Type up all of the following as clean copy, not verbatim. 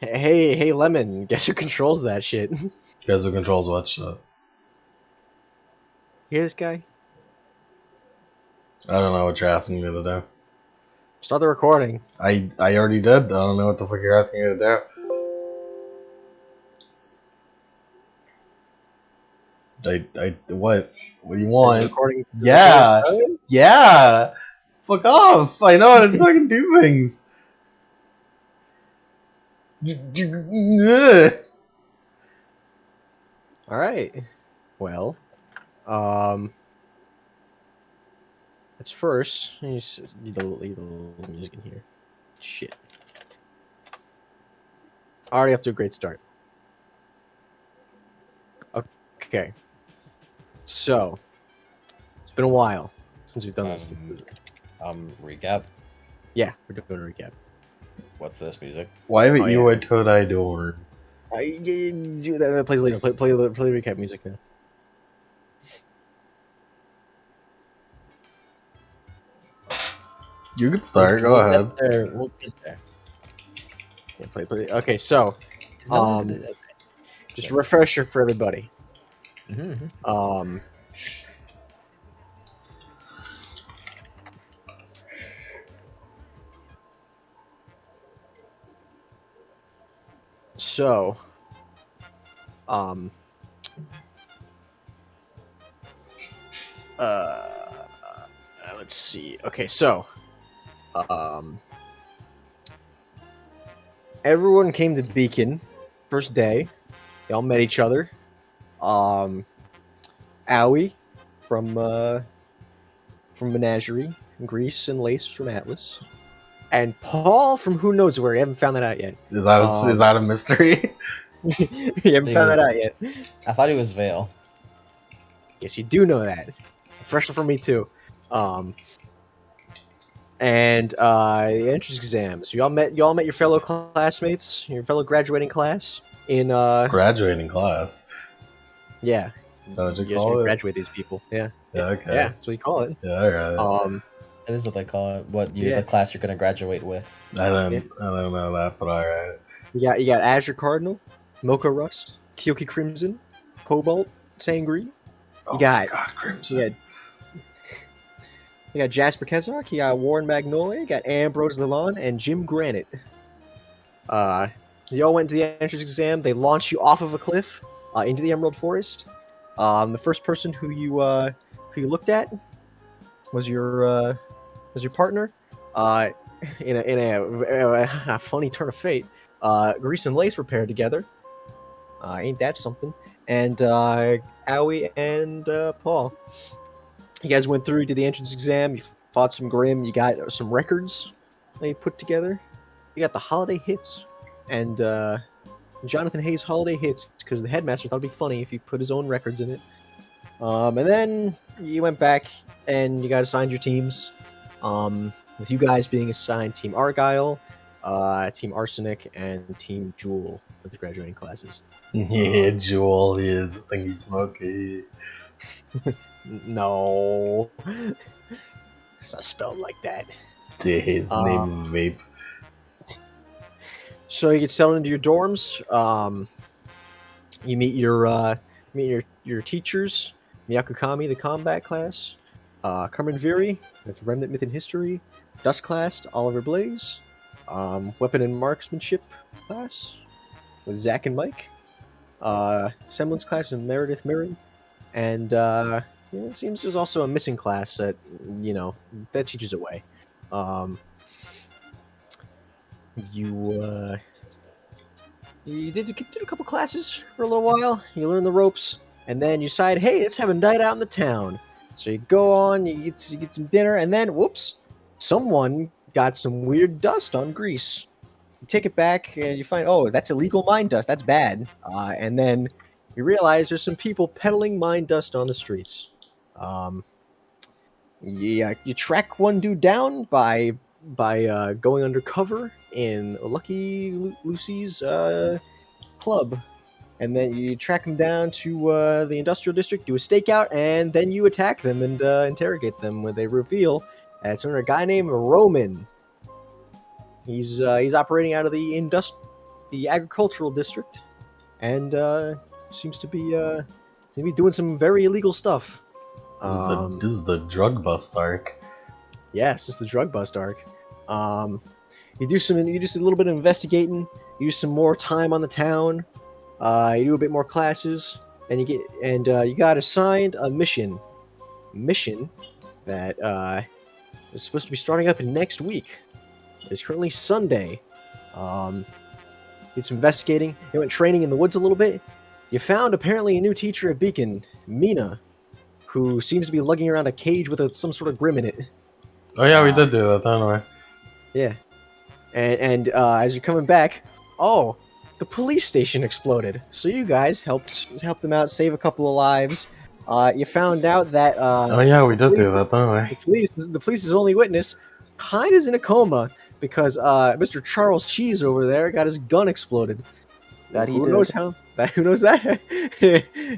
Hey, Lemon, guess who controls that shit? Guess who controls what shit? Hear this guy? I don't know what you're asking me to do. Start the recording. I already did. I don't know what the fuck you're asking me to do. What? What do you want? Yeah. Yeah. Fuck off. I know how to fucking do things. Alright. Well, let's first, you need a little music in here. Shit. Already off to a great start. Okay. So, it's been a while since we've done this. Recap. Yeah, we're doing a recap. What's this music? Why haven't you a Todai door? That plays later. Play the recap music now. You can start. Go ahead. We'll get there. Yeah, play. Okay, so just a refresher for everybody. So, let's see. Okay, so, everyone came to Beacon first day. They all met each other. Aoi from Menagerie in Greece and Lace from Atlas. And Paul from who knows where. You haven't found that out yet. Is that a mystery? You haven't found that out yet. I thought he was Vale. Yes, you do know that. Fresh for me too. And the entrance exams. You all met your fellow classmates, your fellow graduating class in graduating class. Yeah. So what you guys call it? Graduate these people. Yeah. Yeah. Okay. Yeah, that's what you call it. Yeah. All right. That is what they call it. The class you're gonna graduate with. I don't know that, but all right. You got Azure Cardinal, Mocha Rust, Kyoki Crimson, Cobalt, Sangri. You got Crimson. You got Jasper Kezark, you got Warren Magnolia, you got Ambrose Lalon, and Jim Granite. You all went to the entrance exam. They launched you off of a cliff into the Emerald Forest. The first person who you looked at was your partner. In a funny turn of fate, Grease and Lace were paired together. Ain't that something? And Aoi and Paul. You guys went through to the entrance exam. You fought some Grim. You got some records that you put together. You got the holiday hits and Jonathan Hayes' holiday hits because the headmaster thought it'd be funny if he put his own records in it. And then you went back and you got assigned your teams. With you guys being assigned Team Argyle, Team Arsenic, and Team Jewel as the graduating classes. Yeah, Jewel, yeah, this thing he's smoking. No. It's not spelled like that. Yeah, his name is Vape. So you get settled into your dorms. You meet your teachers. Miyakukami, the combat class. Carmen Viri, with Remnant Myth and History. Dust class, Oliver Blaze. Weapon and Marksmanship class with Zach and Mike. Semblance class with Meredith Mirren. And it seems there's also a missing class that that teaches away. You did a couple classes for a little while. You learn the ropes, and then you decide, hey, let's have a night out in the town. So you go on, you get some dinner, and then whoops, someone got some weird dust on Grease. You take it back, and you find, oh, that's illegal mine dust. That's bad. And then you realize there's some people peddling mine dust on the streets. You track one dude down by going undercover in Lucky Lucy's club, and then you track him down to the industrial district, do a stakeout, and then you attack them and interrogate them. Where they reveal that it's under a guy named Roman. He's operating out of the the agricultural district, and seems to be doing some very illegal stuff. This is the drug bust arc. Yes, it's the drug bust arc. You do a little bit of investigating. You do some more time on the town. You do a bit more classes, and you got assigned a mission. Mission that is supposed to be starting up next week. It's currently Sunday. Did some investigating. You went training in the woods a little bit. You found apparently a new teacher at Beacon, Mina, who seems to be lugging around a cage with some sort of grim in it. Oh yeah, we did do that, didn't we? Yeah. And as you're coming back, oh, the police station exploded. So you guys helped them out, save a couple of lives. You found out that oh yeah, we did do that, didn't we? The police's only witness kind of is in a coma because Mr. Charles Cheese over there got his gun exploded. Who knows that?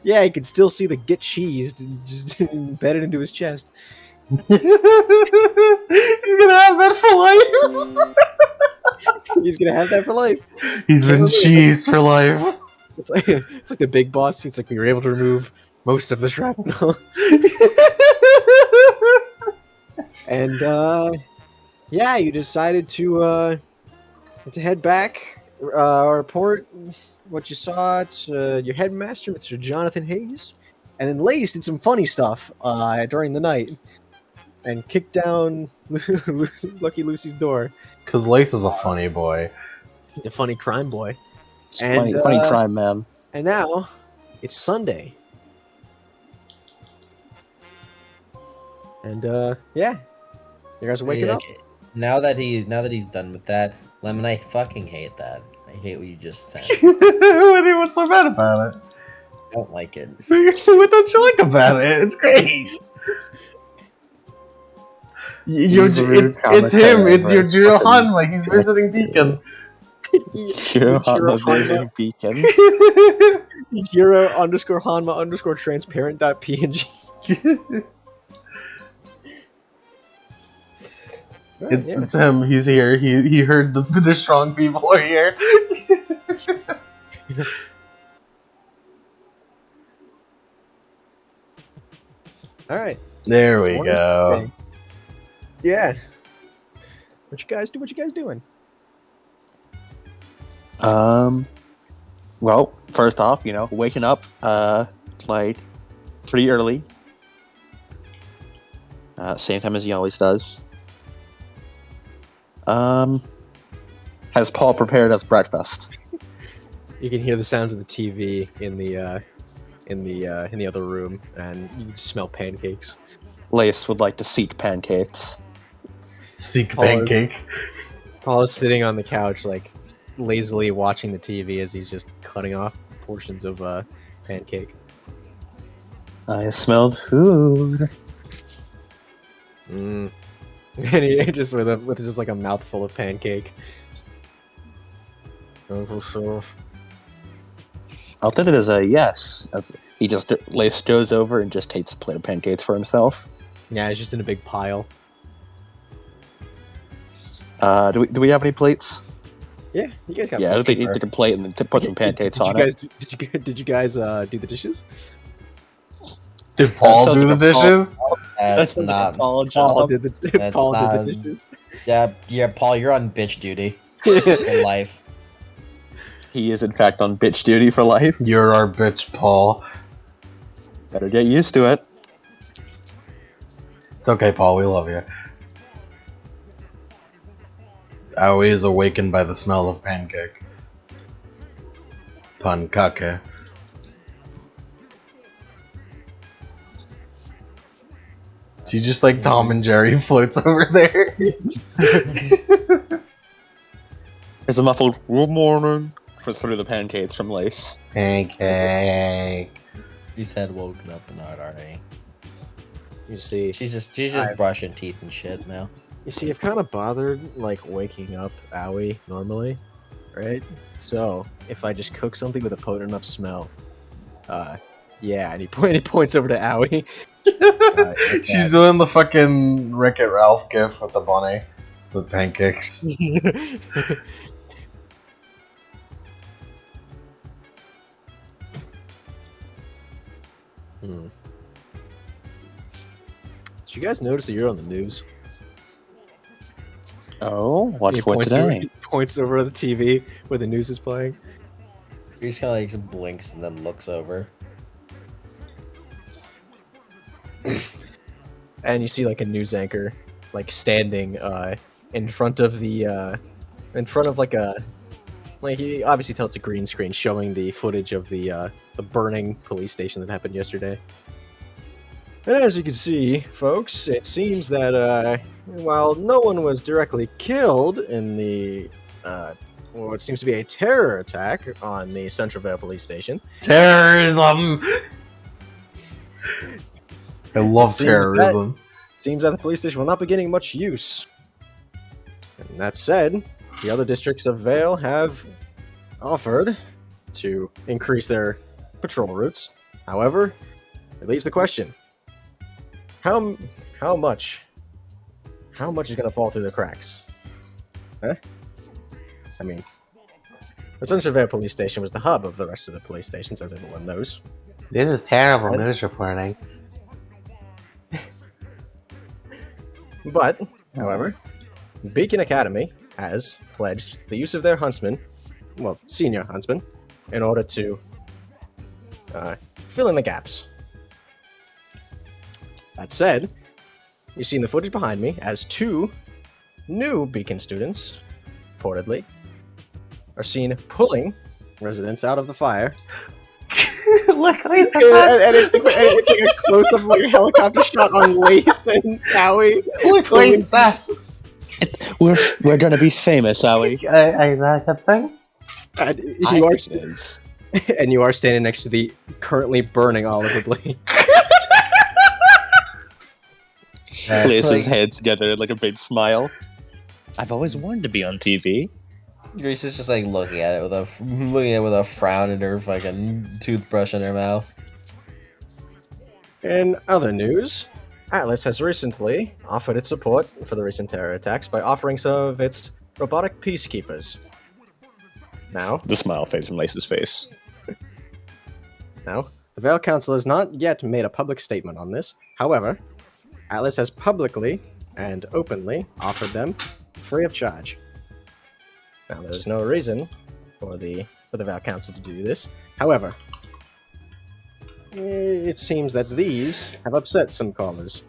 Yeah, he could still see the "get cheesed" just embedded into his chest. He's gonna have that for life. He's gonna have that for life. He's been cheesed for life. It's like the big boss. It's like we were able to remove most of the shrapnel. And yeah, you decided to head back, report what you saw to your headmaster, Mr. Jonathan Hayes, and then Lace did some funny stuff during the night and kicked down Lucky Lucy's door. Cause Lace is a funny boy. He's a funny crime boy. And, funny crime man. And now it's Sunday. And yeah, you guys are waking up. Now that he's done with that, Lemon, I fucking hate that. I hate what you just said. What's so bad about it? I don't like it. What don't you like about it? It's great. It's him. It's your Jiro Hanma. He's visiting Beacon. Jiro Hanma visiting Beacon. Jiro _Hanma _transparent.png. It's him. He's here. He heard the strong people are here. All right. There we go. Okay. Yeah. What you guys doing? Well, first off, waking up, like, pretty early. Same time as he always does. Has Paul prepared us breakfast? You can hear the sounds of the TV in the other room, and you can smell pancakes. Lace would like to seek pancakes. Paul is sitting on the couch, like, lazily watching the TV as he's just cutting off portions of pancake. I smelled food. And he just with just like a mouthful of pancake. I'll take it as a yes. He just Lace goes over and just takes a plate of pancakes for himself. Yeah, it's just in a big pile. Do we have any plates? Yeah, you guys got. Yeah, I think you take a plate and then put some pancakes on it. Did you guys do the dishes? Did Paul do the dishes? That's not. Paul did the dishes. Yeah, Paul, you're on bitch duty in life. He is in fact on bitch duty for life. You're our bitch, Paul. Better get used to it. It's okay, Paul. We love you. Aoi is awakened by the smell of pancake. Pankake. She just like Tom and Jerry floats over there. There's a muffled "good morning" through the pancakes from Lace. Pancake. She's had woken up and not already. You see, She's just brushing teeth and shit now. You see, I've kind of bothered, like, waking up Aoi normally, right? So, if I just cook something with a potent enough smell, yeah, and he points over to Aoi. She's doing the fucking Wreck-It Ralph gif with the bunny. The pancakes. Did you guys notice that you're on the news? Oh, what's He for points today? he points over the TV where the news is playing. He just kind of like blinks and then looks over. And you see like a news anchor like standing in front of the like a like you obviously tell it's a green screen showing the footage of the burning police station that happened yesterday. And as you can see, folks, it seems that while no one was directly killed in the what seems to be a terror attack on the Centralville police station, Terrorism! I love terrorism. seems that the police station will not be getting much use. And that said, the other districts of Vale have offered to increase their patrol routes. However, it leaves the question: how much is going to fall through the cracks? Huh? I mean, the Centralville police station was the hub of the rest of the police stations, as everyone knows. This is terrible news reporting. But, however, Beacon Academy has pledged the use of their huntsman, well, senior huntsman, in order to fill in the gaps. That said, you've seen the footage behind me as 2 new Beacon students, reportedly, are seen pulling residents out of the fire. Look, Lace and it's like a close-up like a helicopter shot on Lace and Howie. Look, Lace We're gonna be famous, Howie. Is that a good thing? And I you are think it is. and you are standing next to the currently burning Oliver Blade. Laces heads together like a big smile. I've always wanted to be on TV. Grace is just like looking at it with a frown and her fucking toothbrush in her mouth. In other news, Atlas has recently offered its support for the recent terror attacks by offering some of its robotic peacekeepers. Now, The smile fades from Lace's face. the Vale Council has not yet made a public statement on this. However, Atlas has publicly and openly offered them free of charge. Now, there's no reason for the Vale Council to do this. However, it seems that these have upset some callers.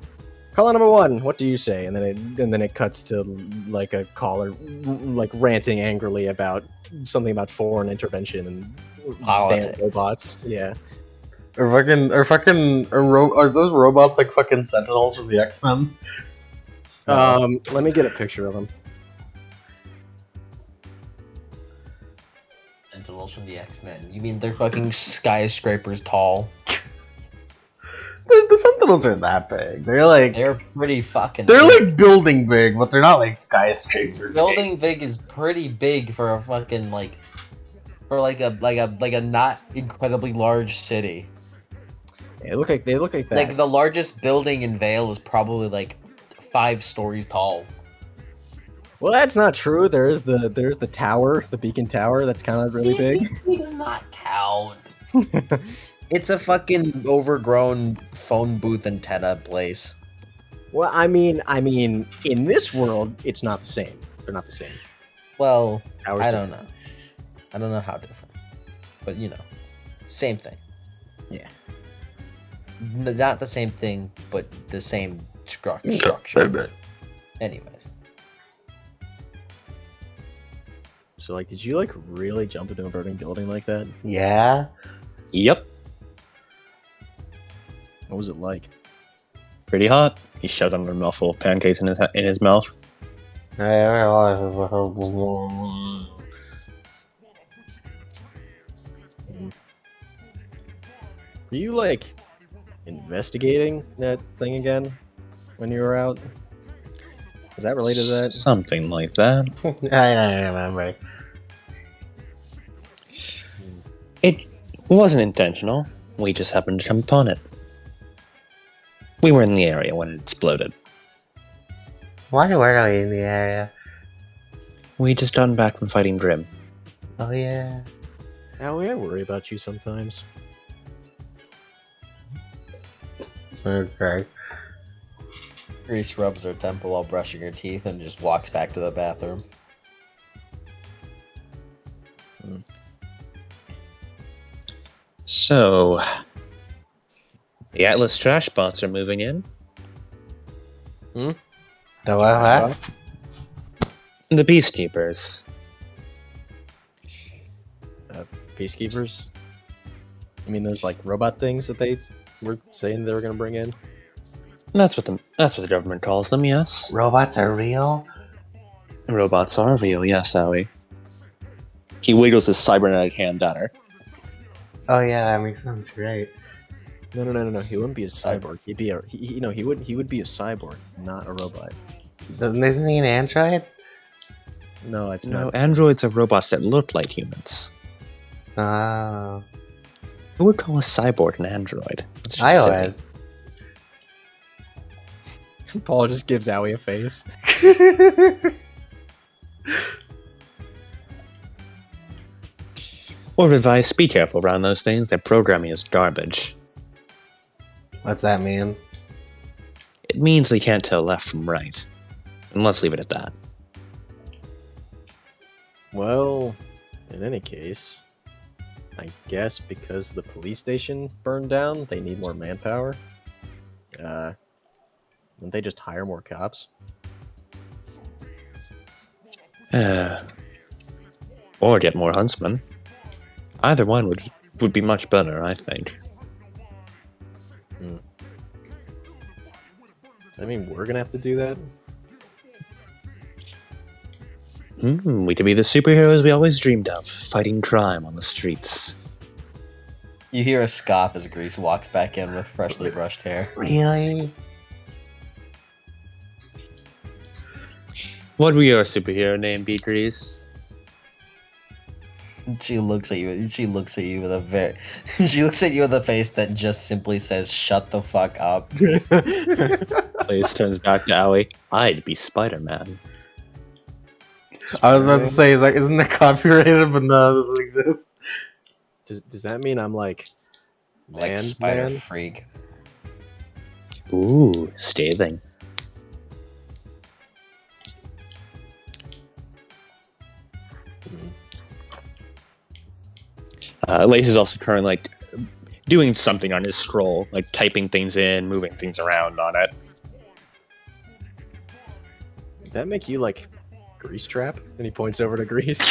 Caller number 1, what do you say? And then it cuts to like a caller like ranting angrily about something about foreign intervention and Politics. damn robots. Yeah. Are those robots like fucking Sentinels from the X-Men? Let me get a picture of them. Sentinels from the X-Men. You mean they're fucking skyscrapers tall? The Sentinels are that big. They're pretty fucking They're big. like building big, but they're not like skyscraper big. Building big is pretty big for a fucking like a not incredibly large city. They look like that. Like the largest building in Vale is probably like 5 stories tall. Well, that's not true. There's the tower, the beacon tower. That's kind of really big. It does not count. It's a fucking overgrown phone booth antenna place. Well, I mean, in this world, it's not the same. They're not the same. Well, Towers I different. don't know. I don't know how different, but you know, same thing. Yeah. Not the same thing, but the same structure. Anyways. So, like, did you like really jump into a burning building like that? Yeah. Yep. What was it like? Pretty hot. He shoved another mouthful of pancakes in his mouth. Were you like investigating that thing again when you were out? Was that related to that? Something like that. I don't remember. It wasn't intentional. We just happened to come upon it. We were in the area when it exploded. Why were we in the area? We just gotten back from fighting Grim. Oh yeah. Howie, I worry about you sometimes. Grease rubs her temple while brushing her teeth and just walks back to the bathroom. So, the Atlas trash bots are moving in. The what? The Peacekeepers. Peacekeepers? I mean, those like robot things that they were saying they were going to bring in. That's what the government calls them. Yes. Robots are real? Robots are real. Yes, Howie. He wiggles his cybernetic hand at her. Oh yeah, that makes sense. Great. No. He wouldn't be a cyborg. He'd be he would be a cyborg, not a robot. Isn't he an android? No, it's No, not. androids are robots that look like humans. Oh. Who would call a cyborg an android? It's just I silly. Paul just gives Owie a face. would. Word of advice, be careful around those things. Their programming is garbage. What's that mean? It means they can't tell left from right. And let's leave it at that. Well, in any case, I guess because the police station burned down, they need more manpower. Wouldn't they just hire more cops? Or get more huntsmen. Either one would be much better, I think. Does that mean we're gonna have to do that? We could be the superheroes we always dreamed of, fighting crime on the streets. You hear a scoff as Grease walks back in with freshly brushed hair. Really? What would your superhero name be, Grease? She looks at you. She looks at you with a She looks at you with a face that just simply says, "Shut the fuck up." Blaze turns back to Owie. I'd be Spider-Man. I was about to say, like, isn't that copyrighted? But no, it doesn't exist. Does that mean I'm like Like Spider man? Freak. Ooh, scathing. Lace is also currently like doing something on his scroll, like typing things in, moving things around on it. Did that make you like Grease Trap? And he points over to Grease.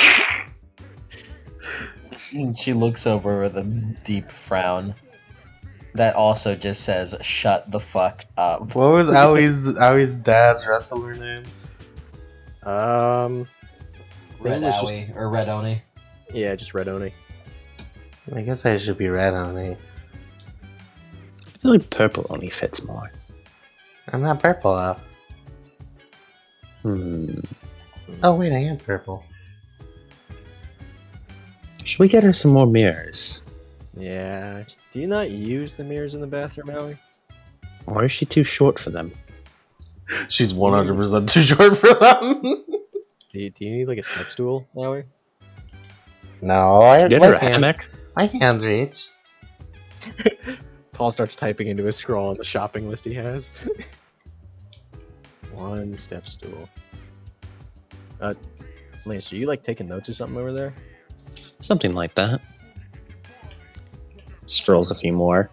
She looks over with a deep frown. That also just says, "Shut the fuck up." What was Owie's dad's wrestler name? Red it was Owie or Red Oni. Yeah, just Red Oni. I guess I should be red on me. I feel like purple only fits more. I'm not purple though. Oh wait, I am purple. Should we get her some more mirrors? Yeah. Do you not use the mirrors in the bathroom, Owie? Or is she too short for them? She's 100% too short for them. Do you need like a step stool, Owie? No, I Get her a hammock? My hands reach. Paul starts typing into his scroll on the shopping list he has. One step stool. Lance, are you like taking notes or something over there? Something like that. Strolls a few more.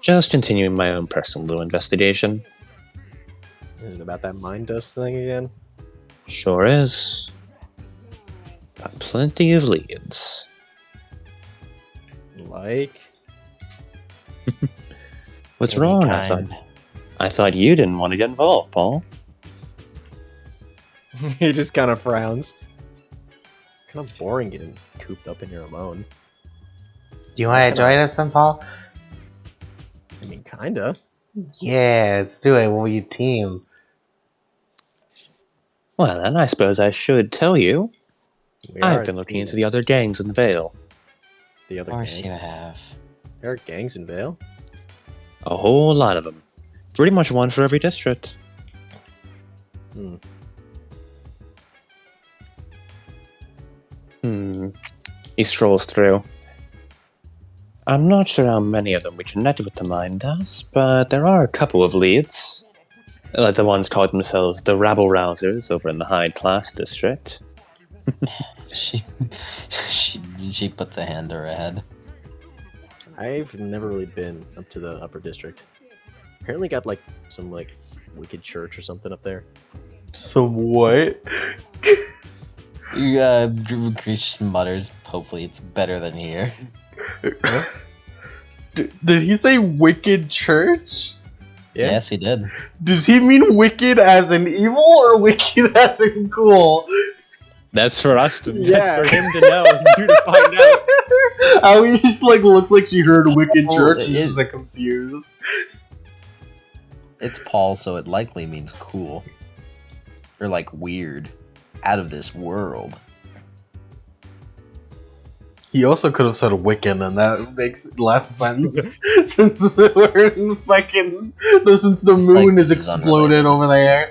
Just continuing my own personal little investigation. Is it about that mind dust thing again? Sure is. Got plenty of leads. Like? What's Any wrong? kind. I thought you didn't want to get involved, Paul. He just kind of frowns. Kind of boring getting cooped up in here alone. Do you want to join us then, Paul? I mean, kinda. Yeah, let's do it. We'll be a team. Well, then I suppose I should tell you. We are I've been looking into the other gangs in Vale. the Of other course gangs. you have. There are gangs in Vale. A whole lot of them. Pretty much one for every district. He strolls through. I'm not sure how many of them we connected with the mine does, but there are a couple of leads. Like the ones called themselves the Rabble Rousers over in the high class district. She puts a hand to her head. I've never really been up to the upper district. Apparently got like some like wicked church or something up there. So what? Grease mutters, hopefully it's better than here. Did he say wicked church? Yeah. Yes, he did. Does he mean wicked as in evil or wicked as in cool? That's for us to. Yeah. That's for him to know and you to find out. How he just like looks like she heard wicked Paul, church it and is- she's like confused. It's Paul, so it likely means cool. Or like weird. Out of this world. He also could have said Wiccan, and that makes less sense since we're in fucking since the moon Like, is this is exploded over there.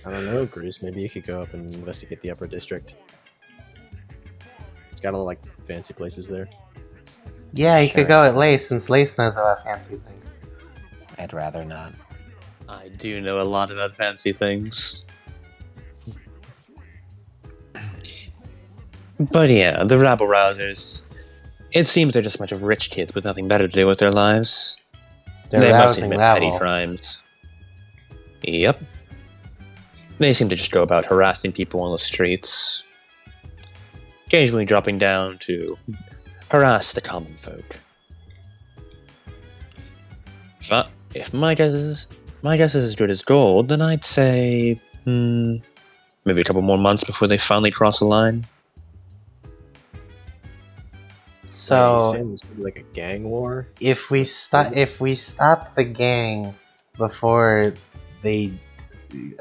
I don't know, Grease. Maybe you could go up and investigate the upper district. It's got a lot like fancy places there. Yeah, you Sure. could go at Lace, since Lace knows about fancy things. I'd rather not. I do know a lot about fancy things. But yeah, the Rabble Rousers. It seems they're just a bunch of rich kids with nothing better to do with their lives. They're They must rousing commit petty rabble. crimes. Yep. They seem to just go about harassing people on the streets. Occasionally dropping down to harass the common folk. If my guess is as good as gold, then I'd say maybe a couple more months before they finally cross the line. So Saying this would be like a gang war. if we stop the gang before they do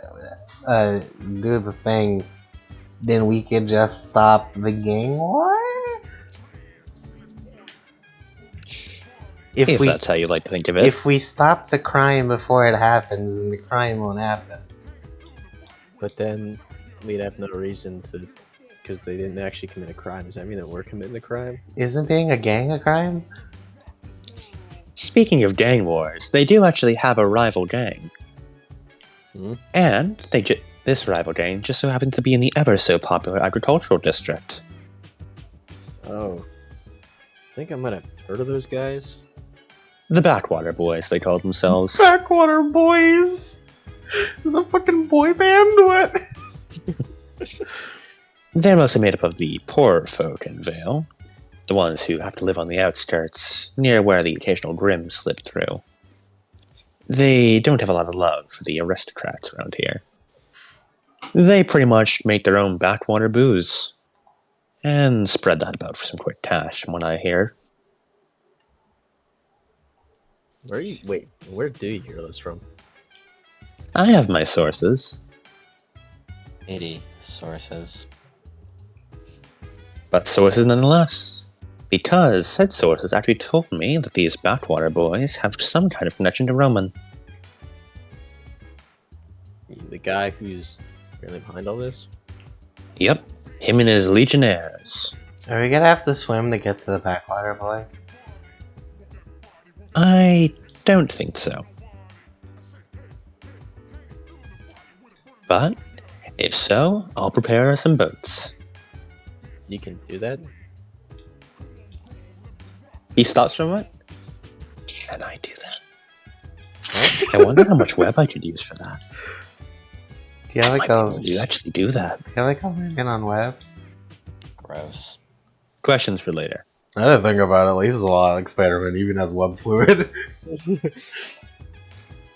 the thing, then we could just stop the gang war. If that's how you like to think of it. If we stop the crime before it happens, then the crime won't happen. But then we'd have no reason to, because they didn't actually commit a crime. Does that mean that we're committing the crime? Isn't being a gang a crime? Speaking of gang wars, they do actually have a rival gang. Hmm? And this rival gang just so happens to be in the ever so popular agricultural district. Oh. I think I might have heard of those guys. The Backwater Boys, they call themselves. Backwater Boys. Is a fucking boy band? What? They're mostly made up of the poorer folk in Vale, the ones who have to live on the outskirts, near where the occasional Grim slip through. They don't have a lot of love for the aristocrats around here. They pretty much make their own backwater booze, and spread that about for some quick cash, from what I hear. Where do you hear this from? I have my sources, 80 sources. but sources nonetheless. Because said sources actually told me that these Backwater Boys have some kind of connection to Roman. The guy who's really behind all this? Yep, him and his legionnaires. Are we gonna have to swim to get to the Backwater Boys? I don't think so. But, if so, I'll prepare some boats. You can do that? He stops from it? Can I do that? I wonder how much web I could use for that. Do you have I like might be a able to actually do that. do you have like a login on web? Gross. Questions for later. I didn't think about it. At least a lot like Spider-Man even has web fluid.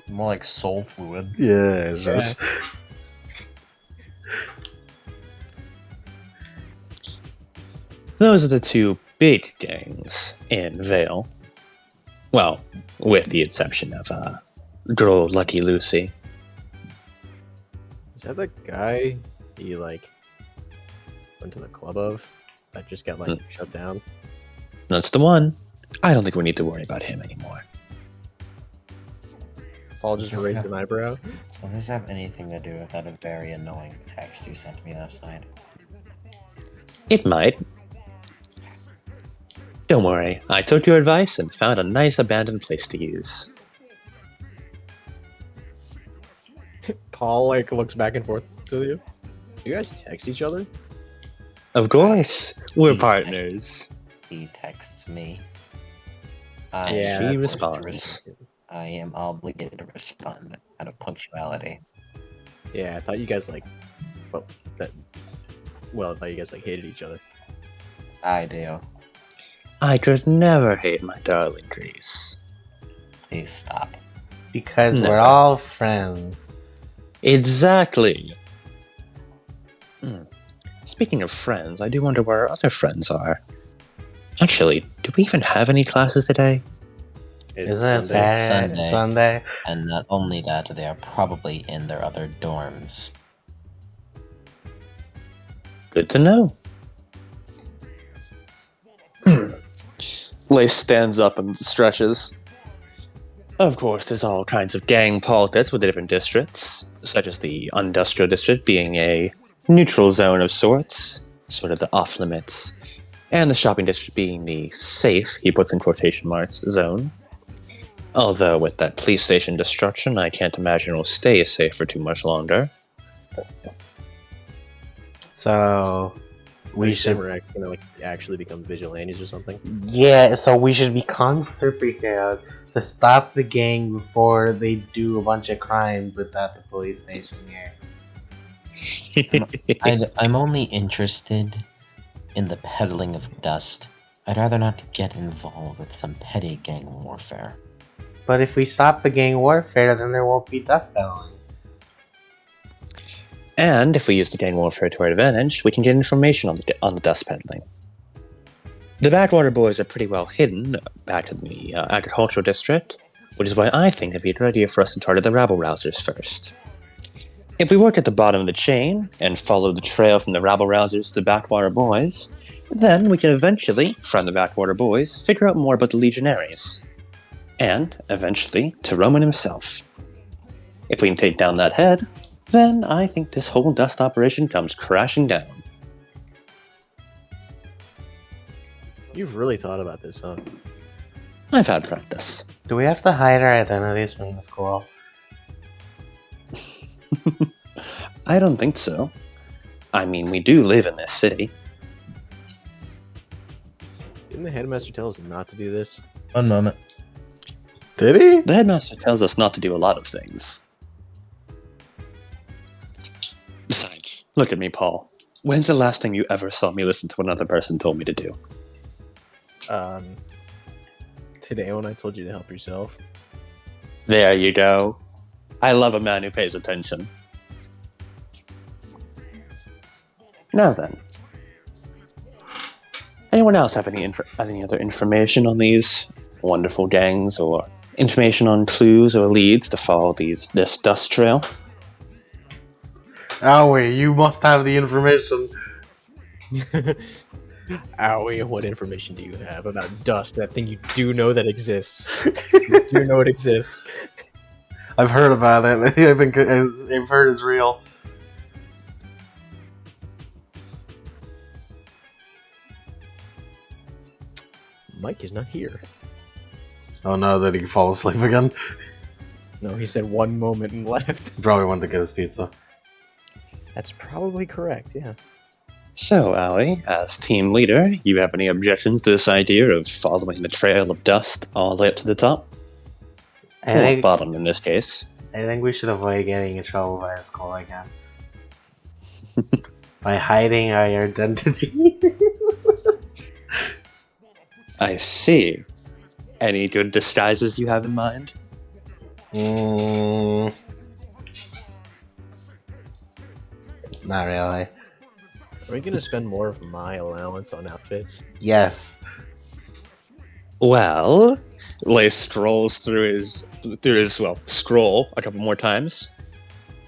More like soul fluid. Yeah, it's just Those are the two big gangs in Vale. Well, with the exception of, girl Lucky Lucy. Is that the guy he like went to the club of that just got like shut down? That's the one. I don't think we need to worry about him anymore. Paul just Does this raised have- an eyebrow. Does this have anything to do with that very annoying text you sent me last night? It might. Don't worry, I took your advice and found a nice abandoned place to use. Paul like looks back and forth to you. You guys text each other? Of course, we're partners. He texts me. Yeah, She that's- responds. I am obligated to respond out of punctuality. Yeah, I thought you guys like, I thought you guys like hated each other. I do. I could never hate my darling Grease. Please stop. Because No. we're all friends. Exactly. Speaking of friends, I do wonder where our other friends are. Actually, do we even have any classes today? It's Isn't it Sunday. Saturday? Sunday? And not only that, they are probably in their other dorms. Good to know. Lace stands up and stretches. Of course, there's all kinds of gang politics with the different districts, such as the industrial district being a neutral zone of sorts, sort of the off-limits, and the shopping district being the safe, he puts in quotation marks, zone. Although with that police station destruction, I can't imagine it'll stay safe for too much longer. So we should. We're actually gonna like actually become vigilantes or something. Yeah, so we should become superheroes to stop the gang before they do a bunch of crimes without the police station here. I'm only interested in the peddling of dust. I'd rather not get involved with some petty gang warfare. But if we stop the gang warfare, then there won't be dust peddling. And if we use the gang warfare to our advantage, we can get information on the dust peddling. The Backwater Boys are pretty well hidden back in the agricultural district, which is why I think it'd be a good idea for us to target the Rabble Rousers first. If we work at the bottom of the chain and follow the trail from the Rabble Rousers to the Backwater Boys, then we can eventually, from the Backwater Boys, figure out more about the Legionaries. And, eventually, to Roman himself. If we can take down that head, then I think this whole dust operation comes crashing down. You've really thought about this, huh? I've had practice. Do we have to hide our identities from the school? I don't think so. I mean, we do live in this city. Didn't the headmaster tell us not to do this? One moment. Did he? The headmaster tells us not to do a lot of things. Besides, look at me, Paul. When's the last time you ever saw me listen to what another person told me to do? Today when I told you to help yourself. There you go. I love a man who pays attention. Now then. Anyone else have any other information on these wonderful gangs, or information on clues or leads to follow this dust trail? Owie, you must have the information. Owie, what information do you have about dust? That thing you do know that exists. You do know it exists. I've heard about it. I've heard it's real. Mike is not here. Oh no, did he fall asleep again? No, he said one moment and left. He probably went to get his pizza. That's probably correct, yeah. So, Ali, as team leader, you have any objections to this idea of following the trail of dust all the way up to the top? I Or think, bottom, in this case. I think we should avoid getting in trouble by the school again. By hiding our identity. I see. Any good disguises you have in mind? Not really. Are we gonna spend more of my allowance on outfits? Yes. Well, Lace scrolls through his scroll a couple more times.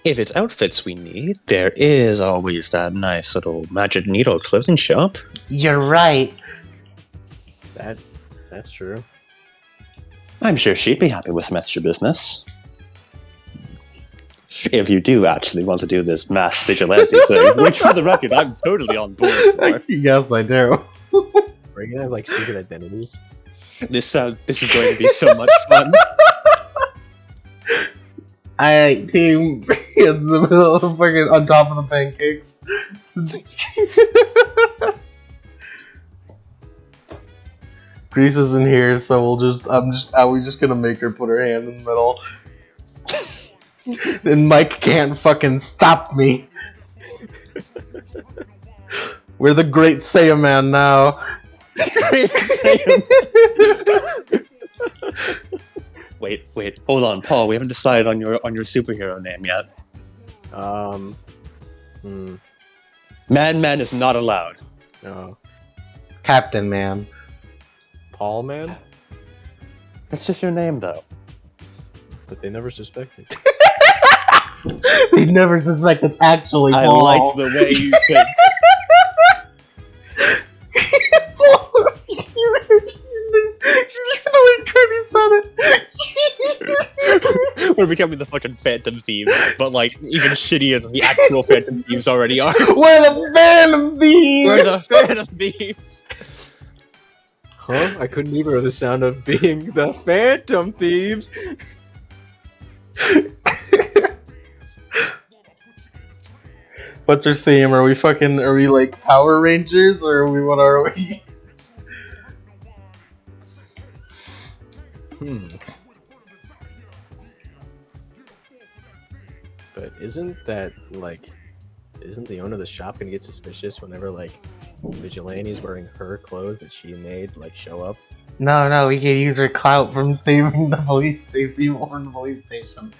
If it's outfits we need, there is always that nice little Magic Needle clothing shop. You're right. That's true. I'm sure she'd be happy with some extra business. If you do actually want to do this mass vigilante thing, which for the record, I'm totally on board for. Yes, I do. Are We're gonna have like secret identities. This is going to be so much fun. Alright, team. In the middle of the fucking on top of the pancakes. Grease isn't here, so we're just gonna make her put her hand in the middle. And Mike can't fucking stop me. We're the Great Saiyaman now. Wait, hold on, Paul. We haven't decided on your superhero name yet. Man is not allowed. No. Captain Man. Paul Man? That's just your name, though. But they never suspected. They never suspected actually I Paul. like the way you think. We're becoming the fucking Phantom Thieves, but like even shittier than the actual Phantom Thieves already are. We're the Phantom Thieves! We're the Phantom Thieves! Huh? I couldn't even hear the sound of being the Phantom Thieves! What's our theme? Are we like Power Rangers, or what are we? But isn't the owner of the shop gonna get suspicious whenever like vigilantes wearing her clothes that she made like show up? No, we can use her clout from saving the police, save people from the police station.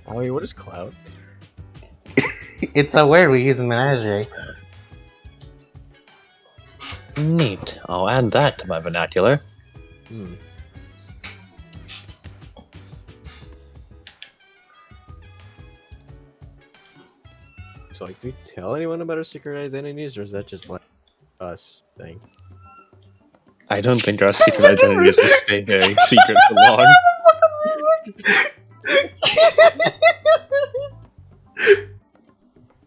I mean, what is clout? It's a word we use in Menagerie. Neat. I'll add that to my vernacular. So like, do we tell anyone about our secret identities, or is that just like us thing? I don't think our secret identities will stay very secret for long.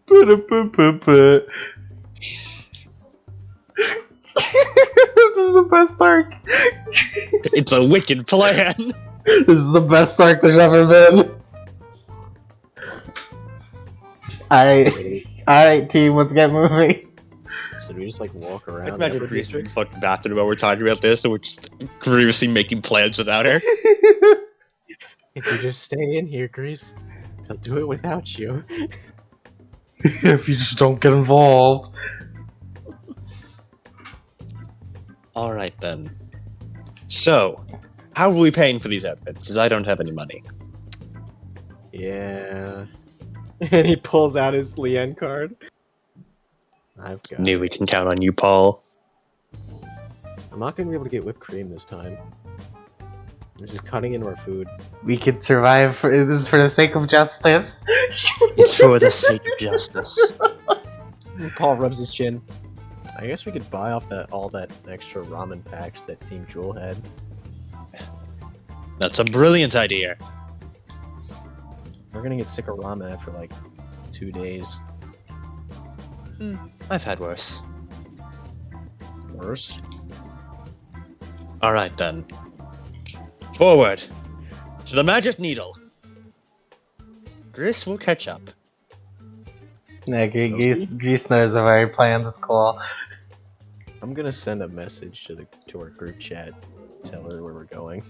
This is the best arc. It's a wicked plan. This is the best arc there's ever been. Alright, team, let's get moving. So do we just like walk around? I can imagine every Grease in the district? fucking bathroom while we're talking about this, and we're just grievously making plans without her. If you just stay in here, Grease, they'll do it without you. If you just don't get involved. Alright then. So, how are we paying for these outfits? Because I don't have any money. Yeah. And he pulls out his Lien card. I've got. Knew we can count on you, Paul. I'm not gonna be able to get whipped cream this time. This is cutting into our food. We could survive for this for the sake of justice. It's for the sake of justice. Paul rubs his chin. I guess we could buy off all that extra ramen packs that Team Jewel had. That's a brilliant idea. We're gonna get sick of ramen after like 2 days. I've had worse. Worse? Alright then. Forward. To the magic needle. Gris will catch up. Yeah, Grease knows of our plans, it's cool. I'm gonna send a message to our group chat, tell her where we're going,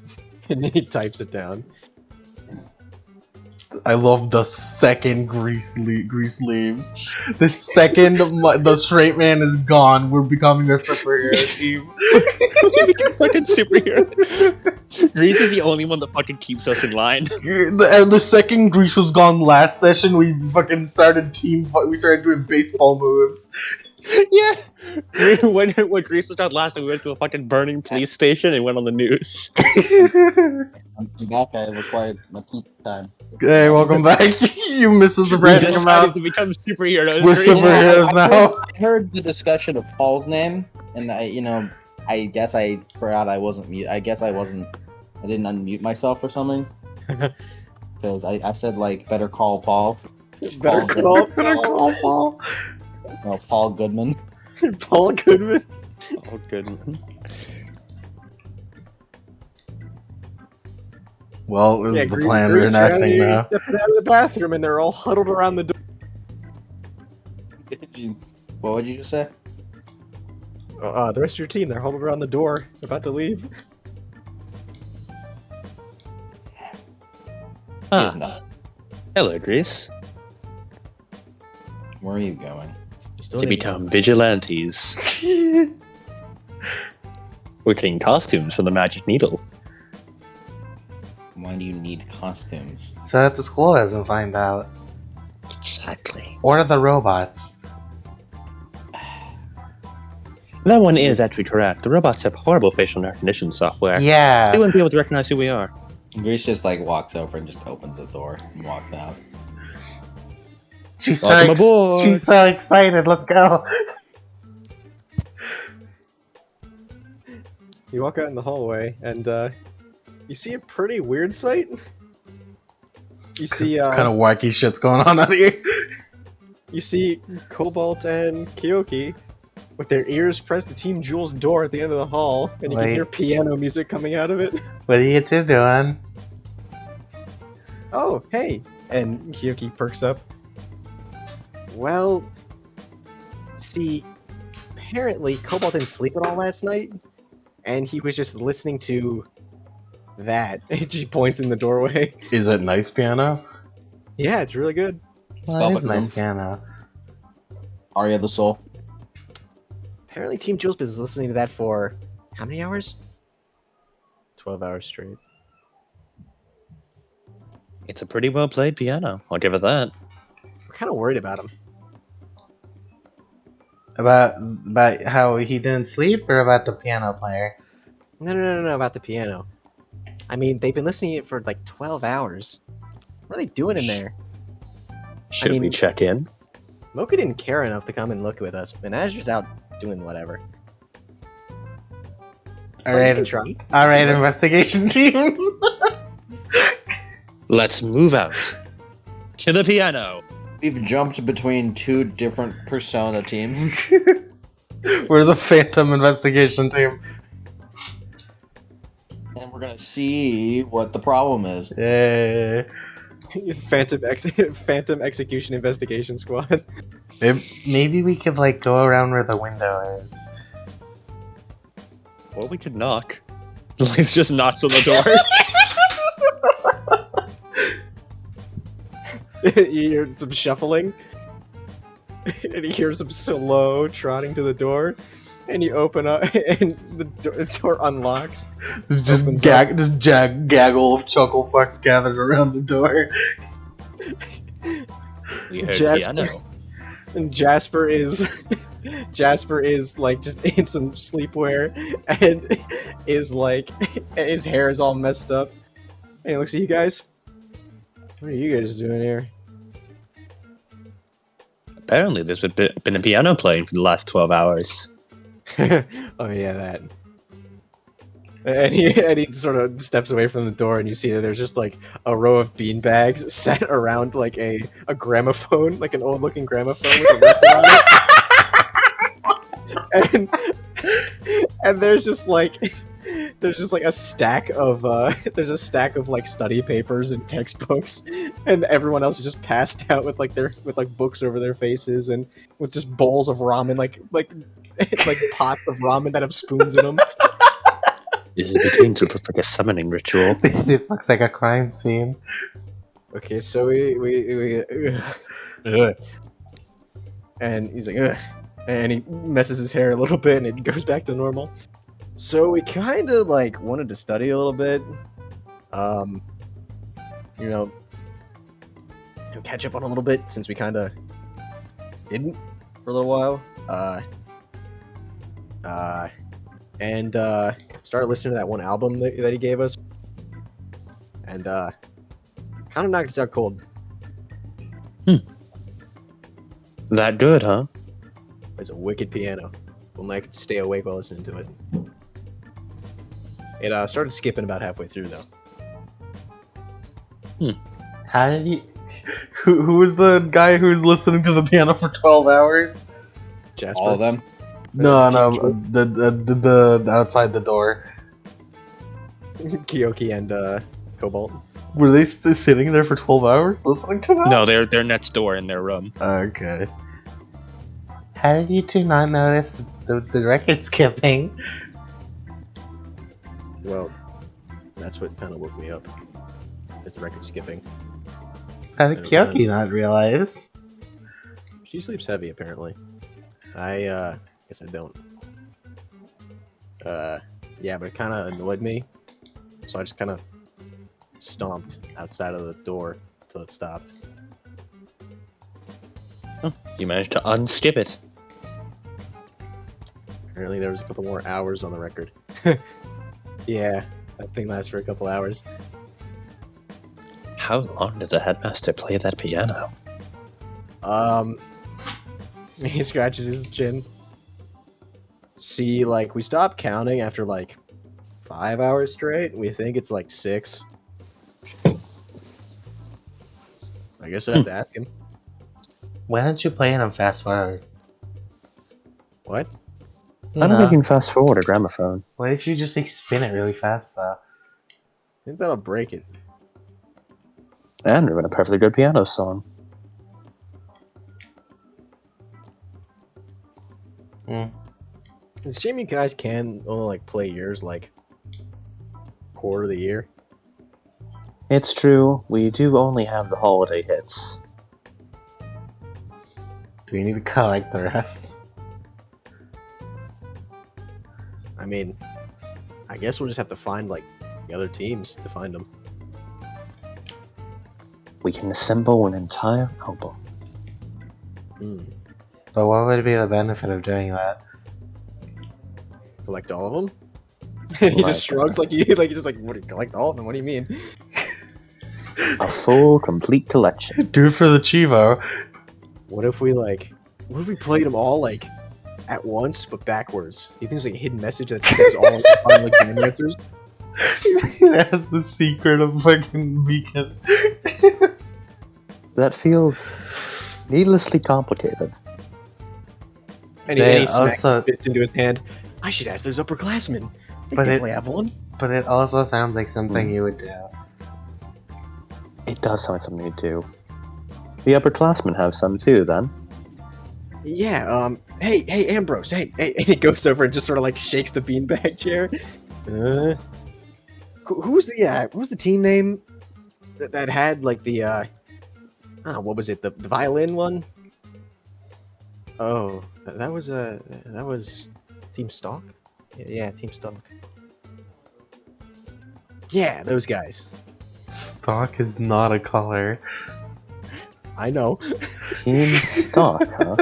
and he types it down. I love the second Grease leaves. The second the straight man is gone, we're becoming a superhero team. We become fucking superhero. Grease is the only one that fucking keeps us in line. And the second Grease was gone last session, we fucking started we started doing baseball moves. Yeah. When Grease was out last, we went to a fucking burning police station and went on the news. I'm back. I required my pizza time. Hey, welcome back. You missed us a We random decided amount. to become superheroes. We're Grease. superheroes now. I heard the discussion of Paul's name, and I guess I forgot I wasn't mute. I guess I didn't unmute myself or something. Because I said like better call Paul. Better Paul call Paul. No, Paul Goodman. Paul Goodman. Oh, good. Well, is Yeah, the plan Grease, you're reenacting now? stepping out of the bathroom, and they're all huddled around the door. What would you just say? The rest of your team, they're huddled around the door, about to leave. He's Ah, not. hello, Grease. Where are you going? To become vigilantes. We're getting costumes for the Magic Needle. Why do you need costumes? So that the school doesn't find out. Exactly. Or the robots. That one is actually correct. The robots have horrible facial recognition software. They Yeah. wouldn't be able to recognize who we are. Grace just like walks over and just opens the door and walks out. She's Welcome aboard. She's so excited. Let's go. You walk out in the hallway, and you see a pretty weird sight. You see, kind of wacky shit's going on out here. you see Cobalt and Kyoki with their ears pressed to Team Jules' door at the end of the hall, and you can Wait. hear piano music coming out of it. What are you two doing? Oh, hey! And Kyoki perks up. Well, see, apparently Cobalt didn't sleep at all last night, and he was just listening to that. And she points in the doorway. Is it nice piano? Yeah, it's really good. Well, that is Velvet nice Room. piano. Aria the Soul. Apparently Team Jules is listening to that for how many hours? 12 hours straight. It's a pretty well played piano. I'll give it that. We're kind of worried about him. About how he didn't sleep, or about the piano player? No, about the piano. I mean, they've been listening to it for like 12 hours. What are they doing in there? Should we mean- check in? Mocha didn't care enough to come and look with us, and Azur's out doing whatever. All But you right, can try. all right, investigation team. Let's move out. To the piano. We've jumped between two different Persona teams. We're the Phantom investigation team. And we're gonna see what the problem is. Yay. Phantom Execution Investigation Squad. Maybe we could like go around where the window is. Or we could knock. Liz just knocks on the door. You hear some shuffling, and you hear some slow trotting to the door, and you open up, and the door unlocks. Opens Just gaggle of chuckle fucks gathered around the door. We heard Jasper. piano. And Jasper is like just in some sleepwear, and is like his hair is all messed up, and he looks at you guys. What are you guys doing here? Apparently, there's been a piano playing for the last 12 hours. Oh yeah, that. And he sort of steps away from the door, and you see that there's just like a row of bean bags set around like a gramophone, like an old looking gramophone with a record on it. And there's just like a stack of like study papers and textbooks, and everyone else is just passed out with like books over their faces, and with just bowls of ramen, like pots of ramen that have spoons in them. This is beginning to look like a summoning ritual. This looks like a crime scene. Okay, so we ugh. And he's like, ugh. And he messes his hair a little bit, and it goes back to normal. So we kind of like wanted to study a little bit, catch up on a little bit since we kind of didn't for a little while. And started listening to that one album that he gave us, and kind of knocked us out cold. That good, huh? It's a wicked piano. If only I could stay awake while listening to it. It started skipping about halfway through, though. How did he? Who was the guy who was listening to the piano for 12 hours? Jasper. All of them. No, the outside the door. Kyoki and Cobalt. Were they sitting there for 12 hours listening to that? No, they're next door in their room. Okay. How did you two not notice the record skipping? Well, that's what kind of woke me up. Is the record skipping. How did Kyoki not realize? She sleeps heavy, apparently. I guess I don't. Yeah, but it kind of annoyed me, so I just kind of stomped outside of the door until it stopped. You managed to unskip it. Apparently, there was a couple more hours on the record. Yeah, that thing lasts for a couple hours. How long did the headmaster play that piano? He scratches his chin. See, like, we stopped counting after, like, 5 hours straight. We think it's, like, 6. I guess I'd have to ask him. Why don't you play it on fast forward? What? You I don't know, think you can fast forward a gramophone. what if you just like spin it really fast though? I think that'll break it. And we're in a perfectly good piano song. It's a shame you guys can only, like, play yours, like, quarter of the year. It's true, we do only have the holiday hits. Do we need to collect the rest? I mean, I guess we'll just have to find, like, the other teams to find them. We can assemble an entire album. But what would be the benefit of doing that? Collect all of them? And he Like, just shrugs like you just like, what do you collect all of them? What do you mean? A full, complete collection. Do it for the Chivo. What if we played them all like at once but backwards? You think there's like a hidden message that says all on like exam answers? That's the secret of fucking Beacon. That feels needlessly complicated. And They he smacks also- his fist into his hand. I should ask those upperclassmen. They But definitely have one. But it also sounds like something you would do. It does sound like something to do. The upperclassmen have some too, then. Yeah, hey, Ambrose, hey, and he goes over and just sort of like shakes the beanbag chair. Who's the team name that had like the what was it, the violin one? Oh, that was Team Stalk? Yeah, Team Stalk. Yeah, those guys. Stock is not a color. I know. Team Stock, huh?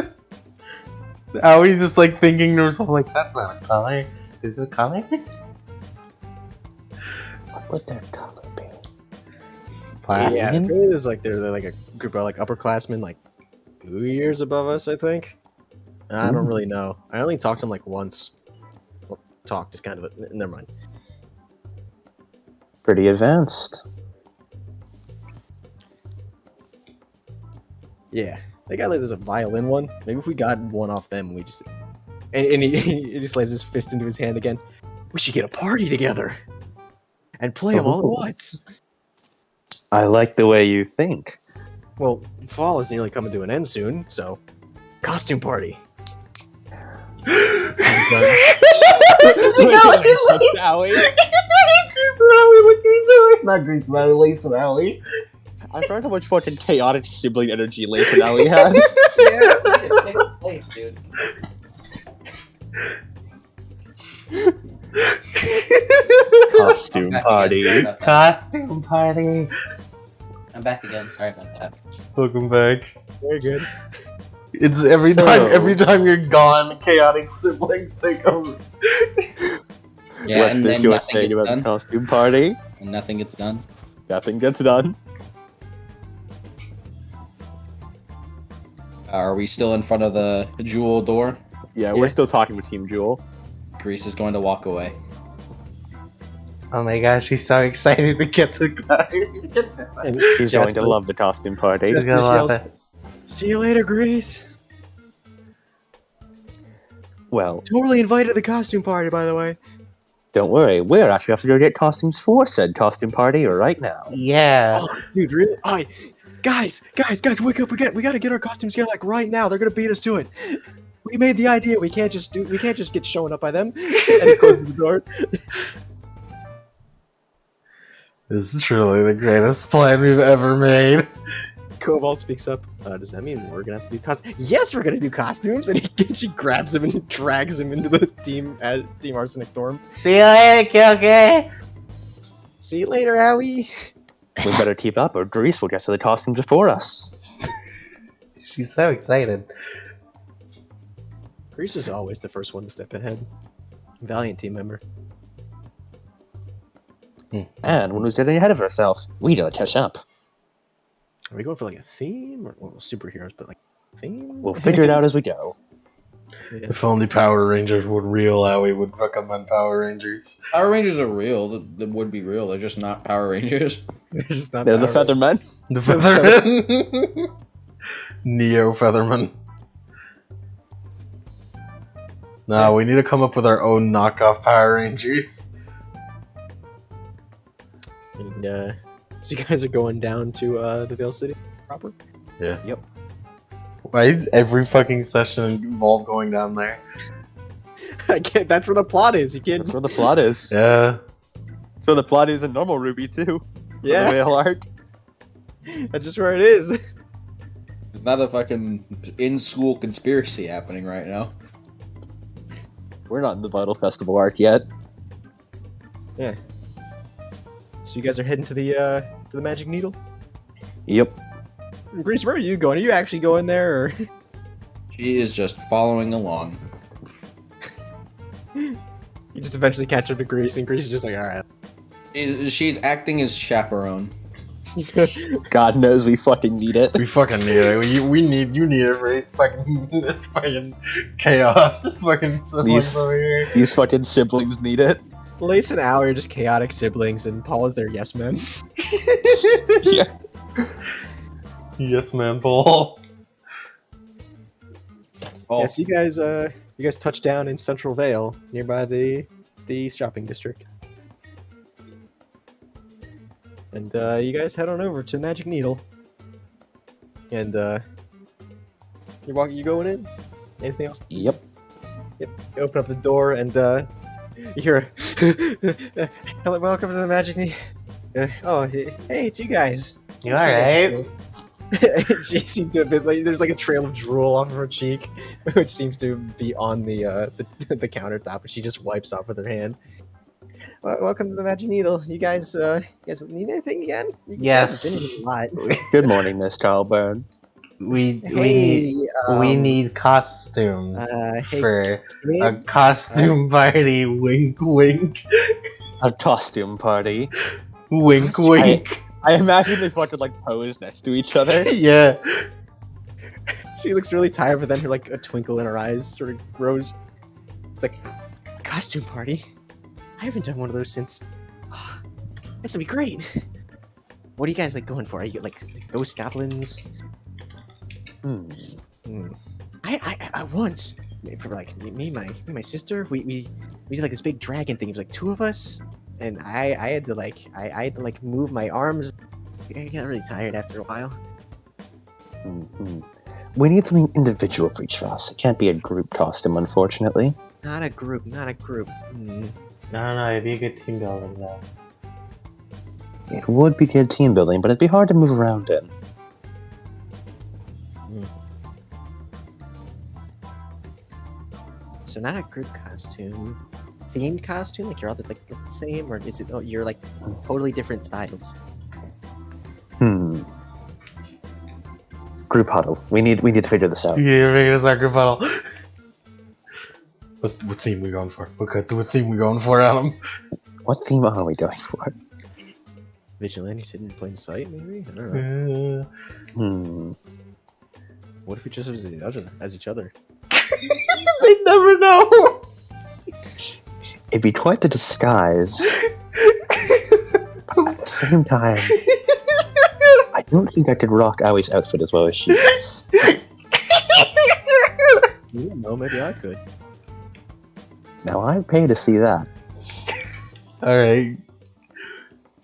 Owie's just like thinking to herself, like, that's not a color. Is it a color? What would their color be? Platinum? Yeah, apparently there's like they're like a group of like upperclassmen like 2 years above us, I think. I don't really know. I only talked to him like once. Well, talked is kind of never mind. Pretty advanced. Yeah, they got like there's a violin one. Maybe if we got one off them, we just and he just slams his fist into his hand again. We should get a party together and play them all at once. I like the way you think. Well, fall is nearly coming to an end soon, so costume party. Not Grease Valley, Lace and Alley. I forgot how much fucking chaotic sibling energy Lace and Allie had. Dude. Costume party. Costume party. I'm back again. Sorry about that. Welcome back. Very good. It's every time you're gone, chaotic siblings take over. Yeah, What's and this then you're nothing saying gets about done. the costume party? And nothing gets done. Nothing gets done. Are we still in front of the jewel door? Yeah, Yeah. we're still talking with Team Jewel. Grease is going to walk away. Oh my gosh, she's so excited to get the guy. And She's going to Jasper- love the costume party. She's Jasper gonna love yells, it. "See you later, Grease." Well, Totally invited to the costume party, by the way. Don't worry, we're actually have to go get costumes for said costume party right now. Yeah. Oh, dude, really? Guys, wake up! We gotta get our costumes together like right now. They're gonna beat us to it. We made the idea. We can't just get shown up by them. And he closes the door. This is truly the greatest plan we've ever made. Cobalt speaks up. Does that mean we're gonna have to do costumes? Yes, we're gonna do costumes. And she grabs him and drags him into the Team Arsenic dorm. See you later, Kyoke. See you later, Howie. We better keep up, or Grease will get to the costumes before us. She's so excited. Grease is always the first one to step ahead. Valiant team member. And when we're getting ahead of ourselves, we gotta catch up. Are we going for like a theme or superheroes, but like a theme? We'll figure it out as we go. Yeah. If only Power Rangers would real, Howie would recommend Power Rangers. Power Rangers are real. They would be real. They're just not Power Rangers. They're just not They're the Power Feathermen. The Featherman. Neo Featherman. Nah, we need to come up with our own knockoff Power Rangers. And, so you guys are going down to the Vale City proper? Yeah. Yep. Why is every fucking session involve going down there? I can't. That's where the plot is. You can't. That's where the plot is. Yeah. That's where the plot is in normal Ruby too. For the Yeah, Vale arc. that's just where it is. It's not a fucking in-school conspiracy happening right now. We're not in the Vital Festival arc yet. Yeah. So you guys are heading to the Magic Needle. Yep. Grease, where are you going? Are you actually going there? Or? She is just following along. You just eventually catch up to Grease, and Grease is just like, all right. She's acting as chaperone. God knows we fucking need it. We fucking need it. You need it for this fucking chaos. This fucking siblings over here. These fucking siblings need it. Lace and Al are just chaotic siblings, and Paul is their yes man. Yeah. Yes, man, Paul. Oh, Yeah, so you guys touch down in Central Vale, nearby the shopping district. And you guys head on over to Magic Needle. And you going in? Anything else? Yep. You open up the door and you hear hello, welcome to the Magic Needle. Oh, hey, it's you guys. You alright? She seemed to have been like, there's like a trail of drool off of her cheek, which seems to be on the countertop, but she just wipes off with her hand. Welcome to the Magic Needle. You guys need anything again? You Yes. guys have been here a lot. Good morning, Miss Carlburn. We Hey, need costumes hey, for Hey, a costume party. Wink, wink. A costume party. Wink, wink. I imagine they fucking like pose next to each other. Yeah. she looks really tired, but then her like a twinkle in her eyes sort of grows. It's like costume party. I haven't done one of those since. This would be great. What are you guys like going for? Are you like ghost goblins? I once for like me and my sister we did like this big dragon thing. It was like two of us, and I had to like move my arms. I got really tired after a while. We need something individual for each of us. It can't be a group costume, unfortunately. Not a group. No, it'd be a good team building though. It would be good team building, but it'd be hard to move around in. So not a group costume, themed costume. Like you're all the same, or is it? Oh, you're like totally different styles. Group huddle. We need to figure this out. Yeah, make it a group huddle. What theme we going for? What theme we going for, Adam? What theme are we going for? Vigilantes hidden in plain sight, maybe? I don't know. What if we just as each other? They never know. It'd be quite the disguise. But at the same time, I don't think I could rock Awie's outfit as well as she does. You don't know, maybe I could. Now I'd pay to see that. Alright.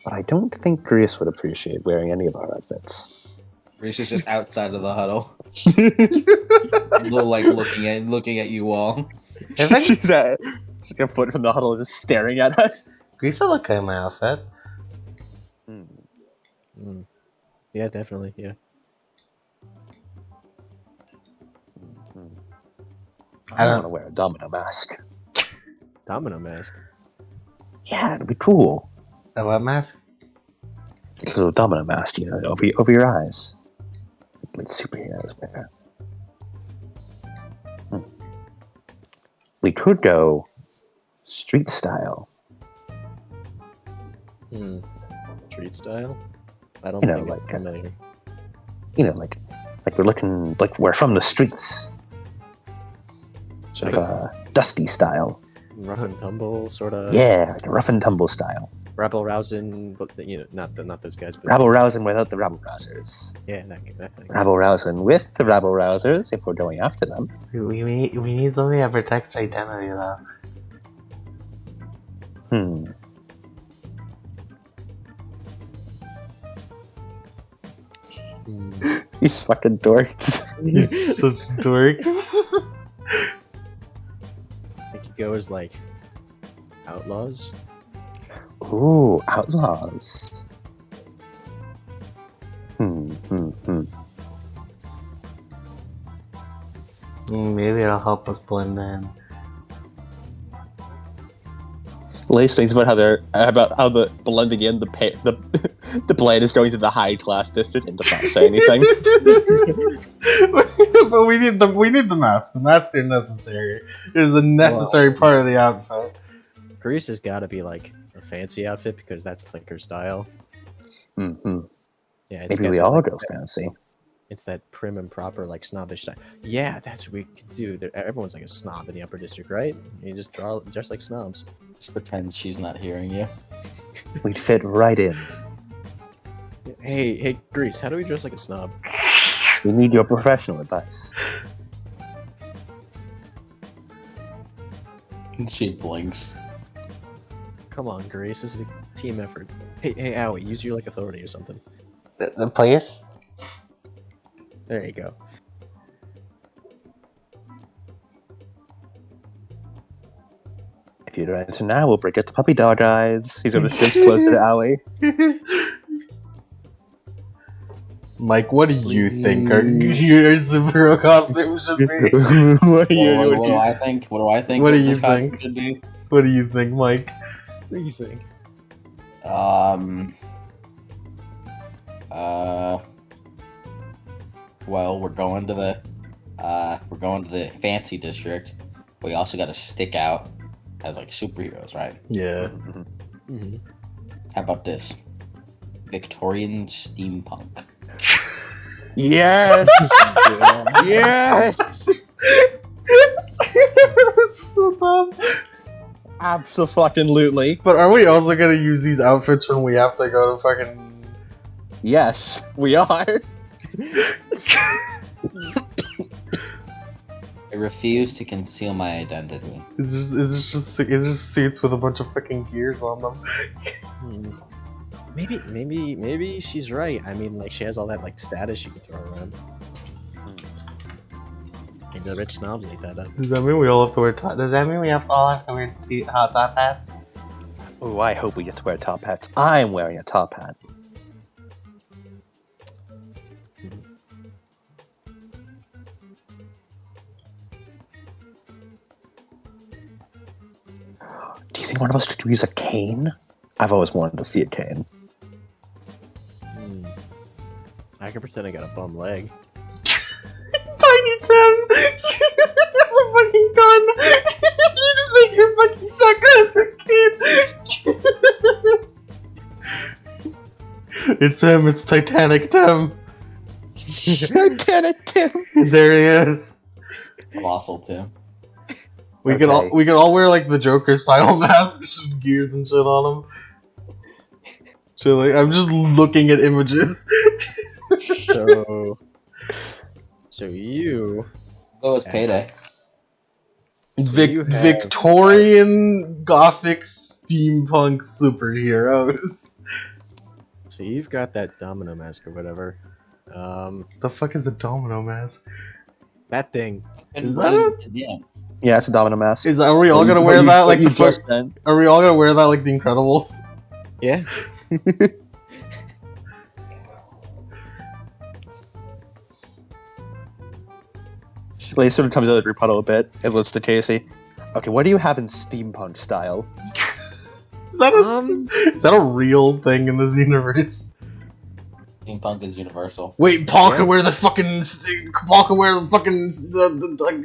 But I don't think Greece would appreciate wearing any of our outfits. Reese is just outside of the huddle, like looking at you all. I think She's just a foot from the huddle, just staring at us. Grease will look good in my outfit. Yeah, definitely. Yeah. I don't want to wear a domino mask. Domino mask. Yeah, it'd be cool. A what mask? A little domino mask, you know, over your eyes. Like superheroes wear. We could go street style. Street style. I don't You know, think like, I'm familiar. You know, like we're looking like we're from the streets. Sort of dusty style. Rough and tumble, sort of. Yeah, like a rough and tumble style. Rabble Rousing, but you know, not those guys. But Rabble rousing without the rabble rousers. yeah, that thing. Rabble rousing with the rabble rousers if we're going after them. We need something that protects our identity though. These fucking dorks. Such dork. I could go as like outlaws. Ooh, outlaws. Maybe it'll help us blend in. Lace thinks about how the blending in the blade is going to the high class district and does not say anything. But we need the mask. The masks are necessary. It is a necessary part of the outfit. Grease has got to be like a fancy outfit because that's like her style. Yeah, it's Maybe gotta we be all like go that. fancy. It's that prim and proper, like snobbish style. Yeah, that's what we could do. Everyone's like a snob in the upper district, right? You just dress like snobs. Just pretend she's not hearing you. We'd fit right in. Hey, Grease, how do we dress like a snob? We need your professional advice. She blinks. Come on, Grease, this is a team effort. Hey, Owie, use your like authority or something. The place? There you go. If you'd answer now, we'll break out the puppy dog eyes. He's gonna shift closer to Owie. Mike, what do you think your superhero costume should be? What What do I think? What do I think? What do this you costume think? Should be? What do you think, Mike? What do you think? Well, we're going to the fancy district. We also got to stick out as like superheroes, right? Yeah. Mm-hmm. How about this? Victorian steampunk. Yes! Yes! So dumb. Absolutely. But are we also gonna use these outfits when we have to go to fucking? Yes, we are. I refuse to conceal my identity. It's just suits with a bunch of fucking gears on them. Maybe she's right. I mean, like she has all that like status she can throw around. Maybe the rich snobs eat that up. Does that mean we all have to wear Does that mean we all have to wear hot top hats? Oh, I hope we get to wear top hats. I'm wearing a top hat. Do you think one of us could use a cane? I've always wanted to see a cane. I can pretend I got a bum leg. Tiny Tim! That's a fucking gun! You just make your fucking shotgun as a kid! It's him, it's Titanic Tim! Titanic Tim! There he is! Colossal Tim. We Okay. could all wear like the Joker style masks with gears and shit on them. Chilling. I'm just looking at images. So you Oh, it's payday. you have, Victorian Gothic steampunk superheroes. So you've got that domino mask or whatever. The fuck is the domino mask? That thing. Is that it? Yeah. Yeah, it's a domino mask. Are we all This gonna is wear what you- that what like you the just fuck? sent. Are we all gonna wear that like the Incredibles? Yeah. Lace sort of comes out of your puddle a bit and looks to Casey. Okay, what do you have in steampunk style? Is that a real thing in this universe? Steampunk is universal. Wait, Paul Yeah. can wear the fucking the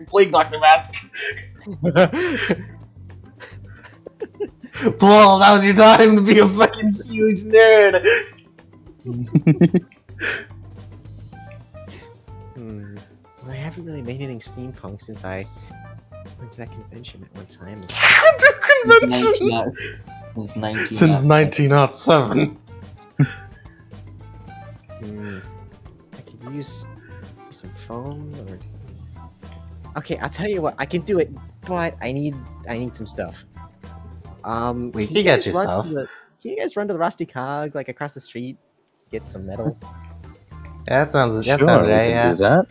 plague doctor mask. Paul, that was your time to be a fucking huge nerd. Well, I haven't really made anything steampunk since I went to that convention at one time. Convention Since 19. since 1907. I could use some foam or. Okay, I'll tell you what. I can do it, but I need some stuff. We can can get guys you run stuff. to the- Can you guys run to the Rusty Cog like across the street? Get some metal. Yeah, that sounds Sure, right. we can Yeah. do that.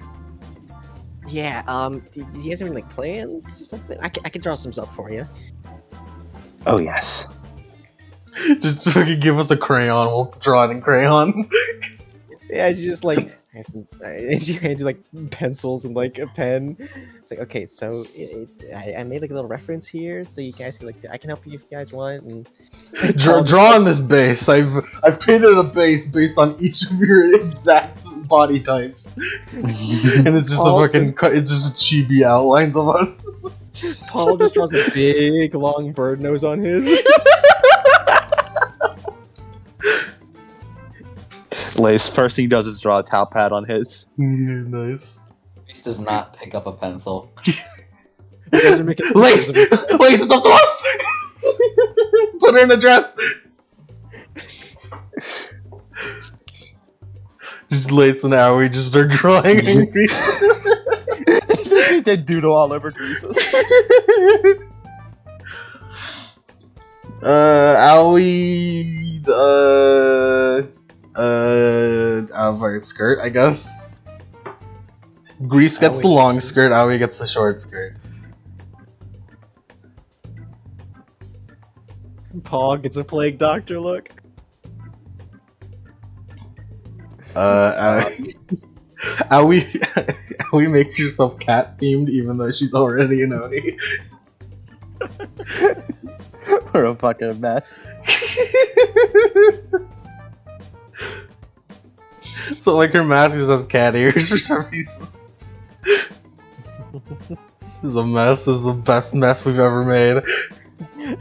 Yeah. Do you guys have any like plans or something? I can draw some up for you. Oh yes. Just fucking give us a crayon. We'll draw it in crayon. Yeah, you just like have some, and she hands you like pencils and like a pen. It's like, okay, so I made like a little reference here, so you guys can like I can help you if you guys want. And Draw on this base. I've painted a base based on each of your exact body types, and it's just Paul a fucking it's just chibi outlines of us. Paul just draws a big long bird nose on his. Lace, first thing he does is draw a towel pad on his. Nice. Reese does not pick up a pencil. You guys are making Lace, it's up to us. Put her in a dress. Just Lace and Howie just start drawing angry. They doodle all over Greases. Howie, fucking skirt, I guess. Grease gets the Howie. long skirt, Howie gets the short skirt. Paul gets a plague doctor look. Howie makes herself cat themed even though she's already an Oni. We're a fucking mess. So like her mask just has cat ears for some reason. This is a mess. This is the best mess we've ever made.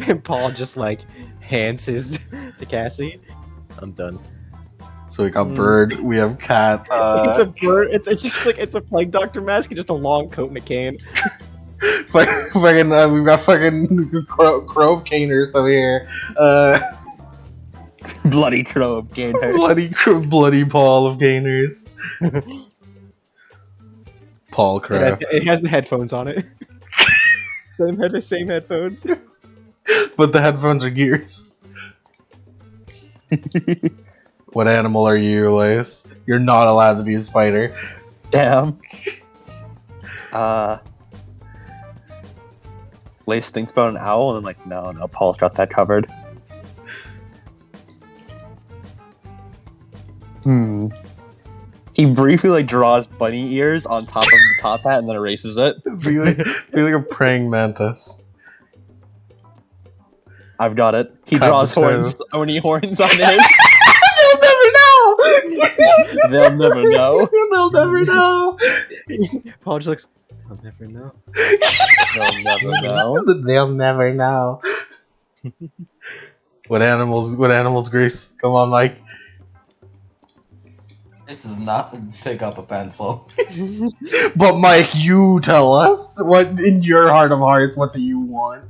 And Paul just like hands his to Cassie. I'm done. So we got bird, we have cat. It's a bird. It's just like it's a plague doctor mask and just a long coat and a cane. Fucking, we've got fucking Crove Caners over here. Bloody crow of gainers. Bloody Paul of Gainers. Paul Crow. It has the headphones on it. Same headphones. But the headphones are gears. What animal are you, Lace? You're not allowed to be a spider. Damn. Lace thinks about an owl and then like, no, Paul's got that covered. He briefly like draws bunny ears on top of the top hat and then erases it. Be like a praying mantis. I've got it. He Cut draws the toe. horns, Oni horns on his. They'll never know! They'll never know. They'll never know! Paul just looks. I'll never know. They'll never know. They'll never know. What animals, Grease? Come on, Mike. This does not pick up a pencil. But Mike, you tell us what in your heart of hearts. What do you want?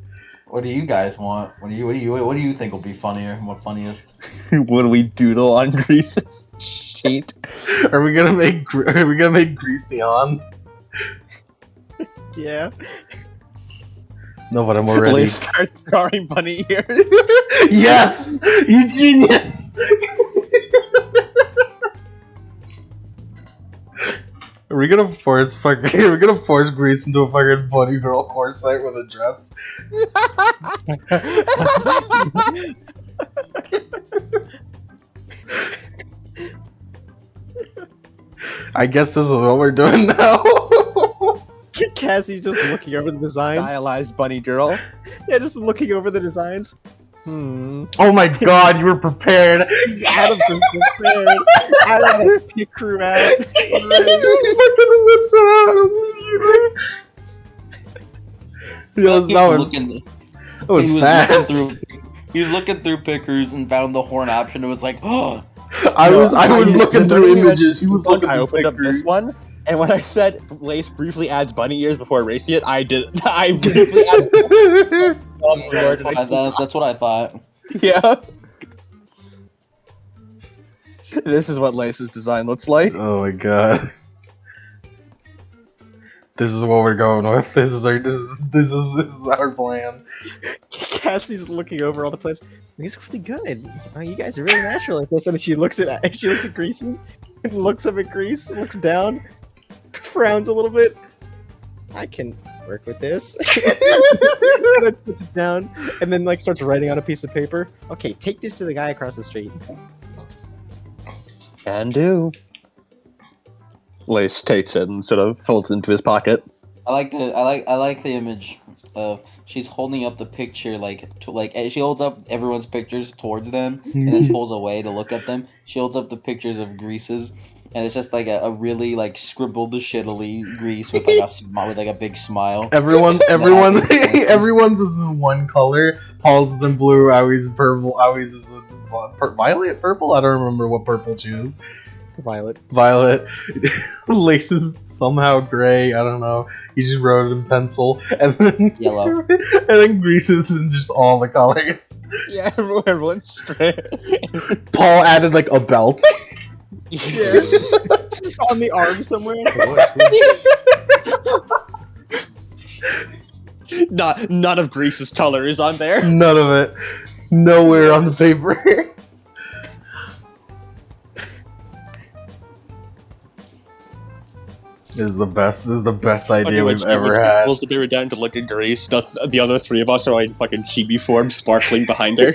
What do you guys want? What do you think will be funnier? What funniest? What do we doodle on Grease's sheet? Are we gonna make Grease neon? Yeah. No, but I'm already. Lace starts drawing bunny ears. Yes, you genius. Are we gonna force Grease into a fucking bunny girl corset with a dress? I guess this is what we're doing now. Cassie's just looking over the designs. Stylized bunny girl. Yeah, just looking over the designs. Oh my god, you were prepared. Adam was prepared. Adam had a pick crew out. He just fucking whips it out immediately. That was fast. He was looking through pickers and found the horn option and was like, oh. I was looking through images. He was looking I through opened up this one, and when I said Lace briefly adds bunny ears before erasing it, I did. I briefly added. That's what I thought. Yeah. This is what Lace's design looks like. Oh my god. This is what we're going with. This is our plan. Cassie's looking over all the plans. These are really good. You guys are really natural at this. And she looks at Grease's, and looks up at Grease, looks down, frowns a little bit. I can work with this. And then sits it down, and then like starts writing on a piece of paper. Okay, take this to the guy across the street. Can do. Lace takes it and sort of folds it into his pocket. I like the image of she's holding up the picture she holds up everyone's pictures towards them and then pulls away to look at them. She holds up the pictures of Grease's and it's just like a really like scribbled shittily Grease with like a big smile. Everyone's is in one color. Paul's is in blue. Awie's is purple. Awie's is in violet, purple. I don't remember what purple she is. Violet. Lace is somehow gray. I don't know. He just wrote it in pencil, and then yellow. And then Grease is in just all the colors. Yeah, everyone's straight. Paul added like a belt. Yeah. Just on the arm somewhere. None of Grease's color is on there. None of it. Nowhere on the paper. This is the best idea we've ever had. They were down to look at Grease. The other three of us are in fucking chibi form, sparkling behind her.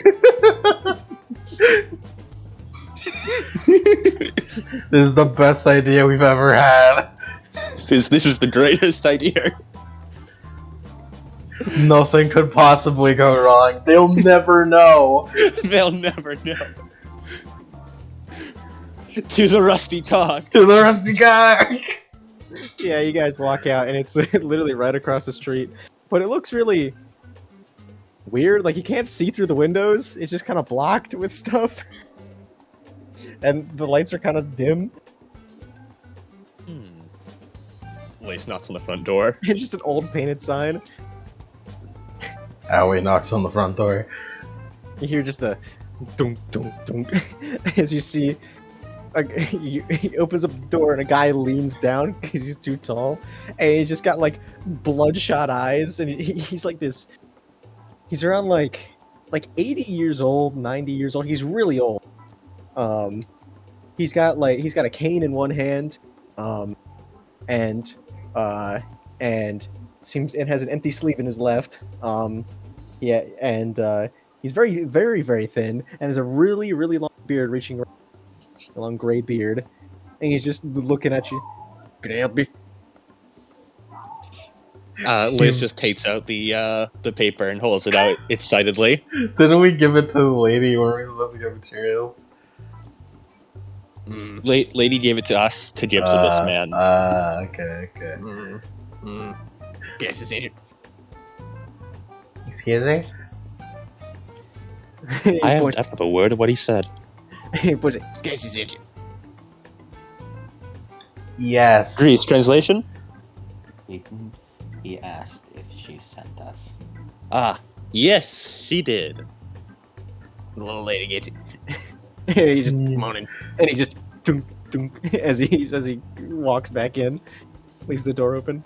This is the best idea we've ever had. This is the greatest idea. Nothing could possibly go wrong. They'll never know. They'll never know. To the rusty cock. To the rusty cock. Yeah, you guys walk out, and it's literally right across the street. But it looks really weird. Like, you can't see through the windows. It's just kind of blocked with stuff. And the lights are kind of dim. Lace knocks on the front door. It's just an old painted sign. Owie knocks on the front door. You hear just a dunk, dunk, dunk. As you see, he opens up the door and a guy leans down because he's too tall. And he's just got like bloodshot eyes. And he's like this. He's around like 80 years old, 90 years old. He's really old. He's got a cane in one hand. And seems it has an empty sleeve in his left. Yeah, and he's very, very, very thin, and has a really, really long beard reaching around, a long gray beard, and he's just looking at you. Can I help you? Liz just takes out the paper and holds it out excitedly. Didn't we give it to the lady, or were we supposed to get materials? Lady gave it to us to give to this man. Okay. Guess it's agent. Excuse me? I don't have a word of what he said. He puts it. Guess it's agent. Yes. Grease, translation? He asked if she sent us. Ah, yes, she did. The little lady gets it. And he's just moaning, and he just dunk, dunk, as he walks back in, leaves the door open.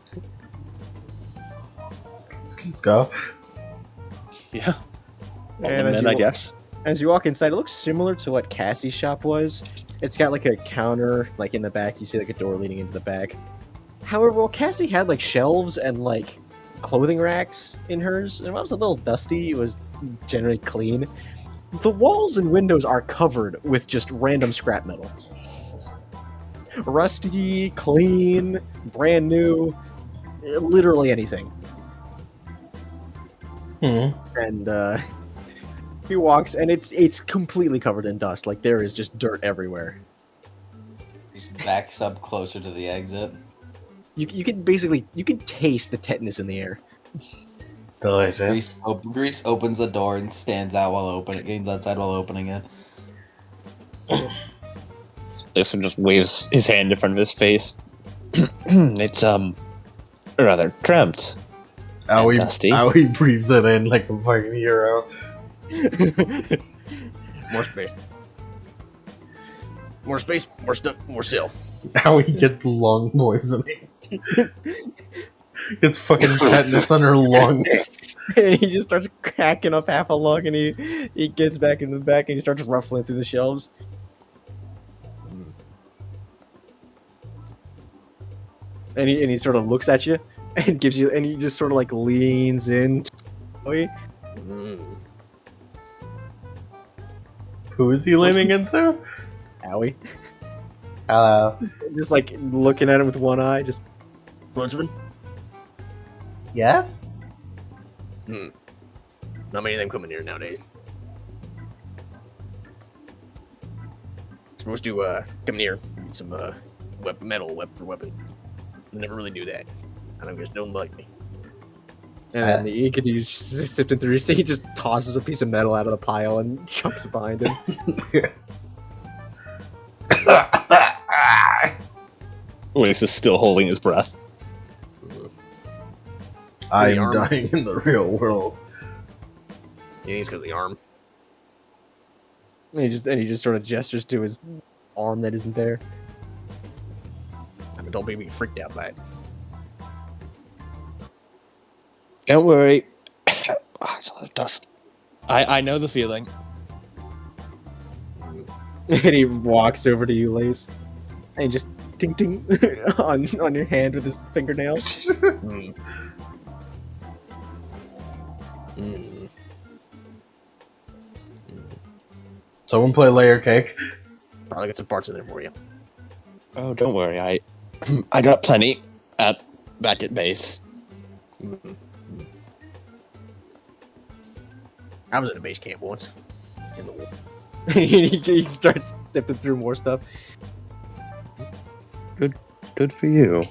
Let's go. Yeah. Well, And the men, I guess. as you walk inside, it looks similar to what Cassie's shop was. It's got like a counter, like in the back. You see like a door leading into the back. However, well, Cassie had like shelves and like clothing racks in hers, and it was a little dusty. It was generally clean. The walls and windows are covered with just random scrap metal. Rusty, clean, brand new, literally anything. And he walks, and it's completely covered in dust. Like there is just dirt everywhere. He backs up closer to the exit. You can basically taste the tetanus in the air. Delicious. Grease opens the door and stands out while outside while opening it. This one just waves his hand in front of his face. It's rather cramped. Dusty. Owie breathes it in like a fucking hero. More space. More space, more stuff, more sill. Owie gets lung poisoning. Gets fucking tetanus on her lungs. And he just starts hacking up half a lung, and he gets back into the back, and he starts ruffling through the shelves. And he sort of looks at you, and gives you, and he just sort of like leans in. Who is he leaning into? Owie. Hello. Just like looking at him with one eye, just. Huntsman? Yes? Not many of them coming here nowadays. Supposed to come in here, get some metal weapon for weapon. They never really do that. I don't guess don't like me. And then he continues sifting through. He just tosses a piece of metal out of the pile and chucks it behind him. Luis is still holding his breath. I'm arm. dying in the real world. Yeah, he's got the arm. And he just sort of gestures to his arm that isn't there. I mean, don't make me freaked out by it. Don't worry. It's a lot of dust. I know the feeling. And he walks over to you, Lace, and he just ting ting on your hand with his fingernail. Someone play layer cake. Probably got some parts in there for you. Oh, don't worry. I got plenty back at base. I was in a base camp once. In the war. he starts sifting through more stuff. Good for you.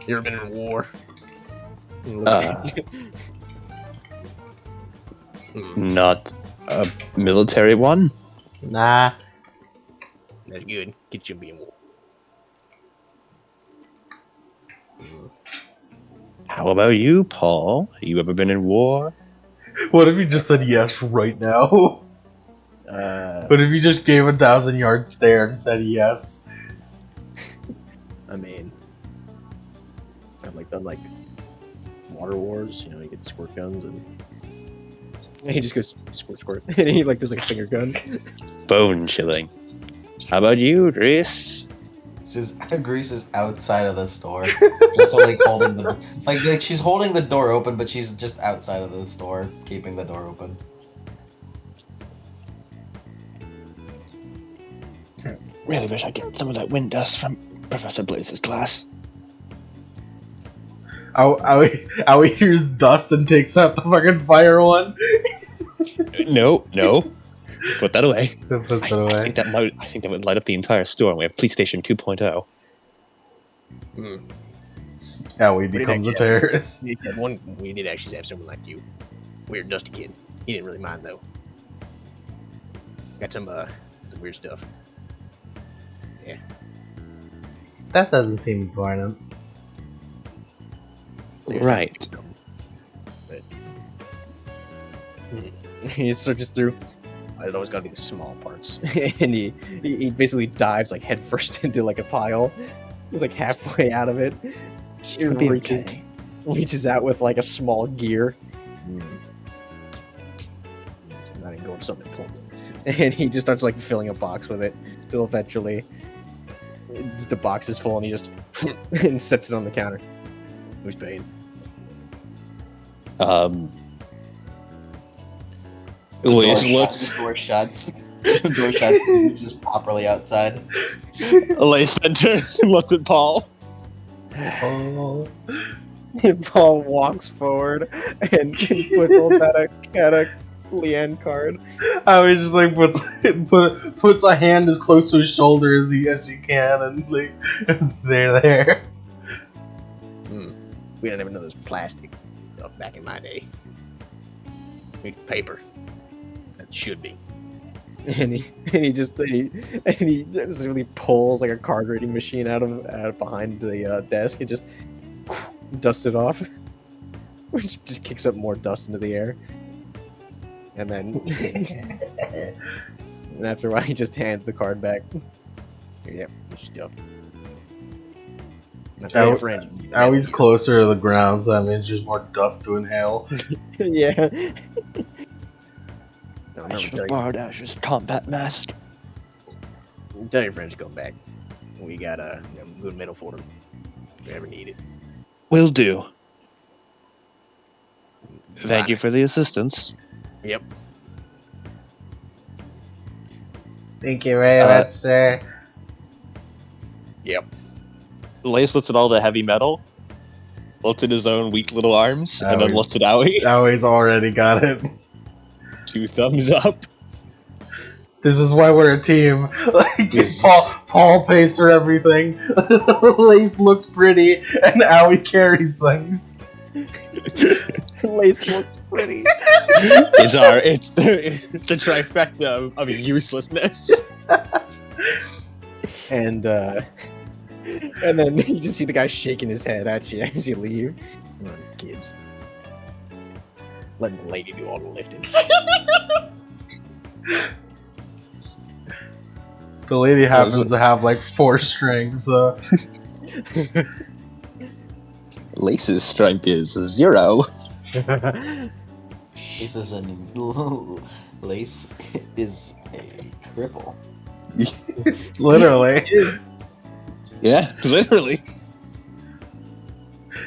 You ever been in a war? He looks at you. Not a military one? Nah. That's good. Get you being war. How about you, Paul? Have you ever been in war? What if he just said yes right now? What if he just gave a 1,000-yard stare and said yes? I mean, I've done water wars. You know, you get squirt guns and he just goes squirt, and he does a finger gun. Bone chilling. How about you, Reese? Grease is outside of the store, just holding the like she's holding the door open, but she's just outside of the store, keeping the door open. Really wish I get some of that wind dust from Professor Blaze's class. Owie hears dust and takes out the fucking fire one. No. Put that away. Put that away. I think that would light up the entire store, and we have Police Station 2.0. Owie becomes a terrorist. We did actually have someone like you. Weird dusty kid. He didn't really mind though. Got some weird stuff. Yeah. That doesn't seem important. Right. But, he searches through. It always gotta be the small parts. And he basically dives head first into a pile. He's halfway out of it. It'll be okay. reaches out with like a small gear. Not even going to something important. And he just starts like filling a box with it till eventually the box is full and he just and sets it on the counter. Who's paying? Elias The looks. door shuts. The door shuts. Which is properly outside. Elias then turns and looks at Paul. Oh. And Paul walks forward and puts out a Leanne card. I was just like puts a hand as close to his shoulder as she can, and like they're there. We didn't even know this plastic stuff back in my day. It's paper. That should be. And he just really pulls like a card reading machine out of behind the desk and just dusts it off, which just kicks up more dust into the air. And then, and after a while, he just hands the card back. Yep, it's stuff. Now he's closer to the ground, so that means there's more dust to inhale. Yeah. I should have borrowed Asher's combat mask. Tell your friends to come back. We got a good medal for them if you ever need it. Will do. Thank you for the assistance. Yep. Thank you very much, sir. Yep. Elias looks at all the heavy metal, looks at his own weak little arms, and then looks at Owie. Owie's already got it. 2 thumbs up. This is why we're a team. Like Paul pays for everything. Lace looks pretty, and Owie carries things. Lace looks pretty. It's the trifecta of uselessness. And then you just see the guy shaking his head at you as you leave. Come on, kids. Let the lady do all the lifting. The lady happens to have like 4 strings. Lace's strength is 0. Lace is a Lace is a cripple. Literally. Yeah, literally.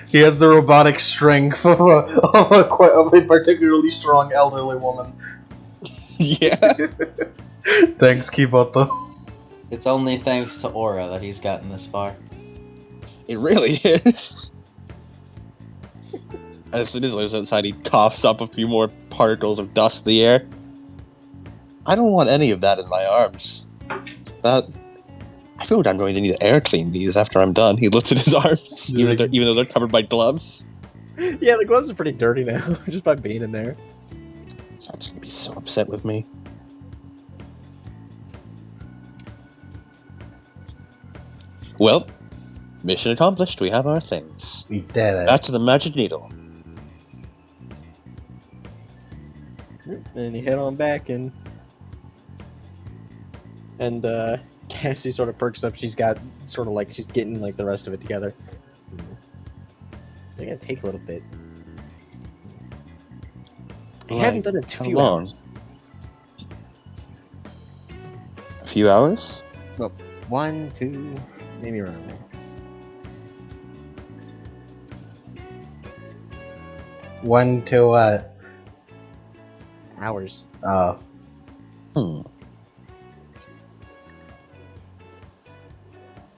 He has the robotic strength of a particularly strong elderly woman. Yeah. Thanks, Kiboto. It's only thanks to Aura that he's gotten this far. It really is. As soon as he lives outside, he coughs up a few more particles of dust in the air. I don't want any of that in my arms. I feel like I'm going to need to air clean these after I'm done. He looks at his arms, even though they're covered by gloves. Yeah, the gloves are pretty dirty now, just by being in there. That's gonna be so upset with me. Well, mission accomplished. We have our things. We did it. Back to the magic needle. And you head on back and Cassie sort of perks up. She's got sort of like she's getting like the rest of it together. They're gonna take a little bit. I haven't done it in how 2 long? hours. A few hours? Well, 1, 2, maybe around there. One to what? Hours. Oh. Hmm.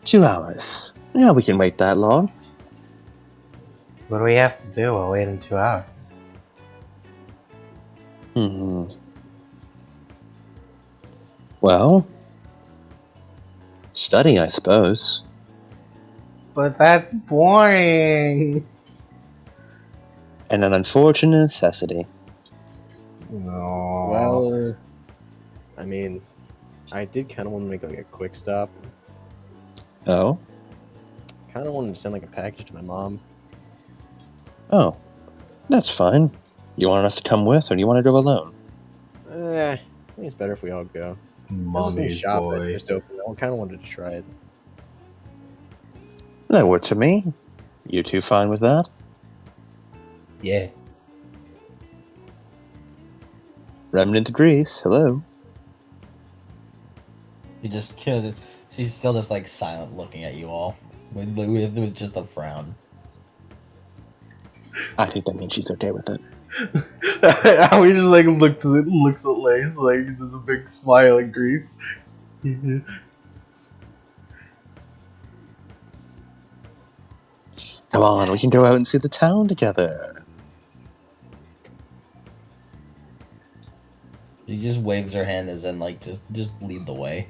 2 hours. Yeah, we can wait that long. What do we have to do? We'll wait in 2 hours. Well, study, I suppose. But that's boring. And an unfortunate necessity. No. Well, I mean, I did kind of want to make like a quick stop. Oh? Kind of wanted to send like a package to my mom. Oh. That's fine. You want us to come with, or do you want to go alone? I think it's better if we all go. This is a new Mommy's shop that boy. just opened. I kind of wanted to try it. That works for me. You two fine with that? Yeah. Remnant of Greece, hello. She's still just like silent, looking at you all with just a frown. I think that means she's okay with it. How he just like looks at Lace like does a big smile at Grease. Come on, we can go out and see the town together. She just waves her hand as in like just lead the way.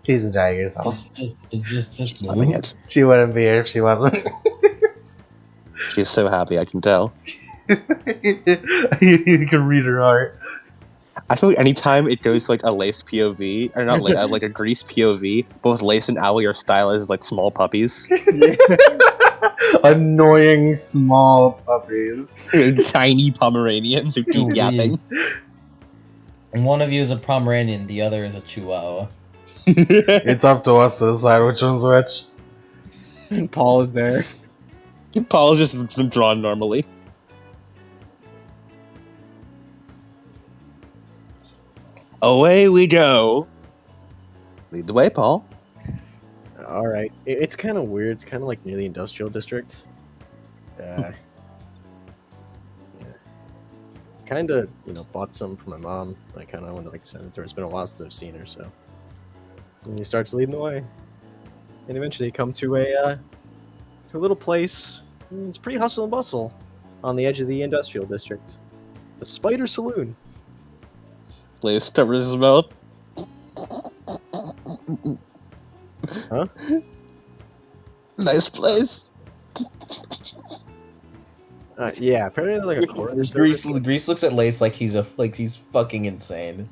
She's enjoying herself. Just Loving move. it. She wouldn't be here if she wasn't. She's so happy, I can tell. You can read her heart. I feel like anytime it goes like a Lace POV, or not like a Grease POV, both Lace and Owie are styled as like small puppies. Annoying small puppies. Tiny Pomeranians who keep yapping. And one of you is a Pomeranian, the other is a Chihuahua. It's up to us to decide which one's which. And Paul is there. Paul is just drawn normally. Away we go. Lead the way, Paul. All right, it's kind of weird. It's kind of like near the industrial district. Yeah. Kind of, bought some for my mom. I kind of wanted to send it to her. It's been a while since I've seen her, so. And he starts leading the way, and eventually you come to a little place. It's pretty hustle and bustle on the edge of the industrial district. The Spider Saloon. Lace covers his mouth. Huh? Nice place. Yeah, apparently like a corner service. Grease looks at Lace like he's fucking insane.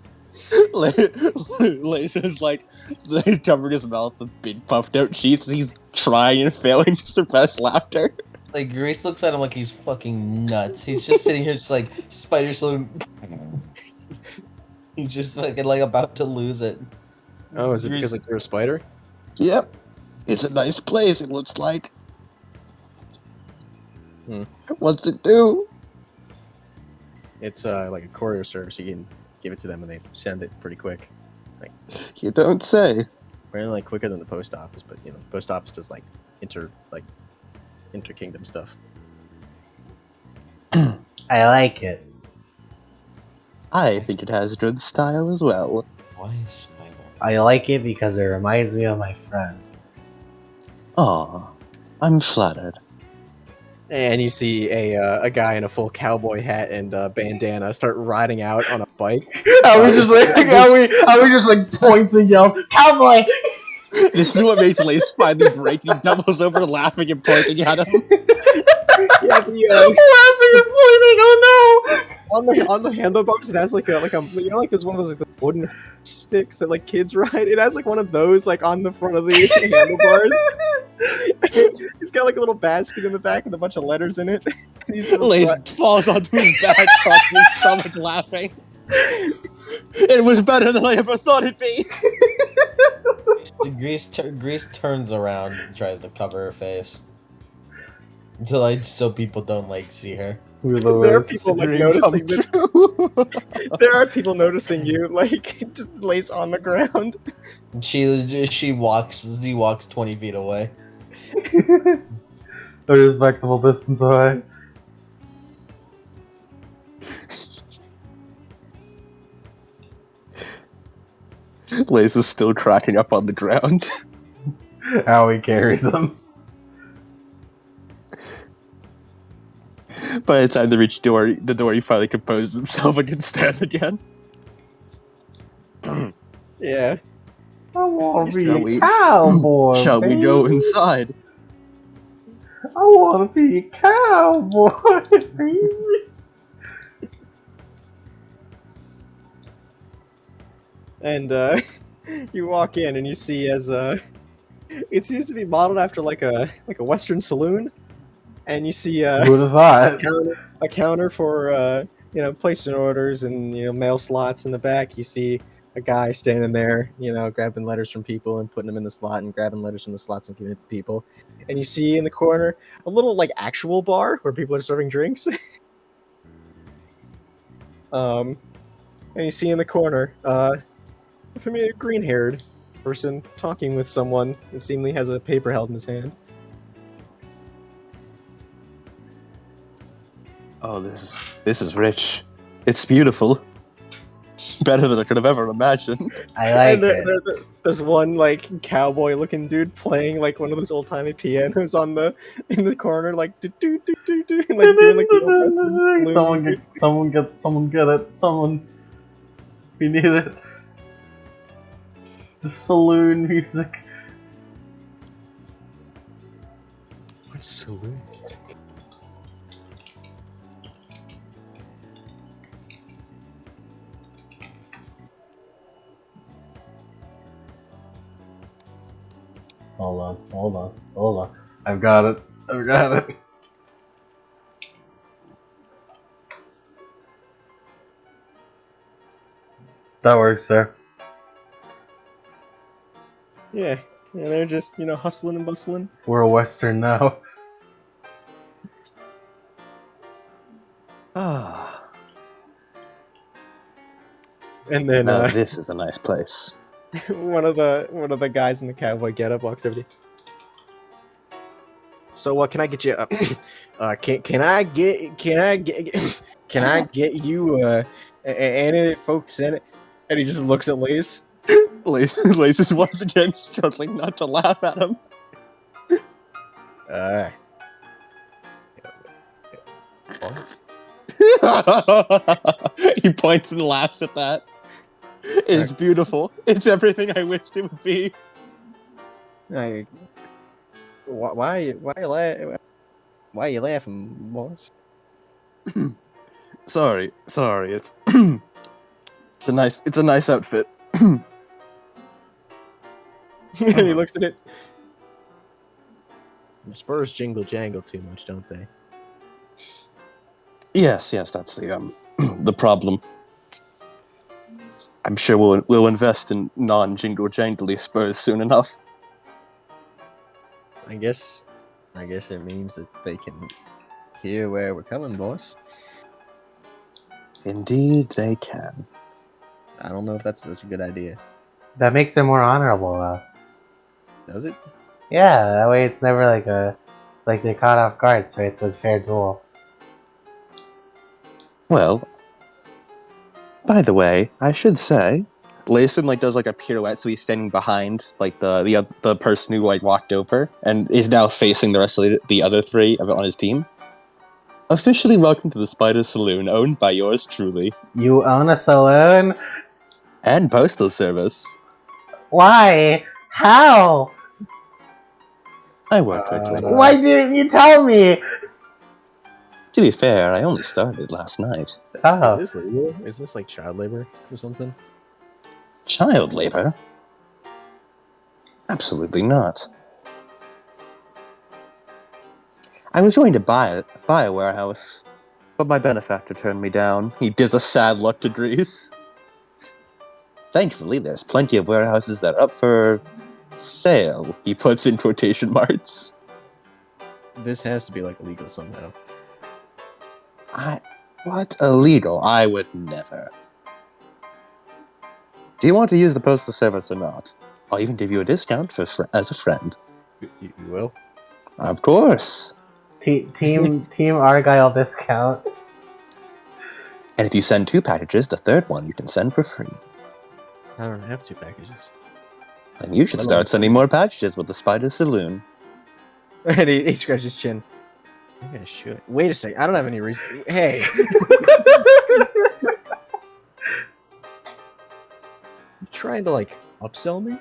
Lace is like they covered his mouth with big puffed out cheeks. He's trying and failing to suppress laughter. Like Grace looks at him like he's fucking nuts. He's just sitting here just like Spider Saloon. He's just fucking like about to lose it. Oh, is it because like you're a spider? Yep. It's a nice place, it looks like. What's it do? It's like a courier service. You can give it to them and they send it pretty quick. You don't say. Apparently like quicker than the post office, but the post office does like inter-kingdom stuff. I like it. I think it has good style as well. Why is Spider? I like it because it reminds me of my friend. Aw, I'm flattered. And you see a guy in a full cowboy hat and bandana start riding out on a bike. I was just like pointing and yell, "Cowboy!" This is what makes Lace finally break. He doubles over laughing and pointing at him. Yeah, Laughing and pointing. Oh no! on the handlebars, it has like there's one of those like the wooden sticks that like kids ride. It has like one of those like on the front of the handlebars. He's got like a little basket in the back with a bunch of letters in it. And he's Lace falls onto his back, clutching his stomach, laughing. It was better than I ever thought it'd be. Grease turns around and tries to cover her face so people don't like see her. There are people like noticing there are people noticing you like just Lace on the ground. She walks 20 feet away. A respectable distance away. Lace is still cracking up on the ground. How he carries them. By the time they reach the door, he finally composes himself and can stand again. Yeah. I want to Shall be we- a cowboy. Shall we go baby. inside? I want to be a cowboy, baby. And you walk in and you see as it seems to be modeled after like a Western saloon, and you see Who'd have thought? a counter for placing orders and mail slots in the back. You see a guy standing there, grabbing letters from people and putting them in the slot, and grabbing letters from the slots and giving it to people. And you see in the corner a little like actual bar where people are serving drinks. And you see in the corner a familiar green-haired person talking with someone and seemingly has a paper held in his hand. Oh, this is rich. It's beautiful. It's better than I could have ever imagined. I like And it. there's one like cowboy-looking dude playing like one of those old-timey pianos in the corner, like do do do do do, and, like doing like the old western saloon music. Someone get it. Someone. We need it. The saloon music. What saloon music? Hold on. I've got it. That works, sir. Yeah, they're just hustling and bustling. We're a Western now. Ah, And then now this is a nice place. one of the guys in the cowboy getup walks over to you. So what can I get you? Can I get you any folks in it? And he just looks at Lace. Lace is once again struggling not to laugh at him. He points and laughs at that. It's beautiful. It's everything I wished it would be. Why are you laughing, boss? Sorry. It's it's a nice outfit. He looks at it. The spurs jingle jangle too much, don't they? Yes, that's the the problem. I'm sure we'll invest in non-jingle jangly spurs soon enough. I guess it means that they can hear where we're coming, boss. Indeed, they can. I don't know if that's such a good idea. That makes it more honorable, though. Does it? Yeah, that way it's never like they're caught off guard, so it says fair duel. Well, by the way, I should say, Layson does a pirouette, so he's standing behind the person who walked over and is now facing the rest of the other three on his team. Officially welcome to the Spider Saloon, owned by yours truly. You own a saloon? And postal service. Why? How? I work for it. Why didn't you tell me? To be fair, I only started last night. Oh. Is this legal? Is this like child labor or something? Child labor? Absolutely not. I was going to buy a warehouse, but my benefactor turned me down. He gives a sad look to Dries. Thankfully, there's plenty of warehouses that are up for sale, he puts in quotation marks. This has to be illegal somehow. What? Illegal? I would never. Do you want to use the postal service or not? I'll even give you a discount as a friend. You will? Of course. Team ARGYLE discount. And if you send 2 packages, the third one you can send for free. I don't have 2 packages. Then you should start sending more packages with the Spider Saloon. And he scratches his chin. Maybe I should. Wait a second. I don't have any reason. Hey. You trying to upsell me?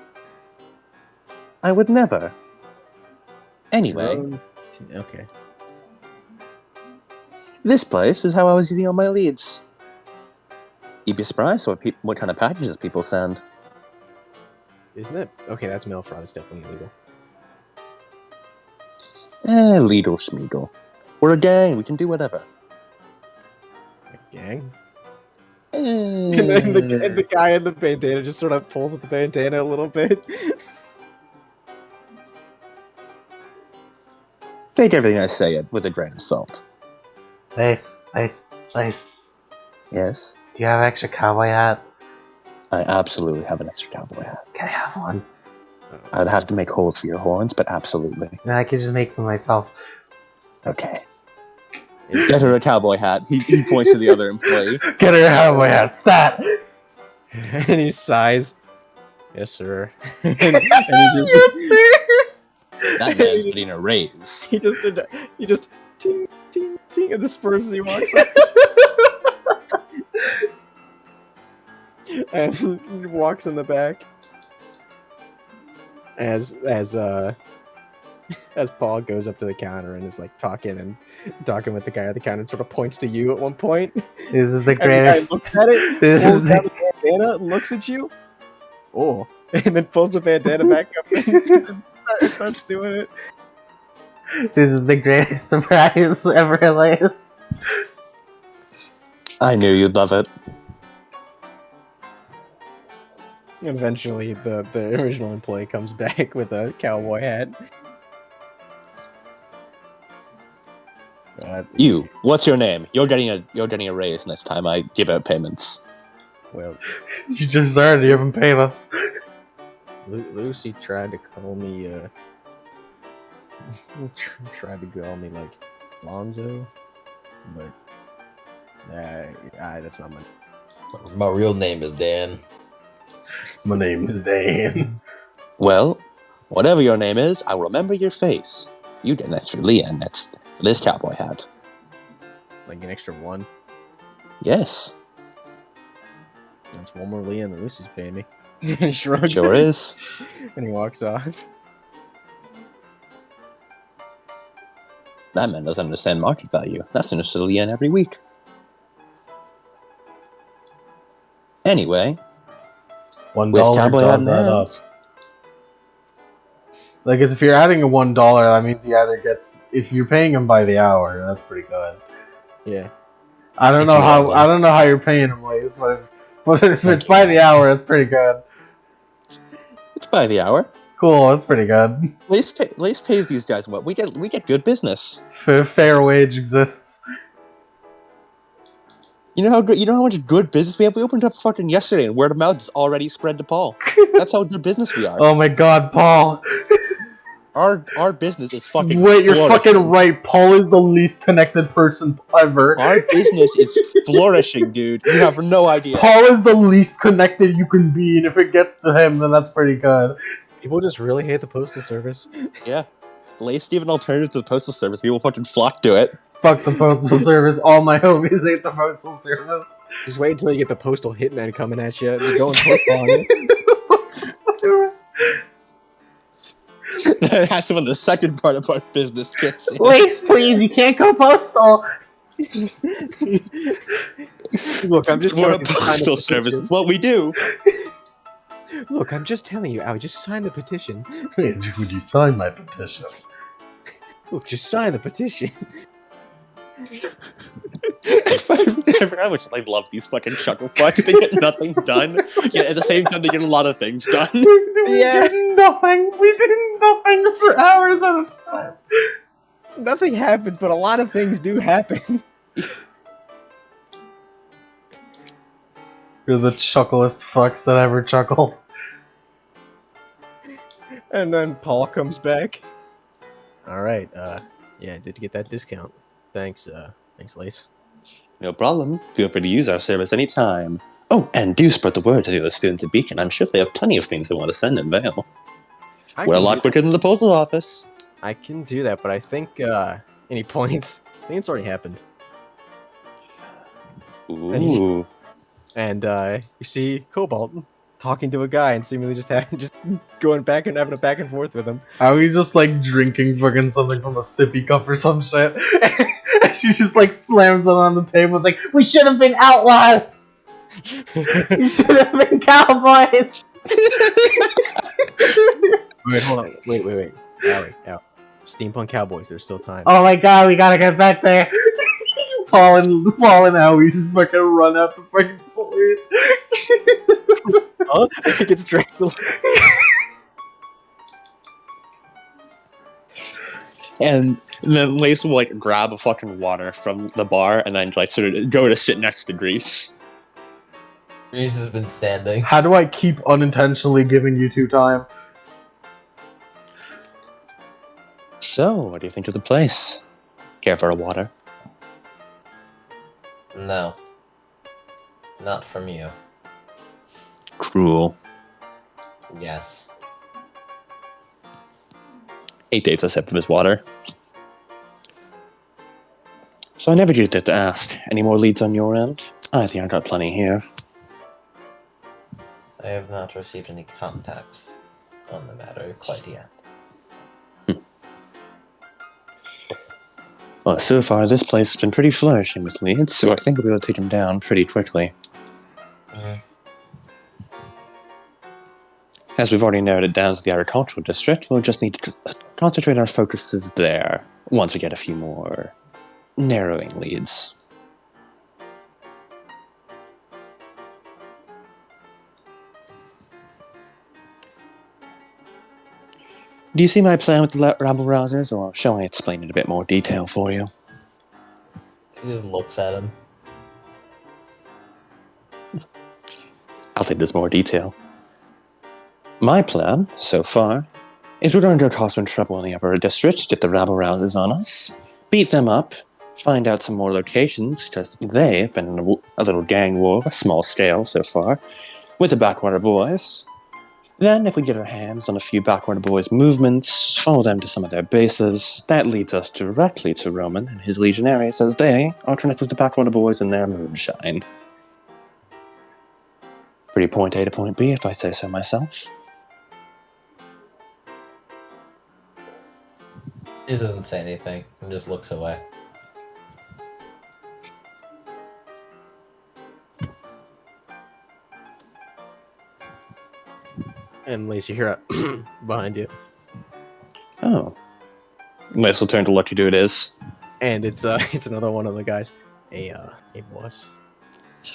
I would never. Anyway. Okay. This place is how I was getting all my leads. You'd be surprised what kind of packages people send. Isn't it? Okay, that's mail fraud. It's definitely illegal. Legal schmeagle. We're a gang. We can do whatever. A gang? And the guy in the bandana just sort of pulls at the bandana a little bit. Take everything I say with a grain of salt. Lace. Yes, Do you have extra cowboy hat? I absolutely have an extra cowboy hat. Can I have one? I'd have to make holes for your horns, but absolutely. No, I could just make them myself. Okay. Get her a cowboy hat. He points to the other employee. Get her a cowboy hat. Stat. And he sighs. Yes, sir. and he just That man's getting a raise. he just ting ting ting and the spurs as he walks up. And walks in the back. As Paul goes up to the counter and is like talking with the guy at the counter and sort of points to you at one point. This is the And the guy greatest. looks at it, This pulls is down the, the bandana, looks at you. Oh. And then pulls the bandana back up and starts doing it. this is the greatest surprise ever, Lace. I knew you'd love it. Eventually, the original employee comes back with a cowboy hat. You, what's your name? You're getting a raise next time I give out payments. Well, You just started. You haven't paid us. Lucy tried to call me, tried to call me, like, Lonzo, but, that's not my name. My real name is Dan. My name is Dan. Well, whatever your name is, I will remember your face. You get an extra Leon next for this cowboy hat. Like an extra one. Yes, That's one more Leon than Lucy's paying me. And he shrugs. sure is. And he walks off. That man doesn't understand market value. That's an extra Leon every week. Anyway, $1 with cowboy hat does in add hand, up. Like, if you're adding a $1, that means he either gets. If you're paying him by the hour, that's pretty good. Yeah. I don't know how you're paying him, Lace, but if it's by the hour, it's pretty good. it's by the hour. Cool, that's pretty good. Lace pays these guys what we get good business. Fair wage exists. You know how much good business we have? We opened up fucking yesterday and word of mouth is already spread to Paul. That's how good business we are. Oh my god, Paul. Our business is fucking Wait, you're flourishing. fucking right. Paul is the least connected person ever. Our business is flourishing, dude. You have no idea. Paul is the least connected you can be, and if it gets to him, then that's pretty good. People just really hate the postal service. Yeah. Lace gave an alternative to the postal service. People fucking flock to it. Fuck the postal service. All my homies hate the postal service. Just wait until you get the postal hitman coming at you. They're going postal on you. That's when the second part of our business kicks in. Lace, please, you can't go postal. Look, I'm just We're a telling you, sign the postal service. petition. It's what we do. Look, I'm just telling you, Allie, just sign the petition. Would you sign my petition? Look, just sign the petition. I forgot how much I love these fucking chuckle fucks. They get nothing done, yet at the same time they get a lot of things done. Yeah. Nothing. We do nothing for hours at a time. Nothing happens, but a lot of things do happen. You're the chucklest fucks that ever chuckled. And then Paul comes back. Alright, yeah, I did get that discount. Thanks, Lace. No problem. Feel free to use our service anytime. Oh, and do spread the word to the other students at Beacon. I'm sure they have plenty of things they want to send in Vale. We're a lot quicker than the postal office. I can do that, but I think, any points? I think it's already happened. Ooh. And, you see Cobalt talking to a guy and seemingly just going back and having a back and forth with him. How he's just like drinking fucking something from a sippy cup or some shit. And she just like slams it on the table. It's like, we should have been outlaws! We should have been cowboys! Wait, hold on. Wait. Allie, Steampunk Cowboys, there's still time. Oh my god, we gotta get back there. Paul and Howie just fucking run out to fucking salute. Huh? It gets dragged. And then Lace will like grab a fucking water from the bar and then like sort of go to sit next to Grease. Reese has been standing. How do I keep unintentionally giving you two time? So, what do you think of the place? Care for a water? No. Not from you. Cruel. Yes. He takes a sip of his water. So I never did that to ask. Any more leads on your end? I think I got plenty here. I have not received any contacts on the matter quite yet. Well, so far this place has been pretty flourishing with leads, so I think we'll be able to take them down pretty quickly. Mhm. As we've already narrowed it down to the agricultural district, we'll just need to concentrate our focuses there, once we get a few more narrowing leads. Do you see my plan with the Rabble Rousers, or shall I explain it in a bit more detail for you? He just looks at him. I'll think there's more detail. My plan, so far, is we're going to cause some trouble in the upper district, get the Rabble Rousers on us, beat them up, find out some more locations, because they've been in a little gang war, a small scale so far, with the Backwater Boys. Then, if we get our hands on a few Backwater Boys movements, follow them to some of their bases, that leads us directly to Roman and his legionaries, as they are connected with the Backwater Boys in their moonshine. Pretty point A to point B, if I say so myself. He doesn't say anything and just looks away. And Lacey, you hear it behind you, Oh. Lace will turn to look who it is. and it's it's another one of the guys. Hey boss.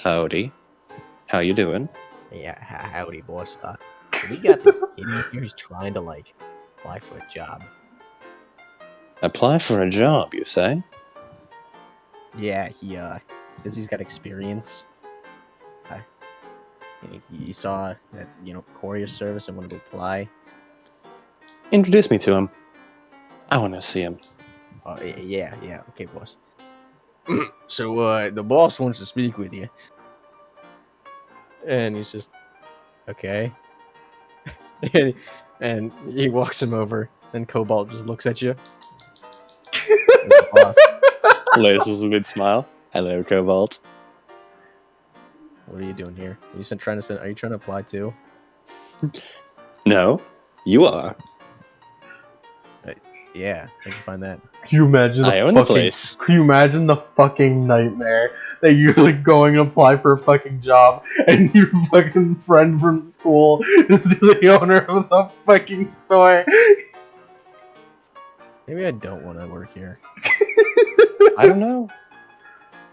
Howdy. How you doing? Yeah, howdy, boss. So we got this kid in here who's trying to like apply for a job. Apply for a job, you say? Yeah, he says he's got experience. And he saw that courier service and wanted to apply. Introduce me to him. I want to see him. Yeah, okay, boss. So the boss wants to speak with you, and he's just okay. and he walks him over, and Cobalt just looks at you. The boss. Lace with a good smile. Hello, Cobalt. What are you doing here? Are you trying to apply too? No, you are. Yeah, how'd you find that? Can you imagine I own the place. Can you imagine the fucking nightmare that you're like going to apply for a fucking job and your fucking friend from school is the owner of the fucking store? Maybe I don't want to work here. I don't know.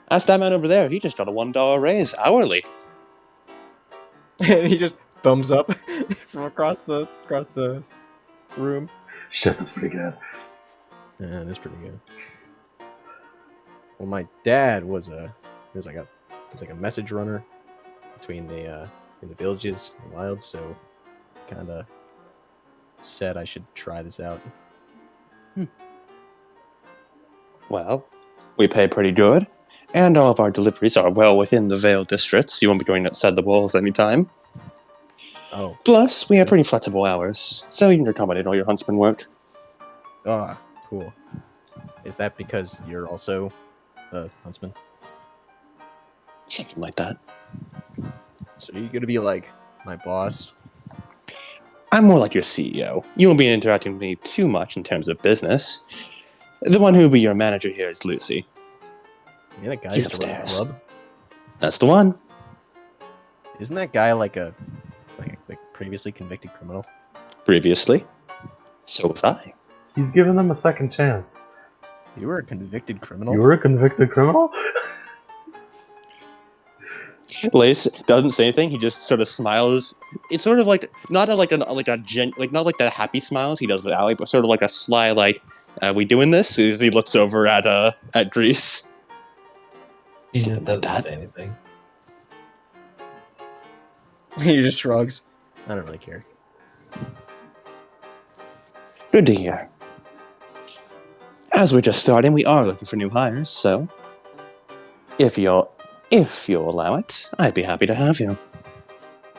Ask that man over there. He just got a $1 raise hourly. And he just thumbs up from across the room. Shit, that's pretty good. Yeah, that's pretty good. Well, my dad was like a message runner between the in the villages and wilds, so kind of said I should try this out. Well, we pay pretty good, and all of our deliveries are well within the Vale districts. You won't be going outside the walls anytime. Oh, Plus, we have pretty flexible hours, so you can accommodate all your huntsman work. Cool. Is that because you're also a huntsman? Something like that. So are you gonna be like my boss? I'm more like your CEO. You won't be interacting with me too much in terms of business. The one who will be your manager here is Lucy. Yeah, that guy He's used to run a upstairs. club. That's the one. Isn't that guy like a previously convicted criminal? Previously. So was I. He's giving them a second chance. You were a convicted criminal. You were a convicted criminal? Lace doesn't say anything. He just sort of smiles. It's sort of like not a, like not like the happy smiles he does with Allie, but sort of like a sly like, "We doing this?" As he looks over at Grease. He Something just like doesn't that. say anything. He just shrugs. I don't really care. Good to hear. As we're just starting, we are looking for new hires, so if you'll allow it, I'd be happy to have you.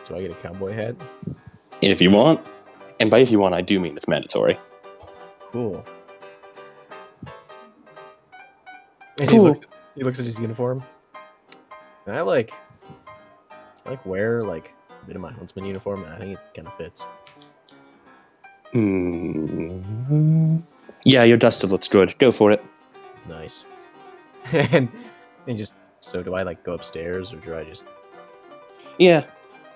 Do I get a cowboy hat? If you want. And by if you want, I do mean it's mandatory. Cool. And Cool. he looks at his uniform. And I like wear like a bit of my huntsman uniform, and I think it kind of fits. Yeah, your duster looks good. Go for it. Nice. and just so do I like go upstairs or do I just? Yeah,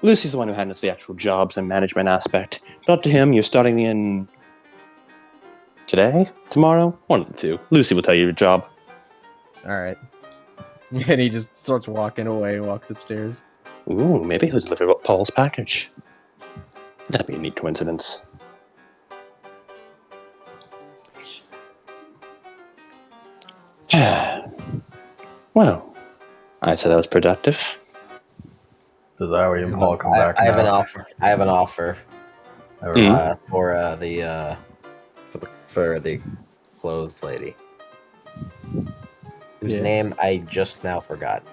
Lucy's the one who handles the actual jobs and management aspect. It's up to him. You're starting in today, tomorrow, one of the two. Lucy will tell you your job. All right. And he just starts walking away and walks upstairs. Ooh, maybe he'll deliver Paul's package. That'd be a neat coincidence. Well, I said I was productive. Does Howie and Paul come back I have an now? offer. I have an offer Alright. for the clothes lady, whose Yeah. name I just now forgot.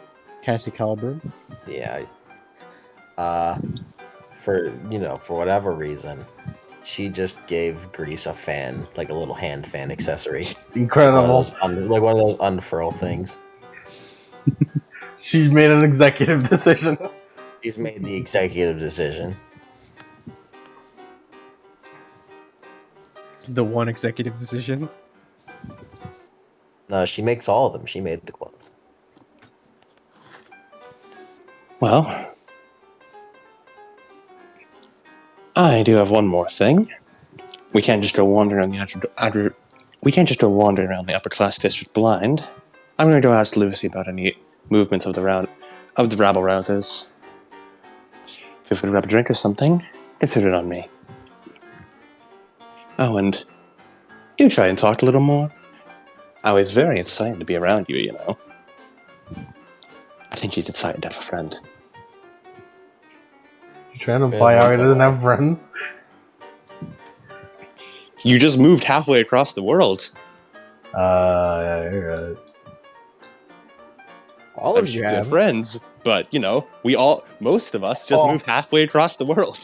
Cassie Caliburn. Yeah. For whatever reason, she just gave Grease a fan, like a little hand fan accessory. Incredible. Like one of those unfurl things. She's made an executive decision. She's made the executive decision. The one executive decision. No, she makes all of them. She made the clothes. Well, I do have one more thing. We can't just go wandering around the upper class district blind. I'm going to go ask Lucy about any movements of the Rabble Rousers. If you could grab a drink or something, consider it on me. Oh, and do try and talk a little more. I was very excited to be around you, you know. I think she's excited to have a friend. You trying to imply Howie doesn't have friends? You just moved halfway across the world. Yeah, you're right. All of you They're have. friends, but, you know, most of us just moved halfway across the world.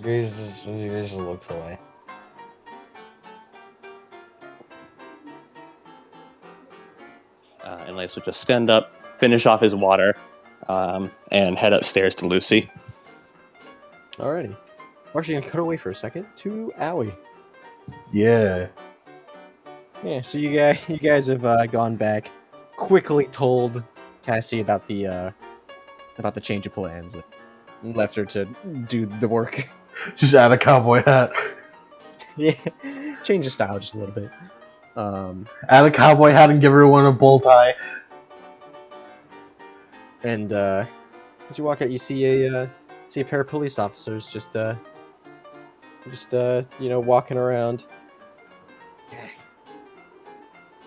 Grease just looks away. And Lace would just stand up, finish off his water, and head upstairs to Lucy. Alrighty. We're actually gonna cut away for a second to Owie. Yeah. Yeah, so you guys have gone back, quickly told Cassie about the change of plans, and left her to do the work. Just add a cowboy hat. Yeah, change the style just a little bit. Add a cowboy hat and give everyone a bow tie. And as you walk out, you see a pair of police officers just walking around.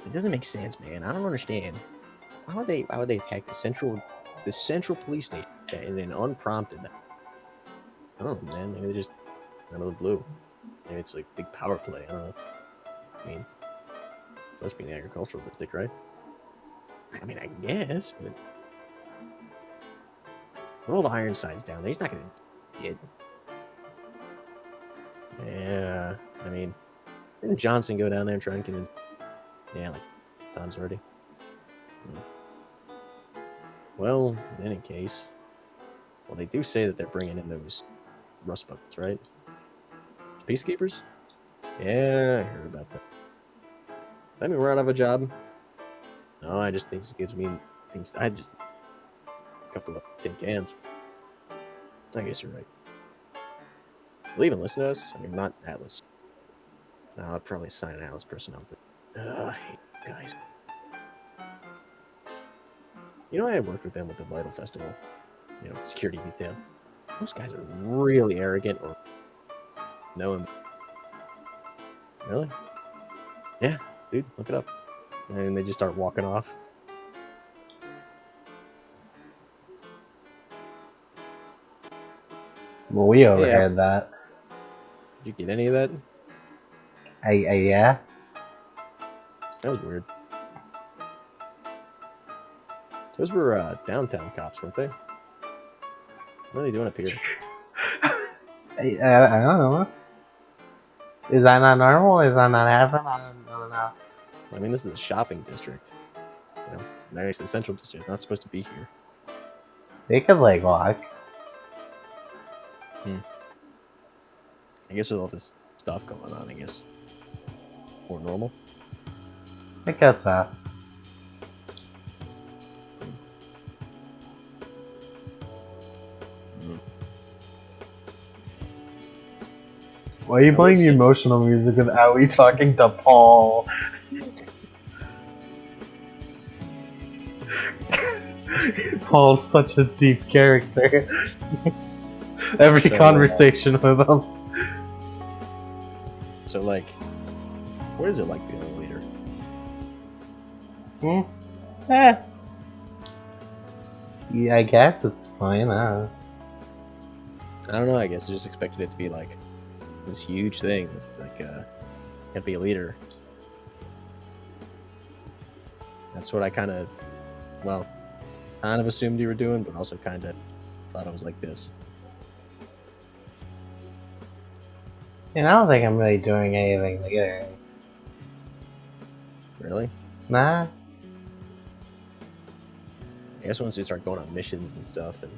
It doesn't make sense, man. I don't understand. Why would they attack the central police station in an unprompted? I don't know, man. Maybe they just out of the blue. Maybe it's like big power play. I don't know. I mean, it must be an agricultural district, right? I mean, I guess, but old Ironside's down there. He's not gonna get. Yeah, I mean, didn't Johnson go down there and try and convince? Yeah, like times already. Well, in any case, well, they do say that they're bringing in those rust buckets, right? Peacekeepers? Yeah, I heard about that. I mean, we're out of a job. No, I just think it gives me things. I just a couple of tin cans. I guess you're right. Will you even listen to us? I mean, not Atlas. No, I'll probably sign an Alice person out there. I hate you guys. You know, I worked with them at the Vital Festival. You know, security detail. Those guys are really arrogant or know him. Really? Yeah, dude, look it up. And they just start walking off. Well, we overheard that. Did you get any of that? Yeah. That was weird. Those were downtown cops, weren't they? What are they doing up here? I don't know. Is that not normal? Is that not happening? I don't know. I mean, this is a shopping district. You know, not actually the central district. Not supposed to be here. They could like walk. I guess with all this stuff going on, I guess more normal. I guess so. Mm. Why are you playing the emotional music with Owie talking to Paul? Paul's such a deep character. Every So, conversation with him. So, like, what is it like being a leader? Yeah, I guess it's fine. I don't know. I guess I just expected it to be like this huge thing. Like, gotta be a leader. That's what I kind of assumed you were doing, but also kind of thought it was like this. And I don't think I'm really doing anything later. Really? Nah. I guess once we start going on missions and stuff, and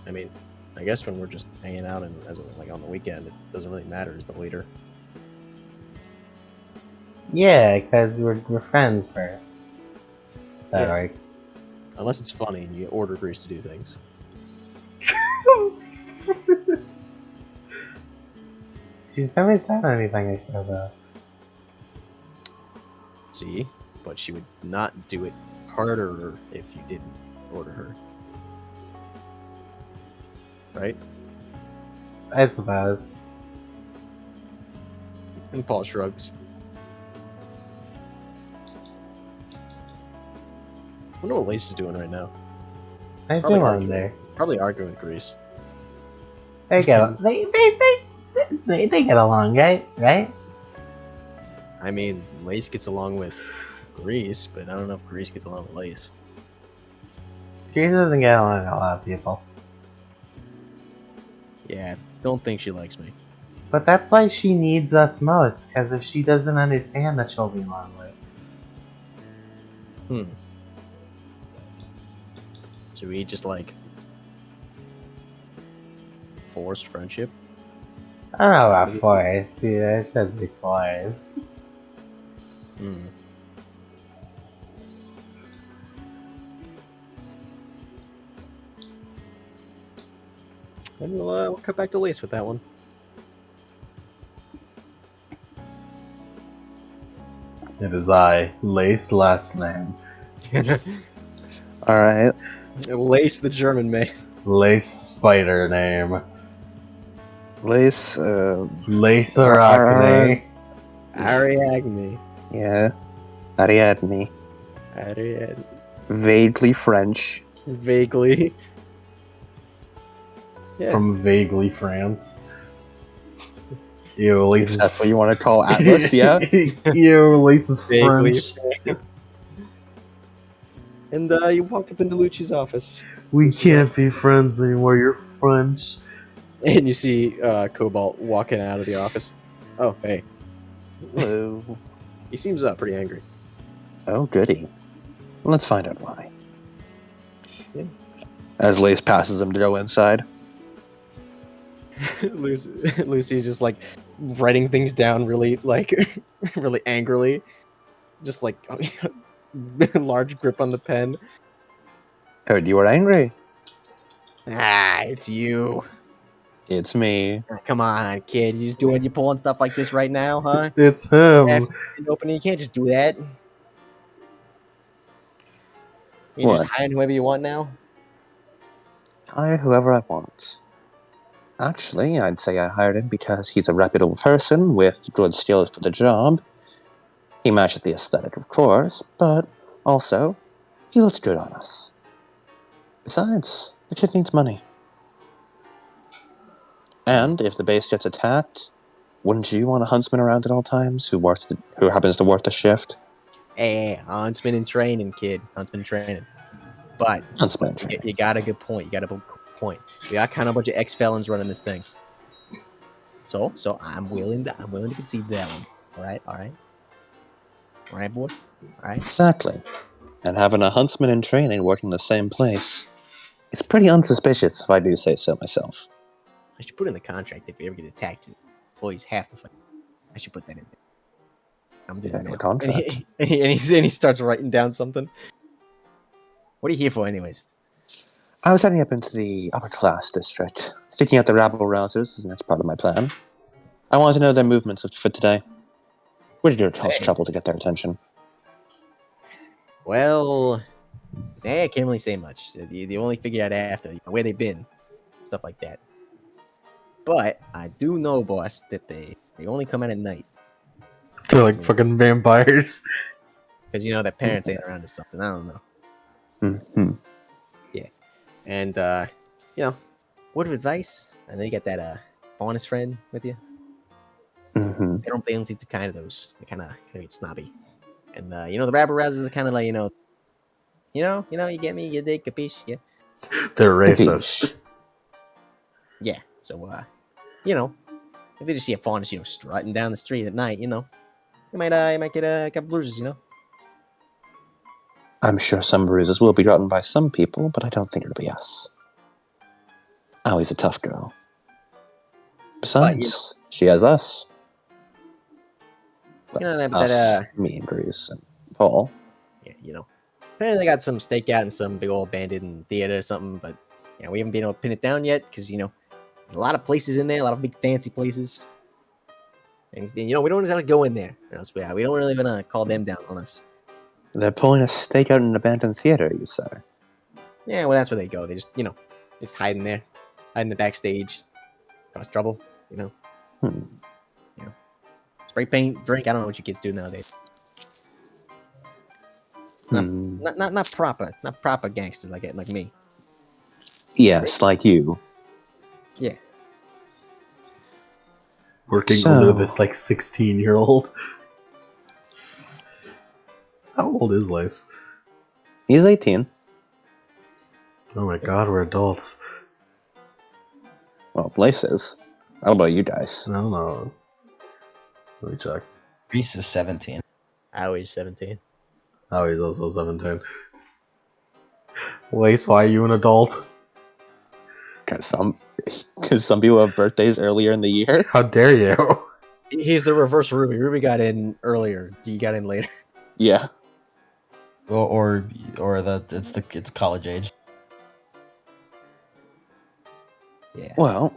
I mean, I guess when we're just hanging out and like on the weekend, it doesn't really matter as the leader. Yeah, because we're friends first. That Yeah. works. Unless it's funny and you order Grease to do things. She's never done anything I said though. See? But she would not do it harder if you didn't order her. Right? I suppose. And Paul shrugs. I wonder what Lace is doing right now. I Probably do arguing. wonder. Probably arguing with Grease. They get they get along, right? Right? I mean, Lace gets along with Grease, but I don't know if Grease gets along with Lace. Grease doesn't get along with a lot of people. Yeah, don't think she likes me. But that's why she needs us most, because if she doesn't understand that she'll be lonely. So we just like forced friendship? I don't know about force. Yeah, I should say force. And we'll cut back to Lace with that one. It is I, Lace last name. All right. Lace the German man. Lace spider name. Lace, Lace Arachne. Ariadne. yeah. Ariadne. Ariadne. Vaguely French. Vaguely. Yeah. From vaguely France. Ew, Lace If that's what you want to call Atlas, yeah. Ew, Lace is Vaguely. French. And you walk up into Lucci's office. We can't be friends anymore, you're French. And you see Cobalt walking out of the office. Oh, hey. Hello. He seems pretty angry. Oh, goody. Let's find out why. As Lace passes him to go inside. Lucy's just like writing things down really like really angrily. Just like large grip on the pen. Heard you were angry. Ah, it's you. It's me. Come on, kid. You pulling stuff like this right now, huh? It's him. Opening. You can't just do that. You just What? hiring whoever you want now. Hire whoever I want. Actually, I'd say I hired him because he's a reputable person with good skills for the job. He matches the aesthetic, of course, but also, he looks good on us. Besides, the kid needs money. And if the base gets attacked, wouldn't you want a huntsman around at all times who happens to work the shift? Hey, huntsman in training, kid. Huntsman in training. But Huntsman in training. you got a good point. You got a good point. We got kind of a bunch of ex-felons running this thing. So I'm willing to concede that one. All right, boys. All right. Exactly. And having a huntsman in training working the same place, it's pretty unsuspicious if I do say so myself. I should put in the contract if we ever get attacked, employees have to fight. I should put that in there. I'm doing that now. Contract. And he starts writing down something. What are you here for, anyways? I was heading up into the upper class district, sticking out the Rabble Rousers, and that's part of my plan. I wanted to know their movements for today. Would it cost trouble to get their attention? Well, I can't really say much. They only figure out after where they've been, stuff like that. But I do know, boss, that they only come out at night. They're like fucking vampires. Because their parents ain't around or something. I don't know. Mm-hmm. Yeah. And word of advice. I know you got that bonus friend with you. Mm-hmm. They don't seem too kind of those. They kind of get snobby. And the Rabble Rousers are kind of like you get me, you dig, capiche, yeah. They're racist. Capiche. Yeah. So if they just see a faunus, strutting down the street at night, you might get a couple bruises, I'm sure some bruises will be gotten by some people, but I don't think it'll be us. Allie's a tough girl. Besides, she has us. Well, me and Grease and Paul. Yeah, apparently they got some stakeout in some big old abandoned theater or something, but we haven't been able to pin it down yet because there's a lot of places in there, a lot of big fancy places. And we don't exactly go in there. We don't really want to call them down on us. They're pulling a stakeout in an abandoned theater, you say? Yeah, well, that's where they go. They just, just hide in there, hide in the backstage, cause trouble, Spray paint, drink. I don't know what you kids do nowadays. Not proper gangsters like me. Yes, like you. Yeah. Working under this 16-year-old. How old is Lace? He's 18. Oh my god, we're adults. Well, Lace is. How about you guys? I don't know. Let me check. Reese is 17. I was 17. Oh, he's also 17. Lace, why are you an adult? Because some people have birthdays earlier in the year. How dare you? He's the reverse Ruby. Ruby got in earlier. You got in later. Yeah. Or it's college age. Yeah. Well,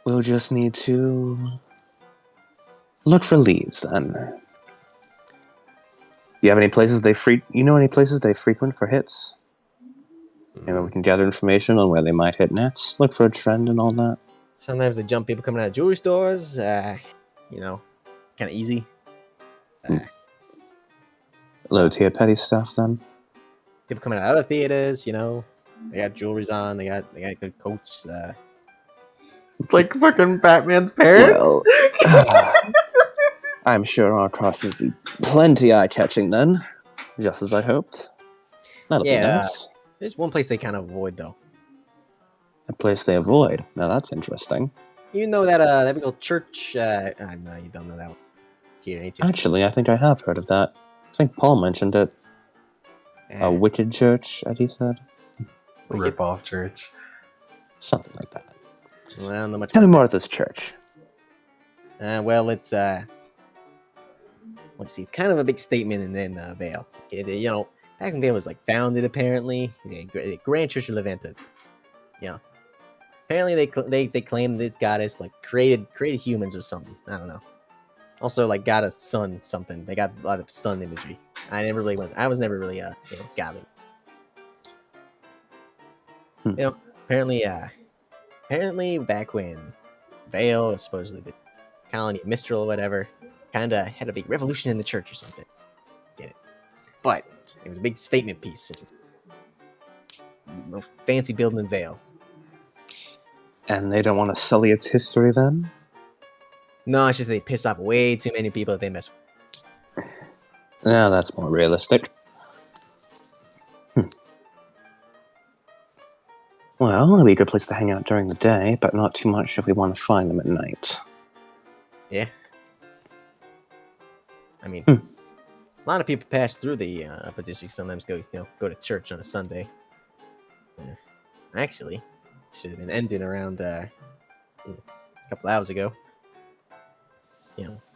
we'll just need to look for leads then. You have any places they frequent for hits? Maybe we can gather information on where they might hit next. Look for a trend and all that. Sometimes they jump people coming out of jewelry stores. Kind of easy. Low tier petty stuff then. People coming out of other theaters. They got jewelries on. They got good coats. Like fucking Batman's parents? Well, I'm sure our crossing will be plenty eye-catching then. Just as I hoped. That'll be nice. There's one place they kind of avoid, though. A place they avoid. Now that's interesting. You know that big old church? No, you don't know that one. Here, ain't you? Actually, I think I have heard of that. I think Paul mentioned it. A wicked church, as he said. Rip-off church. Something like that. Well, not much. Tell me more of this church. Well, it's let's see. It's kind of a big statement in Vale. Back in Vale was founded apparently. The Grand Church of Levanta. you know, apparently they claim this goddess like created humans or something. I don't know. Also, like got a sun something. They got a lot of sun imagery. I was never really godly. Hmm. You know, apparently back when Vale was supposedly the colony of Mistral or whatever, kind of had a big revolution in the church or something. Get it? But it was a big statement piece. It's no fancy building in Vale. And they don't want to sully its history then? No, it's just they piss off way too many people that they mess with. Yeah, that's more realistic. Well, it'll be a good place to hang out during the day, but not too much if we want to find them at night. Yeah. I mean, Hmm. a lot of people pass through the upper district. Sometimes go to church on a Sunday. Yeah. Actually, should have been ending around a couple hours ago.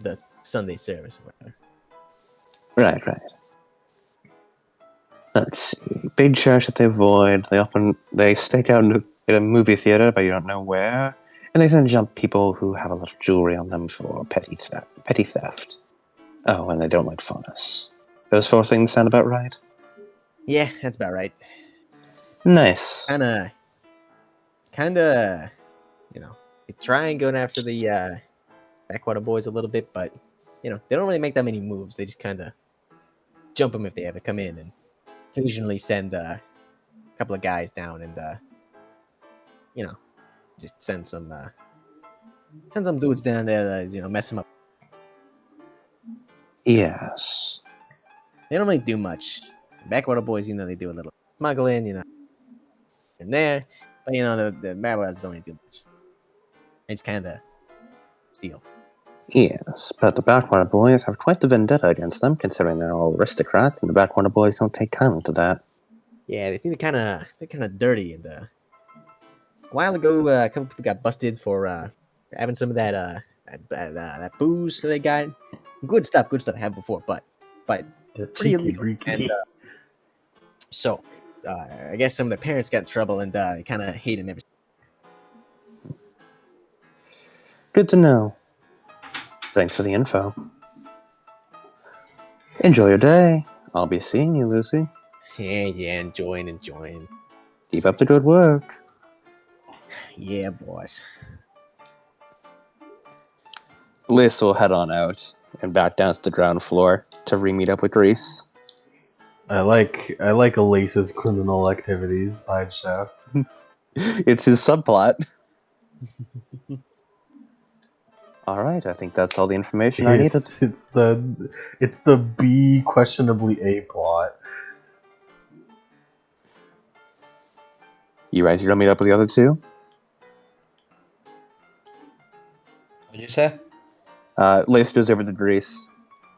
The Sunday service or whatever. Right. Let's see. Big church that they avoid. They stake out in a movie theater, but you don't know where. And they then jump people who have a lot of jewelry on them for petty theft. Oh, and they don't like faunus. Those 4 things sound about right? Yeah, that's about right. Nice. Kinda, they try and go after the Backwater Boys a little bit, but they don't really make that many moves. They just kind of jump them if they ever come in, and occasionally send a couple of guys down and just send some dudes down there to mess them up. Yes. They don't really do much. Backwater Boys, they do a little smuggling, in there, but the Backwater don't really do much. They just kind of steal. Yes, but the Backwater Boys have quite the vendetta against them, considering they're all aristocrats, and the Backwater Boys don't take kindly to that. Yeah, they think they're kind of dirty. And a while ago, a couple people got busted for having some of that booze that they got. Good stuff I had before, but pretty illegal. And so I guess some of their parents got in trouble, and they kind of hate him ever since. Good to know. Thanks for the info. Enjoy your day. I'll be seeing you, Lucy. Yeah, enjoying. Keep up the good work. Yeah, boss. Liz will head on out and back down to the ground floor to re-meet up with Grease. I like Elise's criminal activities sideshow. It's his subplot. Alright, I think that's all the information I needed. It's the B questionably A plot. You ready to go meet up with the other two? What'd you say? Liz goes over to Grease.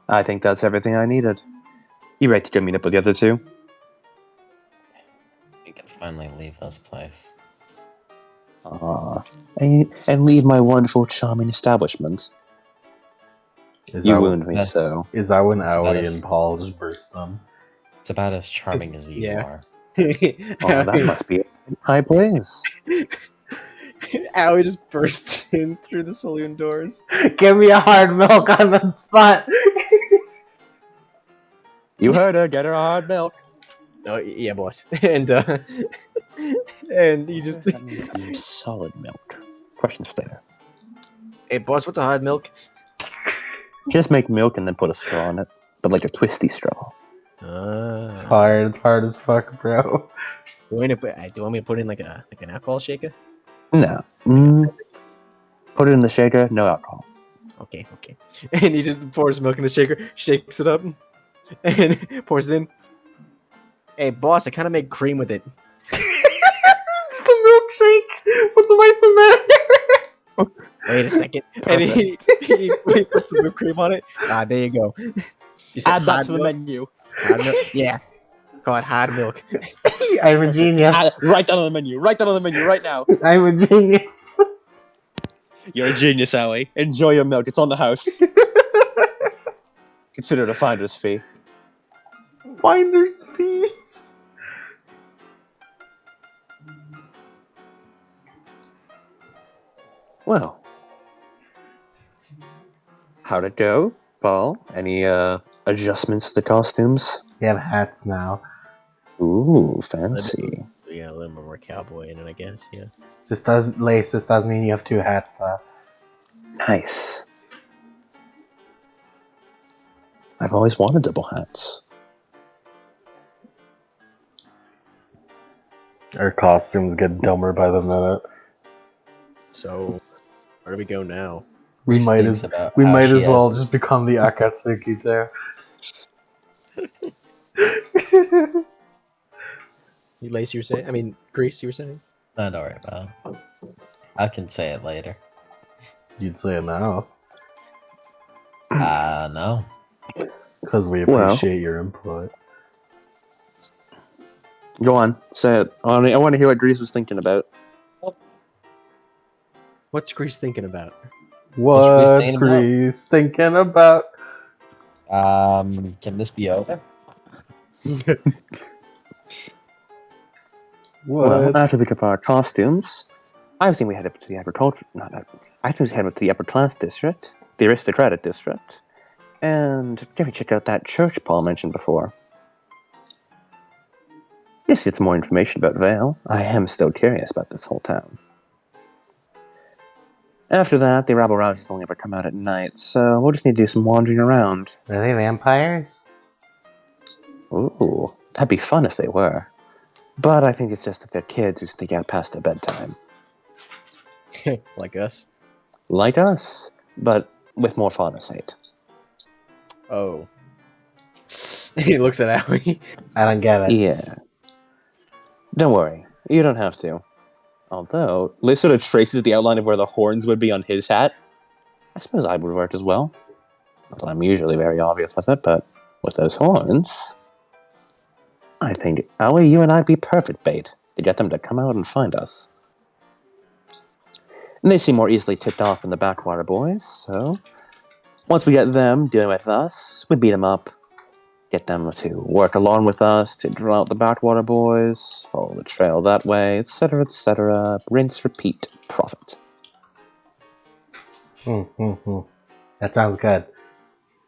I think that's everything I needed. You ready to go meet up with the other two? We can finally leave this place. And leave my wonderful, charming establishment. You wound me that- so. Is that when It's about Aoi us. and Paul just burst them? It's about as charming as you Yeah. are. Oh, that must be high praise. Aoi just bursts in through the saloon doors. Give me a hard milk on the spot. You heard her, get her a hard milk. Oh yeah, boss. And and you just Some solid milk. Questions later. hey, boss, what's a hard milk? Just make milk and then put a straw in it. But like a twisty straw. It's hard. It's hard as fuck, bro. Do you want me to put in like an alcohol shaker? No. Put it in the shaker, no alcohol. Okay. And he just pours milk in the shaker, shakes it up, and pours it in. Hey, boss, I kind of made cream with it. It's the milkshake. What's mice in there? Wait a second. And he puts some whipped cream on it. There you go. You said Add that hard to the milk? menu. Hard milk? Yeah. Call it hard milk. I'm a genius. Write that on the menu. Write that on the menu right now. I'm a genius. You're a genius, Allie. Enjoy your milk. It's on the house. Consider it a finder's fee. Finder's fee. Well, how'd it go, Paul? Any adjustments to the costumes? We have hats now. Ooh, fancy. Yeah, a little more cowboy in it, I guess. Yeah. This does mean you have 2 hats though. Nice. I've always wanted double hats. Our costumes get dumber by the minute. So, where do we go now? We Reese might thinks as about we how might she as well has- just become the Akatsuki too. Lace, you were saying? I mean, Grease, you were saying? No, don't worry about it. I can say it later. You'd say it now No. because we Well. appreciate your input. Go on, say it. I want to hear what Grease was thinking about. What's Grease thinking about? What's thinking about? Grease thinking about? Can this be over? Well, What? after we took our costumes, I think we headed up to the I think we headed up to the upper class district, the aristocratic district, and maybe check out that church Paul mentioned before. Just get some more information about Vale. I am still curious about this whole town. After that, the Rabble Rousers only ever come out at night, so we'll just need to do some wandering around. Are they vampires? Ooh, that'd be fun if they were. But I think it's just that they're kids who sneak out past their bedtime. Like us? Like us, but with more fauna-sate. Oh. He looks at Aoi. I don't get it. Yeah. Don't worry, you don't have to. Although, Liz sort of traces the outline of where the horns would be on his hat. I suppose I would work as well. Not that I'm usually very obvious with it, but with those horns... I think, Aoi, you and I'd be perfect bait to get them to come out and find us. And they seem more easily tipped off than the Backwater Boys, so... Once we get them dealing with us, we beat them up, get them to work along with us, to draw out the Backwater Boys, follow the trail that way, etc., rinse, repeat, profit. That sounds good.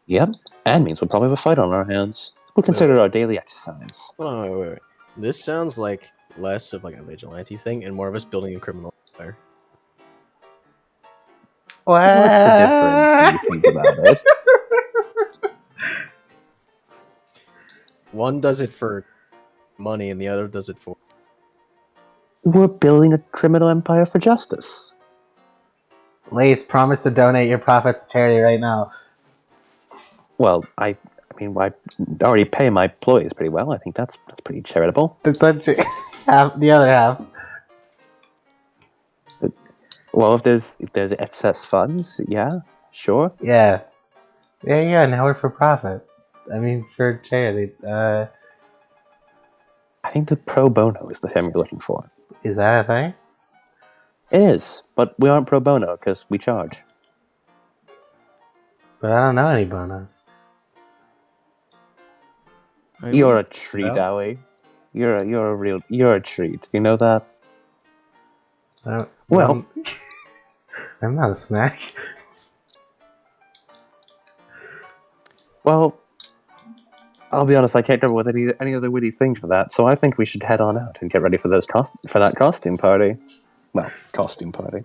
Yep, and means we'll probably have a fight on our hands. We'll consider it our daily exercise. Hold on, wait. This sounds like less of like a vigilante thing and more of us building a criminal empire. What's the difference when you think about it? One does it for money and the other does it for... We're building a criminal empire for justice. Lace, promise to donate your profits to charity right now. Well, I mean, I already pay my employees pretty well. I think that's pretty charitable. Half, the other half. Well, if there's excess funds, yeah, sure. Yeah. Yeah, now we're for profit. I mean, for charity. I think the pro bono is the term you're looking for. Is that a thing? It is, but we aren't pro bono because we charge. But I don't know any bonus. You're a treat, Aoi. You're a treat. You know that? Well, I'm not a snack. Well, I'll be honest. I can't come up with any other witty thing for that. So I think we should head on out and get ready for that costume party. Well, costume party.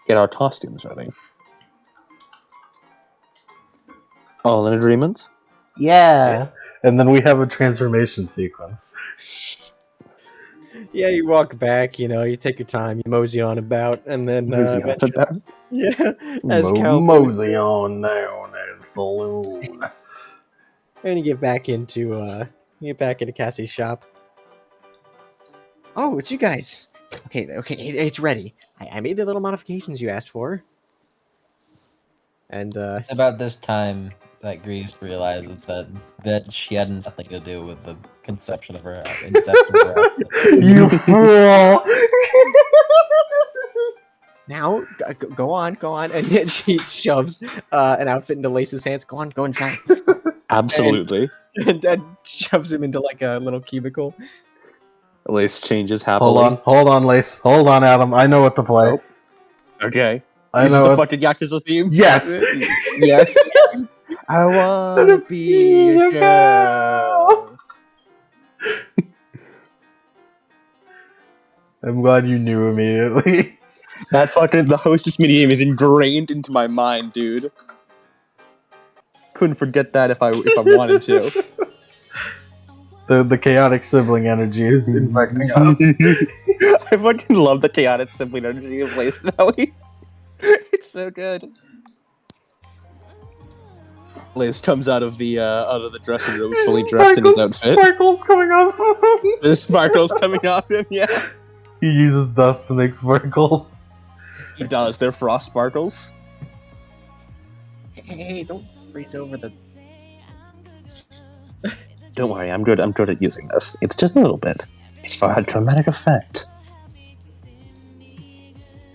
Get our costumes ready. All in agreement? Yeah. And then we have a transformation sequence. Yeah, you walk back, you know, you take your time, you mosey on about, and then eventually, yeah, as cowboys, Mosey on down at the saloon. and you get back into Cassie's shop. Oh, it's you guys. Okay, it's ready. I made the little modifications you asked for. And It's about this time that Grease realizes that she had nothing to do with the conception of her inception of her outfit. You fool! now, go on, and then she shoves an outfit into Lace's hands. Go on, try. Absolutely. And shoves him into like a little cubicle. Lace changes happily. Hold on, Lace. Hold on, Adam. I know what to play. Oh. Okay. I This is know. the it- fucking Yakuza theme? Yes. Yes. I wanna be a girl. I'm glad you knew immediately. That fucking the hostess minigame is ingrained into my mind, dude. Couldn't forget that if I wanted to. The chaotic sibling energy is infecting us. I fucking love the chaotic sibling energy of Lace Snowy. It's so good. Lace comes out of the dressing room fully dressed in his outfit. Sparkles coming off of him. The sparkles coming off him, yeah. He uses dust to make sparkles. He does, they're frost sparkles. Hey, don't freeze over the. Don't worry, I'm good at using this. It's just a little bit. It's for a dramatic effect.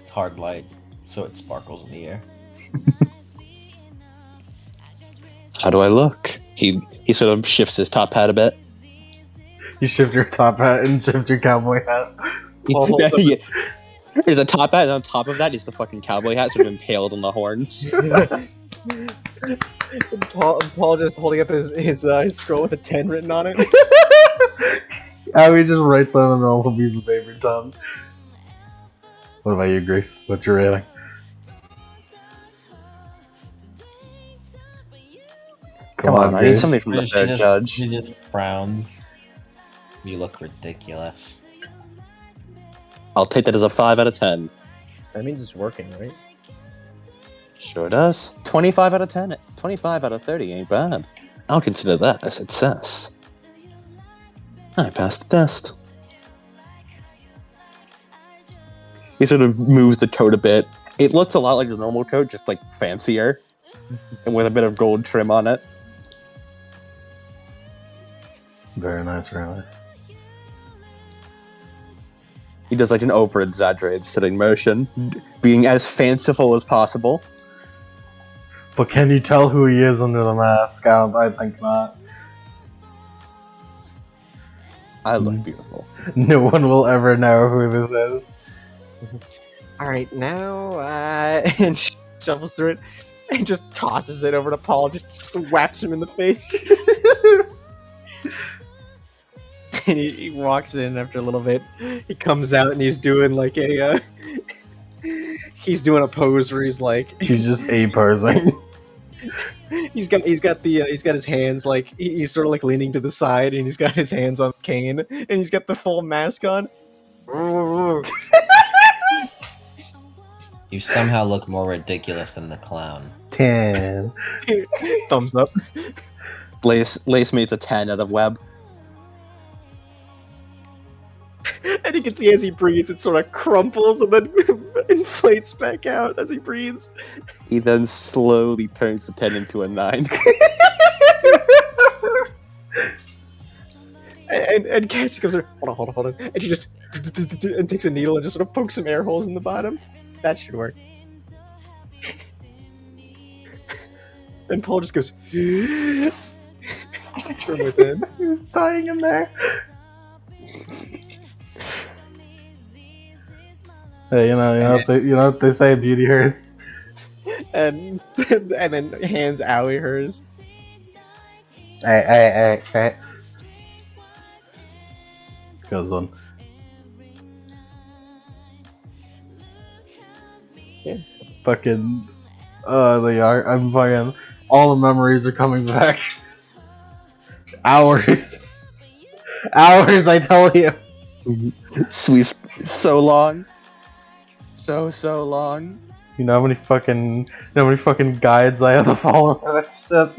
It's hard light, so it sparkles in the air. How do I look? He sort of shifts his top hat a bit. You shift your top hat and shift your cowboy hat. Paul holds up his- There's a top hat, and on top of that is the fucking cowboy hat sort of impaled on the horns. Paul just holding up his scroll with a 10 written on it. Abby just writes on a normal piece of paper, Tom. What about you, Grace? What's your rating? Come on, I need Grace. something from the third judge. She just frowns. You look ridiculous. I'll take that as a 5 out of 10. That means it's working, right? Sure does. 25 out of 10. 25 out of 30 ain't bad. I'll consider that a success. I passed the test. He sort of moves the coat a bit. It looks a lot like the normal coat, just like fancier. And with a bit of gold trim on it. Very nice, very nice. He does like an over-exaggerated sitting motion, being as fanciful as possible. But can you tell who he is under the mask? I think not. I look beautiful. No one will ever know who this is. All right, now and she shuffles through it and just tosses it over to Paul, just slaps him in the face. And he walks in after a little bit. He comes out and he's doing like a he's doing a pose where he's like He's just A-posing. he's got his hands like he's sort of like leaning to the side and he's got his hands on the cane and he's got the full mask on. You somehow look more ridiculous than the clown. 10. Thumbs up. Lace mates a 10 out of web. And you can see as he breathes, it sort of crumples and then inflates back out as he breathes. He then slowly turns the 10 into a 9. And Cassie comes in, hold on. And she just and takes a needle and just sort of pokes some air holes in the bottom. That should work. And Paul just goes from within. He's dying in there. Hey, you know what they say, beauty hurts. And then hands Owie hers. Hey. Goes on. Yeah. Fucking, they are. I'm fucking. All the memories are coming back. Hours, I tell you. Sweet, so long. So long. You know how many fucking guides I have to follow for that shit.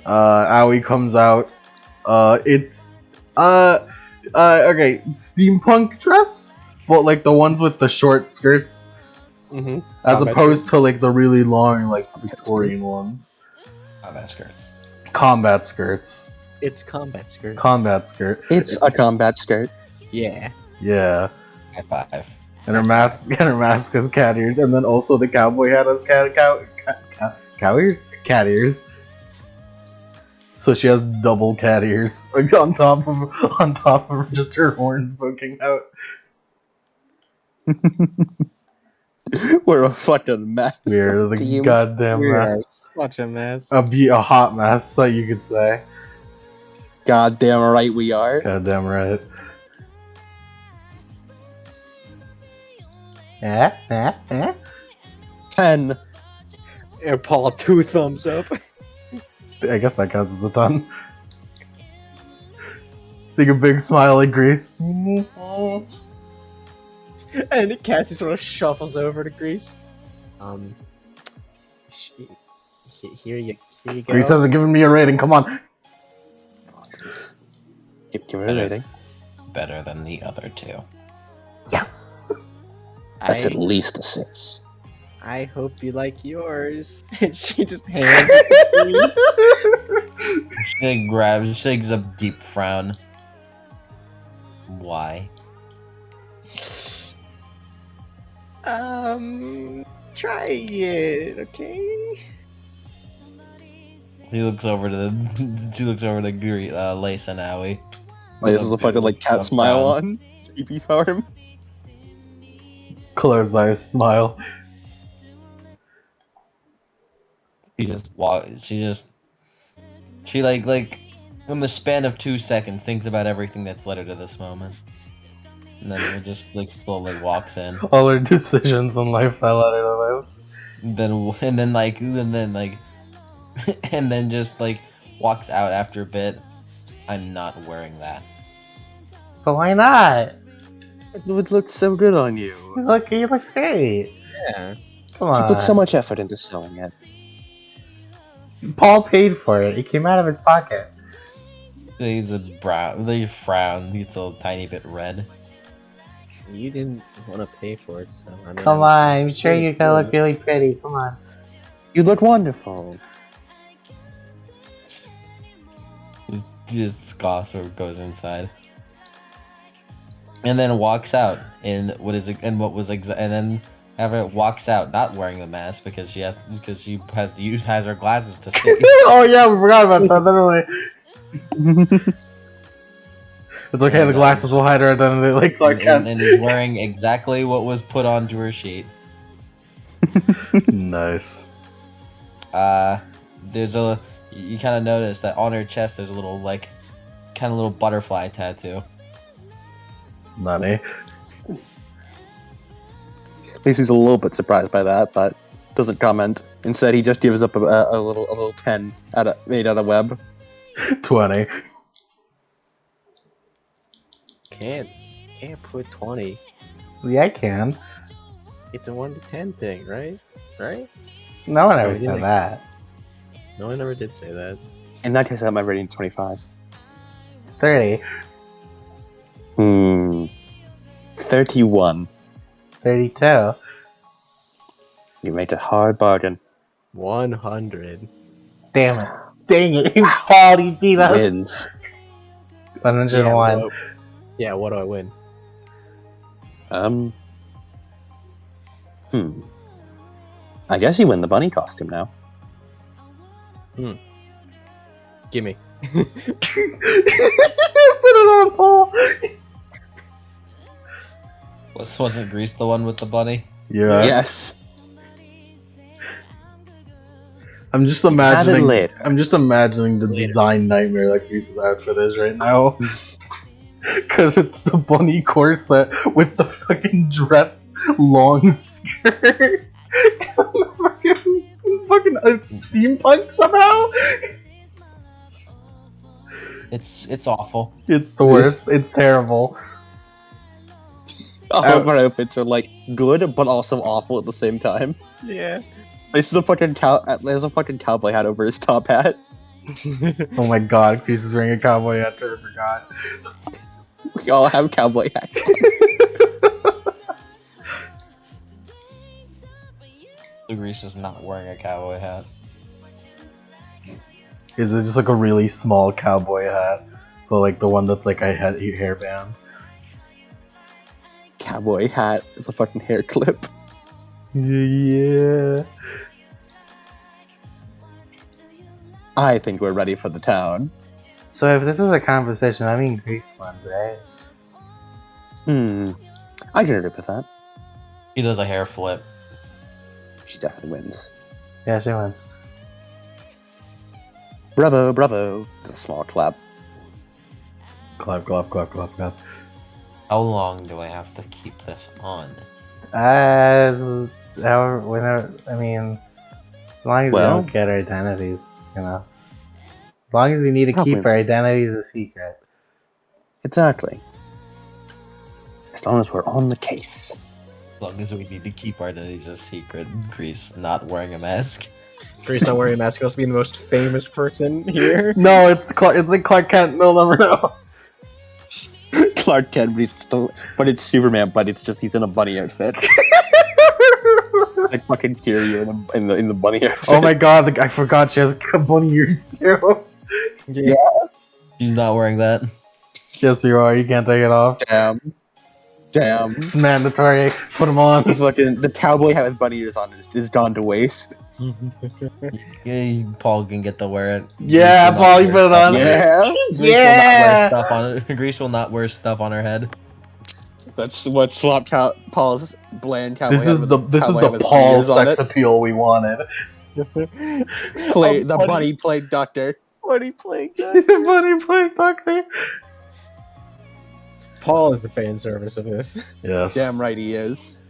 Owie comes out. It's okay, steampunk dress, but like the ones with the short skirts, Mm-hmm. as opposed to like the really long like Victorian ones. Combat skirts. Combat skirts. It's combat skirt. Combat skirt. It's a combat skirt. Yeah. Yeah. High five. And her mask has cat ears, and then also the cowboy hat has cow ears? Cat ears. So she has double cat ears, like on top of just her horns poking out. We're a fucking mess. We're the team. goddamn We are mess. such a mess. A hot mess, so you could say. Goddamn right we are. Goddamn right. Eh? 10. Air Paul, 2 thumbs up. I guess that counts as a ton. Seeing a big smile like Grease. And Cassie sort of shuffles over to Grease. Here you go. Grease hasn't given me a rating, come on. Give it a rating. Better than the other two. Yes! That's at least a 6. I hope you like yours. And she just hands it to Grease. She grabs, she gives a deep frown. Why? Try it, okay? He looks over to the. She looks over to Lace and Owie. Like, this is a fucking like cat smile on. EP farm. Close eyes, smile. She like in the span of 2 seconds thinks about everything that's led her to this moment. And then it just like slowly walks in. All her decisions in life that led her to this. And then just like walks out after a bit. I'm not wearing that. But why not? It would look so good on you. Look, he looks great. Yeah. Come You on. put so much effort into sewing it. Paul paid for it. It came out of his pocket. He's a brown. They frown. It's a tiny bit red. You didn't want to pay for it, so I mean, Come on, I'm sure you're gonna look really pretty. Come on. You look wonderful. He just scoffs or goes inside, and then walks out in and then Everett walks out not wearing the mask because she has her glasses to see. Oh yeah, we forgot about that, didn't we? It's okay, the glasses will hide her identity like Clark Kent. And is wearing exactly what was put onto her sheet. Nice. There's you kind of notice that on her chest there's a little little butterfly tattoo. Money. Lacey's a little bit surprised by that, but doesn't comment. Instead, he just gives up a little 10 made out of web. 20. Can't put 20. Yeah, I can. It's a 1 to 10 thing, right? Right? No one ever Really? said that. No, I never did say that. In that case, I have my rating 25. 30. 31. 32. You made a hard bargain. 100. Damn it. Dang it. Paul, you beat us. Wins. 101. Yeah, what do I win? I guess you win the bunny costume now. Gimme. Put it on Paul. Wasn't Grease the one with the bunny? Yeah. Yes. I'm just Have it imagining. later. I'm just imagining the design nightmare that Grease's outfit is right now. Cause it's the bunny corset with the fucking dress long skirt. fucking steampunk somehow. It's awful. It's the worst. It's terrible. All of our outfits are like good, but also awful at the same time. Yeah. There's a fucking cowboy hat over his top hat. Oh my god, Grease is wearing a cowboy hat. I forgot. We all have cowboy hats. Grease is not wearing a cowboy hat. Is it just like a really small cowboy hat? So like the one that's like a hairband. Cowboy hat is a fucking hair clip. Yeah. I think we're ready for the town. So if this was a conversation, I mean Grease wins, right? I can agree with that. He does a hair flip. She definitely wins. Yeah, she wins. Bravo, bravo. A small clap. Clap, clap, clap, clap, clap. How long do I have to keep this on? However, whenever, I mean, as long as we Well- don't get our identities, you know. As long as we need to How keep wins? our identities a secret. Exactly. As long as we're on the case. As long as we need to keep our identities a secret, Grease not wearing a mask. Grease not wearing a mask must be the most famous person here. No, it's like Clark Kent. They'll never know. Clark Kent, but it's Superman, but it's just he's in a bunny outfit. Like fucking Tyrion in the bunny outfit. Oh my god, I forgot she has bunny ears too. Yeah. She's not wearing that. Yes, you are. You can't take it off. Damn. It's mandatory. Put them on. The cowboy hat with bunny ears on is gone to waste. Yeah, Paul can get to wear it. Yeah, Grease will not Paul, you wear put it stuff on. Yeah. Grease will not wear stuff on her head. That's what swapped Paul's bland cowboy This hat is with the a cowboy hat with bunny Paul ears on sex it. appeal we wanted. The bunny played doctor. Bunny playing that. Bunny playing doctor. Paul is the fan service of this. Yes. Damn right he is.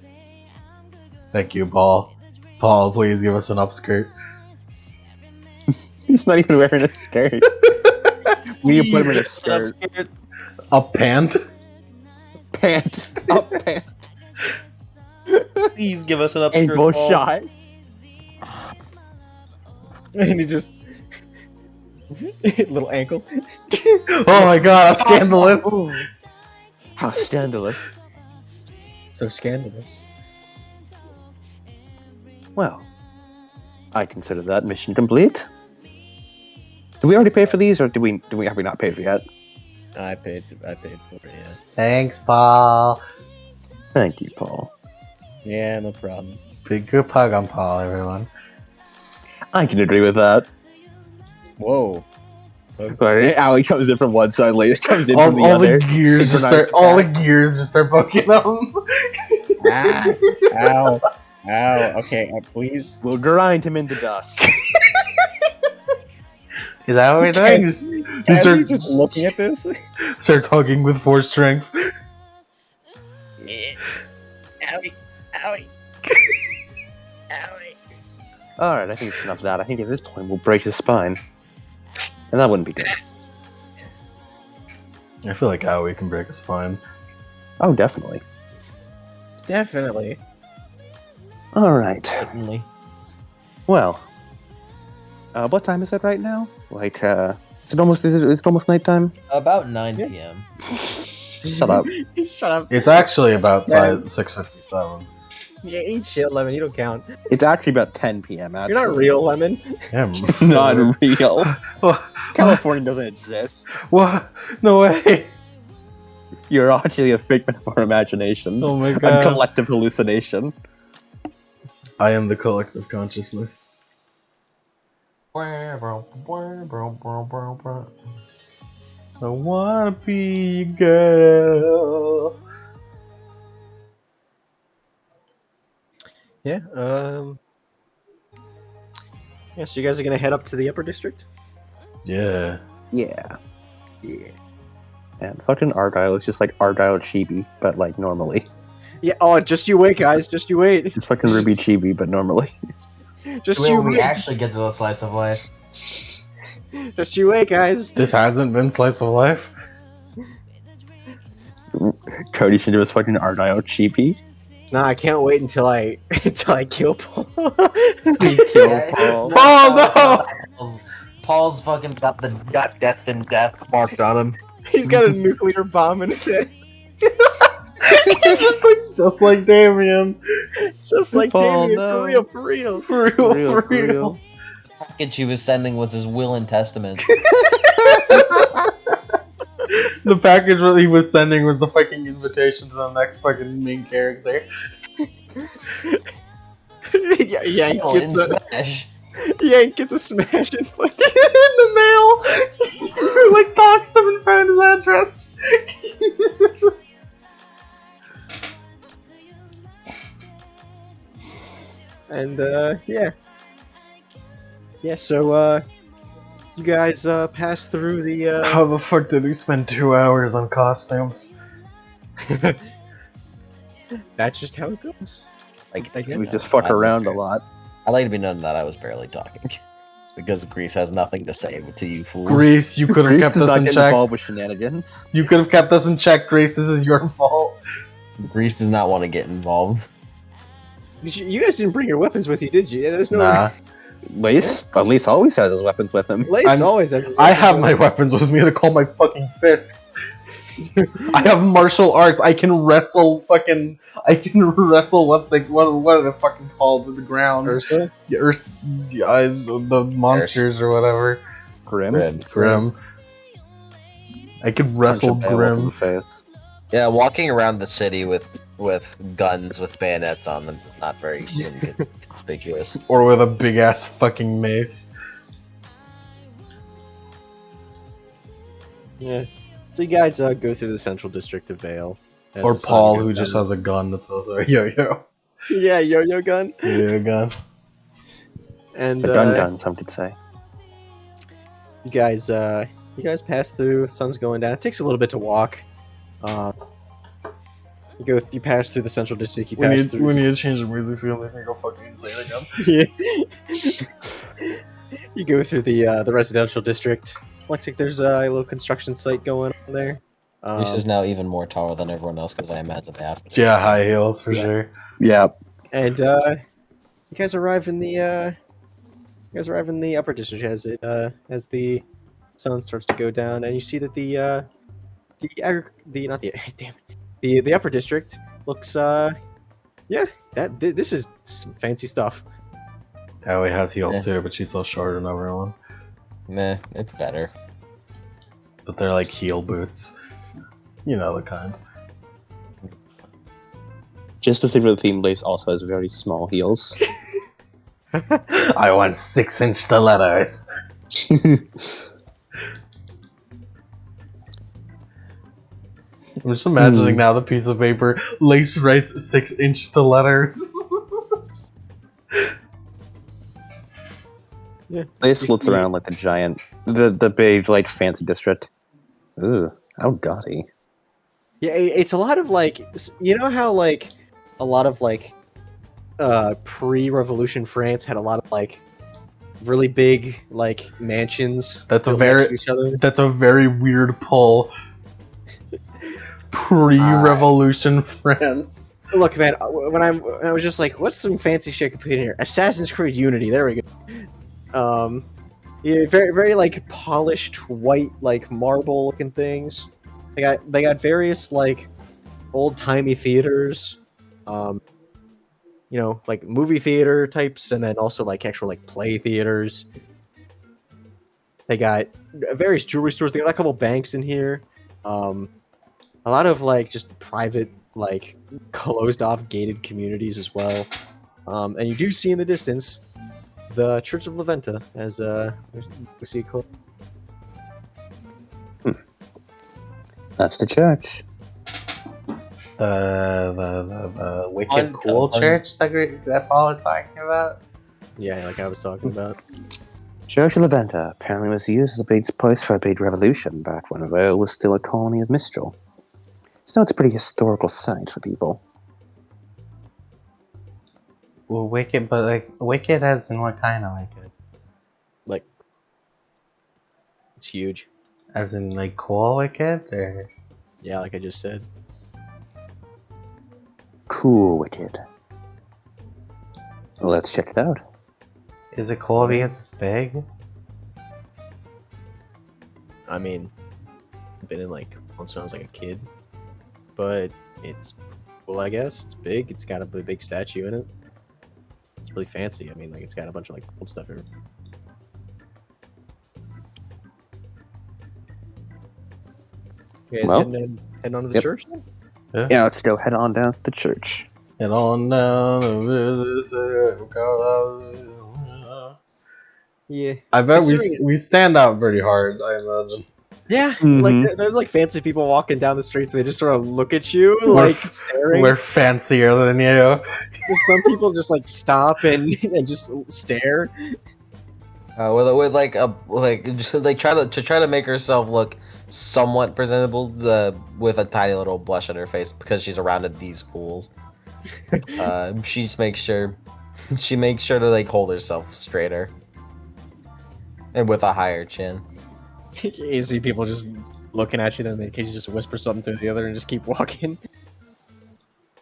Thank you, Paul. Paul, please give us an upskirt. He's not even wearing a skirt. We need to put him in a skirt. Up pant. Pant. Up pant. Please give us an upskirt. Ankle Paul. shot. And he just little ankle. Oh my god, how scandalous. Ooh. How scandalous. So scandalous. Well, I consider that mission complete. Did we already pay for these, or have we not paid for yet? I paid for it, yeah. Thanks, Paul. Thank you, Paul. Yeah, no problem. Big group hug on Paul, everyone. I can agree with that. Whoa. But Allie comes in from one side, Latest comes in All, from the all other. the gears just synchronized start. All the attack. gears just start poking them. Ah, ow. Ow. Okay, please. We'll grind him into dust. Is that what we're doing? Guys, He As starts, he's just looking at this. starts hugging with force strength. Yeah. Owie. Owie. Owie. Alright, I think it's enough of that. I think at this point we'll break his spine. And that wouldn't be good. I feel like Aoi can break a spine. Oh, definitely. Definitely. Alright. Certainly. Well. What time is it right now? Like, it's almost nighttime? About 9 Yeah. p.m. Shut up. Shut up. It's actually about Yeah. 6:57. Yeah, eat shit, Lemon. You don't count. It's actually about 10 p.m. Actually. You're not real, Lemon. Yeah. Not real. What? California doesn't exist. What? No way. You're actually a figment of our imaginations. Oh my A god. collective hallucination. I am the collective consciousness. I wanna be a girl. Yeah. Yeah. So you guys are gonna head up to the upper district. Yeah. Yeah. Yeah. And fucking Argyle is just like Argyle Chibi, but like normally. Yeah. Oh, just you wait, guys. Just you wait. It's fucking Ruby Chibi, but normally. Just When you we wait. actually get to the slice of life. Just you wait, guys. This hasn't been slice of life. Cody should do his fucking Argyle Chibi. Nah, I can't wait until I kill Paul. He killed Paul. Oh no! Paul's fucking got destined death marked on him. He's got a nuclear bomb in his head, just like Damien. just like Paul, Damien. no. For real. For real. The package he was sending was his will and testament. The package that he was sending was the fucking invitation to the next fucking main character. Yeah, Yank Still in gets a Smash. Yank gets a smash and fucking. In the mail! He like doxed him and found his address. And yeah. So you guys pass through the How the fuck did we spend 2 hours on costumes? That's just how it goes. Like, I guess. We just fuck around a lot. I like to be known that I was barely talking. Because Grease has nothing to say to you fools. Grease, you could have Grease kept does us not in get check. involved with shenanigans. You could have kept us in check, Grease. This is your fault. Grease does not want to get involved. You guys didn't bring your weapons with you, did you? There's no. Nah. Lace always has his weapons with him. Lace I'm- always has. his I weapons have with my him. weapons with me to call my fucking fists. I have martial arts. I can wrestle fucking. I can wrestle what are they fucking called with the ground? Ursa. Yeah, the monsters or whatever. Grim. Grim. I could Punch wrestle a Beowulf in the Grim. face. Yeah, walking around the city with guns with bayonets on them is not very conspicuous. Or with a big ass fucking mace. Yeah. So you guys go through the central district of Vale. as Or the sun Paul, goes who just down. has a gun that's also a yo-yo. Yeah, yo-yo gun. Yo-yo gun. And The gun, some could say. you guys pass through. The sun's going down. It takes a little bit to walk. You pass through the central district. You We pass need through. to change the music so make me go fucking insane again. Yeah. You go through the residential district. Looks like there's a little construction site going on there. Grease is now even more taller than everyone else because I imagine they have. Yeah, high heels for sure. Yeah. And you guys arrive in the upper district as the sun starts to go down, and you see that the upper district looks this is some fancy stuff. Ellie has heels Yeah. too, but she's still shorter than everyone. Meh, it's better. But they're like heel boots. You know the kind. Just to stick with the theme, Lace also has very small heels. I want 6-inch stilettos. I'm just imagining now the piece of paper. Lace writes 6-inch stilettos. Lace looks around like the big, like, fancy district. Ooh, how gaudy. Yeah, it's a lot of like, you know how like a lot of like pre-revolution France had a lot of like really big like mansions. That's a built very- next to each other. That's a very weird pull. Pre-revolution France. Look, man, when I was just like, what's some fancy shit completed here? Assassin's Creed Unity. There we go. Yeah, very very like polished white like marble looking things. They got various like old timey theaters, like movie theater types, and then also like actual like play theaters. They got various jewelry stores. They got a couple banks in here. A lot of like just private like closed off gated communities as well. And you do see in the distance the Church of Leventa as we see it called. That's the church. The wicked cool church that Paul was talking about? Yeah, like I was talking about. Church of Leventa apparently was used as a big place for a big revolution back when Vale was still a colony of Mistral. So it's a pretty historical site for people. Well, wicked, but like, wicked as in what kind of wicked? Like, it's huge. As in like cool wicked? Or... Yeah, like I just said. Cool wicked. Let's check it out. Is it cool because it's big? I mean, I've been in like once when I was like a kid, but it's cool. I guess it's big. It's got a big statue in it. It's really fancy. I mean, like it's got a bunch of like old stuff here. You guys Well, heading on to the yep. church? Then? Yeah, let's go head on down to the church. And on down the Yeah. I bet Considering- we stand out pretty hard, I imagine. Yeah, Mhm. like there's like fancy people walking down the streets, and they just sort of look at you, We're- like staring. We're fancier than you. Some people just like stop and and just stare. With like a just, like try to make herself look somewhat presentable, with a tiny little blush on her face because she's surrounded these fools. She just makes sure to like hold herself straighter and with a higher chin. You see people just looking at you, then they occasionally just whisper something to the other and just keep walking.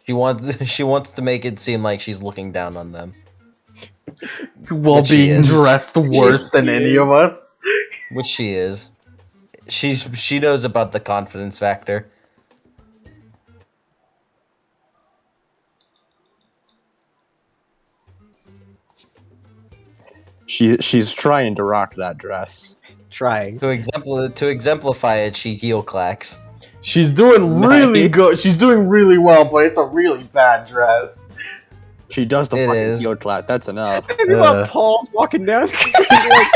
She wants to make it seem like she's looking down on them, While But she being is. dressed worse than any is. of us. which she is. She knows about the confidence factor. She's trying to rock that dress. Trying. To exemplify it, she heel clacks. She's doing really Nice. good. She's doing really well, but it's a really bad dress. She does the It fucking is. heel clap. That's enough. Meanwhile, Paul's walking down the street like,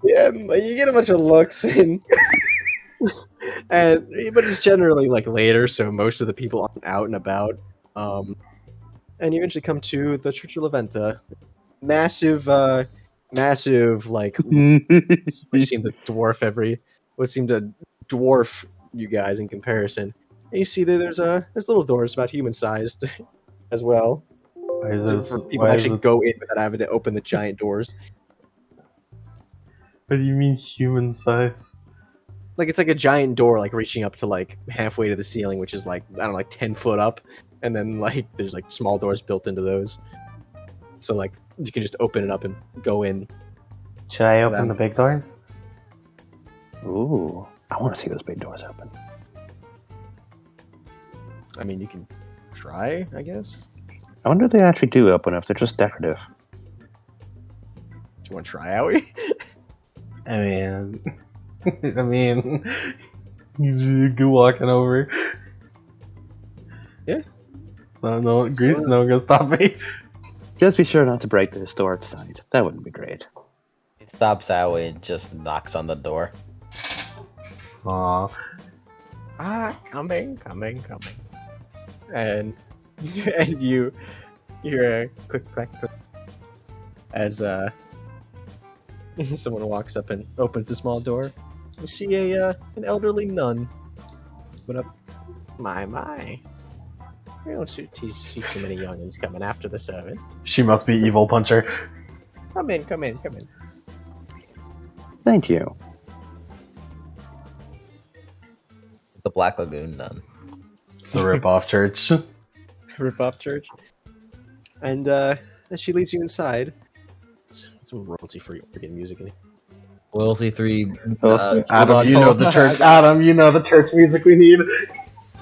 yeah, and, like, you get a bunch of looks and but it's generally like later, so most of the people aren't out and about. And you eventually come to the Church of Leventa. Massive, like would seem to dwarf you guys in comparison. And you see that there's little doors about human sized as well. Why is For people to actually go in without having to open the giant doors. What do you mean human size? Like it's like a giant door, like reaching up to like halfway to the ceiling, which is like I don't know, like 10 foot up, and then like there's like small doors built into those. So like you can just open it up and go in. Should I open the big doors? Ooh, I want to see those big doors open. I mean, you can try, I guess. I wonder if they actually do open, if they're just decorative. Do you want to try, Howie? I mean, I mean, you go walking over. Yeah. No, Grease, no, gonna stop me. Just be sure not to break the historic site. That wouldn't be great. He stops Howie and just knocks on the door. Aw. Coming. And and you hear a click clack click as someone walks up and opens a small door. You see an elderly nun. Open up. My. We don't see too many youngins coming after the servants. She must be evil puncher. Come in. Thank you. The Black Lagoon nun. It's the rip-off church. Rip off church. And then she leads you inside. Some royalty free organ music in here. Loyalty 3. Adam, you know the church. Adam, you know the church music we need.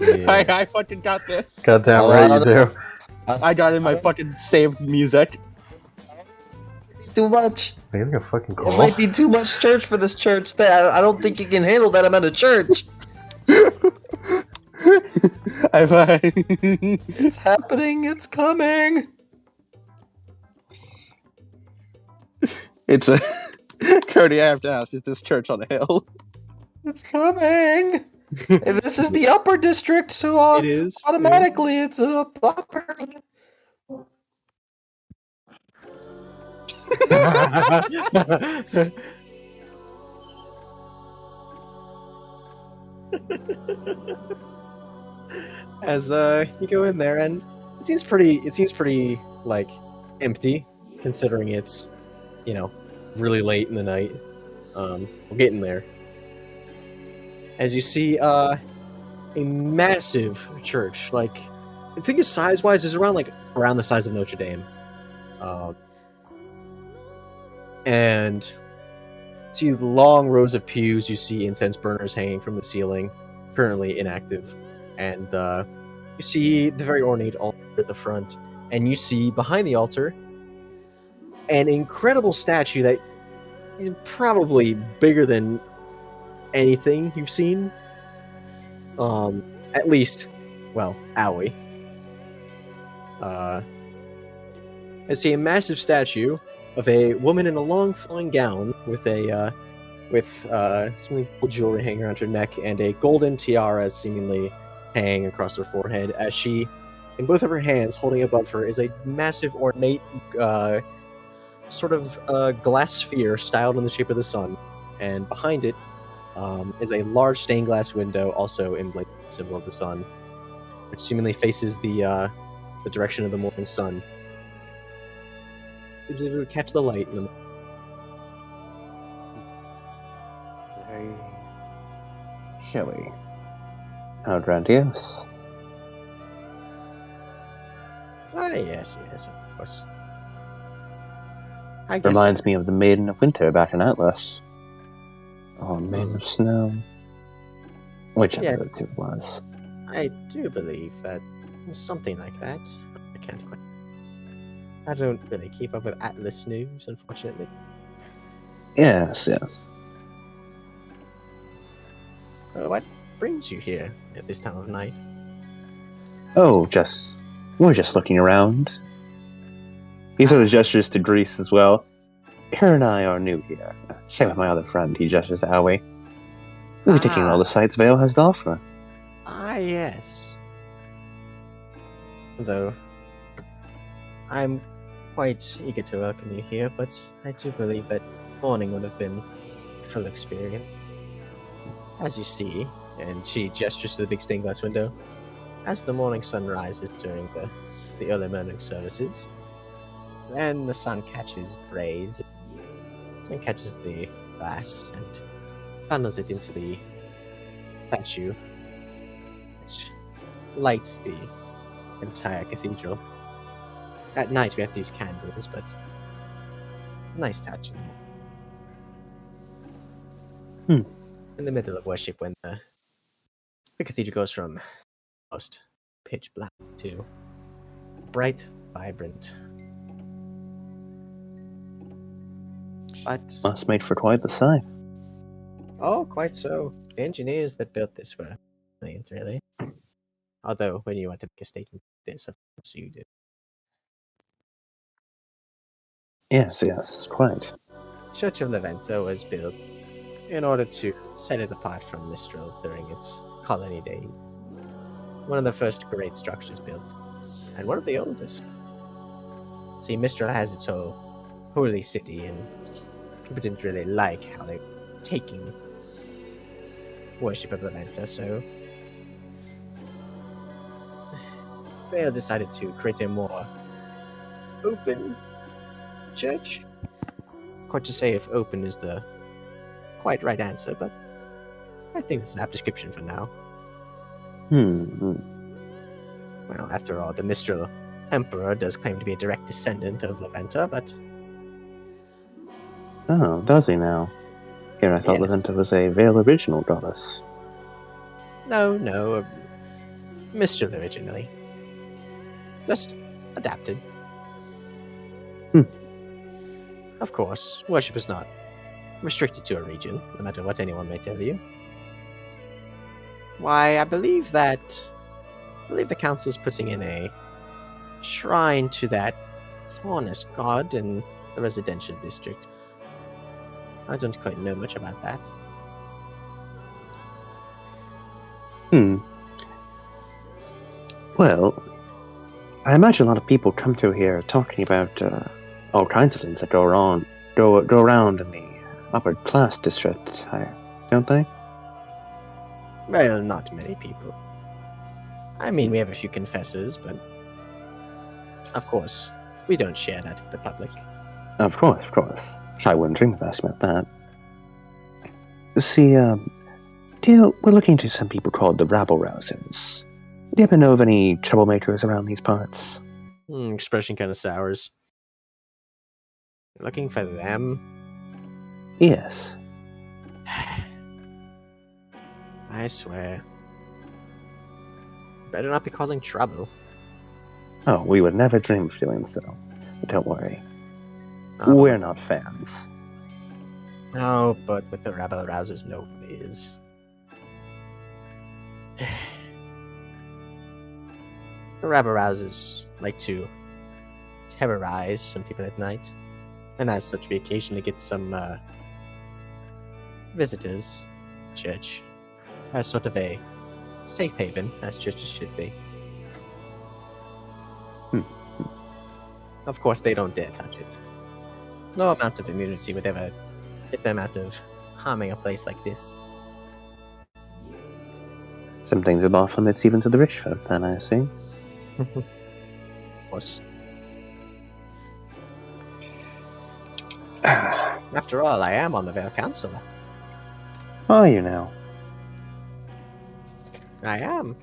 Yeah. I fucking got this. Goddamn Oh, right I you do. I got it in my fucking saved music. Too much. I think a fucking It call. might be too much church for this church. I don't think you can handle that amount of church. It's happening. It's coming. It's a Cody. I have to ask: is this church on a hill? It's coming. And this is the upper district, so It is. automatically it's up upper. As you go in there, and it seems pretty like empty, considering it's really late in the night. We're getting there. As you see a massive church, like I think it's size-wise is around the size of Notre Dame, and see long rows of pews. You see incense burners hanging from the ceiling, currently inactive. And you see the very ornate altar at the front, and you see behind the altar an incredible statue that is probably bigger than anything you've seen. At least, well, Owie. I see a massive statue of a woman in a long flowing gown with some gold jewelry hanging around her neck and a golden tiara seemingly hanging across her forehead, as she, in both of her hands, holding above her, is a massive ornate sort of glass sphere styled in the shape of the sun, and behind it is a large stained glass window, also emblazoned with the symbol of the sun, which seemingly faces the direction of the morning sun. Seems to would catch the light. Very showy. How grandiose. Ah, yes, of course. I guess Reminds me of the Maiden of Winter back in Atlas. Or Maiden of Snow. Whichever Yes. the two was. I do believe that something like that. I can't quite. I don't really keep up with Atlas news, unfortunately. Yes, yes. What brings you here at this time of night? Oh, we're just looking around. He sort of gestures to Greece as well. Her and I are new here. Same with my other friend, he gestures to Aoi. We'll be taking in all the sights Vale has to offer. Ah, yes. Though, I'm quite eager to welcome you here, but I do believe that morning would have been a full experience. As you see, and she gestures to the big stained glass window, as the morning sun rises during the early morning services, then the sun catches rays, and catches the glass, and funnels it into the statue, which lights the entire cathedral. At night we have to use candles, but a nice touch in the middle of worship when the cathedral goes from almost pitch black to bright, vibrant. But Must make for quite the sight. oh, quite so. The engineers that built this were brilliant, really. Although, when you want to make a statement like this, of course you do. Yes, quite. Church of Leventa was built in order to set it apart from Mistral during its colony days. One of the first great structures built, and one of the oldest. See, Mistral has its whole holy city, and people didn't really like how they were taking worship of Leventa, so Vale decided to create a more open church. Quite to say if open is the quite right answer, but I think it's an apt description for now. Well, after all, the Mistral Emperor does claim to be a direct descendant of Leventa, but Oh, does he now? Here I thought Yes. Leventa was a Vale original goddess. no, Mistral originally. Just adapted. Of course, worship is not restricted to a region, no matter what anyone may tell you. Why, I believe the council's putting in a shrine to that faunus god in the residential district. I don't quite know much about that. Well, I imagine a lot of people come to here talking about all kinds of things that go around in the upper class district, don't they? Well, not many people. I mean, we have a few confessors, but of course, we don't share that with the public. Of course. I wouldn't dream of asking about that. See, we're looking to some people called the Rabble Rousers. Do you happen to know of any troublemakers around these parts? Expression kind of sours. Looking for them? Yes. I swear. Better not be causing trouble. Oh, we would never dream of doing so. Don't worry. Oh, We're not fans. No, but with the Rabble Rousers, no one is. Rabble Rousers like to terrorize some people at night, and as such, we occasionally get some visitors. Church as sort of a safe haven, as churches should be. Of course, they don't dare touch it. No amount of immunity would ever get them out of harming a place like this. Some things are off limits even to the rich folk, then, I see. Of course. After all, I am on the Vale Council. Are you now? I am.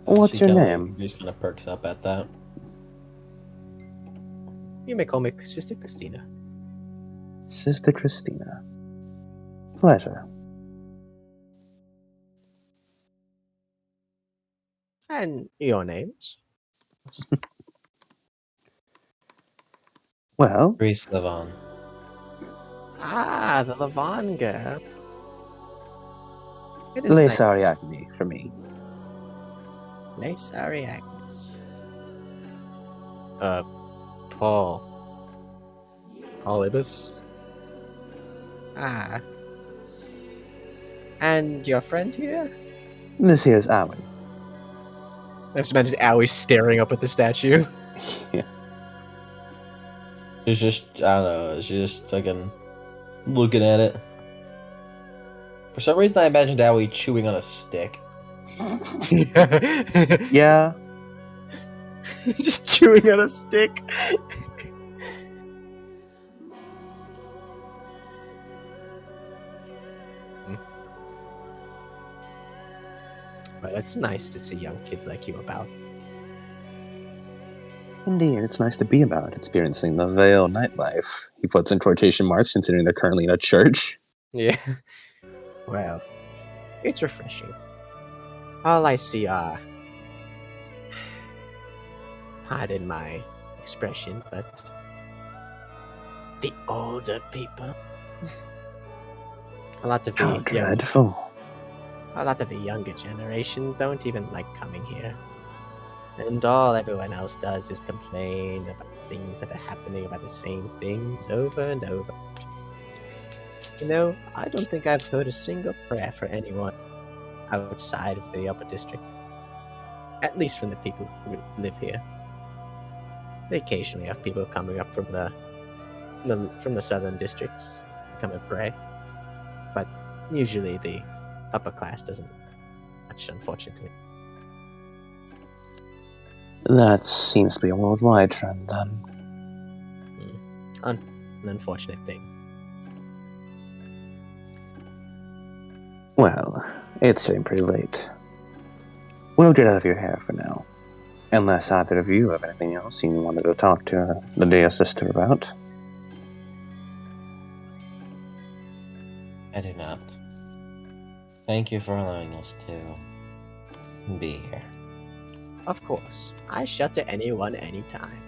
What's your name? Just kind of perks up at that. You may call me Sister Christina. Sister Christina. Pleasure. And your names? Well, Grease Levon. Ah, the Levon girl. It is Lace nice. Ariadne for me. Lace Ariadne. Paul. Paul Ibis? Ah. And your friend here? This here's Owen. I just imagined Owie staring up at the statue. Yeah. She's just, I don't know, she's just fucking looking at it. For some reason, I imagined Owie chewing on a stick. Yeah. Just chewing on a stick. Well, it's nice to see young kids like you about. Indeed, it's nice to be about experiencing the Vale nightlife. He puts in quotation marks, considering they're currently in a church. Yeah. Well, it's refreshing. All I see are... Pardon my expression, but... the older people. A lot of How the young, dreadful. a lot of the younger generation don't even like coming here. And all everyone else does is complain about things that are happening, about the same things over and over. You know, I don't think I've heard a single prayer for anyone outside of the upper district. At least from the people who live here. They occasionally have people coming up from the southern districts to come and pray. But usually the upper class doesn't much, unfortunately. That seems to be a worldwide trend, then. An unfortunate thing. Well, it's getting pretty late. We'll get out of your hair for now. Unless either of you have anything else you wanted to talk to the dear sister about. I do not. Thank you for allowing us to be here. Of course, I shut to anyone anytime.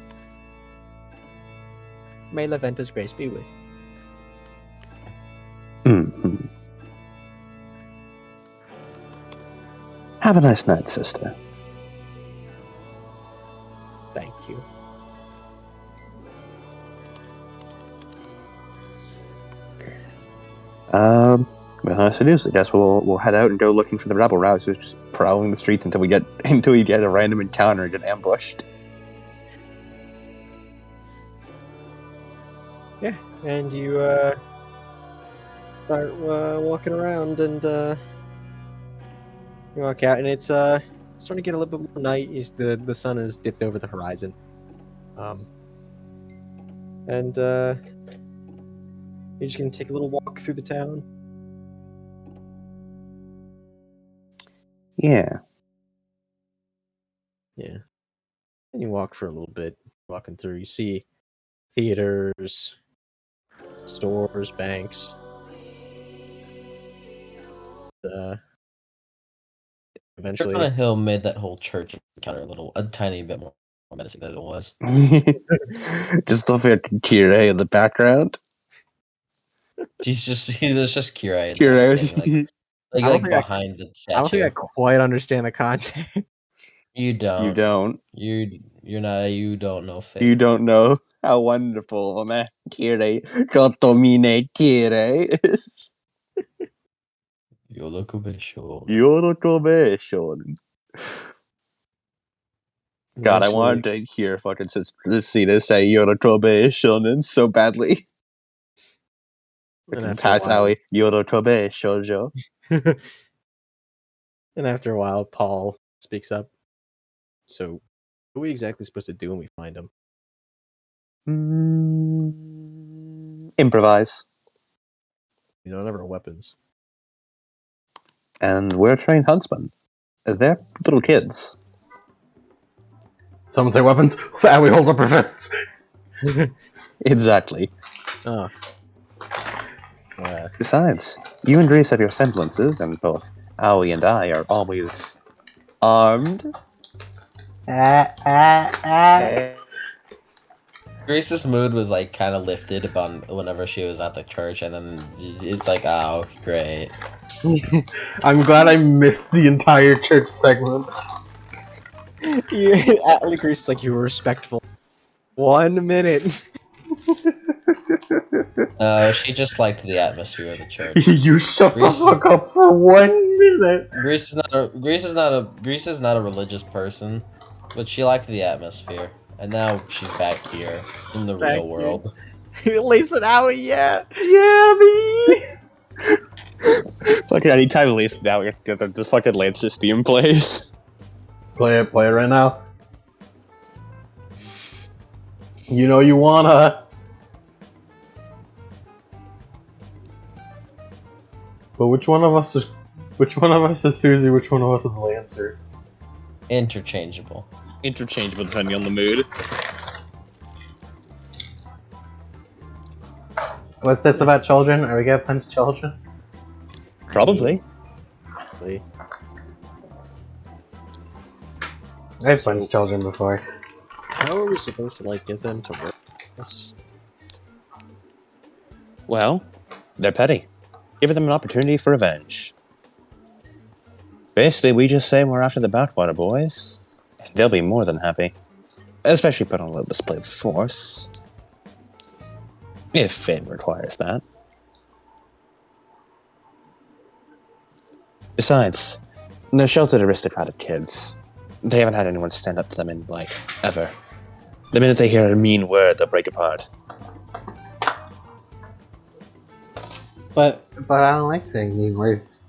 May Laventa's grace be with you. Mm-hmm. Have a nice night, sister. Thank you. With us to do, so I guess we'll head out and go looking for the Rabble Rousers, just prowling the streets until we get a random encounter and get ambushed. Yeah, and you start walking around, and you walk out, and it's starting to get a little bit more night. The sun has dipped over the horizon, and you're just gonna take a little walk through the town. Yeah. Yeah, and you walk for a little bit, walking through. You see theaters, stores, banks. Eventually, Church on a Hill made that whole church encounter a tiny bit more menacing than it was. Just looking at Kirei in the background. There's just Kirei in Kirei. that setting, I don't think behind the I don't think statue. I quite understand the context. You don't. You don't. You're not. You don't know fate. You don't know how wonderful me kire kotomine kire is. Yorokubesho. Yorotobeshon. God, I wanted to hear fucking Cena say Yorotobeshon so badly. And after Pat a while, Aoi, Yorotobeshoujo. and after a while, Paul speaks up. So, what are we exactly supposed to do when we find him? Improvise. We don't have our weapons. And we're trained huntsmen. They're little kids. Someone say weapons. Aoi holds up her fists. Exactly. Oh. Besides, you and Reese have your semblances, and both Aoi and I are always armed. Grace's mood was like kind of lifted upon whenever she was at the church, and then it's like, oh, great. I'm glad I missed the entire church segment. At Grace, like, you were respectful. 1 minute. She just liked the atmosphere of the church. You shut Reese- the fuck up for 1 minute. Greece is not a religious person, but she liked the atmosphere, and now she's back here in the Back real world. Lisa and Aoi, yeah. Yeah, baby. Fucking anytime Lace now we have to get the fucking Lancer theme plays. Play it right now. You know you wanna. But which one of us is Susie? Which one of us is Lancer? Interchangeable. Interchangeable depending on the mood. What's this about children? Are we gonna punch children? Probably. I've punched children before. How are we supposed to, like, get them to work with us? Well, they're petty. Giving them an opportunity for revenge. Basically, we just say we're after the Backwater Boys. They'll be more than happy. Especially put on a little display of force. If fate requires that. Besides, they're sheltered aristocratic kids. They haven't had anyone stand up to them in, like, ever. The minute they hear a mean word, they'll break apart. But I don't like saying mean words.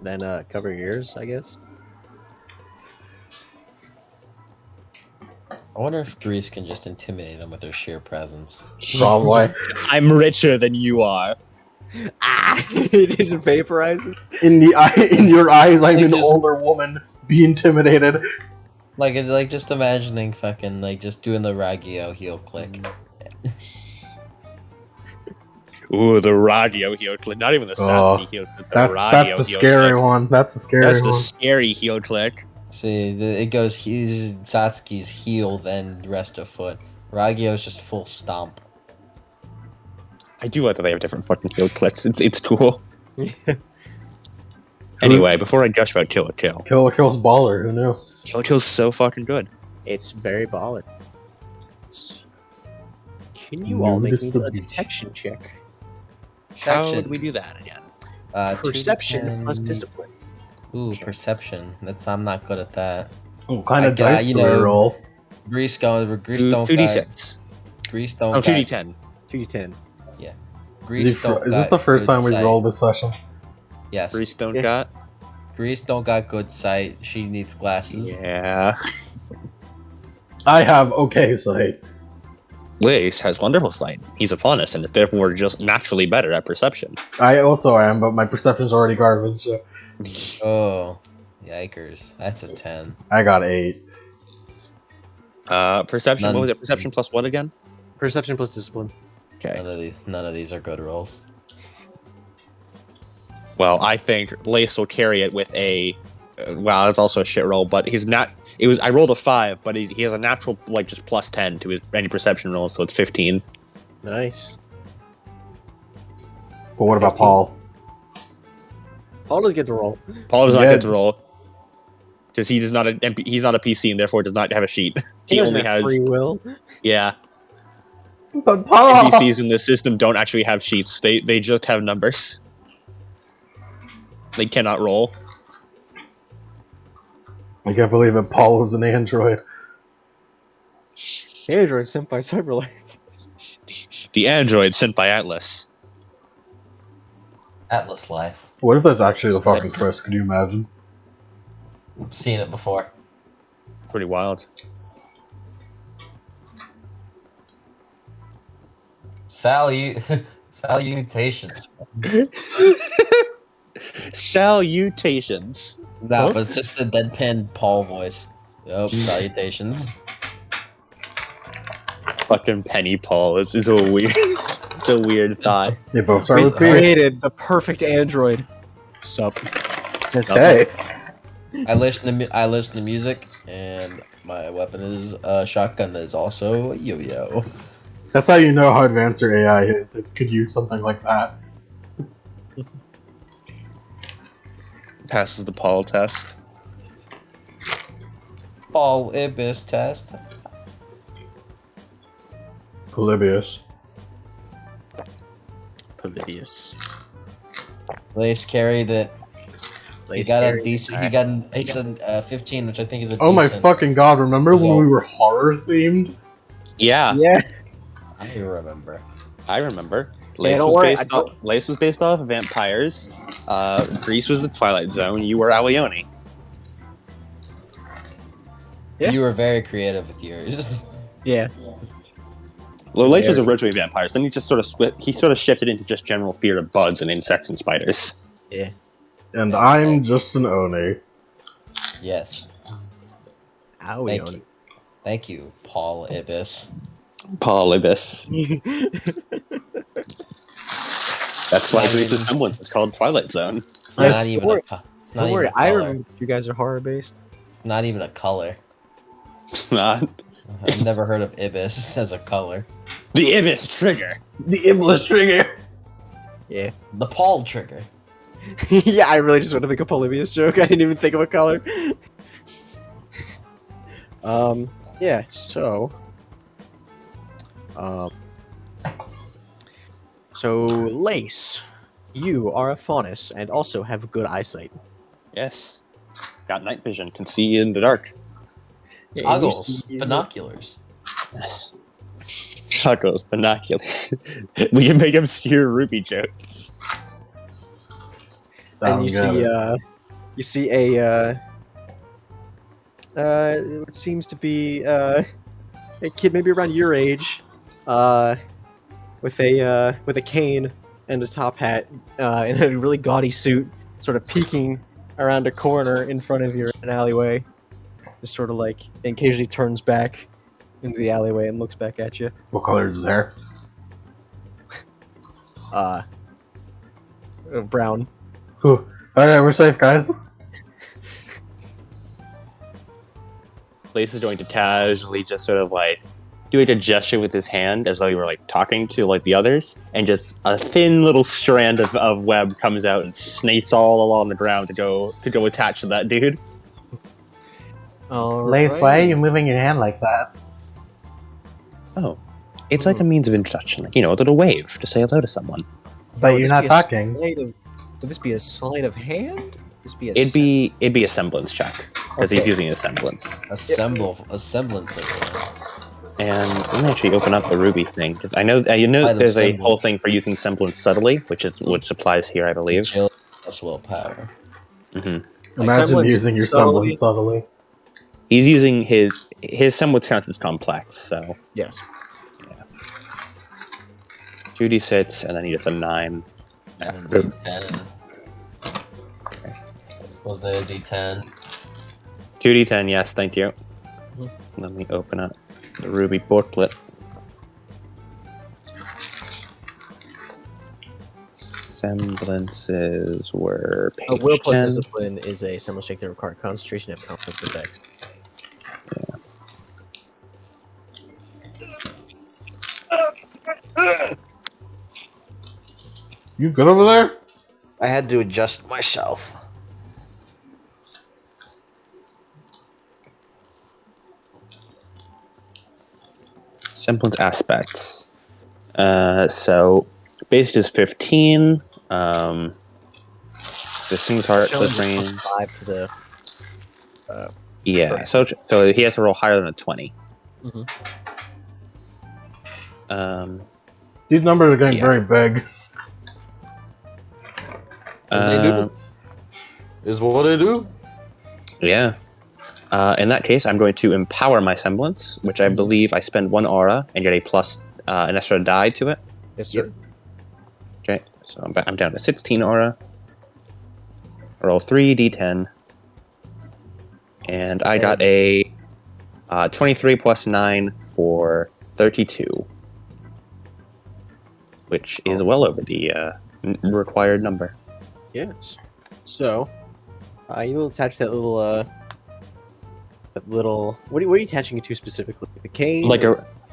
Then, cover your ears, I guess. I wonder if Greece can just intimidate them with her sheer presence. Probably. I'm richer than you are. It is vaporizing. In your eyes, I'm Like an just- older woman. Be intimidated. Like just imagining fucking like just doing the Raggio heel click. Ooh, the radio heel click. Not even the Sasuke heel click. The radio That's the heel scary click. one. That's the scary That's the one. scary heel click. See, it goes Satsuki's heel, then rest of foot. Raggio's just full stomp. I do like that they have different fucking heel clicks. It's cool. Anyway, before I gush about Kill la Kill. Kill la Kill's baller. Who knew? Kill la Kill's so fucking good. It's very baller. Can you all make me a detection check? How would we do that again? Perception plus discipline. Ooh, perception. I'm not good at that. What kind of I got- dice you do we know, roll? Grease don't 2d6. Grease don't Oh, got- 2d10. 2d10. Grease don't Is this got the first good time we sight. rolled this session? Yes. Grease don't Yeah. got? Grease don't got good sight. She needs glasses. Yeah. I have okay sight. Lace has wonderful sight. He's a faunus and is therefore just naturally better at perception. I also am, but my perception's already garbage. So Oh, yikers! That's a 10. I got 8. Perception, None. what was it? Perception plus what again? Perception plus discipline. Okay. None of these are good rolls. Well, I think Lace will carry it with a. Well, that's also a shit roll, but he's not. It was. I rolled a 5, but he has a natural like just plus 10 to his any perception roll, so it's 15. Nice. But what about 15. Paul? Paul does get the roll. Paul does not Yeah. get to roll. because he's not a PC and therefore does not have a sheet. He He doesn't only have has free will. yeah. But Paul, NPCs in the system don't actually have sheets. They just have numbers. They cannot roll. I can't believe it. Paul was an android. Android sent by Cyberlife. The android sent by Atlas. Atlas Life. What if that's actually the fucking twist? Could you imagine? I've seen it before. Pretty wild. Salutations. Salutations. No, Huh? but it's just the deadpan Paul voice. Yep, salutations. Fucking Penny Paul is a weird, it's a weird thought. They both start We with P. created the perfect android. Sup? Just Okay. I listen to music, and my weapon is a shotgun that is also a yo-yo. That's how you know how advanced your AI is. It could use something like that. Passes the Paul test. Paul Ibis test. Polybius. Polybius. Lace carried it. He Lace got a carried. decent. He got a 15, which I think is a. Oh my decent fucking god, remember when result. we were horror themed? Yeah, Yeah. I remember. I remember. Yeah, don't worry, Lace was based off vampires. Grease was the Twilight Zone. You were Alione. Yeah. You were very creative with yours. Yeah. Well, Lace was originally vampires. Then he just sort of shifted into just general fear of bugs and insects and spiders. Yeah. And I'm just an Oni. Yes. Owie Thank on you. Thank you, Paul Ibis. Paul Ibis. it. That's why Not Grease's even- semblance is called Twilight Zone. It's Yeah, not even don't a. It's not Don't even worry, a I color. remember you guys are horror based. It's not even a color. It's not. I've never heard of Ibis as a color. The Ibis trigger. The Iblis trigger! Yeah. The Paul trigger. Yeah, I really just want to make a Polybius joke. I didn't even think of a color. Yeah, so Lace, you are a faunus and also have good eyesight. Yes. Got night vision. Can see in the dark. Yeah, and you Goggles. see- Binoculars. Yes. Chuckles, binoculars. We can make obscure Ruby jokes. And you Sounds see good. you see a what seems to be a kid maybe around your age, with a cane and a top hat, in a really gaudy suit, sort of peeking around a corner in front of you in an alleyway, just sort of like, and occasionally turns back into the alleyway and looks back at you. What color is his hair? Brown. Whew. Alright, we're safe, guys. Lace is going to casually just sort of like do a gesture with his hand as though he were like talking to like the others, and just a thin little strand of web comes out and snakes all along the ground to go attach to that dude. Lace, why are you moving your hand like that? Oh, it's like a means of introduction, like, a little wave to say hello to someone. But Would you're this not be a talking. would this be a sleight of hand? Would this be a It'd be a semblance check because he's Okay. using a semblance. A semblance of it. And let me actually open up the Ruby thing because I know By the there's a semblance. whole thing for using semblance subtly, which applies here, I believe. Agility plus willpower. Hmm. Imagine semblance using your subtly. semblance subtly. He's using his semblance counts as complex, so Yes. 2d6, and then he gets a 9. And After. D10. Was the D10? 2d10, yes, thank you. Mhm. Let me open up the Ruby booklet. Semblances were A page will plus 10. discipline is a semblance check that require concentration and have complex effects. You good over there? I had to adjust myself. Semblance aspects. So base is 15. The single target Challenge cliff is range. +5 to the. Yeah. First. So he has to roll higher than a 20. Mhm. These numbers are getting Yeah. very big. As they do. Is what I do. Yeah. In that case, I'm going to empower my semblance, which I believe I spend 1 aura and get a plus an extra die to it. Yes, sir. Okay, so I'm down to 16 aura. Roll 3d10, and I got a 23 plus 9 for 32, which is well over the required number. Yes. So, you will attach that little. What are you attaching it to specifically? The cane? Like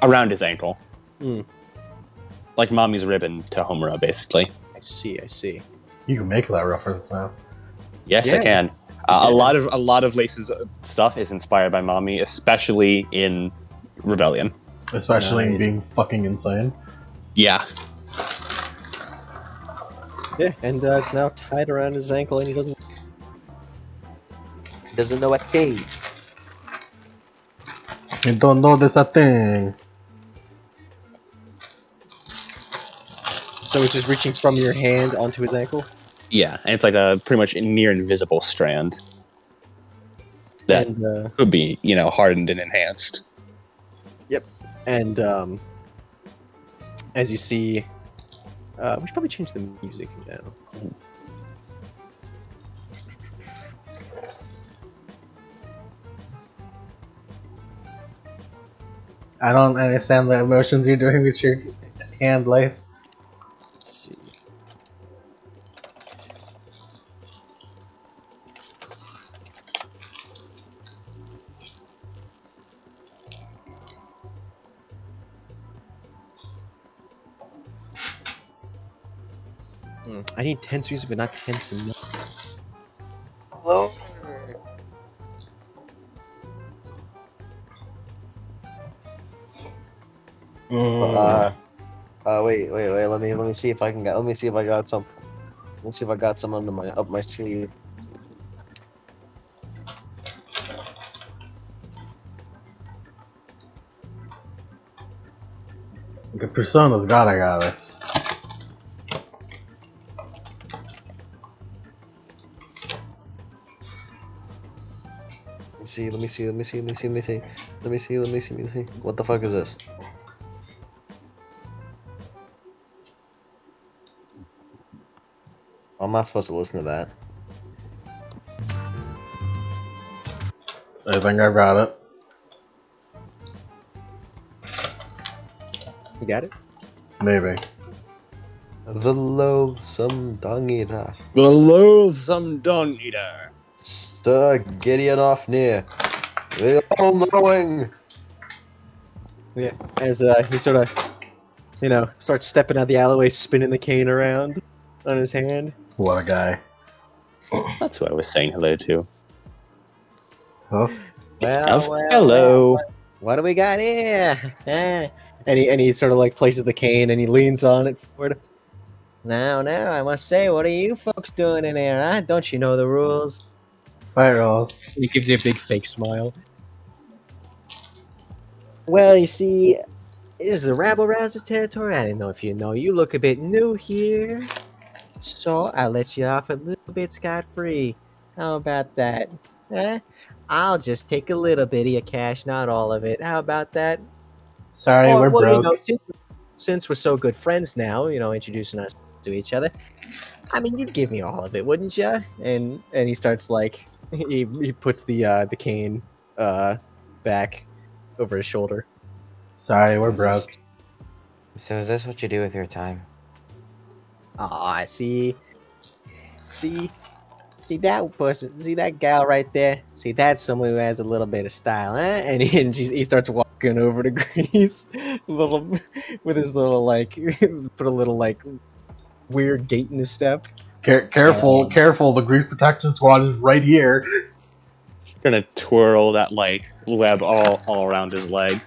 around his ankle. Hmm. Like Mommy's ribbon to Homura, basically. I see. You can make that reference now. Yes, Yeah. I can. A lot of Lace's stuff is inspired by Mommy, especially in Rebellion. Especially in Nice. being fucking insane. Yeah. Yeah, and it's now tied around his ankle, and he doesn't. Doesn't know what cave. You don't know this a thing. So it's just reaching from your hand onto his ankle. Yeah, and it's like a pretty much near invisible strand that And could be, hardened and enhanced. and as you see, we should probably change the music now. I don't understand the emotions you're doing with your hand, Lace. Let's see. I need tense music, but not tense enough. Hello. Wait. Let me see if I can get. Let me see if I got some. Let me see if I got some up my sleeve. The Persona's gotta got this. Let me see. What the fuck is this? I'm not supposed to listen to that. I think I got it. You got it? Maybe. The loathsome dung eater. The loathsome dung eater. Sir Gideon off near. The all-knowing. Yeah. As he sort of, starts stepping out the alleyway, spinning the cane around on his hand. What a guy. That's what I was saying hello to. Huh? Hello. What do we got here? And he sort of like places the cane and he leans on it forward. Now, I must say, what are you folks doing in here, huh? Don't you know the rules? Fight rolls. And he gives you a big fake smile. Well, you see, this is the Rabble Rousers territory. I didn't know if you know. You look a bit new here. So I'll let you off a little bit scot-free. How about that? I'll just take a little bit of your cash, not all of it. How about that? Sorry, we're broke. Since we're so good friends now, introducing us to each other, I mean, you'd give me all of it, wouldn't you? And he starts like he puts the cane back over his shoulder. Sorry, we're broke. So is this what you do with your time? I see that person, see that gal right there? See, that's someone who has a little bit of style, huh? And he starts walking over to Grease, with his little like, put a little like weird gait in his step. Careful, the Grease Protection Squad is right here. Gonna twirl that like web all around his leg.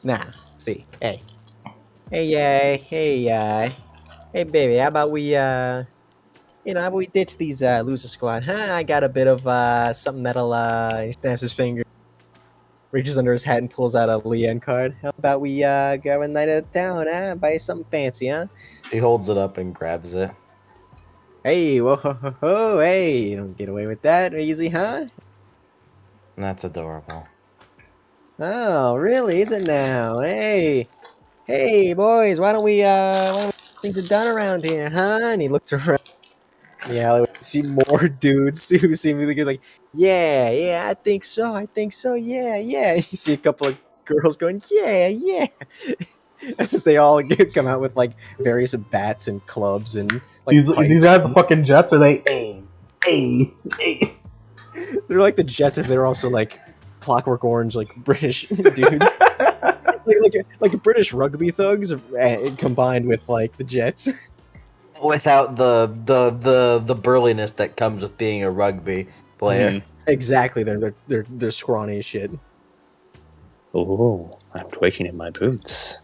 Nah. See. Hey. Hey, baby. How about we how about we ditch these loser squad? Huh? I got a bit of something that'll he snaps his finger, reaches under his hat and pulls out a Leanne card. How about we go a night at the town, huh? Buy you something fancy, huh? He holds it up and grabs it. Hey, whoa, ho, ho, ho, hey, you don't get away with that easy, huh? That's adorable. Oh, really? Is it now? Hey, boys, why don't we get things are done around here, huh? And he looks around the alleyway. You see more dudes who seem really good, like, yeah, I think so, yeah. And you see a couple of girls going, yeah. As they all come out with like various bats and clubs and like These pipes. guys the fucking Jets, or they hey. They're like the Jets if they're also like Clockwork Orange, like British dudes. like British rugby thugs combined with like the Jets. Without the burliness that comes with being a rugby player. Mhm. Exactly, they're scrawny as shit. Oh, I'm twitching in my boots.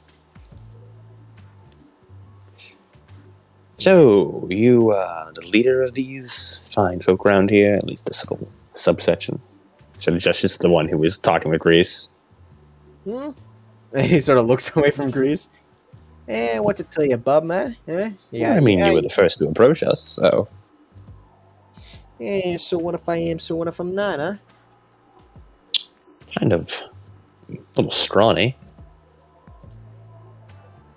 So, you the leader of these fine folk around here, at least this little subsection. So just the one who was talking with Grease. Hmm? And he sort of looks away from Grease. What's it to you, bub, man? Huh? I mean, you were the first to approach us, so... So what if I am, so what if I'm not, huh? Kind of... a little scrawny.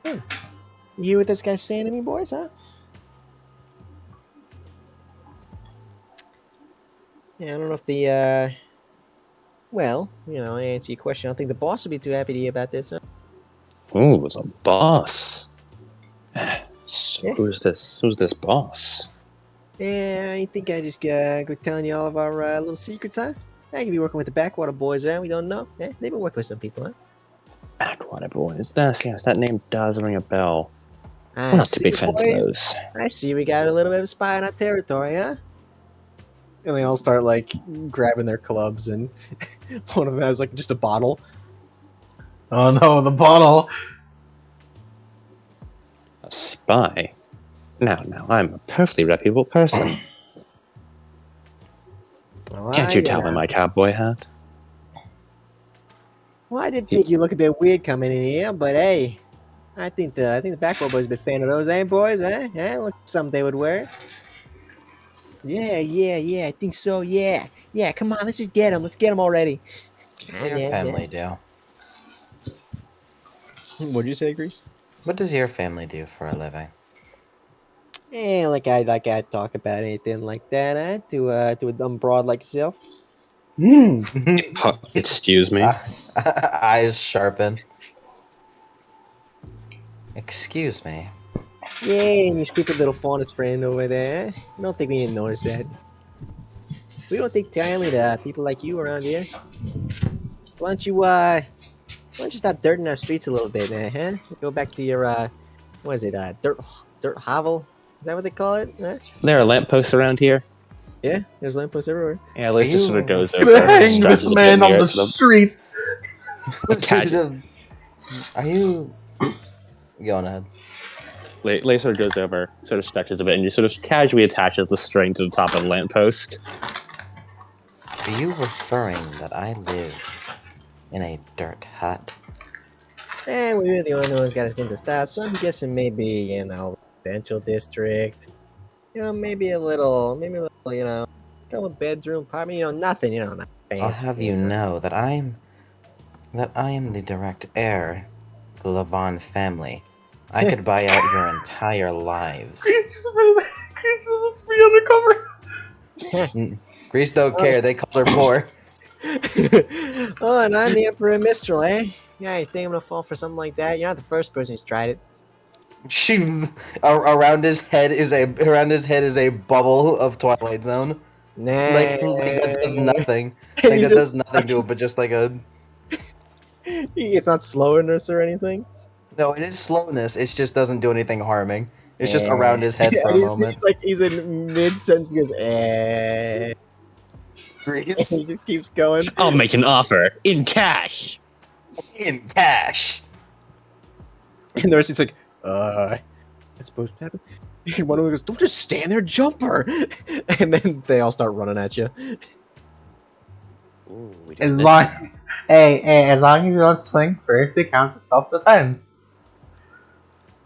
You hear what this guy's saying to me, boys, huh? Yeah, I don't know if the, well, to answer your question, I don't think the boss would be too happy to hear about this, huh? Ooh, it's a boss. So Yeah. who's this boss? Yeah, I think I just go telling you all of our little secrets, huh? I could be working with the Backwater Boys, huh? We don't know. Yeah, they've been working with some people, huh? Backwater Boys. Yes, that name does ring a bell. I I'm not too see, big fan of boys. those. I see we got a little bit of a spy in our territory, huh? And they all start, like, grabbing their clubs, and one of them has, like, just a bottle. Oh no, the bottle. A spy? Now, I'm a perfectly reputable person. Well, Can't you tell by my cowboy hat? Well, I did think you look a bit weird coming in here, but hey, I think the Backwater Boys a bit fan of those, eh, boys? Eh? Look, something they would wear. Yeah, I think so. Yeah, come on, let's just get them. Let's get them already. What does your family do? What'd you say, Grease? What does your family do for a living? Like I talk about anything like that, eh? To a dumb broad like yourself. Excuse me? Eyes sharpen. Excuse me. Yeah, and your stupid little faunus friend over there. I don't think we didn't notice that. We don't take kindly to people like you around here. Why don't you stop dirting our streets a little bit, huh? Go back to your what is it? Dirt hovel? Is that what they call it? Huh? There are lampposts around here? Yeah, there's lampposts everywhere. Yeah, Liz just sort of goes over Gonna and hang stretches this a bit man on near the to them. street. Are you going ahead? Lay sort of goes over, sort of stretches a bit, and just sort of casually attaches the string to the top of the lamppost. Are you referring that I live in a dirt hut? We're the only ones got a sense of style, so I'm guessing maybe, residential district. Maybe a little, couple bedroom apartment, nothing, not fancy. I'll have you know that I am the direct heir to the Levon family. I could buy out your entire lives. Grease just be undercover. Grease don't care, they called her poor. Oh, and I'm the Emperor Mistral, eh? Yeah, you think I'm gonna fall for something like that? You're not the first person who's tried it. Around his head is a bubble of Twilight Zone. Nah. Like that does nothing. He Like that just does nothing to it, but just like a. It's not slowness or anything. No, it is slowness. It just doesn't do anything harming. It's just around his head for a moment. He's in mid sentence. He goes, Grease. He just keeps going. I'll make an offer in cash. In cash. And the rest is like, that's supposed to happen. And one of them goes, don't just stand there, jump her! And then they all start running at you. Ooh, we As did long, hey, as long as you don't swing first, it counts as self-defense.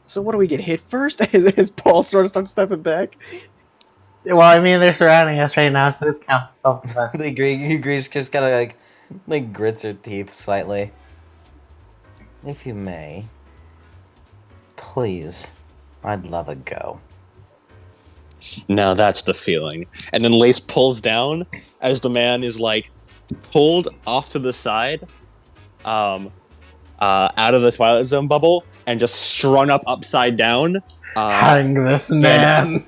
So what do we get hit first? As Paul sort of starts stepping back. Well, I mean, they're surrounding us right now, so this counts as self-defense. Grease just kind of like grits her teeth slightly. If you may, please, I'd love a go. Now that's the feeling. And then Lace pulls down as the man is like pulled off to the side, out of the Twilight Zone bubble, and just strung up upside down. Hang this man.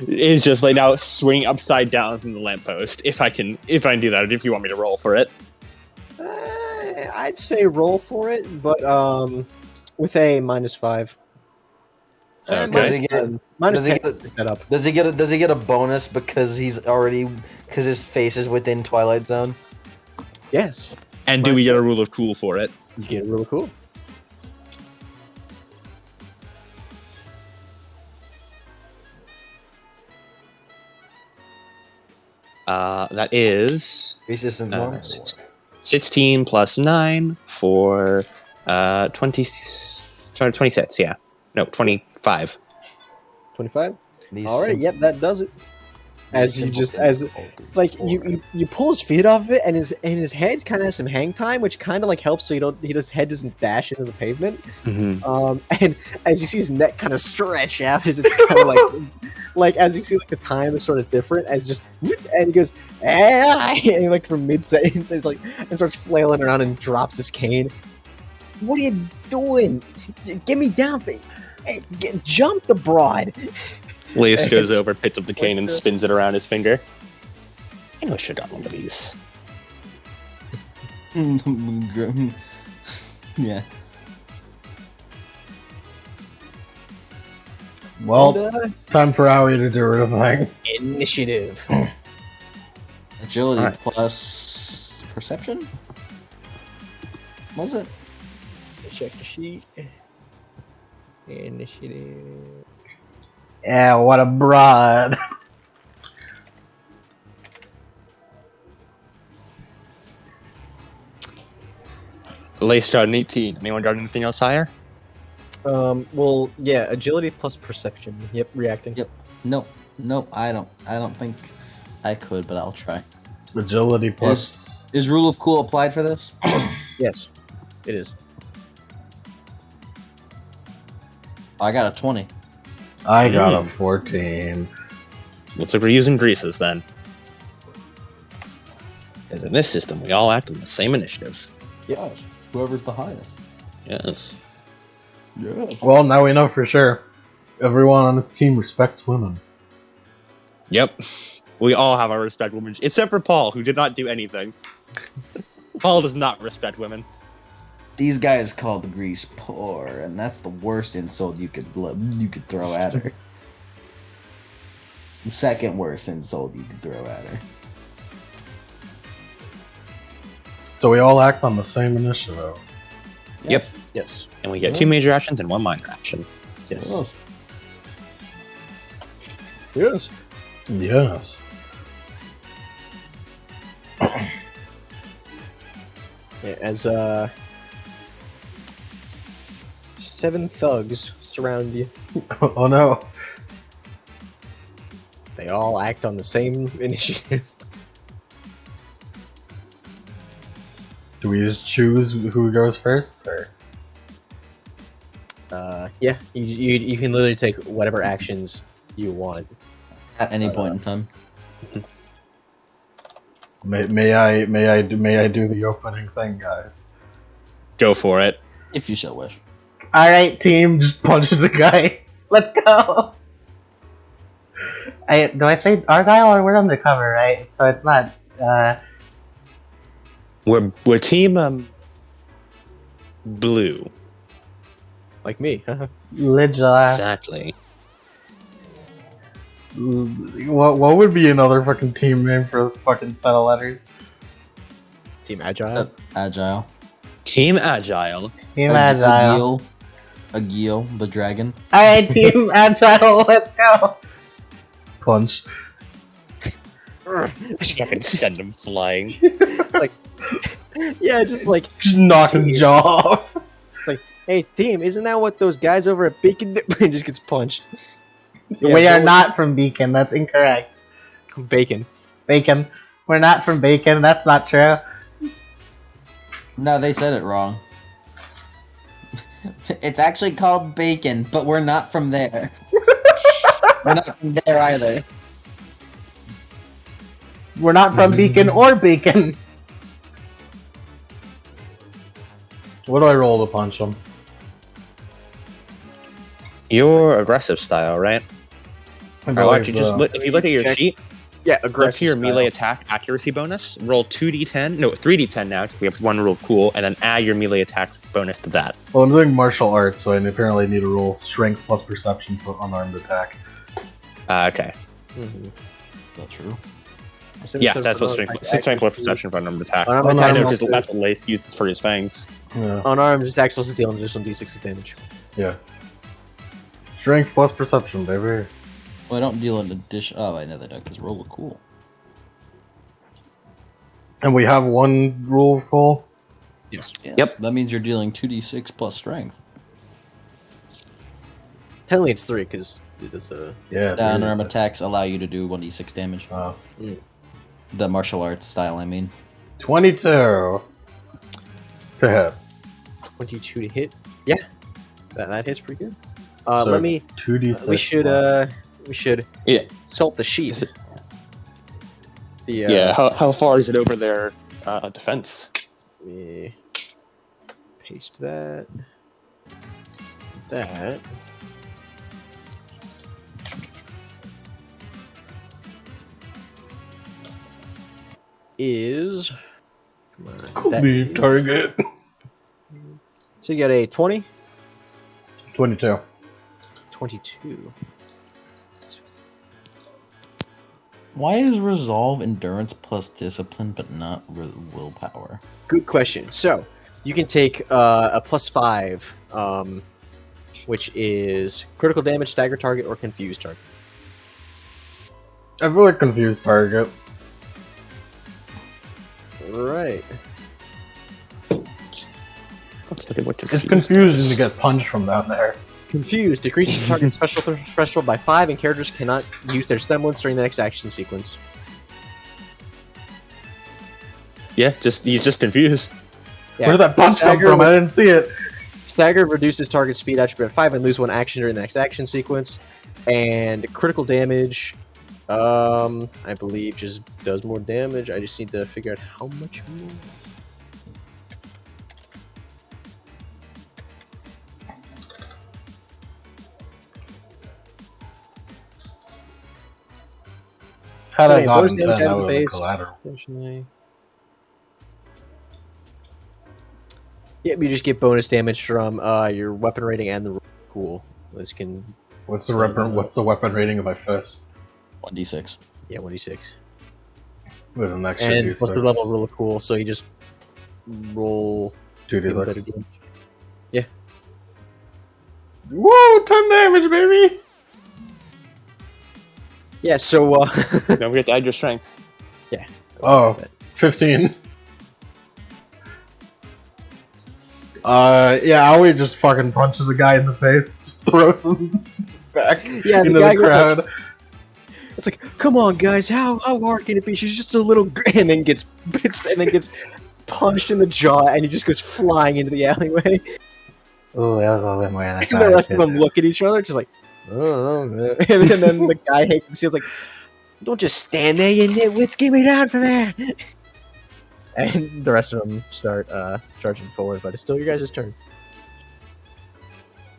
Is just like now swinging upside down from the lamppost. If I can do that, if you want me to roll for it. I'd say roll for it, but with a -5. Okay. Minus Does he 10 get set up. Does he get a bonus because his face is within Twilight Zone? Yes. And do we get a rule of cool for it? You get it really cool. That is Grease isn't normal. 16 plus 9 for 26, yeah. No, 25. 25? These Alright, yep, that does it. As you simple just things as all Grease like for. you pull his feet off of it, and his head kind of has some hang time, which kind of like helps so his head doesn't bash into the pavement. Mm-hmm. And as you see his neck kind of stretch out, as it's kind of like as you see like the time is sort of different, as just and he goes and he, like from mid sentence, he's like and starts flailing around and drops his cane. What are you doing? Get me down, hey, jump the broad. Lace goes over, picks up the cane, and What's the- spins it around his finger. I know I should have got one of these. Yeah. Well, And, time for Howie to do her thing. initiative. Agility Alright. plus perception? Was it? Check the sheet. Initiative. Yeah, what a broad. Lace got an 18. Anyone got anything else higher? Well, yeah, agility plus perception. Yep, reacting. Yep. Nope. I don't think I could, but I'll try. Agility plus. Is rule of cool applied for this? Yes, it is. I got a 20. I got a 14. Looks like we're using greases then. Because in this system, we all act on the same initiative. Gosh, whoever's the highest. Yes. Yes. Well, now we know for sure. Everyone on this team respects women. Yep. We all have our respect women, except for Paul, who did not do anything. Paul does not respect women. These guys called Grease poor, and that's the worst insult you could throw at her. The second worst insult you could throw at her. So we all act on the same initiative. Yep. Yes. And we get 2 major actions and 1 minor action. Yes. Yes. Yes. Yeah, as 7 thugs surround you. Oh no. They all act on the same initiative. Do we just choose who goes first, or? Yeah, you can literally take whatever actions you want. At any point in time. May I do the opening thing, guys? Go for it. If you so wish. All right, team, just punches the guy. Let's go. Do I say Argyle or we're undercover, right? So it's not. We're team blue. Like me. Lidla. Exactly. What would be another fucking team name for this fucking set of letters? Team Agile. Agile. Team Agile. Team Agile. ARGYLE, the dragon. Alright, Team Agile, let's go. Punch. Just fucking send them flying. Yeah, just like, Just knock his jaw off. hey, team, isn't that what those guys over at Beacon do? And just gets punched. Yeah, We are no- not from Beacon, that's incorrect. Bacon. Bacon. We're not from Bacon, that's not true. No, they said it wrong. It's actually called bacon, but we're not from there. We're not from there either. We're not from Beacon or Bacon. What do I roll to punch him? Your aggressive style, right? Oh, actually, just if you look at your check- sheet, Yeah, go to aggressive your style. melee attack accuracy bonus. Roll 2d10, no 3d10 now. 'Cause we have one rule of cool, and then add your melee attack bonus to that. Well, I'm doing martial arts, so I apparently need to roll strength plus perception for unarmed attack. Okay. Mhm. That's true. Yeah, that's what strength plus perception for unarmed attack. Unarmed Unarmed I attack know attack. because that's what Lace uses for his fangs. Yeah. unarmed just acts to deal an additional d6 of damage. Yeah. Strength plus perception, baby. Well, I don't deal an addition. Oh, I know that because roll a cool. And we have one rule of cool. Yes. Yes, Yep. That means you're dealing 2d6 plus strength. Technically, it's 3 because it is a. Yeah. The unarmed attacks allow you to do 1d6 damage. The martial arts style, I mean. 22 to hit. 22 to hit. Yeah, that hits pretty good. So Let me. 2d6. We should. Yeah. Salt the sheet. The Yeah. How far is it over their defense? Let me paste that. That. Is. Come on, that Leave is- target. So you got a 20? 22. 22. Why is resolve endurance plus discipline but not willpower? Good question. So you can take a +5, which is critical damage, stagger target, or confused target. I feel like confused target. Right. Let's look at what It's confusing to get punched from down there. Confused decreases target special threshold by 5, and characters cannot use their semblance during the next action sequence. Yeah, he's just confused. Yeah. Where did that punch come Stagger from? I didn't see it. Stagger reduces target speed attribute by 5 and lose 1 action during the next action sequence. And critical damage, I believe, just does more damage. I just need to figure out how much more. Had I Okay, gotten bonus 10, damage that out of the would have been base. collateral. Additionally. Yep, you just get bonus damage from your weapon rating and the cool. This can, What's the weapon rating of my fist? 1d6. yeah, 1d6. With an extra And D6. plus the level rule of cool, so you just roll 2 even better D6. damage. Woo! 10 damage, baby! Yeah, so Don't forget to add your strength. Oh, 15. Yeah, Aoi just fucking punches a guy in the face, just throws him back Yeah, the into guy the goes up- crowd. it's like, come on, guys, how hard can it be? She's just a little, and then gets punched in the jaw, and he just goes flying into the alleyway. Ooh, that was a little bit more than I And thought. the it rest of could them do. look at each other, just like, I don't know, man. And then the guy feels like, don't just stand there, you nitwits, get me down from there. And the rest of them start charging forward, but it's still your guys' turn.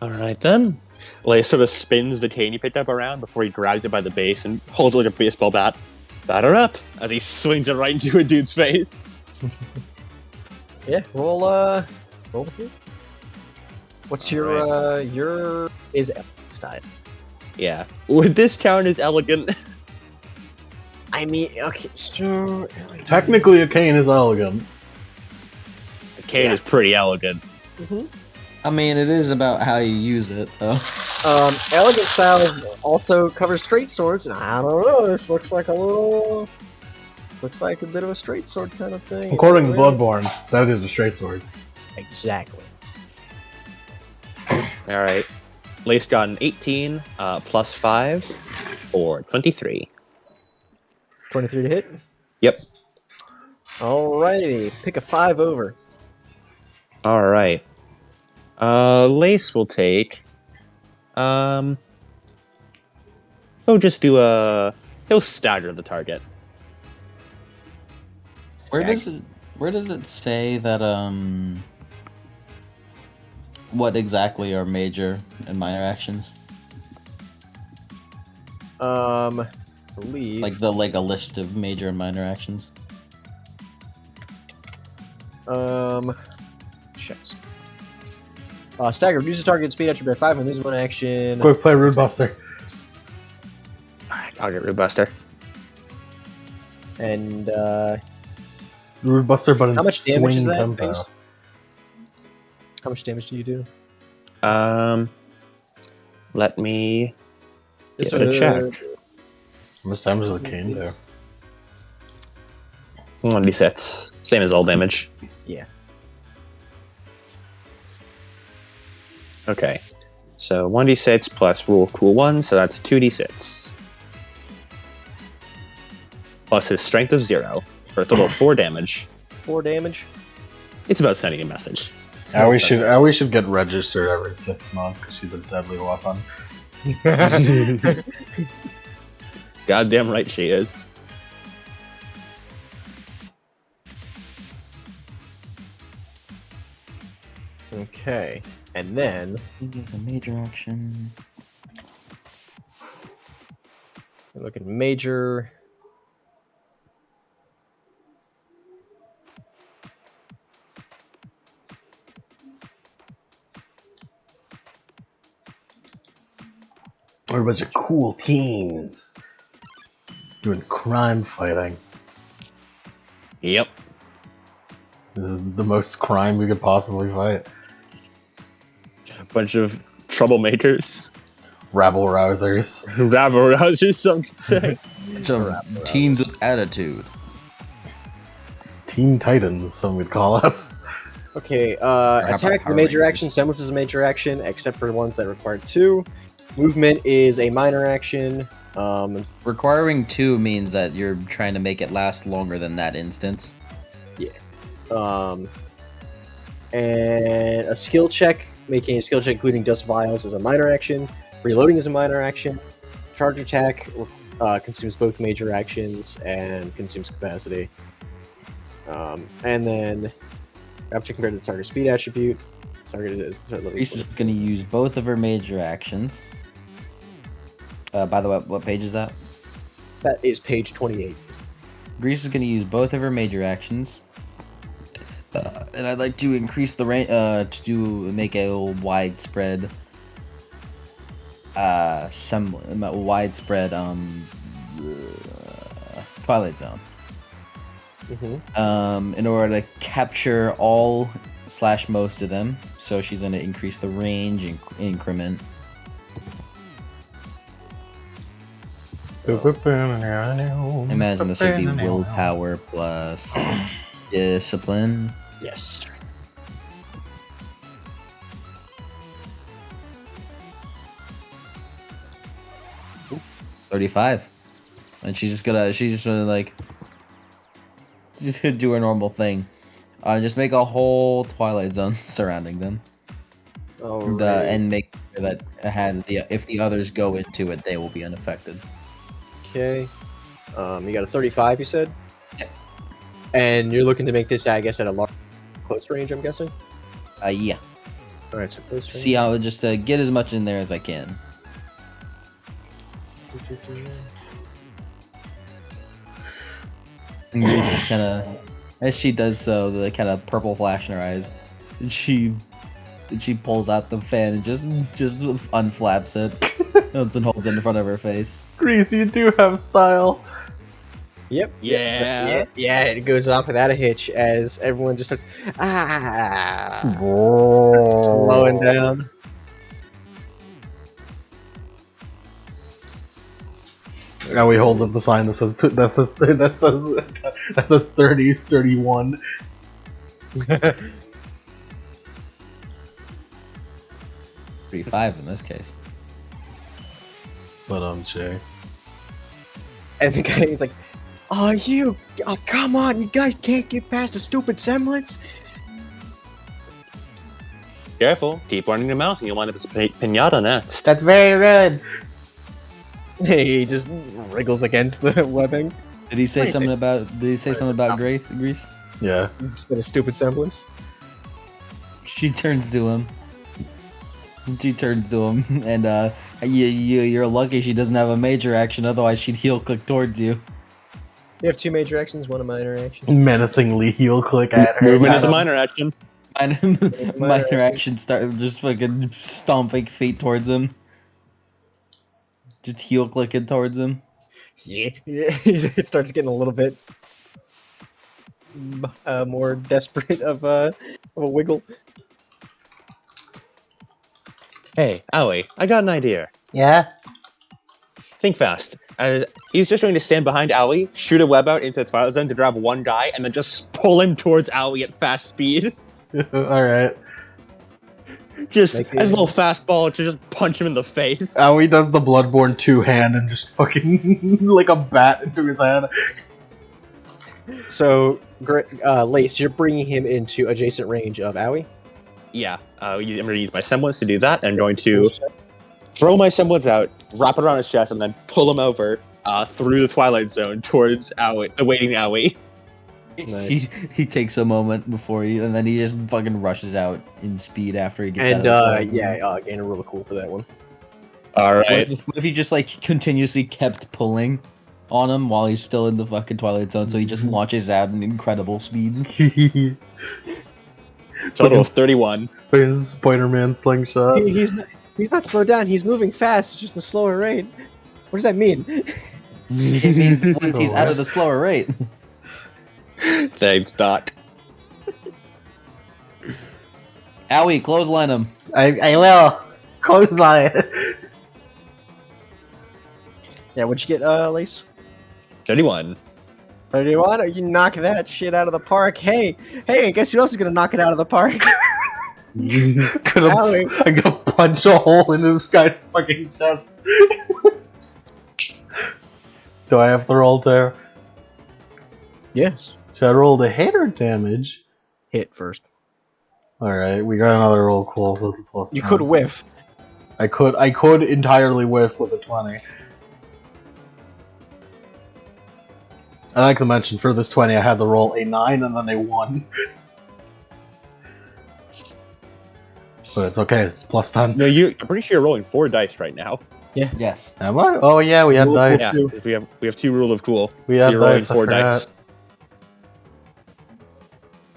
Alright then. Lay sort of spins the cane he picked up around before he grabs it by the base and holds it like a baseball bat. Batter up! As he swings it right into a dude's face. Yeah, roll with it. What's your is style? Yeah. Would this count as elegant? I mean, okay, so Technically, a cane is elegant. cane is pretty elegant. I mean, it is about how you use it, though. Elegant style also covers straight swords, and I don't know. This looks like a bit of a straight sword kind of thing. According to Bloodborne, that is a straight sword. Exactly. All right. Lace got an 18 plus 5 for 23. 23 to hit. Yep. Alrighty, pick a 5 over. All right. Lace will take. He'll just do he'll stagger the target. Where does it say that what exactly are major and minor actions? Believe Like a list of major and minor actions. chest. Stagger reduces target speed attribute by 5 and loses 1 action. Quick play Rude Buster. Alright, I'll get Root Buster. And Rude Buster, but in how much damage is swing that? tempo. Based? How much damage do you do? Let me This give it a check. How much damage does the cane do? 1d6. Same as all damage. Yeah. Okay. So 1d6 plus rule of cool 1, so that's 2d6. Plus his strength of 0, for a total of 4 damage. 4 damage. It's about sending a message. We should get registered every 6 months because she's a deadly weapon. Goddamn right she is. Okay. And then It's a major action. we look at major. We're a bunch of cool teens doing crime fighting. Yep. This is the most crime we could possibly fight. A bunch of troublemakers. Rabble Rousers. Rabble Rousers, some could say. Bunch of teens with attitude. Teen Titans, some would call us. Okay, how about attack the Power major Rangers? action. Semblance is a major action, except for the ones that require 2. Movement is a minor action. Requiring 2 means that you're trying to make it last longer than that instance. And a skill check, making a skill check including dust vials is a minor action. Reloading is a minor action. Charge attack consumes both major actions and consumes capacity. And then grab check compared to the target speed attribute. Target is Reese is going to use both of her major actions. By the way, what page is that? that is page 28. Grease is going to use both of her major actions. And I'd like to increase the range make a widespread Twilight Zone. In order to capture all / most of them, so she's going to increase the range increment. Imagine this would be willpower plus discipline. Yes. Ooh, 35. And she's just gonna like do a normal thing. Just make a whole Twilight Zone surrounding them. And make sure that if the others go into it, they will be unaffected. Okay. You got a 35, you said? Yep. And you're looking to make this, I guess, at a close range, I'm guessing? Yeah. Alright, so close range. See how just get as much in there as I can. And Grace just kind of, as she does so, the kind of purple flash in her eyes, and she pulls out the fan and just unflaps it, and holds it in front of her face. Grease, you do have style. Yep. Yeah. Yeah, it goes off without a hitch as everyone just starts slowing down. Now he holds up the sign that says 30, 31. 35 in this case. But Jay. And the guy is like, "Oh, come on, you guys can't get past a stupid semblance." Careful. Keep running your mouth and you'll wind up as a pinata next. That's very rude. He just wriggles against the webbing. Did he say 26. something about? Did he say something about Grease? Yeah. Instead of stupid semblance. She turns to him. And you're lucky she doesn't have a major action. Otherwise, she'd heel click towards you. You have 2 major actions, 1 a minor action. Menacingly heel click at her. Movement is a minor action. Minor action start just fucking stomping feet towards him. Just heel clicking towards him. Yeah. It starts getting a little bit more desperate of a wiggle. Hey, Owie, I got an idea. Yeah? Think fast. He's just going to stand behind Owie, shoot a web out into the Twilight Zone to grab one guy, and then just pull him towards Owie at fast speed. Alright. Just Like as a little fastball to just punch him in the face. Owie does the Bloodborne 2 hand and just fucking like a bat into his hand. So, Lace, you're bringing him into adjacent range of Owie. Yeah, I'm going to use my semblance to do that. I'm going to throw my semblance out, wrap it around his chest, and then pull him over through the Twilight Zone towards Owie, the waiting Owie. Nice. He takes a moment before you, and then he just fucking rushes out in speed after he gets And, out of the Twilight Zone. gain a roll cool for that one. Alright. What if he just like continuously kept pulling on him while he's still in the fucking Twilight Zone, so he just launches out in incredible speeds? Total of 31. His Spider-Man slingshot. He's not slowed down, he's moving fast, just a slower rate. What does that mean? It means once he's out of the slower rate. Thanks, Doc. Owie, clothesline him. I will. Clothesline. Yeah, what'd you get, Lace? 31. 31? You knock that shit out of the park. Hey, guess who else is gonna knock it out of the park? Owie. I'm gonna punch a hole into this guy's fucking chest. Do I have to roll there? Yes. Should I roll the hit or damage? Hit first. Alright, we got another roll cool. So it's a plus You 10. could whiff. I could entirely whiff with a 20. I like to mention for this 20 I had to roll a 9 and then a 1. But it's okay, it's plus 10. No, I'm pretty sure you're rolling 4 dice right now. Yes. Am I? Oh yeah, we had Roll dice. Yeah, 'cause we have 2 rule of cool. We so have you're rolling dice, I 4 forgot. dice.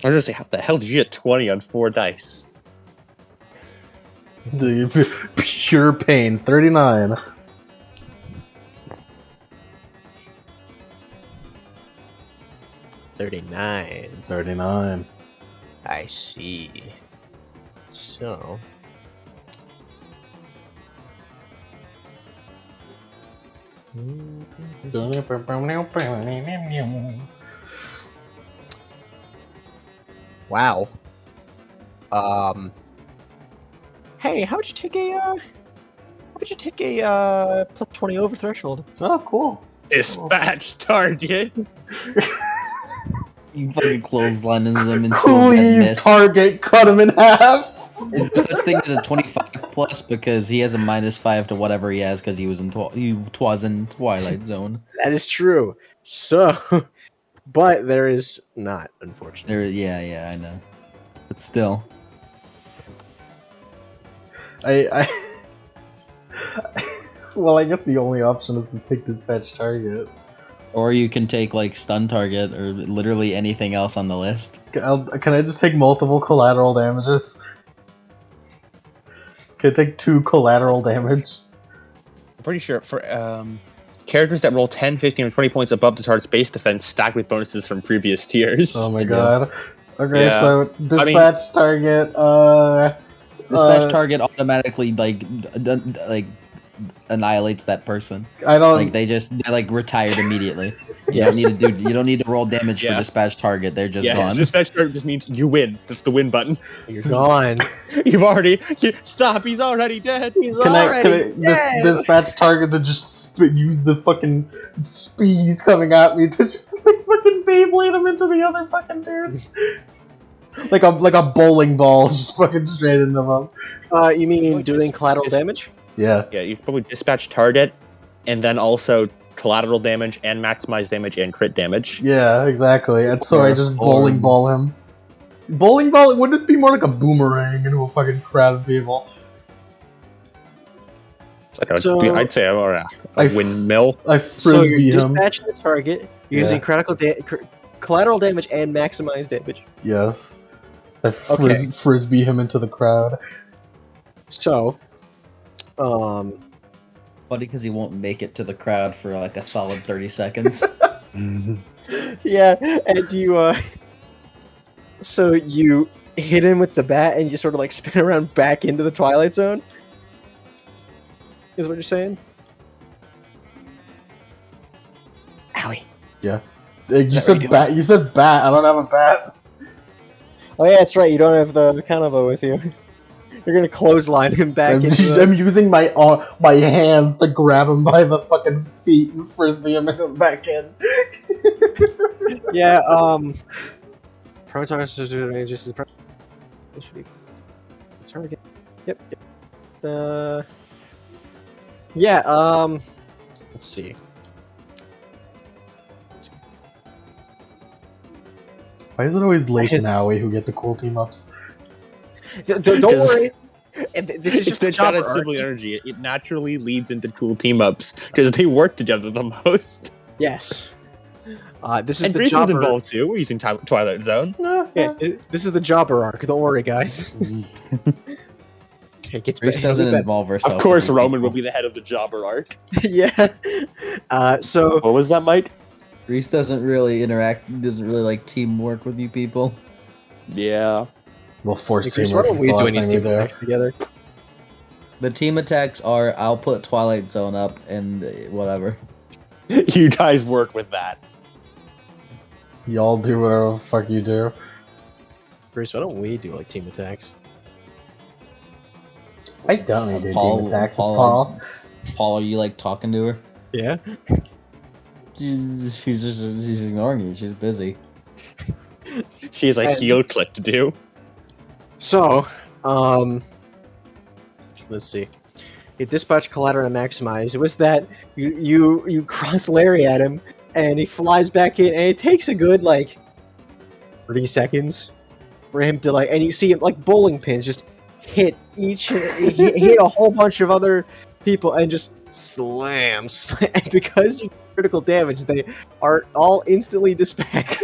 I was gonna say, how the hell did you get 20 on 4 dice? The pure pain. 39. $39. 39. I see. So. Wow. Hey, how would you take a plus 20 over threshold? Oh, cool. Dispatch target. You fucking clothesline him into a dead Please, miss. target, cut him in half. Is there such thing as a 25 plus because he has a -5 to whatever he has because he was in Twilight Zone. That is true. So, but there is not, unfortunately. Yeah, I know. But still. Well, I guess the only option is to take dispatch target. Or you can take like stun target or literally anything else on the list. Can I just take multiple collateral damages? Can I take 2 collateral damage? I'm pretty sure for Characters that roll 10, 15, or 20 points above the target's base defense stacked with bonuses from previous tiers. Oh my god. Okay, Yeah. so dispatch target. Dispatch target automatically annihilates that person. I don't. Like they retired immediately. You Yes. don't need to roll damage for Yeah. dispatch target. They're just Yeah, gone. dispatch target just means you win. That's the win button. You're gone. Stop, he's already dead. He's Can already dead. dispatch target to just use the fucking speeds coming at me to just fucking Beyblade him into the other fucking dudes? like a bowling ball, just fucking straight into them. You mean doing collateral damage? Yeah. Yeah, you probably dispatch target, and then also collateral damage, and maximize damage, and crit damage. Yeah, exactly. And so I just bowling ball him. Bowling ball? Wouldn't this be more like a boomerang into a fucking crowd of people? I'd say a windmill. I So frisbee you're him. dispatching the target using collateral damage and maximize damage. Yes. I frisbee him into the crowd. So, It's funny because he won't make it to the crowd for like a solid 30 seconds. yeah, and you, so you hit him with the bat and you sort of like spin around back into the Twilight Zone? Is what you're saying? Owie. Yeah. You said bat. You said bat. I don't have a bat. Oh yeah, that's right, you don't have the Kanabo with you. You're gonna clothesline him back into I'm using my hands to grab him by the fucking feet and frisbee him back in. Yeah, prone target just is target. Yep. Yeah, let's see. Why is it always Lace and Owie who get the cool team ups? Don't worry. And this is just the the jobber Jedi arc. Sibling energy. It naturally leads into cool team ups because they work together the most. Yes. This is And the Breeze was jobber. involved too. We're using Twilight Zone. Yeah, this is the jobber arc. Don't worry, guys. It gets Reese better. doesn't involve herself. Of course, with these Roman people. will be the head of the jobber arc. Yeah. So What was that, Mike? Reese doesn't really interact. Doesn't really like teamwork with you people. Yeah. We'll force Chris, teamwork. why don't we with do the any last team time you're attacks together? The team attacks are I'll put Twilight Zone up and whatever. You guys work with that. Y'all do whatever the fuck you do. Chris, why don't we do like team attacks? I don't need to do Paul- team attacks, Paul- Paul. Paul, are you like talking to her? Yeah. She's ignoring you. She's busy. She has a And- heel click to do. So, let's see. You dispatch collateral and maximize. It was that you cross Larry at him and he flies back in and it takes a good like 30 seconds for him to like, and you see him like bowling pins just hit hit a whole bunch of other people and just slams. And because you critical damage, they are all instantly dispatched.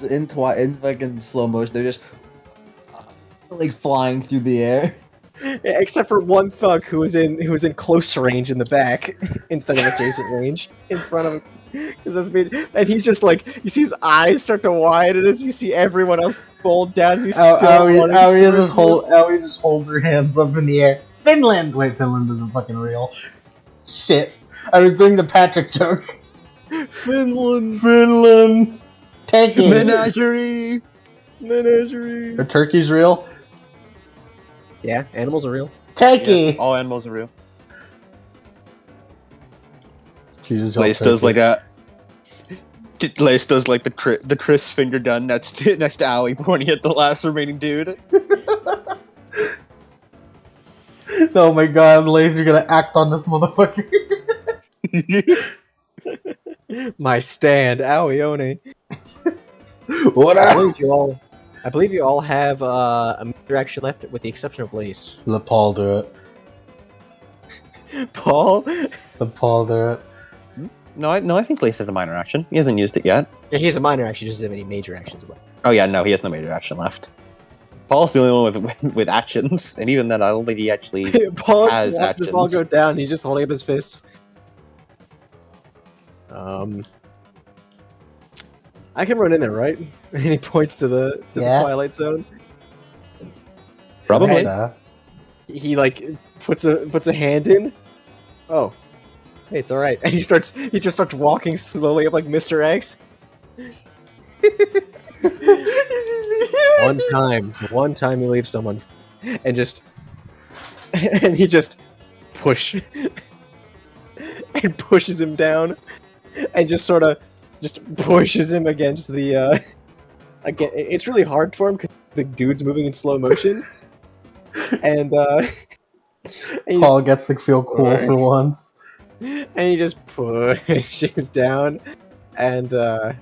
In fucking slow motion, they're just like flying through the air. Yeah, except for one thug who was in close range in the back instead of adjacent range in front of him. Because that's been, and he's just like, you see his eyes start to widen as you see everyone else fold down as he's still running Owie towards just holds her hands up in the air. Finland! Wait, Finland isn't fucking real. Shit. I was doing the Patrick joke. Finland Turkey! Menagerie! menagerie. Are turkeys real? Yeah, animals are real. Turkey! All animals are real. Jesus, Lace does like the Chris finger gun next to Owie when he hit the last remaining dude. Oh my god, Lace, you're gonna act on this motherfucker. My stand, Aoione. What I up? believe you all have a major action left, with the exception of Lace. Let Paul do it. Paul? Let Paul do it. No, I think Lace has a minor action. He hasn't used it yet. Yeah, he has a minor action, just doesn't have any major actions left. Oh yeah, no, he has no major action left. Paul's the only one with actions, and even then, I don't think he actually Paul just has watches this all actions. go down. He's just holding up his fists. I can run in there, right? And he points to the Twilight Zone. Probably. And he like puts a hand in. Oh, hey, it's all right. And he just starts walking slowly up like Mr. X. One time he leaves someone, and he just pushes him down, and just sort of pushes him against the. Again, it's really hard for him because the dude's moving in slow motion, and Paul gets to feel cool for once. And he just pushes down, and let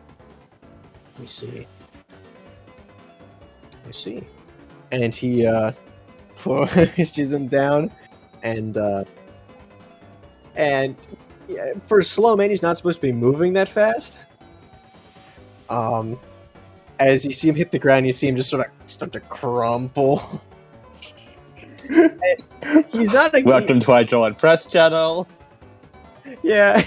me see. And he pushes him down, and yeah, for slow man, he's not supposed to be moving that fast. As you see him hit the ground, you see him just sort of start to crumple. He's not a Welcome to our Joel Press channel. Yeah,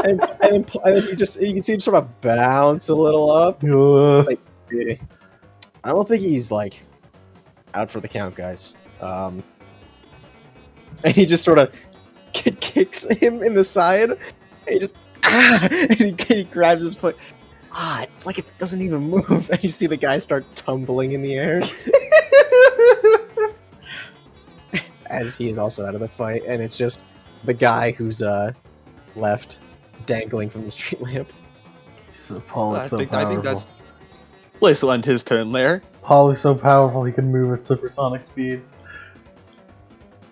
and then you can see him sort of bounce a little up. It's like, I don't think he's like out for the count, guys. And he just sort of kicks him in the side. And he just and he grabs his foot. It's like it doesn't even move. And you see the guy start tumbling in the air. As he is also out of the fight, and it's just the guy who's left dangling from the street lamp. So Paul is so powerful. I think that's place will end his turn there. Paul is so powerful he can move at supersonic speeds.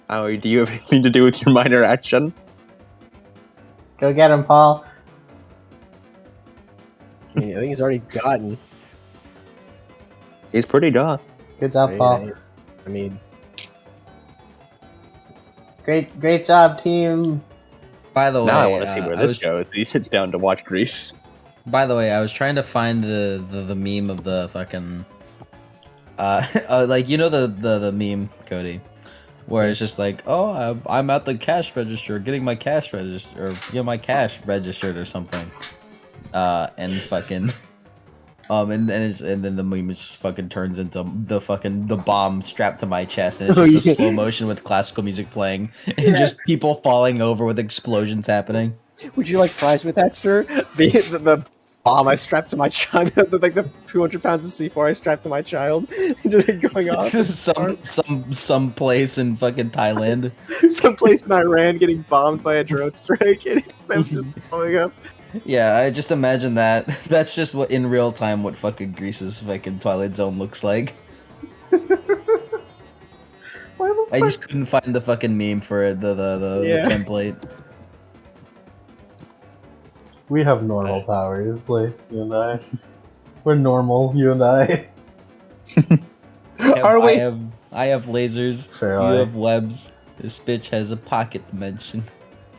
Howie, do you have anything to do with your minor action? Go get him, Paul. I mean, I think he's already gotten. He's pretty done. Good job, Paul. I mean, great job, team. By the way, Now I want to see where this goes. He sits down to watch Grease. By the way, I was trying to find the meme of the fucking like you know the meme, Cody, where it's just like, oh, I'm at the cash register getting my cash register or my cash registered or something, and fucking and then the meme just fucking turns into the bomb strapped to my chest, and it's just a slow motion with classical music playing and just people falling over with explosions happening. Would you like fries with that, sir? The bomb I strapped to my child, like the 200 pounds of C4 I strapped to my child, just going off. some place in fucking Thailand, some place in Iran getting bombed by a drone strike, and it's them just blowing up. Yeah, I just imagine that. That's just what in real time what fucking Greece's fucking Twilight Zone looks like. I just couldn't find the fucking meme for it, the template. We have normal powers, Lace, you and I. We're normal, you and I. Are we? I have lasers. Fairly. You have webs. This bitch has a pocket dimension.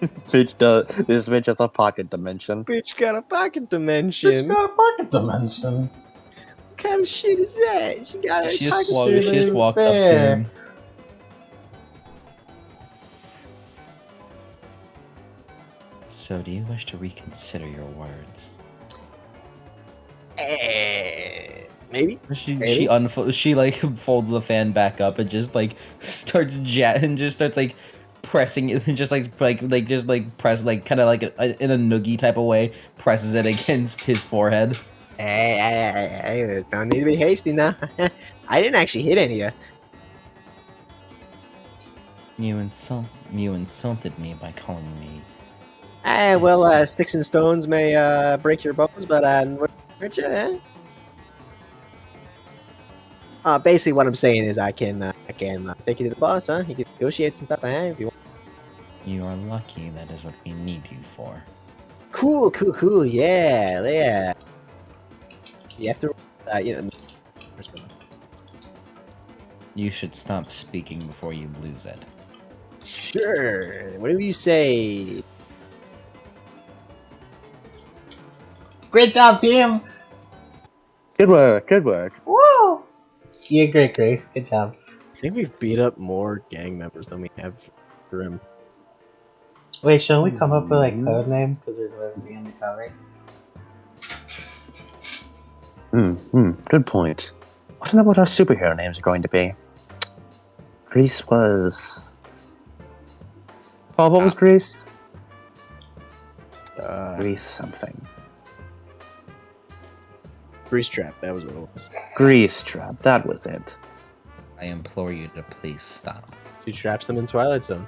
This bitch has a pocket dimension. Bitch got a pocket dimension. Bitch got a pocket dimension. What kind of shit is that? She got a She pocket just walked up to him. So, do you wish to reconsider your words? Maybe. She like folds the fan back up and just like starts like pressing it and just press like kind of like in a noogie type of way, presses it against his forehead. Hey, don't need to be hasty now. I didn't actually hit any of you. You insulted me by calling me. Well, sticks and stones may break your bones, but weren't you, basically what I'm saying is I can take you to the boss, huh? You can negotiate some stuff, if you want. You are lucky. That is what we need you for. Cool. Yeah. You have to, You should stop speaking before you lose it. Sure. Whatever you say. Great job, team. Good work. Woo! Yeah, great, Grace. Good job. I think we've beat up more gang members than we have Grim. Wait, shouldn't we come up with like code names because there's supposed to be undercover? Good point. I don't know what our superhero names are going to be. Grease was... Paul, what was Grease? Grease something. Grease Trap, that was what it was. Grease Trap, that was it. I implore you to please stop. She traps them in Twilight Zone.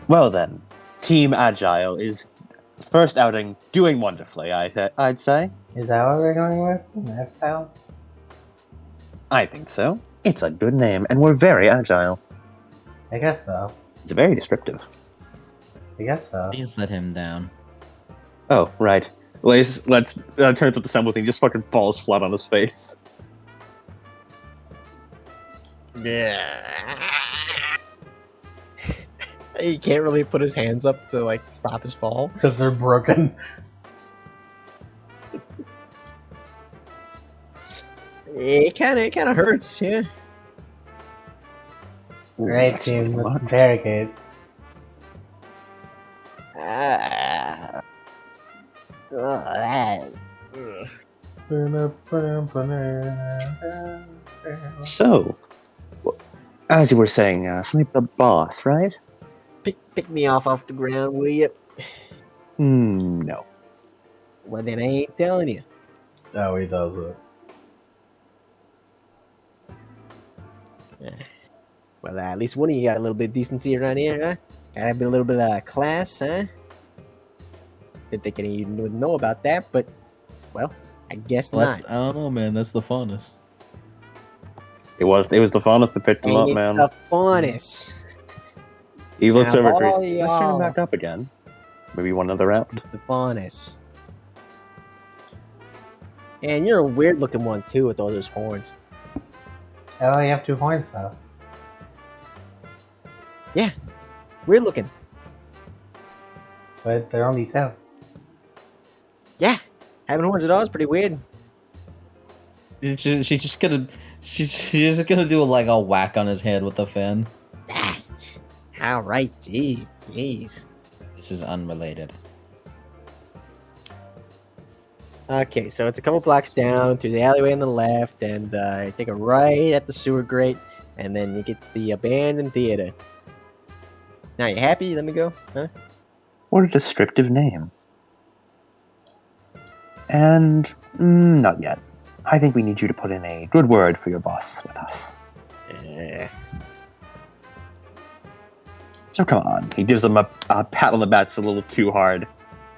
Well then, Team Agile is first outing doing wonderfully, I'd say. Is that what we're going with? That's how. I think so. It's a good name, and we're very agile. I guess so. It's very descriptive. I guess so. Please let him down. Oh, right. Let's turns out the symbol thing just fucking falls flat on his face. Yeah. He can't really put his hands up to like stop his fall. Because they're broken. It kind of hurts, yeah. Great That's team. what I That's want. very good. So, as you were saying, something about the boss, right? Pick me off the ground, will you? No. Well, then I ain't telling you. No, he doesn't. Well, at least one of you got a little bit of decency around here, huh? Gotta be a little bit of class, huh? Didn't think any of you would know about that, but, well, I guess not. I don't know, man. That's the funnest. It was the funnest to pick them And up, it's man. the funnest. He looks Now, over all Grace. Let's turn y'all- him back up again. Maybe one other round. It's the funnest. And you're a weird looking one, too, with all those horns. Oh, you have 2 horns though. Weird looking. But they're only 2. Yeah. Having horns at all is pretty weird. She's just gonna do like a whack on his head with the fan. Alright, jeez. This is unrelated. Okay, so it's a couple blocks down through the alleyway on the left, and you take a right at the sewer grate, and then you get to the abandoned theater. Now, you happy? Let me go? Huh? What a descriptive name. And not yet. I think we need you to put in a good word for your boss with us. So come on. He gives them a pat on the back. It's a little too hard.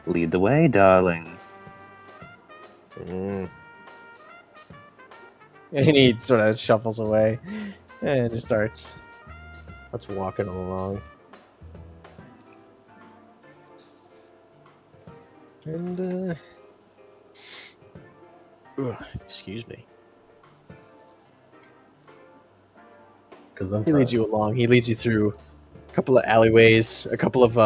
Lead the way, darling. And he sort of shuffles away and just starts walking along. And excuse me. He leads you along. He leads you through a couple of alleyways, a couple of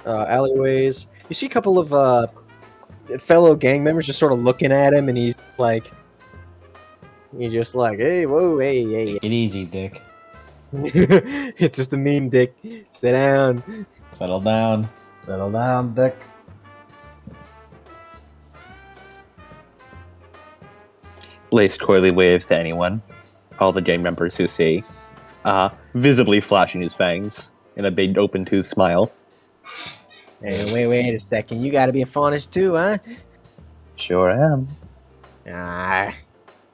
alleyways. You see a couple of fellow gang members just sort of looking at him, and he's just like, hey, whoa, hey. Take it easy, Dick. It's just a meme, Dick. Sit down. Settle down. Settle down, Dick. Lace coyly waves to anyone. All the gang members who see. Visibly flashing his fangs in a big open-toothed smile. Hey, wait a second. You gotta be a faunus too, huh? Sure am.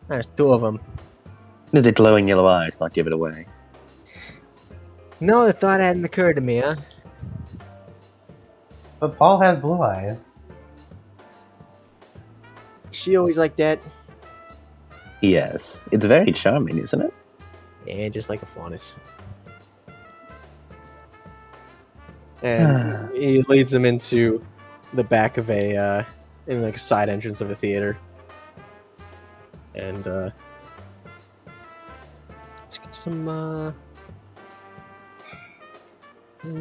There's 2 of them. Did the glowing yellow eyes not give it away? No, the thought hadn't occurred to me, huh? But Paul has blue eyes. She always like that. Yes. It's very charming, isn't it? Yeah, just like a faunus. And he leads him into the back of a side entrance of a theater. And let's get some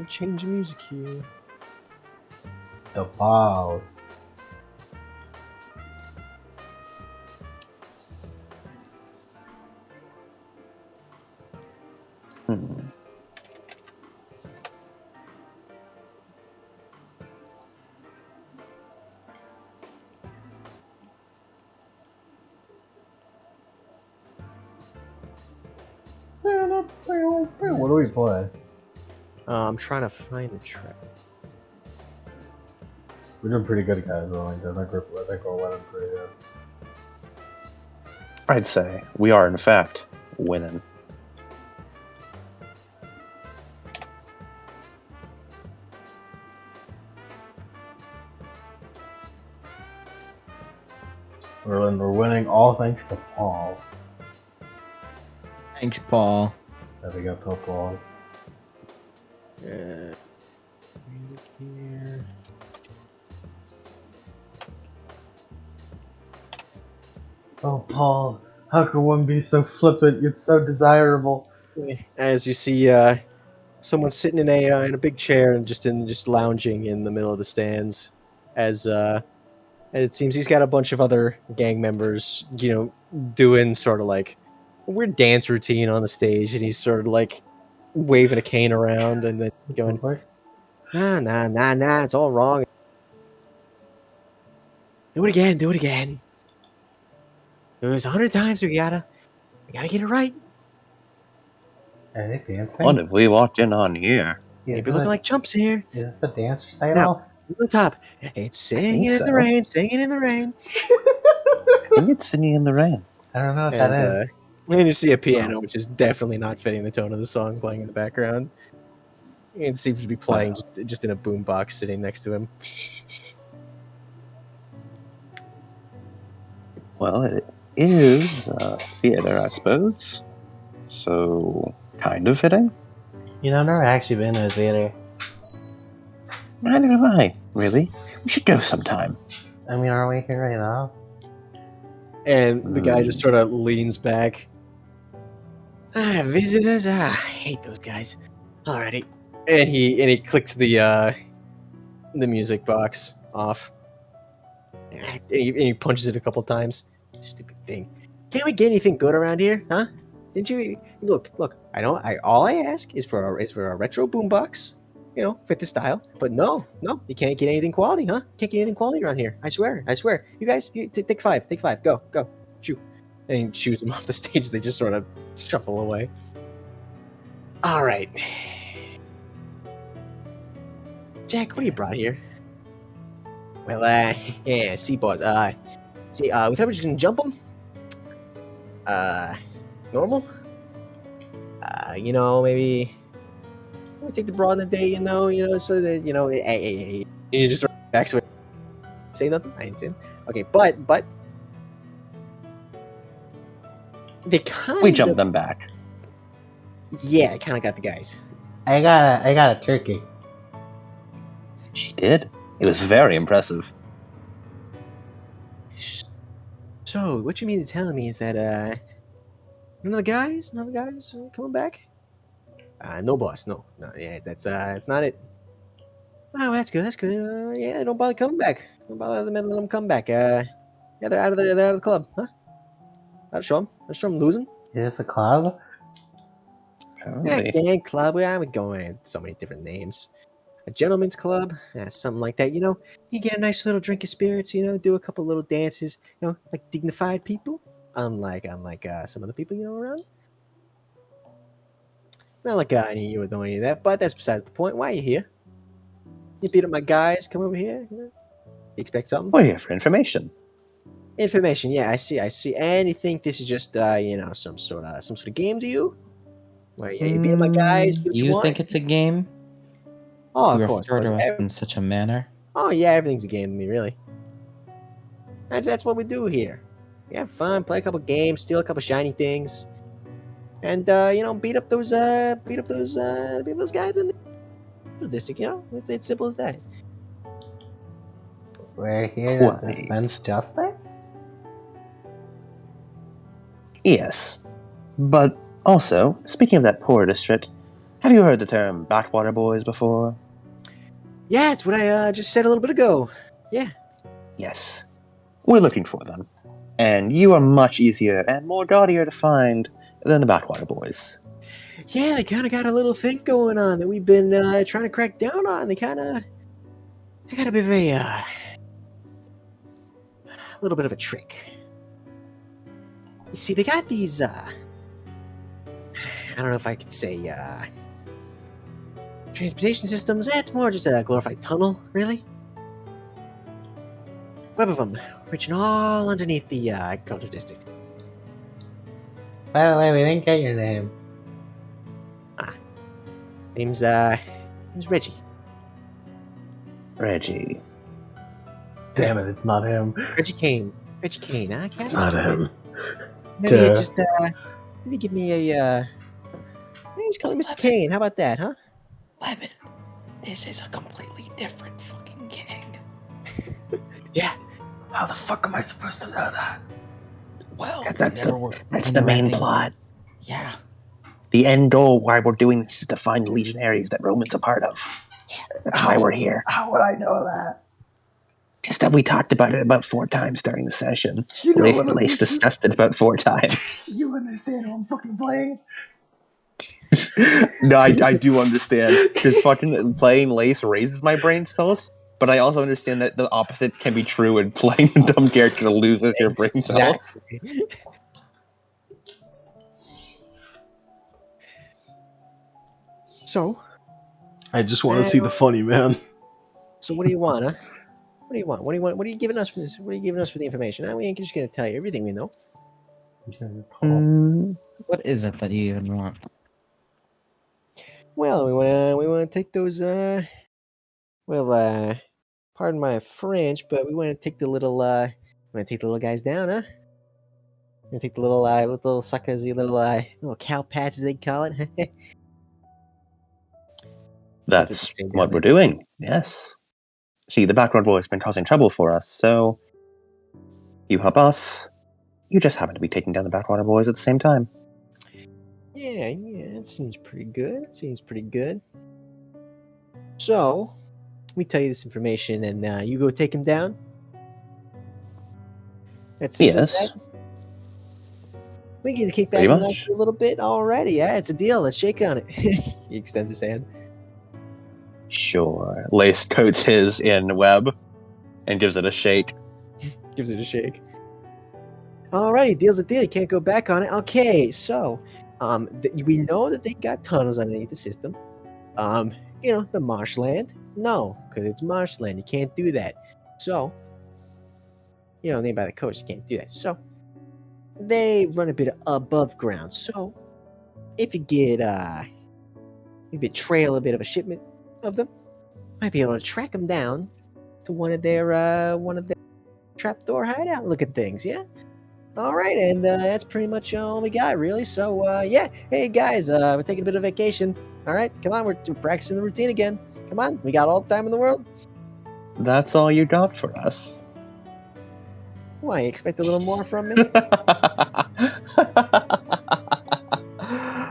Change the music here. The boss. Hmm. What do we play? I'm trying to find the track. We're doing pretty good, guys. I think we're winning pretty good. I'd say we are, in fact, winning. We're winning all thanks to Paul. Thanks, Paul. There we go, to Paul. Music here. Oh, Paul, how could one be so flippant yet so desirable? As you see, someone sitting in a big chair and just lounging in the middle of the stands, as it seems he's got a bunch of other gang members, doing sort of like a weird dance routine on the stage, and he's sort of like waving a cane around and then going, nah, it's all wrong. Do it again. It was 100 times. We gotta get it right. Are they dancing? What have we walked in on here? Maybe looking like chumps here. Is this a dance recital? On the top, it's singing in so. the rain, singing in the rain. I think it's singing in the rain. I don't know what that is. And you see a piano, which is definitely not fitting the tone of the song, playing in the background. It seems to be playing just in a boombox sitting next to him. Well, it is theater, I suppose. So, kind of fitting. You know, I've never actually been to a theater. Neither have I, really. We should go sometime. I mean, aren't we here right now? And the guy just sort of leans back. Visitors? I hate those guys. Alrighty. And he clicks the music box off. And he punches it a couple times. Stupid thing. Can't we get anything good around here, huh? Didn't you look? All I ask is for a retro boombox, fit the style. But no, you can't get anything quality, huh? Can't get anything quality around here. I swear. You guys, take five, go, shoot. And he shoots them off the stage. They just sort of shuffle away. All right, Jack, what do you brought here? Well, yeah, see, boss. We thought we were just gonna jump them. Normal. Maybe take the broad in the day, so that hey. You just sort of backs away. Say nothing. I ain't saying. Okay, but they kind We jumped them back. Yeah, I kind of got the guys. I got a turkey. She did. It was very impressive. So, what you mean to tell me is that none of the guys are coming back? No, boss. No. Yeah, that's not it. Oh, that's good. Yeah, don't bother coming back. Don't bother letting them come back. Yeah, they're out of the club, huh? Let's show them losing. Is this a club? Yeah, gang club. We're going so many different names. A gentleman's club, something like that. You get a nice little drink of spirits. Do a couple little dances. Like dignified people. Unlike some of the people around. Not like any you would know any of that, but that's besides the point. Why are you here? You beat up my guys. Come over here. You expect something? We're here for information. Information. Yeah, I see. And you think this is just some sort of game to you? Where you beat up my guys? Get what you want? think it's a game? Oh, You of course. refer to us in such a manner. Oh yeah, everything's a game to me, really. That's what we do here. We have fun, play a couple games, steal a couple shiny things, and beat up those guys in the district. It's simple as that. We're here to dispense justice? Yes. But also, speaking of that poor district, Have you heard the term Backwater Boys before? Yeah, it's what I just said a little bit ago. Yeah. Yes. We're looking for them. And you are much easier and more gaudier to find than the Backwater Boys. Yeah, they kind of got a little thing going on that we've been trying to crack down on. They got a bit of a little bit of a trick. You see, they got these, I don't know if I could say, transportation systems. It's more just a glorified tunnel, really. Web of them, reaching all underneath the agriculture district. By the way, we didn't get your name. Name's Reggie. Reggie. Damn it, it's not him. Reggie Kane. Reggie Kane, huh? It's not him. Maybe Duh. just, maybe give me a, maybe just call me Mr. Kane. How about that, huh? Lemon, this is a completely different fucking gang. Yeah. How the fuck am I supposed to know that? Well, That's we never were That's the main interacting- plot. Yeah. The end goal why we're doing this is to find legionaries that Roman's a part of. That's why we're here. How would I know that? Just that we talked about it about 4 times during the session. You know what Lace discussed it about 4 times. You understand who I'm fucking playing? No, I do understand. Because fucking playing Lace raises my brain cells, but I also understand that the opposite can be true, and playing a dumb character loses your brain cells. Exactly. So, I just want to see the funny man. so what do you want, huh? What do you want? What do you want? What are you giving us for this? What are you giving us for the information? We ain't just gonna tell you everything we know. What is it that you even want? Well, we wanna take those pardon my French, but we wanna take the little guys down, huh? We're gonna take the little suckers, the little cow patches they call it. That's what we're doing, yes. See, the Backwater Boys have been causing trouble for us, so you help us. You just happen to be taking down the Backwater Boys at the same time. Yeah, it seems pretty good. So, we tell you this information, and you go take him down. That's Yes. We get to kick back Pretty and much. relax for a little bit. Alrighty, yeah, it's a deal. Let's shake on it. He extends his hand. Sure. Lace coats his in web and gives it a shake. Gives it a shake. Alrighty, deal's a deal. You can't go back on it. Okay, so, we know that they got tunnels underneath the system. The marshland. No, because it's marshland. You can't do that. So, named by the coast, you can't do that. So, they run a bit above ground. So, if you get, maybe trail a bit of a shipment of them, might be able to track them down to one of their trapdoor hideout looking things. Yeah. All right, and that's pretty much all we got, really. So, yeah. Hey, guys, we're taking a bit of vacation. All right, come on, we're practicing the routine again. Come on, we got all the time in the world. That's all you got for us. Why, you expect a little more from me?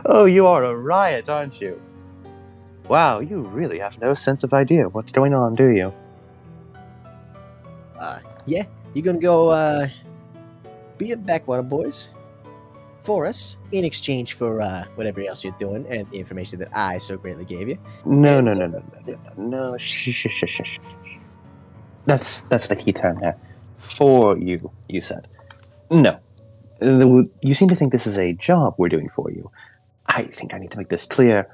Oh, you are a riot, aren't you? Wow, you really have no sense of idea of what's going on, do you? Yeah, you're gonna go, be a Backwater Boys for us in exchange for whatever else you're doing and the information that I so greatly gave you. No. Shh. That's the key term there. For you, you said. No. You seem to think this is a job we're doing for you. I think I need to make this clear.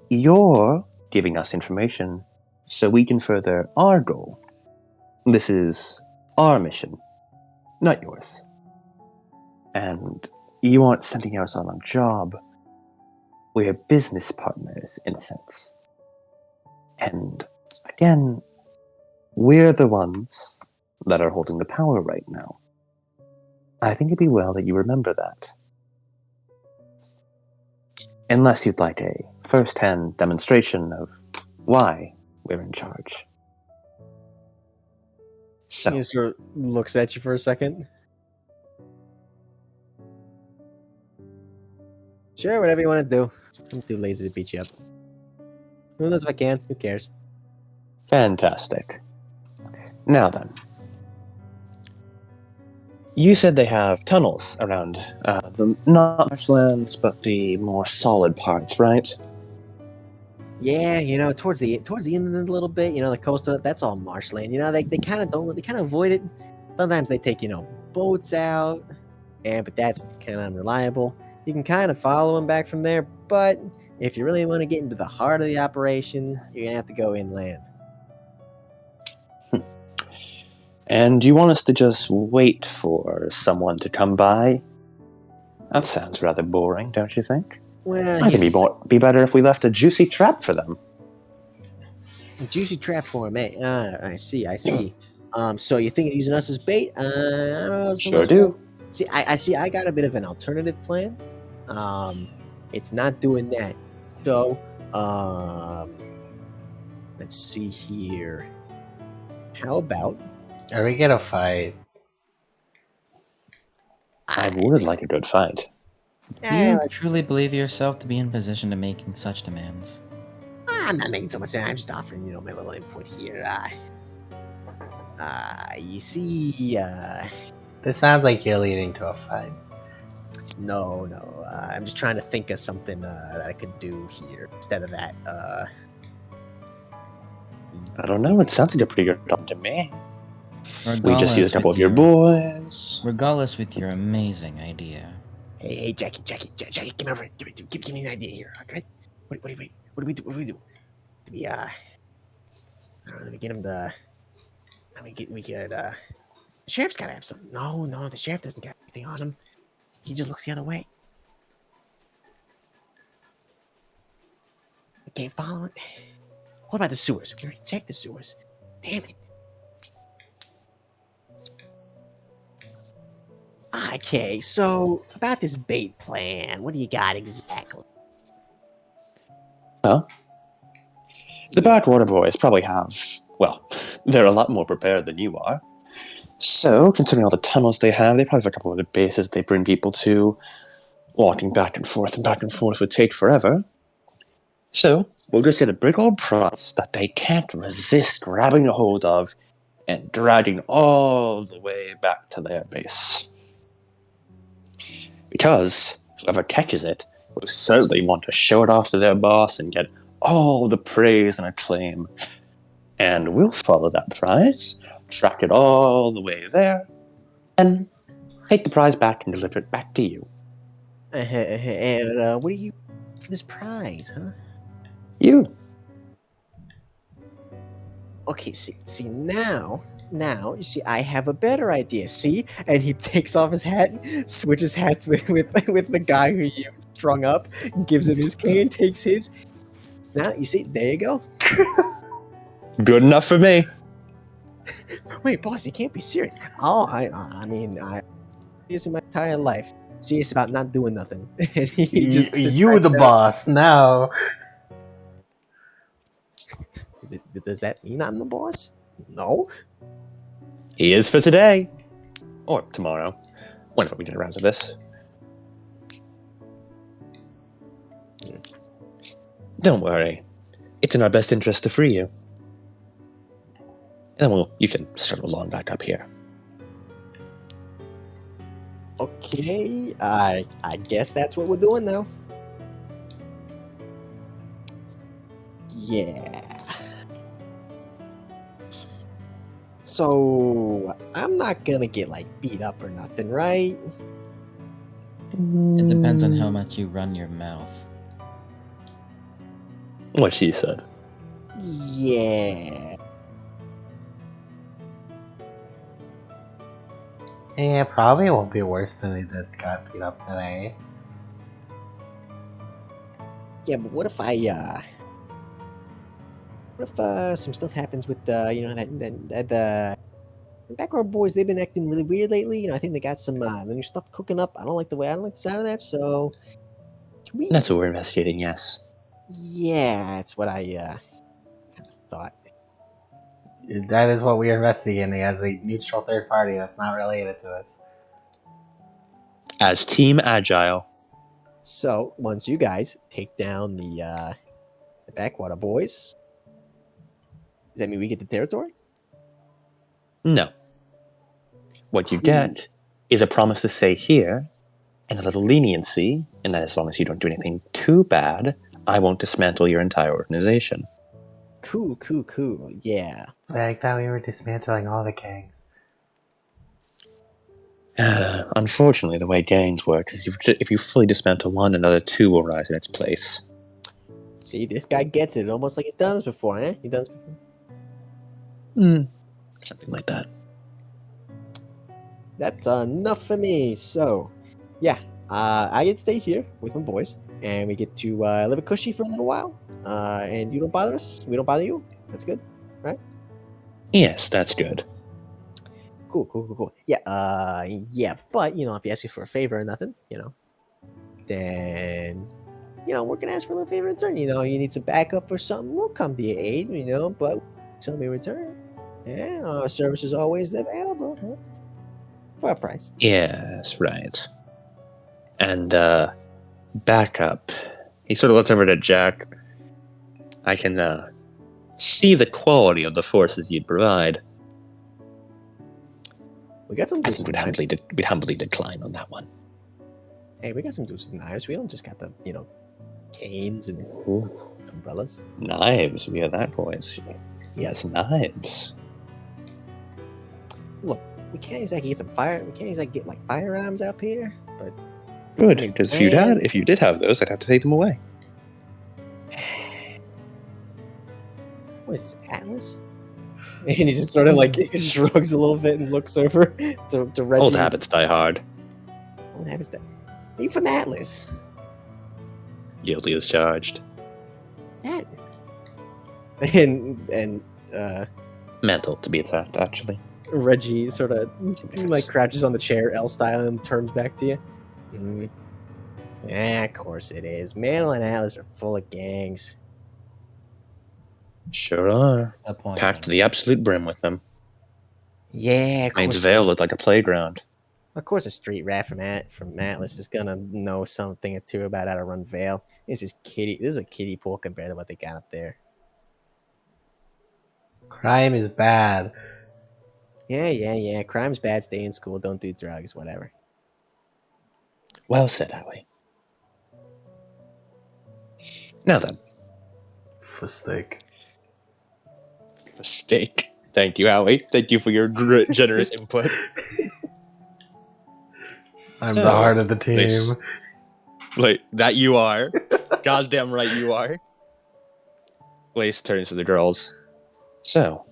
You're giving us information so we can further our goal. This is our mission, not yours. And you aren't sending us on a job. We're business partners, in a sense. And again, we're the ones that are holding the power right now. I think it'd be well that you remember that. Unless you'd like a first-hand demonstration of why we're in charge. So, He just sort of looks at you for a second. Sure, whatever you want to do. I'm too lazy to beat you up. Who knows if I can? Who cares? Fantastic. Now then. You said they have tunnels around the not marshlands, but the more solid parts, right? Yeah, towards the end a little bit, the coastal, that's all marshland. They kind of don't, they kind of avoid it. Sometimes they take, boats out, but that's kind of unreliable. You can kind of follow them back from there, but if you really want to get into the heart of the operation, you're gonna have to go inland. And you want us to just wait for someone to come by? That sounds rather boring, don't you think? Well, I think it'd be better if we left a juicy trap for them. juicy trap for him, eh? I see. So you think of using us as bait? I don't know so Sure much. do. See, I see. I got a bit of an alternative plan. It's not doing that. So, let's see here. How about Are we gonna fight? I would like a good fight. Do you truly believe yourself to be in position to making such demands? I'm not making so much. I'm just offering, my little input here. You see, This sounds like you're leading to a fight. no. I'm just trying to think of something that I could do here instead of that. I don't know, it sounds like a pretty good plan to me. We just Regardless use a couple with of your boys. Regardless with your amazing idea. Hey, Jackie, come over. Give me an idea here, okay? What do we do? Do we, I don't know, let me get him the... the sheriff's gotta have something. No, the sheriff doesn't got anything on him. He just looks the other way. We can't follow it. What about the sewers? We already checked the sewers. Damn it. Okay, so about this bait plan, what do you got exactly? Huh? The Backwater Boys probably have, well, they're a lot more prepared than you are. So, considering all the tunnels they have, they probably have a couple of other bases they bring people to. Walking back and forth would take forever. So, we'll just get a big old prize that they can't resist grabbing a hold of and dragging all the way back to their base. Because whoever catches it will certainly want to show it off to their boss and get all the praise and acclaim. And we'll follow that prize, track it all the way there, and take the prize back and deliver it back to you. And what do you for this prize, huh? You. Okay, see now, you see, I have a better idea. See, and he takes off his hat, switches hats with the guy who you strung up, gives him his cane, takes his. Now you see, there you go. Good enough for me. Wait, boss, you can't be serious. Oh, I mean, this in my entire life. Serious about not doing nothing. And he just sits You right the down. boss now. Does that mean I'm the boss? No. He is for today. Or tomorrow. Whenever we get around to this. Don't worry. It's in our best interest to free you. And then you can start along back up here. Okay, I guess that's what we're doing now. Yeah. So, I'm not gonna get, beat up or nothing, right? It depends on how much you run your mouth. What she said. Yeah. Yeah, probably won't be worse than they did got beat up today. Yeah, but what if some stuff happens with the Backwater Boys? They've been acting really weird lately. I think they got some new stuff cooking up. I don't like the sound of that. So, can we? That's what we're investigating, yes. Yeah, that's what I kind of thought. That is what we are investigating as a neutral third party that's not related to us. As Team ARGYLE. So once you guys take down the Backwater Boys, does that mean we get the territory? No. What you Cool. get is a promise to stay here and a little leniency, and that as long as you don't do anything too bad, I won't dismantle your entire organization. Cool. Yeah. I thought we were dismantling all the gangs. Unfortunately, the way gangs work is if you fully dismantle one, another two will rise in its place. See, this guy gets it almost like he's done this before, eh? He done this before? Something like that. That's enough for me. So, yeah, I get to stay here with my boys, and we get to live a cushy for a little while. And you don't bother us. We don't bother you. That's good, right? Yes, that's good. Cool. Yeah. But if you ask me for a favor or nothing, then we're gonna ask for a little favor in return. You need some backup for something. We'll come to your aid. But tell me in return. Yeah, our service is always available, huh? For a price. Yes, right. And, backup. He sort of looks over to Jack. I can, see the quality of the forces you'd provide. We got some I dudes think with we'd knives. humbly decline on that one. Hey, we got some dudes with knives. We don't just got the, canes and Ooh, umbrellas. knives. We have that voice. Yes, knives. Look, we can't exactly get some fire. We can't exactly get like firearms out here. But Good, I mean, because man. if you did have those, I'd have to take them away. What is this, Atlas? And he just sort of like shrugs a little bit and looks over to Reggie. Old habits die hard. Old habits die. Are you from Atlas? Guilty as charged. That. And Mental, to be exact, actually. Reggie sort of like crouches on the chair L style and turns back to you. Yeah, of course it is. Mantle and Atlas are full of gangs. Sure are. That point. Packed to the absolute brim with them. Yeah, of Makes course. Vale look like a playground. Of course, a street rat from Atlas is gonna know something or two about how to run Vale. This is a kiddie pool compared to what they got up there. Crime is bad. Yeah. Crime's bad. Stay in school. Don't do drugs. Whatever. Well said, Howie. Now then, For steak. for steak. Thank you, Howie. Thank you for your generous input. I'm So, the heart of the this- team. Like, that you are. Goddamn right you are. Lace turns to the girls. So,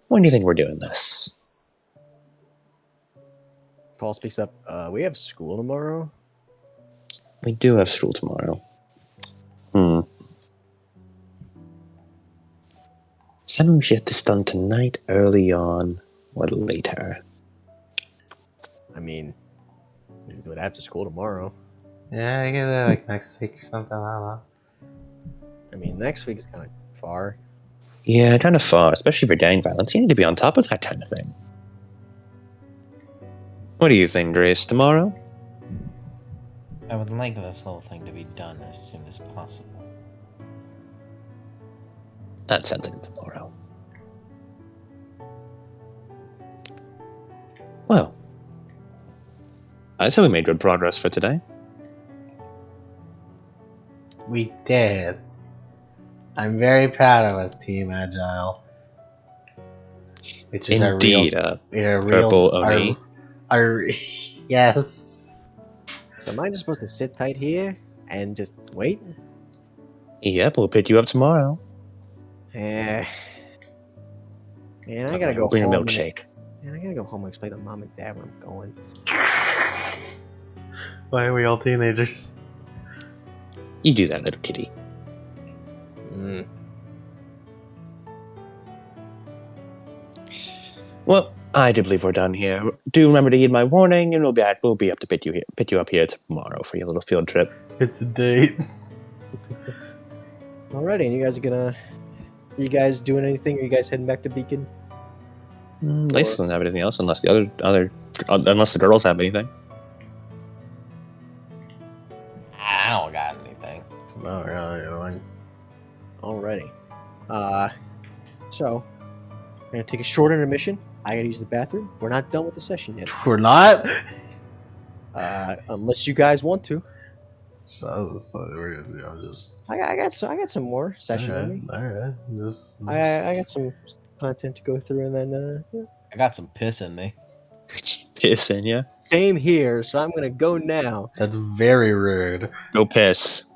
when do you think we're doing this? Paul speaks up. We have school tomorrow. We do have school tomorrow. So we should get this done tonight, early on, or later. I mean, we can do it after school tomorrow. Yeah, I get that like next week or something. I don't know. I mean, next week's kind of far. Yeah, kind of far, especially for gang violence. You need to be on top of that kind of thing. What do you think, Grace? Tomorrow? I would like this whole thing to be done as soon as possible. That sounds like tomorrow. Well, I'd say we made good progress for today. We did. I'm very proud of us, Team Agile. Which is Indeed, our Purple Oni. our yes. So am I just supposed to sit tight here and just wait? Yep, we'll pick you up tomorrow. Man, I gotta go Bring a home. milkshake. Man, I gotta go home and explain to mom and dad where I'm going. Why are we all teenagers? You do that, little kitty. Well, I do believe we're done here. Do remember to heed my warning, and we'll be up to pick you up here tomorrow for your little field trip. It's a date. Alrighty, and you guys doing anything? Are you guys heading back to Beacon? Lace doesn't have anything else unless unless the girls have anything. So, I'm gonna take a short intermission. I gotta use the bathroom. We're not done with the session yet. We're not. Unless you guys want to. So I'm just. I got some more session in me. All right. Just. I got some content to go through, and then yeah. I got some piss in me. Pissing, yeah? Same here. So I'm gonna go now. That's very rude. Go piss.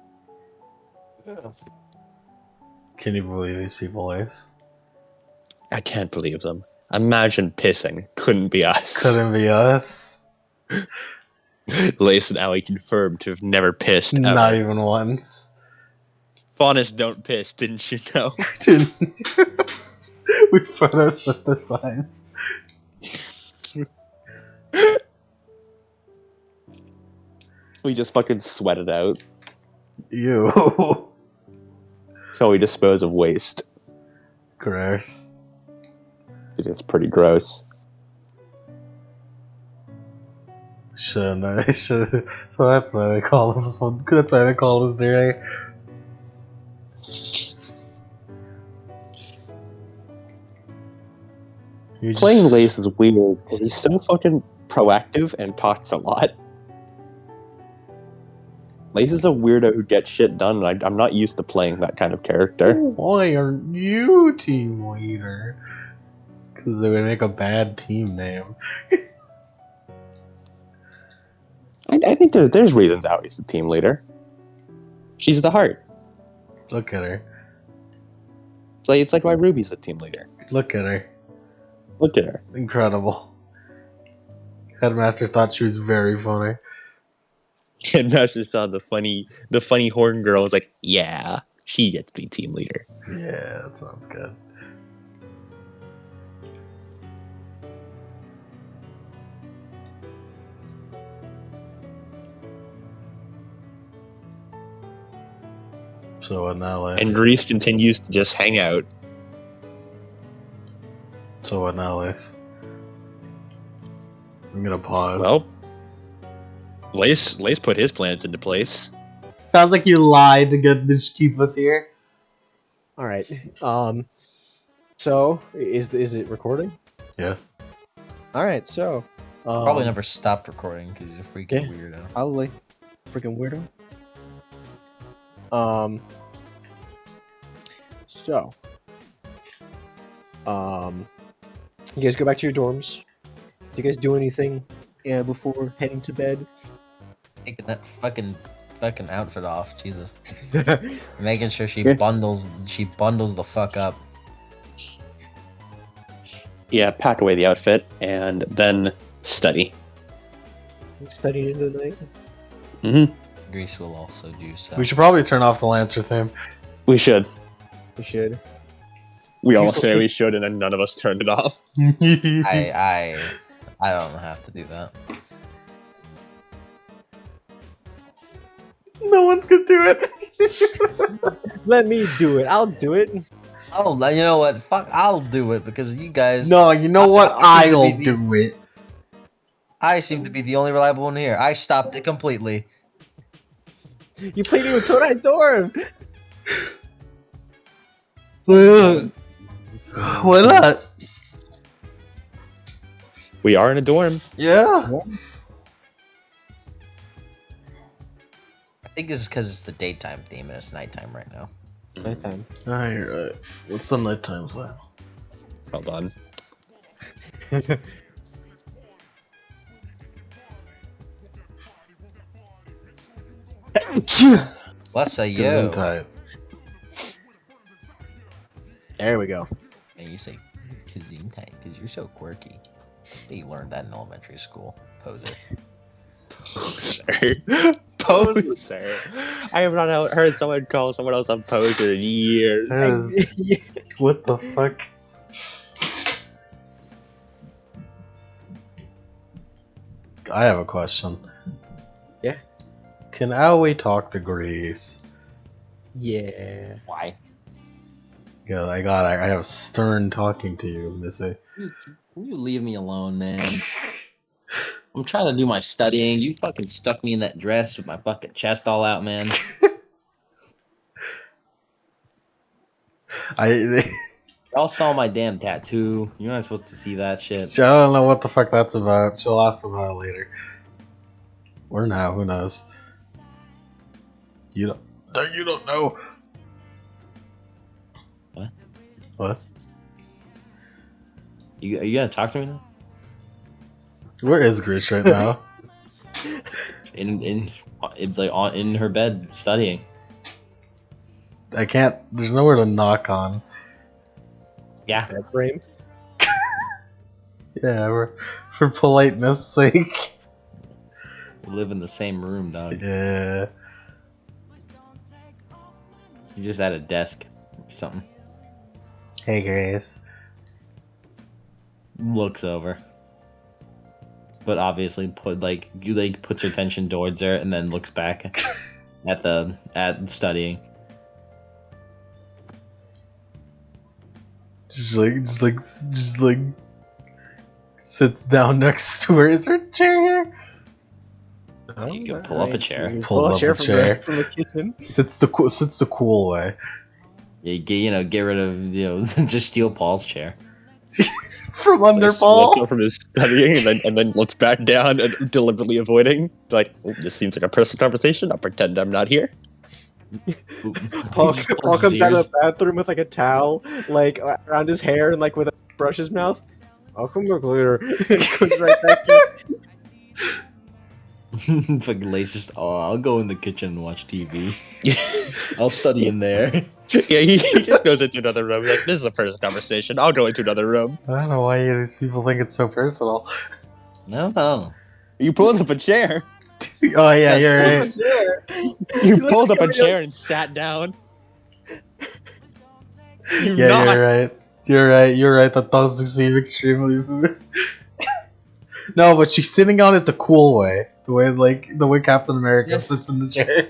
Can you believe these people, Ace? I can't believe them. Imagine pissing. Couldn't be us. Couldn't be us. Lace and Allie confirmed to have never pissed ever. Not even once. Faunus don't piss, didn't you know? We photosynthesize. We just fucking sweat it out. Ew. So we dispose of waste. Gross. It's pretty gross. Should. So that's why they call them. That's why they call us dirty. Playing Lace is weird because he's so fucking proactive and talks a lot. Lace is a weirdo who gets shit done, and I'm not used to playing that kind of character. Why aren't you team leader? Because they would make a bad team name. I think there's reasons Allie's the team leader. She's the heart. Look at her. It's like why Ruby's the team leader. Look at her. Look at her. Incredible. Headmaster thought she was very funny. And Master saw the funny horn girl was like, yeah, she gets to be team leader. Yeah, that sounds good. So what now, Lace? And Grease continues to just hang out. So what now, Lace? I'm gonna pause. Well, Lace put his plans into place. Sounds like you lied to just keep us here. All right. So is it recording? Yeah. All right. So Probably never stopped recording because he's a freaking yeah. weirdo. Probably. Freaking weirdo. So. You guys go back to your dorms. Do you guys do anything before heading to bed? Taking that fucking outfit off, Jesus. Making sure she bundles the fuck up. Yeah, pack away the outfit and then study. Study into the night. Mm-hmm. Grease will also do so. We should probably turn off the Lancer theme. We should. You should. We all say we should, and then none of us turned it off. I don't have to do that. No one's gonna do it. Let me do it. I'll do it. Oh, you know what? Fuck, I'll do it because you guys. No, you know what? I seem to I'll be do it. I seem to be the only reliable one here. I stopped it completely. You played it with Todai Dorm. Why not? We are in a dorm. Yeah. I think this is because it's the daytime theme and it's nighttime right now. It's nighttime. Ah, you're right. What's the nighttime plan? Hold on. What's a you? Gesundheit. There we go. And you say Gesundheit because you're so quirky. You learned that in elementary school. Poser. Poser. Poser. I have not heard someone call someone else a poser in years. What the fuck? I have a question. Yeah. Can Aoi talk to Grease? Yeah. Why? Yeah, I have stern talking to you, Missy. Can you leave me alone, man? I'm trying to do my studying. You fucking stuck me in that dress with my fucking chest all out, man. Y'all saw my damn tattoo. You're not supposed to see that shit. I don't know what the fuck that's about. She'll ask about it later. Or now, who knows? You don't know. What? What? Are you gonna talk to me now? Where is Grish right now? In her bed studying. I can't. There's nowhere to knock on. Yeah. Bad brain. Yeah, for politeness sake. We live in the same room, dog. Yeah. You just at a desk or something. Hey, Grace. Looks over. But obviously puts her attention towards her and then looks back at studying. Just like sits down next to her. Is her chair? You can pull up a chair. You Pull pull a up chair a from chair. the kitchen. Sits the cool way. Get rid of just steal Paul's chair. From under Like, Paul. looks up from his studying and then looks back down and deliberately avoiding. Like, oh, this seems like a personal conversation. I'll pretend I'm not here. Paul comes out of Ears. the bathroom with like a towel, like around his hair and like with a brush his mouth. I'll come back later. And goes right back in. Fucking Lace just, I'll go in the kitchen and watch TV. I'll study in there. Yeah, he just goes into another room. Like, this is a personal conversation. I'll go into another room. I don't know why these people think it's so personal. No. You pulled up a chair. Oh yeah, That's you're cool. right. Chair. You Look pulled up a at chair and sat down. You Yeah, not. you're right. You're right. That does seem extremely weird. No, but she's sitting on it the cool way. The way Captain America sits in the chair.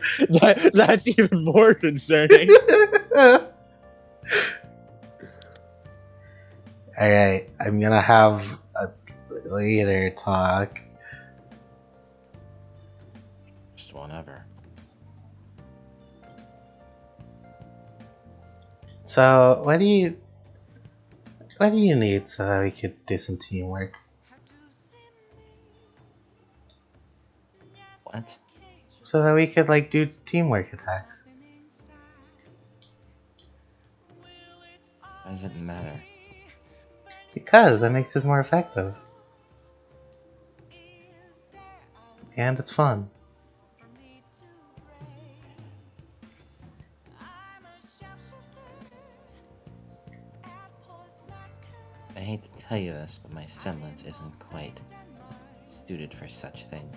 That's even more concerning. Alright, I'm gonna have a later talk. Just whatever. So, what do you need so that we could do some teamwork? What? So that we could do teamwork attacks. Why does it matter? Because that makes us more effective. And it's fun. I hate to tell you this, but my semblance isn't quite suited for such things.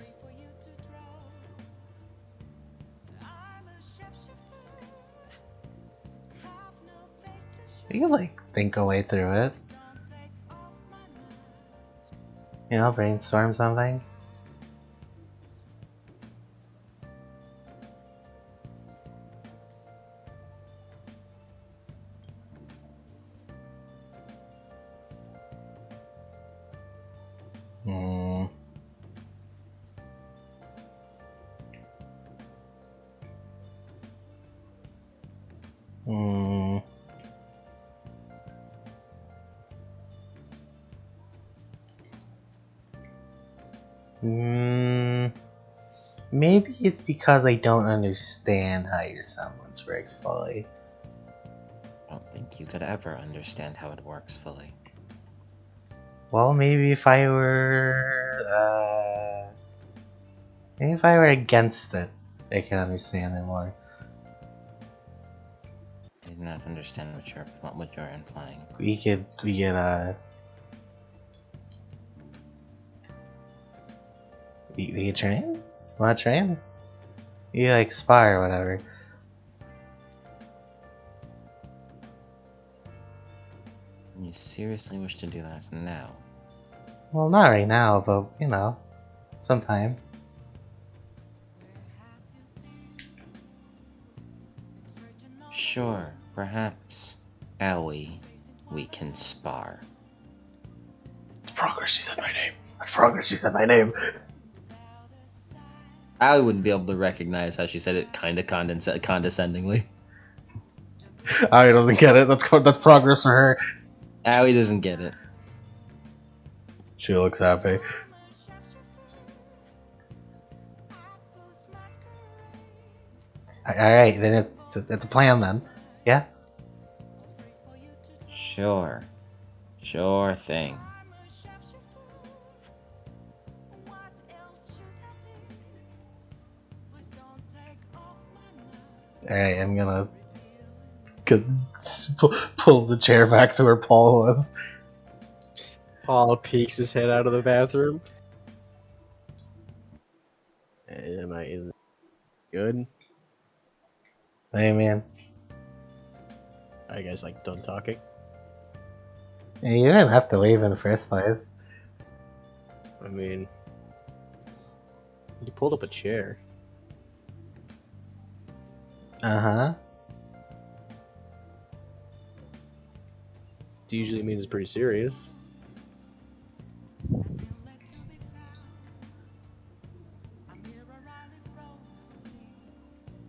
You can think a way through it. Brainstorm something. Hmm. Hmm. Maybe it's because I don't understand how your semblance works fully. I don't think you could ever understand how it works fully. Well, maybe if I were against it, I can understand it more. I do not understand what you're implying. We could train? Wanna train? You spar or whatever. You seriously wish to do that now? Well, not right now, but sometime. Sure, perhaps. Shall we? We can spar. It's progress, she said my name. That's progress, she said my name. I wouldn't be able to recognize how she said it kind of condescendingly. Aoi doesn't get it. That's progress for her. Aoi doesn't get it. She looks happy. Alright, then it's a plan then. Yeah? Sure. Sure thing. Alright, I'm gonna pulls the chair back to where Paul was. Paul peeks his head out of the bathroom. Am I is it good? Hey man. Are you guys like done talking? Hey, you didn't have to leave in the first place. I mean, you pulled up a chair. Uh-huh. It usually means it's pretty serious.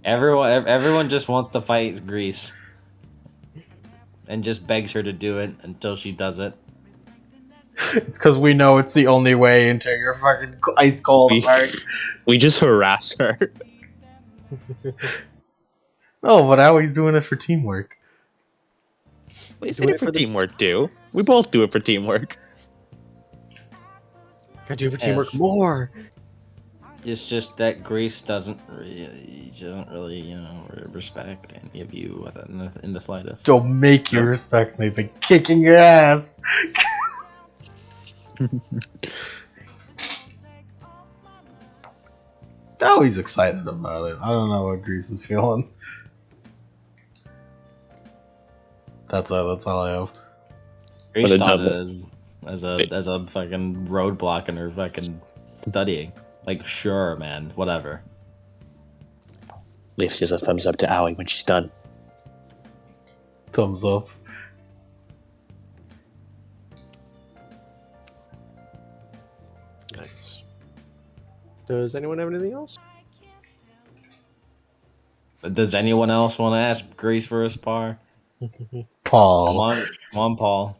Everyone just wants to fight Grease. And just begs her to do it until she does it. It's because we know it's the only way into your fucking ice cold heart. We just harass her. No, but Aoi's doing it for teamwork. It's it for teamwork, too. We both do it for teamwork. Gotta do it for teamwork Yes. more. It's just that Grease doesn't really, you know, respect any of you in the slightest. Don't make you respect me by kicking your ass. Aoi's excited about it. I don't know what Grease is feeling. That's all I have. Grease But it thought it doesn't- as a fucking roadblock in her fucking studying. Like, sure, man, whatever. Leaf gives a thumbs up to Aoi when she's done. Thumbs up. Nice. Does anyone have anything else? But does anyone else want to ask Grease for a spar? Paul. Come on, Paul.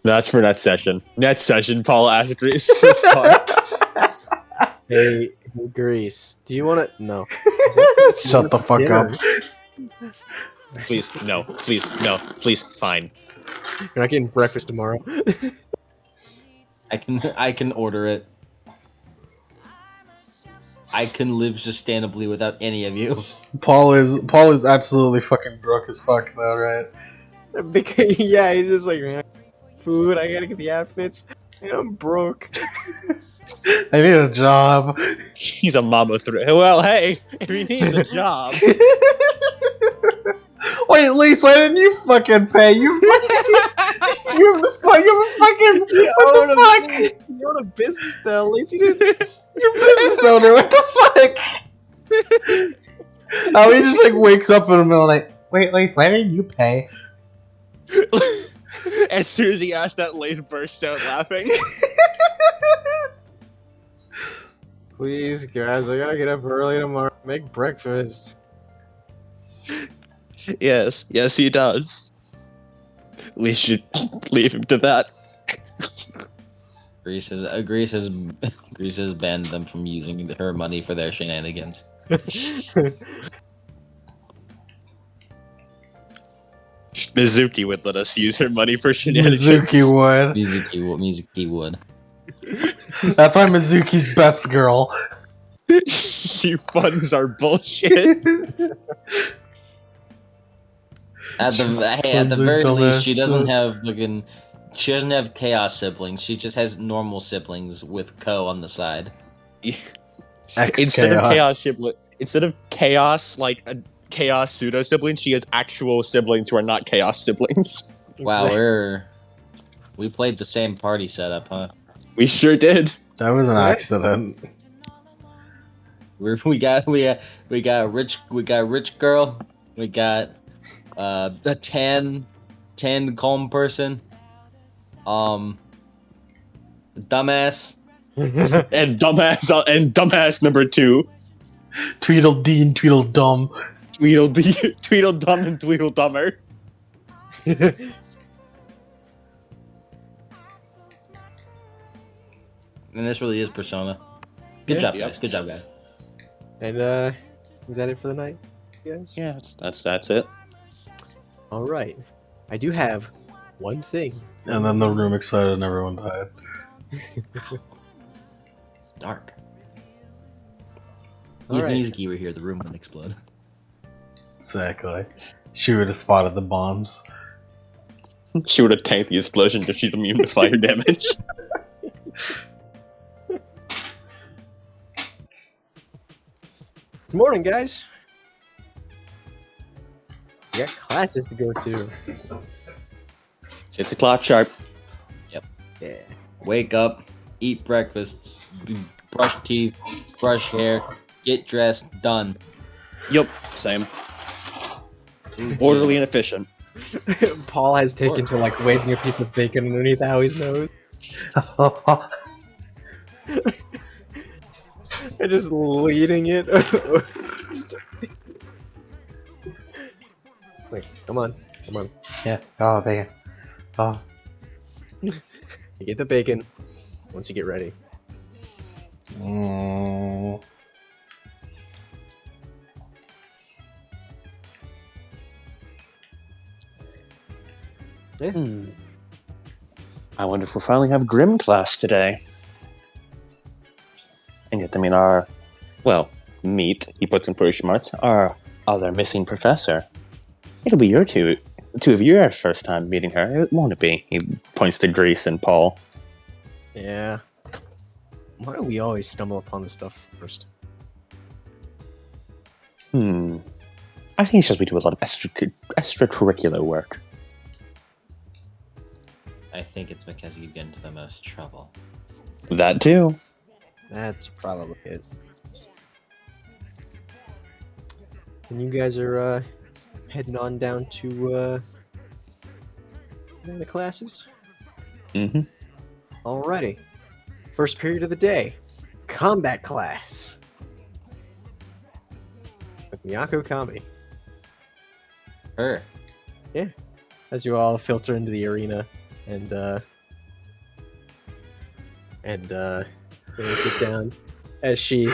That's for next session. Next session, Paul asked Reese for fun. Hey, Grease, do you want to? No. Shut the fuck up. Please, no. Please, no. Please, fine. You're not getting breakfast tomorrow. I can order it. I can live sustainably without any of you. Paul is absolutely fucking broke as fuck though, right? Because, yeah, he's just like, man, food. I gotta get the outfits. I'm broke. I need a job. He's a mama well, hey, if he needs a job. Wait, Lise, why didn't you fucking pay? You fucking, you have this fucking, what the fuck? You own a business now, at least you didn't. You're business owner, what the fuck? Oh, he just like wakes up in the middle of the night. Wait, Lise, why didn't you pay? As soon as he asked that, Lace bursts out laughing. Please, guys, I gotta get up early tomorrow. Make breakfast. Yes, he does. We should leave him to that. Grease has banned them from using her money for their shenanigans. Mizuki would let us use her money for shenanigans. Mizuki would. Mizuki would. That's why Mizuki's best girl. She funds our bullshit. At the Those are very least, dumbass she doesn't shit. have fucking. She doesn't have chaos siblings. She just has normal siblings with Ko on the side. Instead of chaos, like a chaos pseudo sibling, she has actual siblings who are not chaos siblings. Wow, we played the same party setup, huh? We sure did. That was an What? accident. We got a rich girl. We got a tan calm person. Dumbass. and dumbass number 2. Tweedledee and Tweedledum. Tweedledum and Tweedledummer. And this really is Persona. Good Yeah. job, Yep. guys. Good job, guys. And is that it for the night, guys? Yeah, that's it. All right. I do have one thing. And then the room exploded and everyone died. Dark. All If right. Mizuki were here, the room wouldn't explode. Exactly. She would have spotted the bombs. She would have tanked the explosion because she's immune to fire damage. It's morning, guys. We got classes to go to. 6 o'clock sharp. Yeah. Wake up, eat breakfast, brush teeth, brush hair, get dressed, done. Yup, same. Orderly and efficient. Paul has taken to like waving a piece of bacon underneath Howie's nose and just leading it. Like, come on. Yeah. Oh, bacon. Oh. You get the bacon once you get ready. Mm. I wonder if we'll finally have Grim class today. And yet, I mean, meet, he puts in quotation marks, our other missing professor. It'll be two of your first time meeting her, won't it be? He points to Grease and Paul. Yeah. Why do we always stumble upon this stuff first? I think it's just we do a lot of extracurricular work. I think it's because you get into the most trouble. That too. That's probably it. And you guys are heading on down to the classes? Mm-hmm. Alrighty. First period of the day. Combat class. With Miyako Kami. Her. As you all filter into the arena and really sit down as she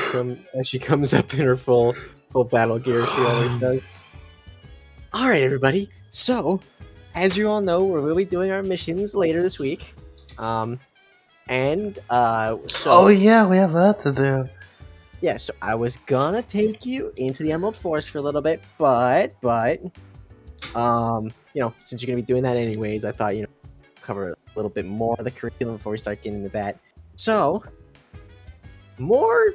comes up in her full battle gear, she always does. All right, everybody. So, as you all know, we'll be doing our missions later this week. So Oh yeah, we have that to do. yeah, so I was gonna take you into the Emerald Forest for a little bit, but since you're gonna be doing that anyways, I thought cover a little bit more of the curriculum before we start getting into that. So, more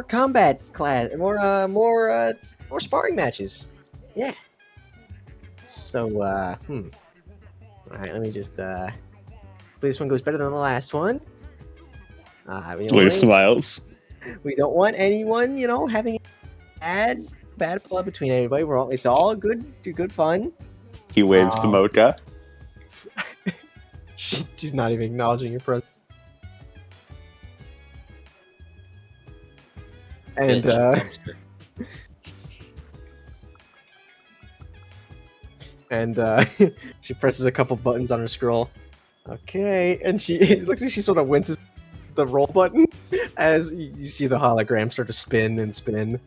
combat class, more sparring matches. Yeah. So, all right, let me just hopefully this one goes better than the last one. Lou smiles. We don't want anyone, having bad blood between anybody. It's all good fun. He waves the mocha. She's not even acknowledging your presence. And she presses a couple buttons on her scroll. Okay, and it looks like she sort of winces the roll button as you see the hologram start to spin and spin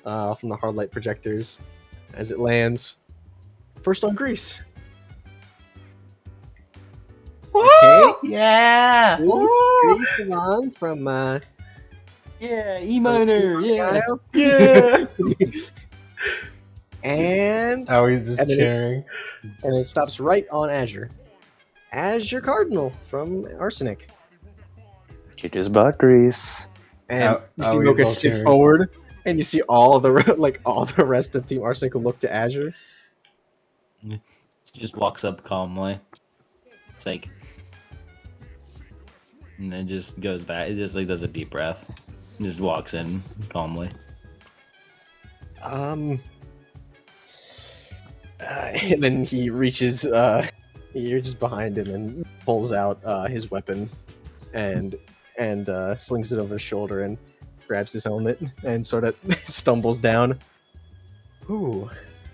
from the hard light projectors as it lands. First on Grease. Okay. Yeah. Grease Savon from Yeah, E-Miner, yeah. yeah. and Howie's just And then cheering. and it stops right on Azure. Azure Cardinal from Arsenic. Kick his butt, Grease. And you see Howie's Mocha all sit cheering. forward, and you see all the rest of Team Arsenic will look to Azure. She just walks up calmly. It's like, and then just goes back. It just like does a deep breath. And just walks in calmly. And then he reaches, you're just behind him and pulls out his weapon, and slings it over his shoulder and grabs his helmet and sort of stumbles down. Ooh,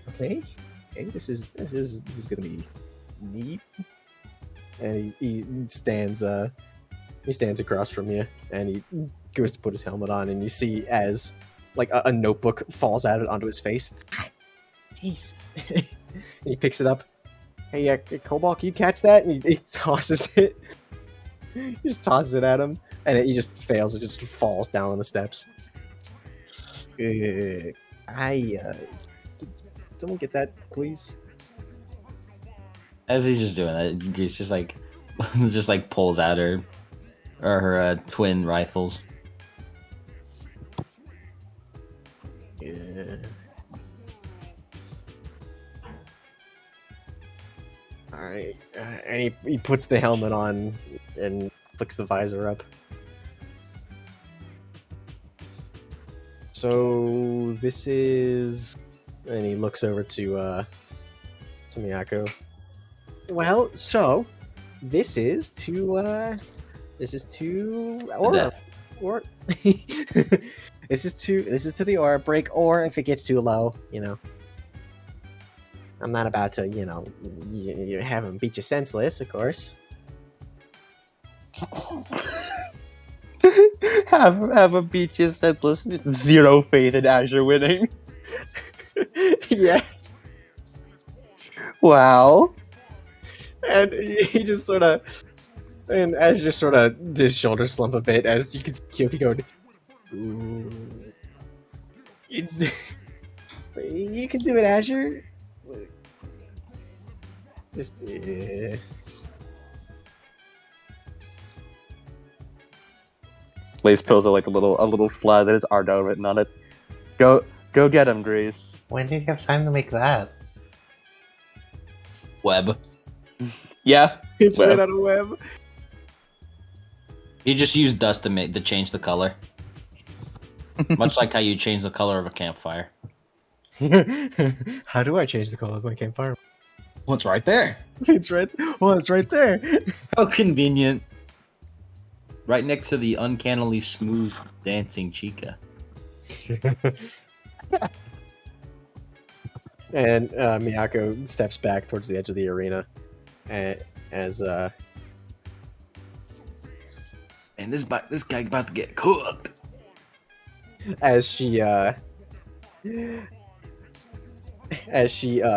okay. Okay, this is gonna be neat. And he stands across from you, and he goes to put his helmet on, and you see as like a notebook falls out onto his face. Jeez. And he picks it up. Hey, Cobalt, can you catch that? And he tosses it. He just tosses it at him, and he just fails. It just falls down on the steps. Someone get that, please. As he's just doing that, Grease just like, just like pulls out her twin rifles. Yeah. All right, and he puts the helmet on and flicks the visor up. So this is, and he looks over to Miyako. Well, so this is to aura, Death. or this is to the aura break, or if it gets too low, you know. I'm not about to, you know, you have him beat you senseless, of course. have a beach is senseless. Zero faith in Azure winning. Yeah, Wow. and he just sort of, and as you just sort of his shoulders slump a bit, as you can see Kyoki going, ooh. You can do it, Azure. Just Lace pills are like a little flag that has Ardo written on it. Go get him, Grease. When did you have time to make that? Web. Yeah. it's Well. right out of web. You just use dust to change the color. Much like how you change the color of a campfire. How do I change the color of my campfire? What's right there? It's right. Well, it's right there. How convenient. Right next to the uncannily smooth dancing Chica. And Miyako steps back towards the edge of the arena, as And this guy's about to get cooked. as she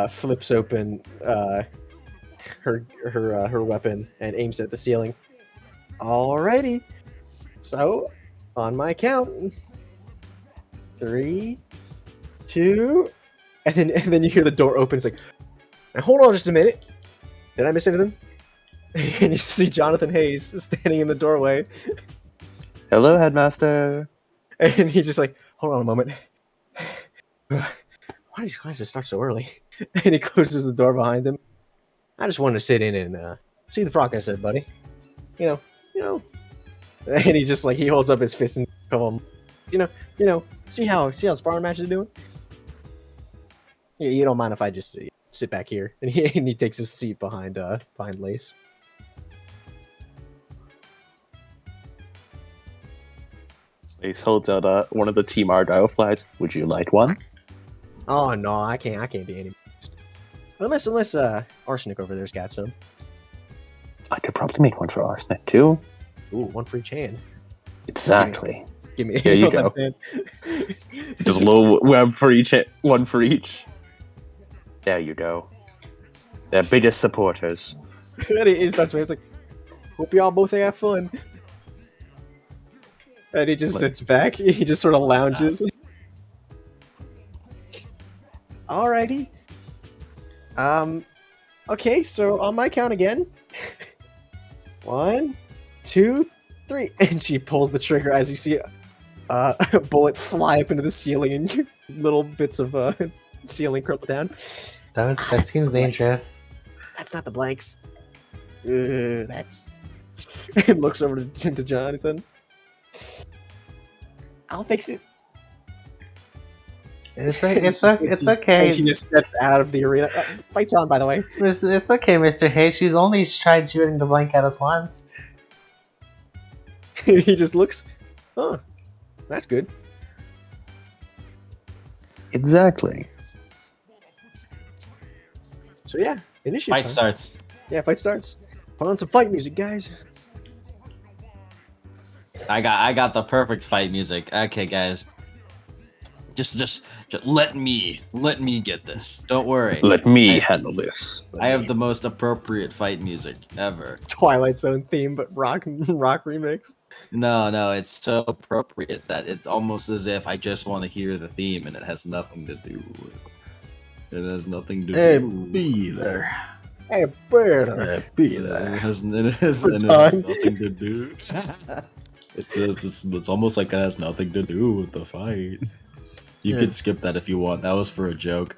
flips open her weapon and aims at the ceiling. Alrighty, so on my count, 3, 2, and then you hear the door open. It's like, now hold on just a minute. Did I miss anything? And you see Jonathan Hayes standing in the doorway, Hello, Headmaster. and he's just like, hold on a moment. Why do these classes start so early? And he closes the door behind him. I just wanted to sit in and see the progress there, buddy. You know. And he just like he holds up his fist and come on, you know, see how sparring matches are doing. Yeah, you don't mind if I just sit back here? And he takes his seat behind Lace. Lace holds out one of the Team Argyle flags. Would you like one? Oh no, I can't be any. Unless Arsenic over there's got some. I could probably make one for Arsenic too. Ooh, one for each hand. Exactly. Give me. Here you what go. I'm saying. Just a little web for each, one for each. There you go. Their biggest supporters. And he starts. It's like, hope y'all both have fun. And he just sits back. He just sort of lounges. Alrighty. Okay, so on my count again. 1, 2, 3, and she pulls the trigger as you see a bullet fly up into the ceiling and little bits of ceiling crumple down. That seems dangerous. That's not the blanks. That's. And looks over to Jonathan. I'll fix it. It's And okay. she just steps out of the arena. Fight's on, by the way. It's okay, Mr. Hayes. She's only tried shooting the blank at us once. He just looks. Oh, that's good. Exactly. So yeah, initiative Fight time. starts. Yeah, fight starts. Put on some fight music, guys. I got the perfect fight music. Okay, guys. Just let me get this. Don't worry. Let me handle this. I have the most appropriate fight music ever. Twilight Zone theme, but rock remix. No, it's so appropriate that it's almost as if I just want to hear the theme and it has nothing to do with it. Has nothing to Hey, do. Peter. Hey, better. Hey, It Peter. has We're nothing to do. It's almost like it has nothing to do with the fight. You Yeah. could skip that if you want. That was for a joke.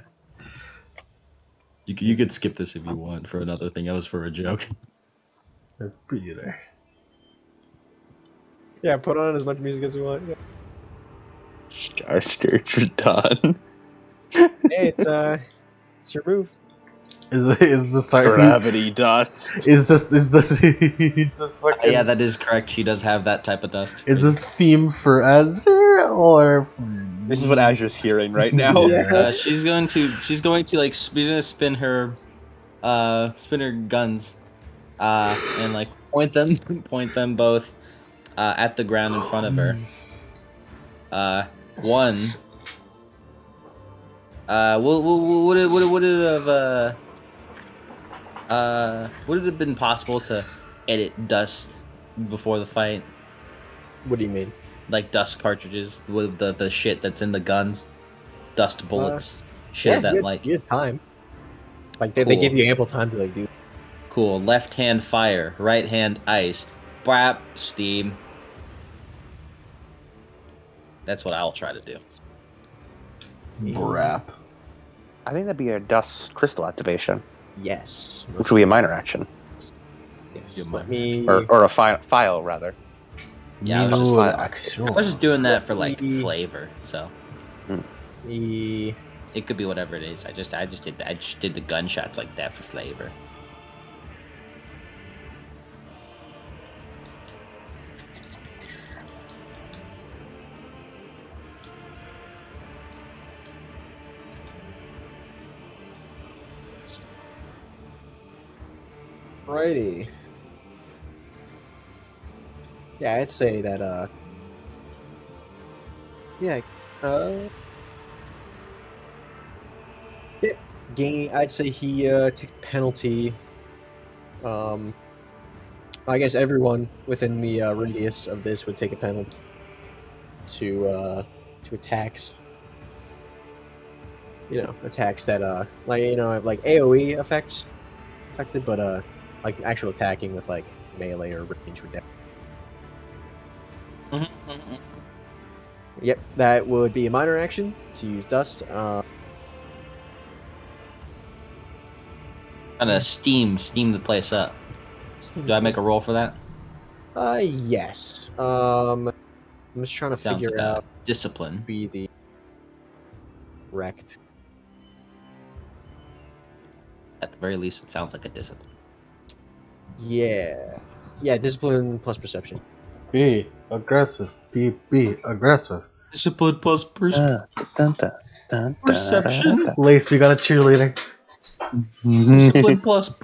You could skip this if you want for another thing. That was for a joke. Hey, Peter. Yeah, put on as much music as you want. Yeah. Star Scourge for Dawn. Hey, it's your move. Is the start? Gravity dust. Is this fucking? Yeah, that is correct. She does have that type of dust. Is this theme for Azure or? This is what Azure's hearing right now. Yeah. She's going to like she's gonna spin her guns and like point them both at the ground in front of her. One. Would it have been possible to edit dust before the fight? What do you mean? Like dust cartridges with the shit that's in the guns, dust bullets, shit Yeah, of that you had, like. you had time. Like they Cool. give you ample time to like do. Cool. Left hand fire, right hand ice. Brap, steam. That's what I'll try to do. Brap. I think that'd be a dust crystal activation, Yes. which would be a minor action. Yes. Your Let mind. me. Or a file, rather. Yeah, I was Minor just- action. I was just doing that for like E- flavor, so E- it could be whatever it is. I just did the gunshots like that for flavor. Righty. Yeah, I'd say that. Yeah. Yeah. Gain. I'd say he takes a penalty. I guess everyone within the radius of this would take a penalty to attacks. You know, attacks that like like AOE effects affected, but like actual attacking with like melee or range would definitely. Yep, that would be a minor action to use dust. Kind of steam the place up. Do I make a roll for that? Yes. I'm just trying to Sounds figure like a out discipline. be the correct. At the very least, it sounds like a discipline. Yeah. Yeah, discipline plus perception. Be aggressive. Be aggressive. Discipline plus Dun, dun, dun, perception. Lace, we got a cheerleader. Discipline plus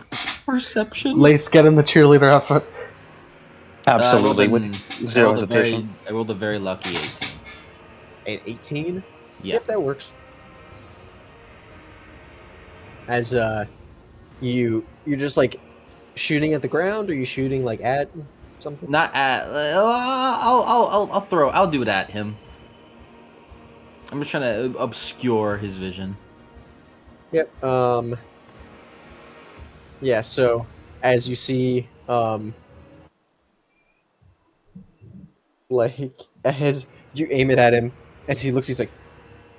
perception. Lace, get in the cheerleader outfit. Absolutely, with zero I hesitation. rolled a very lucky 18. And 18? Yeah. Yep, that works. As you're just like shooting at the ground, or you shooting like at something? Not at. I'll do it at him. I'm just trying to obscure his vision. Yep. Yeah. So as you see, like as you aim it at him, as he looks, he's like,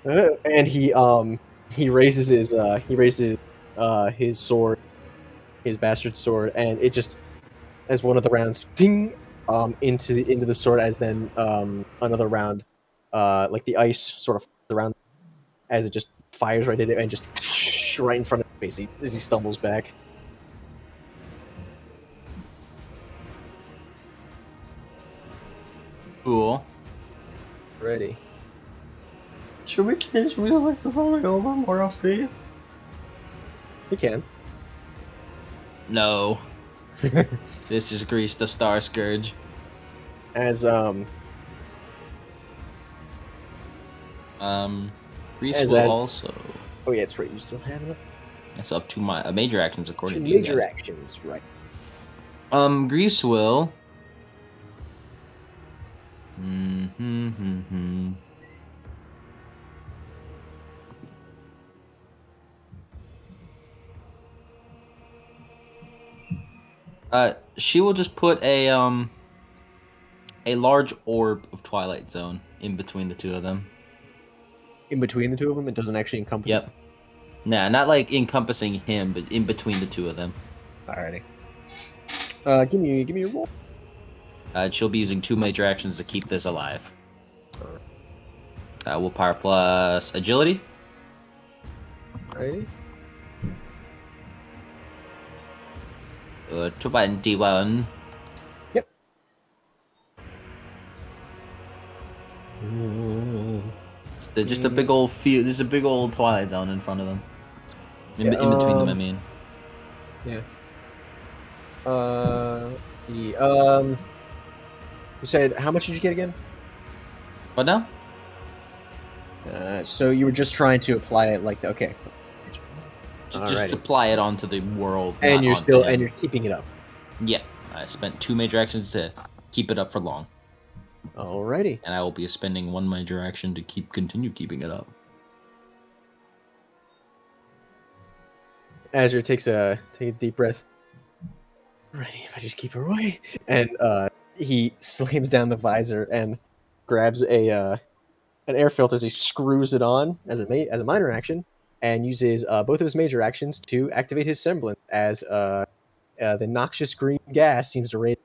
and he raises his sword, his bastard sword, and it just as one of the rounds ding into the sword, as then another round like the ice sort of around as it just fires right at it and just right in front of his face as he stumbles back. Cool. Ready. Should we change music to something a little more upbeat? You can. No. This is Grease the Star Scourge. As Grease As will that- also. oh yeah, that's right. You still have enough. I still have two major actions according Two to you major guys. actions, right? Grease will. Hmm. She will just put a large orb of Twilight Zone in between the two of them. In between the two of them, it doesn't actually encompass. Yep. Nah, not like encompassing him, but in between the two of them. Alrighty. Give me your roll. She'll be using two major actions to keep this alive. Alright. Willpower plus agility. Alrighty. 21. Yep. Just a big old field. There's a big old Twilight Zone in front of them. In between them, I mean. Yeah. You said how much did you get again? What now? So you were just trying to apply it like okay. Just Alrighty. apply it onto the world. And not you're onto still him. and you're keeping it up. Yeah, I spent two major actions to keep it up for long, Alrighty. and I will be spending one major action to continue keeping it up. Azure takes a deep breath. Alrighty, if I just keep her away, and he slams down the visor and grabs an air filter as he screws it on as a minor action, and uses both of his major actions to activate his semblance as the noxious green gas seems to radiate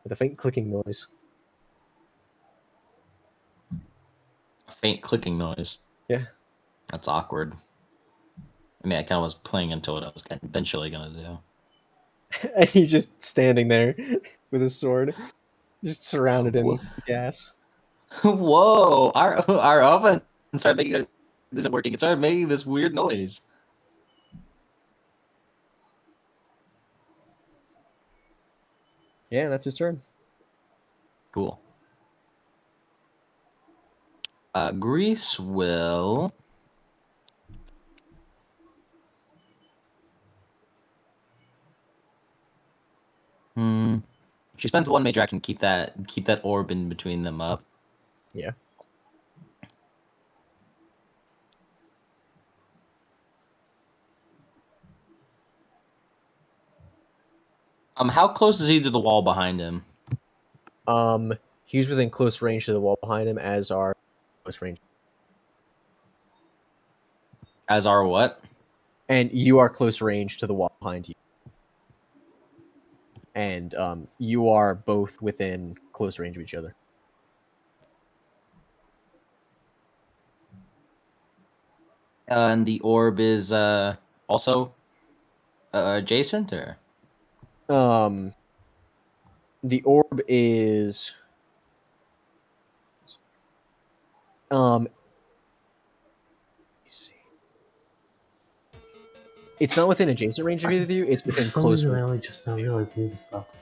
with a faint clicking noise. A faint clicking noise. Yeah. That's awkward. I mean, I kind of was playing into what I was eventually gonna do. And he's just standing there with his sword, just surrounded in gas. Whoa! Our oven started making it isn't working. It started making this weird noise. Yeah, that's his turn. Cool. Grease will. She spends one major action to keep that orb in between them up. Yeah. How close is he to the wall behind him? He's within close range to the wall behind him, as are close range. As are what? And you are close range to the wall behind you. And you are both within close range of each other. And the orb is also adjacent, or The orb is let me see. It's not within adjacent range of either of you. It's For within some close reason, I range. only just now realized music stopped.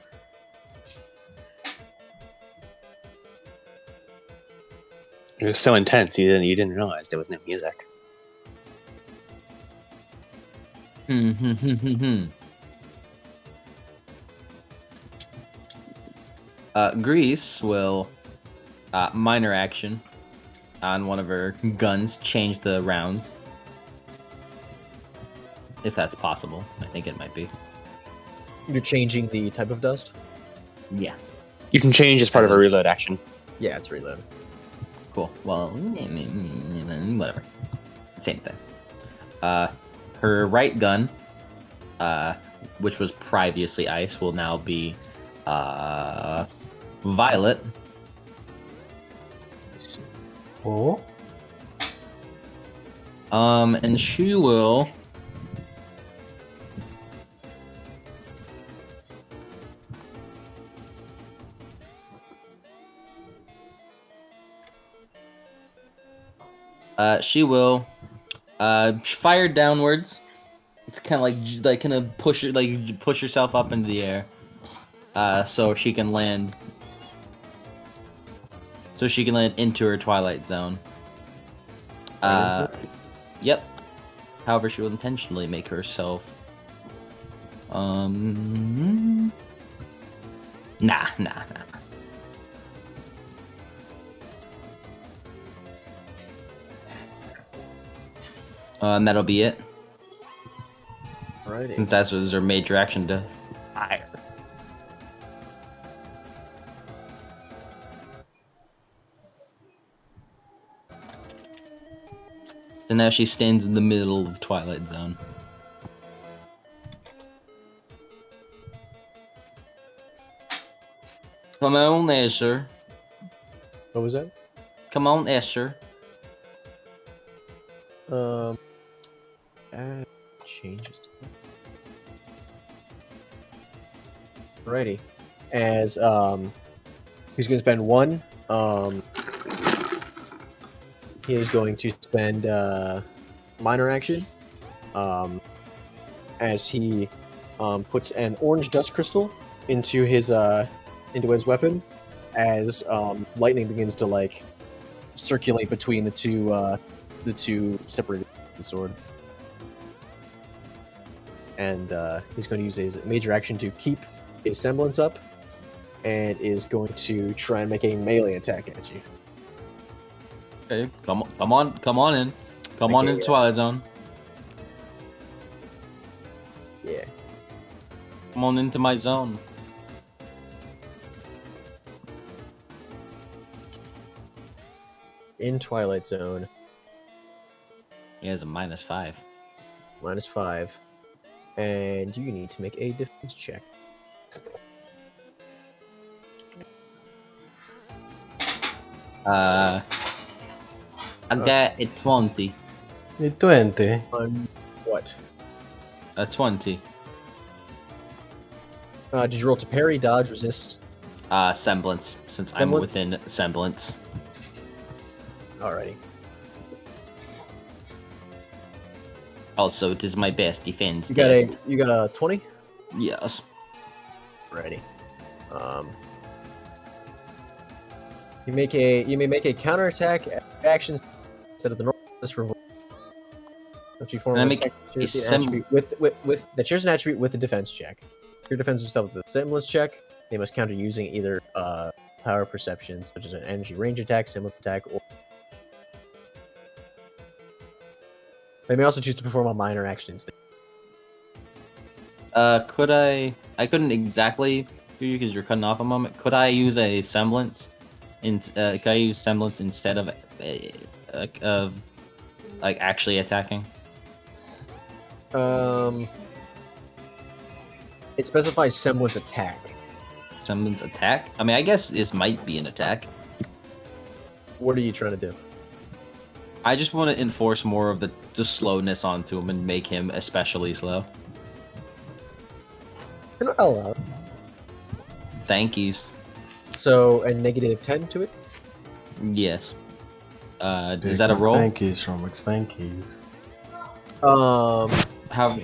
It was so intense you didn't realize there was no music. Grease will minor action on one of her guns, change the rounds. If that's possible. I think it might be. You're changing the type of dust? Yeah. You can change as part of a reload action. Yeah, it's reload. Cool. Well, whatever. Same thing. Her right gun, which was previously ice, will now be violet. Oh? And she will. She will fire downwards It's kind of like kind of push it, like push yourself up into the air, so she can land. So she can land into her twilight zone. Yep. However, she will intentionally make herself. Nah. And that'll be it. Alrighty. Since that was her major action to fire. So now she stands in the middle of Twilight Zone. Come on, Asher. What was that? Come on, Asher. Add changes to that. Alrighty. As he's going to spend one. He is going to spend minor action. As he puts an orange dust crystal into his weapon, as lightning begins to like circulate between the two separated the sword. And he's going to use his major action to keep his semblance up, and is going to try and make a melee attack at you. Okay, come on in. Come on Okay, into Twilight Zone. Yeah. Come on into my zone. In Twilight Zone, He has a -5. -5. And you need to make a defense check. I got a 20. A 20. On what? A 20. Did you roll to parry, dodge, resist? Semblance, since I'm Semblance? within semblance. Alrighty. Also, it is my best defense You got test. you got a 20? Yes. Alrighty. You may make a counterattack action instead of the normal for if you form Can I an make attack a choose the sem- attribute with that shares an attribute with a defense check. If your defense is with a semblance check, they must counter using either power perception, such as an energy range attack, semblance attack, or they may also choose to perform a minor action instead. Could I couldn't exactly hear you because you're cutting off a moment. Could I use a semblance? Could I use semblance instead of like actually attacking? It specifies semblance attack. Semblance attack? I mean, I guess this might be an attack. What are you trying to do? I just want to enforce more of the slowness onto him and make him especially slow. You're not allowed. Thankies. So a -10 to it. Yes. Is that a roll? Spankies from McSpankies. How,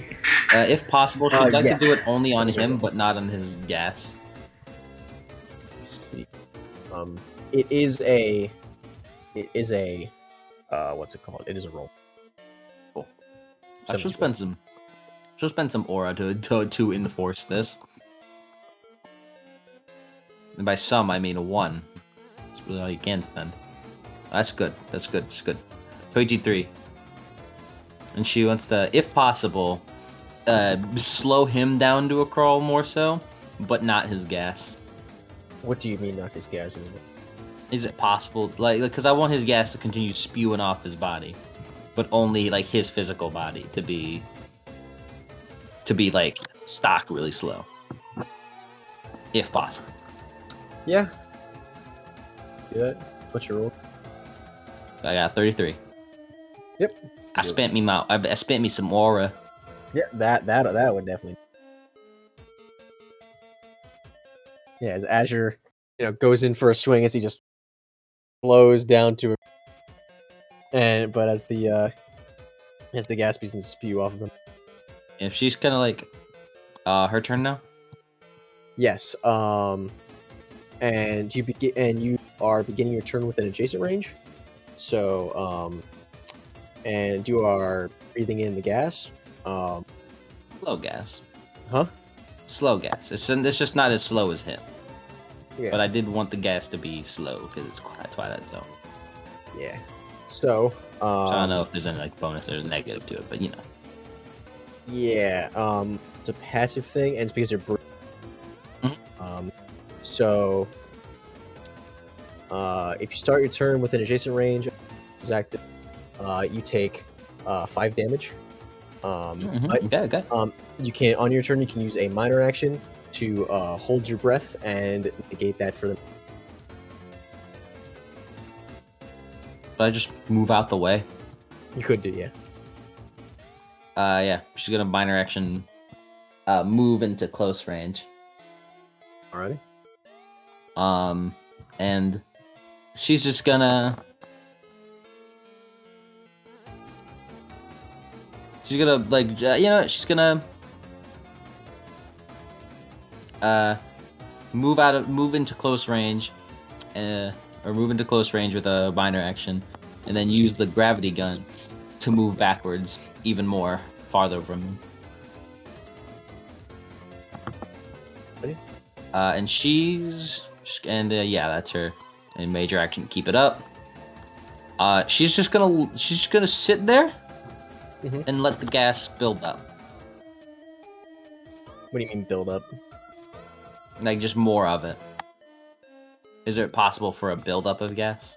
if possible, she'd like yeah. to do it only on That's him, okay. but not on his gas. See. It is a what's it called? It is a roll. Cool. Semblance She'll spend some aura to enforce this. And by some, I mean a 1. That's really all you can spend. That's good. That's good. It's good. 23. And she wants to, if possible, slow him down to a crawl more so, but not his gas. What do you mean, not his gas? Is it possible? Like, because I want his gas to continue spewing off his body, but only like his physical body to be like stock really slow, if possible. Yeah. Do that. That's what you rolled. I got 33. Yep. I spent me some aura. Yeah, that would definitely. Yeah, as Azure, goes in for a swing as he just slows down to it, but as the gas begins to spew off of him, If she's gonna like, her turn now. Yes. And you are beginning your turn with an adjacent range. So and you are breathing in the gas. Slow gas. Huh? Slow gas. It's just not as slow as him. Yeah. But I did want the gas to be slow because it's Twilight Zone. Yeah. So So I don't know if there's any like bonus or negative to it, but you know. yeah, it's a passive thing, and it's because you're breathing. So if you start your turn with an adjacent range is active, you take 5 damage. But, Okay. you can on your turn you can use a minor action to hold your breath and negate that for the. But I just move out the way. You could do, yeah. Yeah. She's gonna minor action, move into close range. Alrighty. And she's just gonna. She's gonna like, she's gonna move into close range, or move into close range with a minor action, and then use the gravity gun to move backwards even more, farther from him. Ready? And yeah, that's her. And major action, keep it up. She's just gonna sit there and let the gas build up. What do you mean build up? Like, just more of it. Is it possible for a buildup of gas?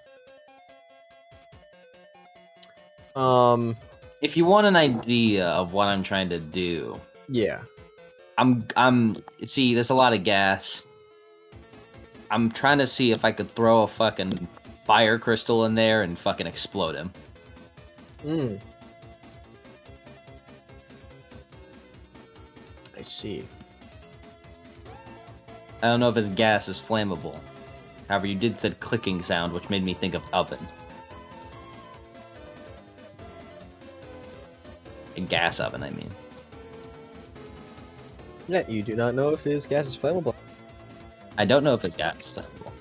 If you want an idea of what I'm trying to do, Yeah. see, there's a lot of gas. I'm trying to see if I could throw a fucking fire crystal in there and fucking explode him. I see. I don't know if his gas is flammable. However, you did said clicking sound, which made me think of oven. A gas oven, I mean. Yeah, you do not know if his gas is flammable. I don't know if his gas is flammable.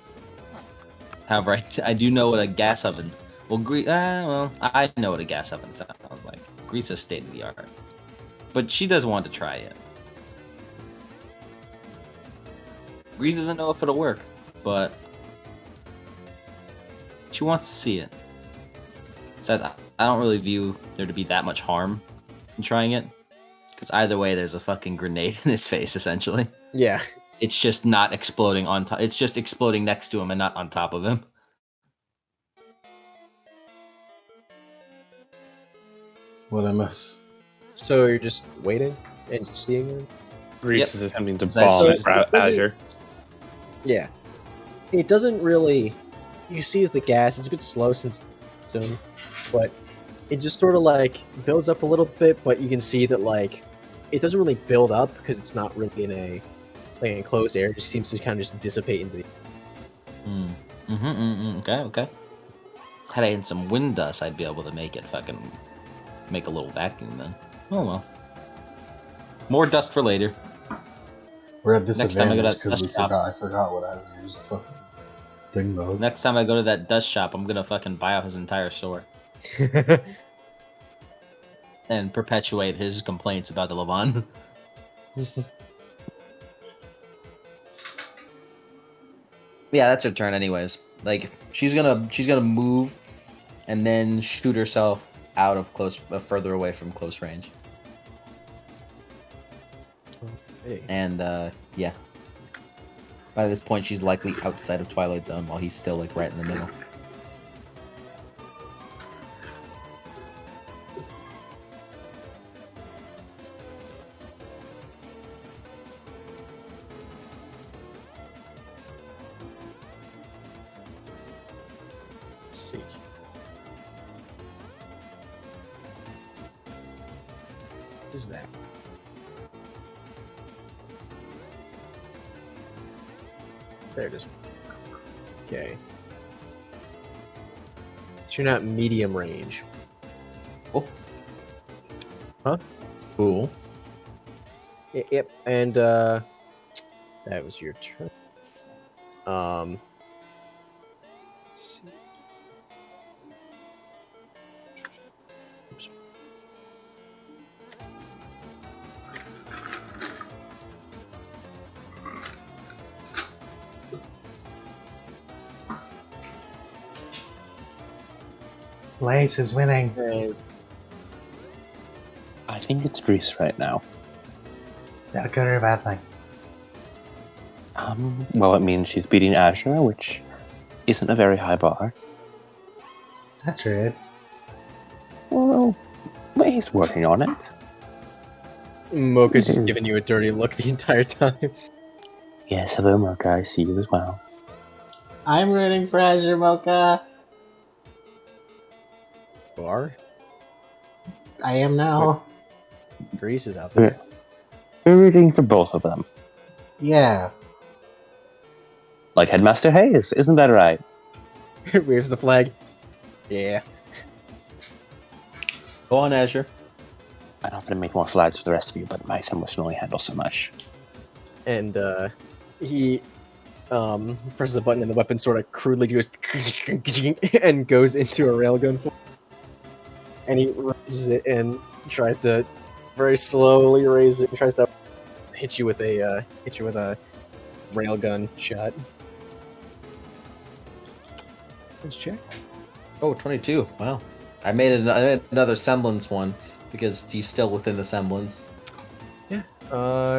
However, I do know what a gas oven... Well, I know what a gas oven sounds like. Grease is state of the art. But she does want to try it. Grease doesn't know if it'll work, but she wants to see it. Besides, I don't really view there to be that much harm in trying it, because either way, there's a fucking grenade in his face, essentially. Yeah. It's just not exploding on top. It's just exploding next to him and not on top of him. What I miss? So you're just waiting and just seeing him? Grease is attempting to That's bomb so- at Azure. Yeah. It doesn't really... You see as the gas, it's a bit slow since it's soon, but it just sort of like builds up a little bit, but you can see that like it doesn't really build up because it's not really in a like enclosed area. It just seems to kind of just dissipate into the... Okay. Had I had some wind dust, I'd be able to make it fucking make a little vacuum then. Oh well. More dust for later. We're at Next time I go disadvantage to because we dust shop. I forgot what Azur's fucking thing does. Next time I go to that dust shop, I'm gonna fucking buy out his entire store and perpetuate his complaints about the Levant. Yeah, that's her turn anyways. Like, she's gonna move and then shoot herself out of further away from close range. Hey. And yeah. By this point, she's likely outside of Twilight Zone while he's still like right in the middle. Let's see. What is that? There it is. Okay. So you're not medium range. Oh. Huh? Cool. Yep, and that was your turn. Let's see. Oops. Blaze is winning. And I think it's Grease right now. Is that a good or a bad thing? Well, it means she's beating Azure, which isn't a very high bar. That's right. Well, he's working on it. Mocha's just giving you a dirty look the entire time. Yes, hello, Mocha. I see you as well. I'm rooting for Azure Mocha. Bar? I am now. Grease is out there. We're rooting for both of them. Yeah. Like Headmaster Hayes, isn't that right? Waves the flag. Yeah. Go on, Azure. I'd offer to make more flags for the rest of you, but my son can only handle so much. And he presses a button and the weapon sort of crudely goes and goes into a railgun form. And he raises it and tries to very slowly raise it and tries to hit you with a railgun shot. Let's check. Oh, 22. Wow. I made another semblance one because he's still within the semblance. Yeah.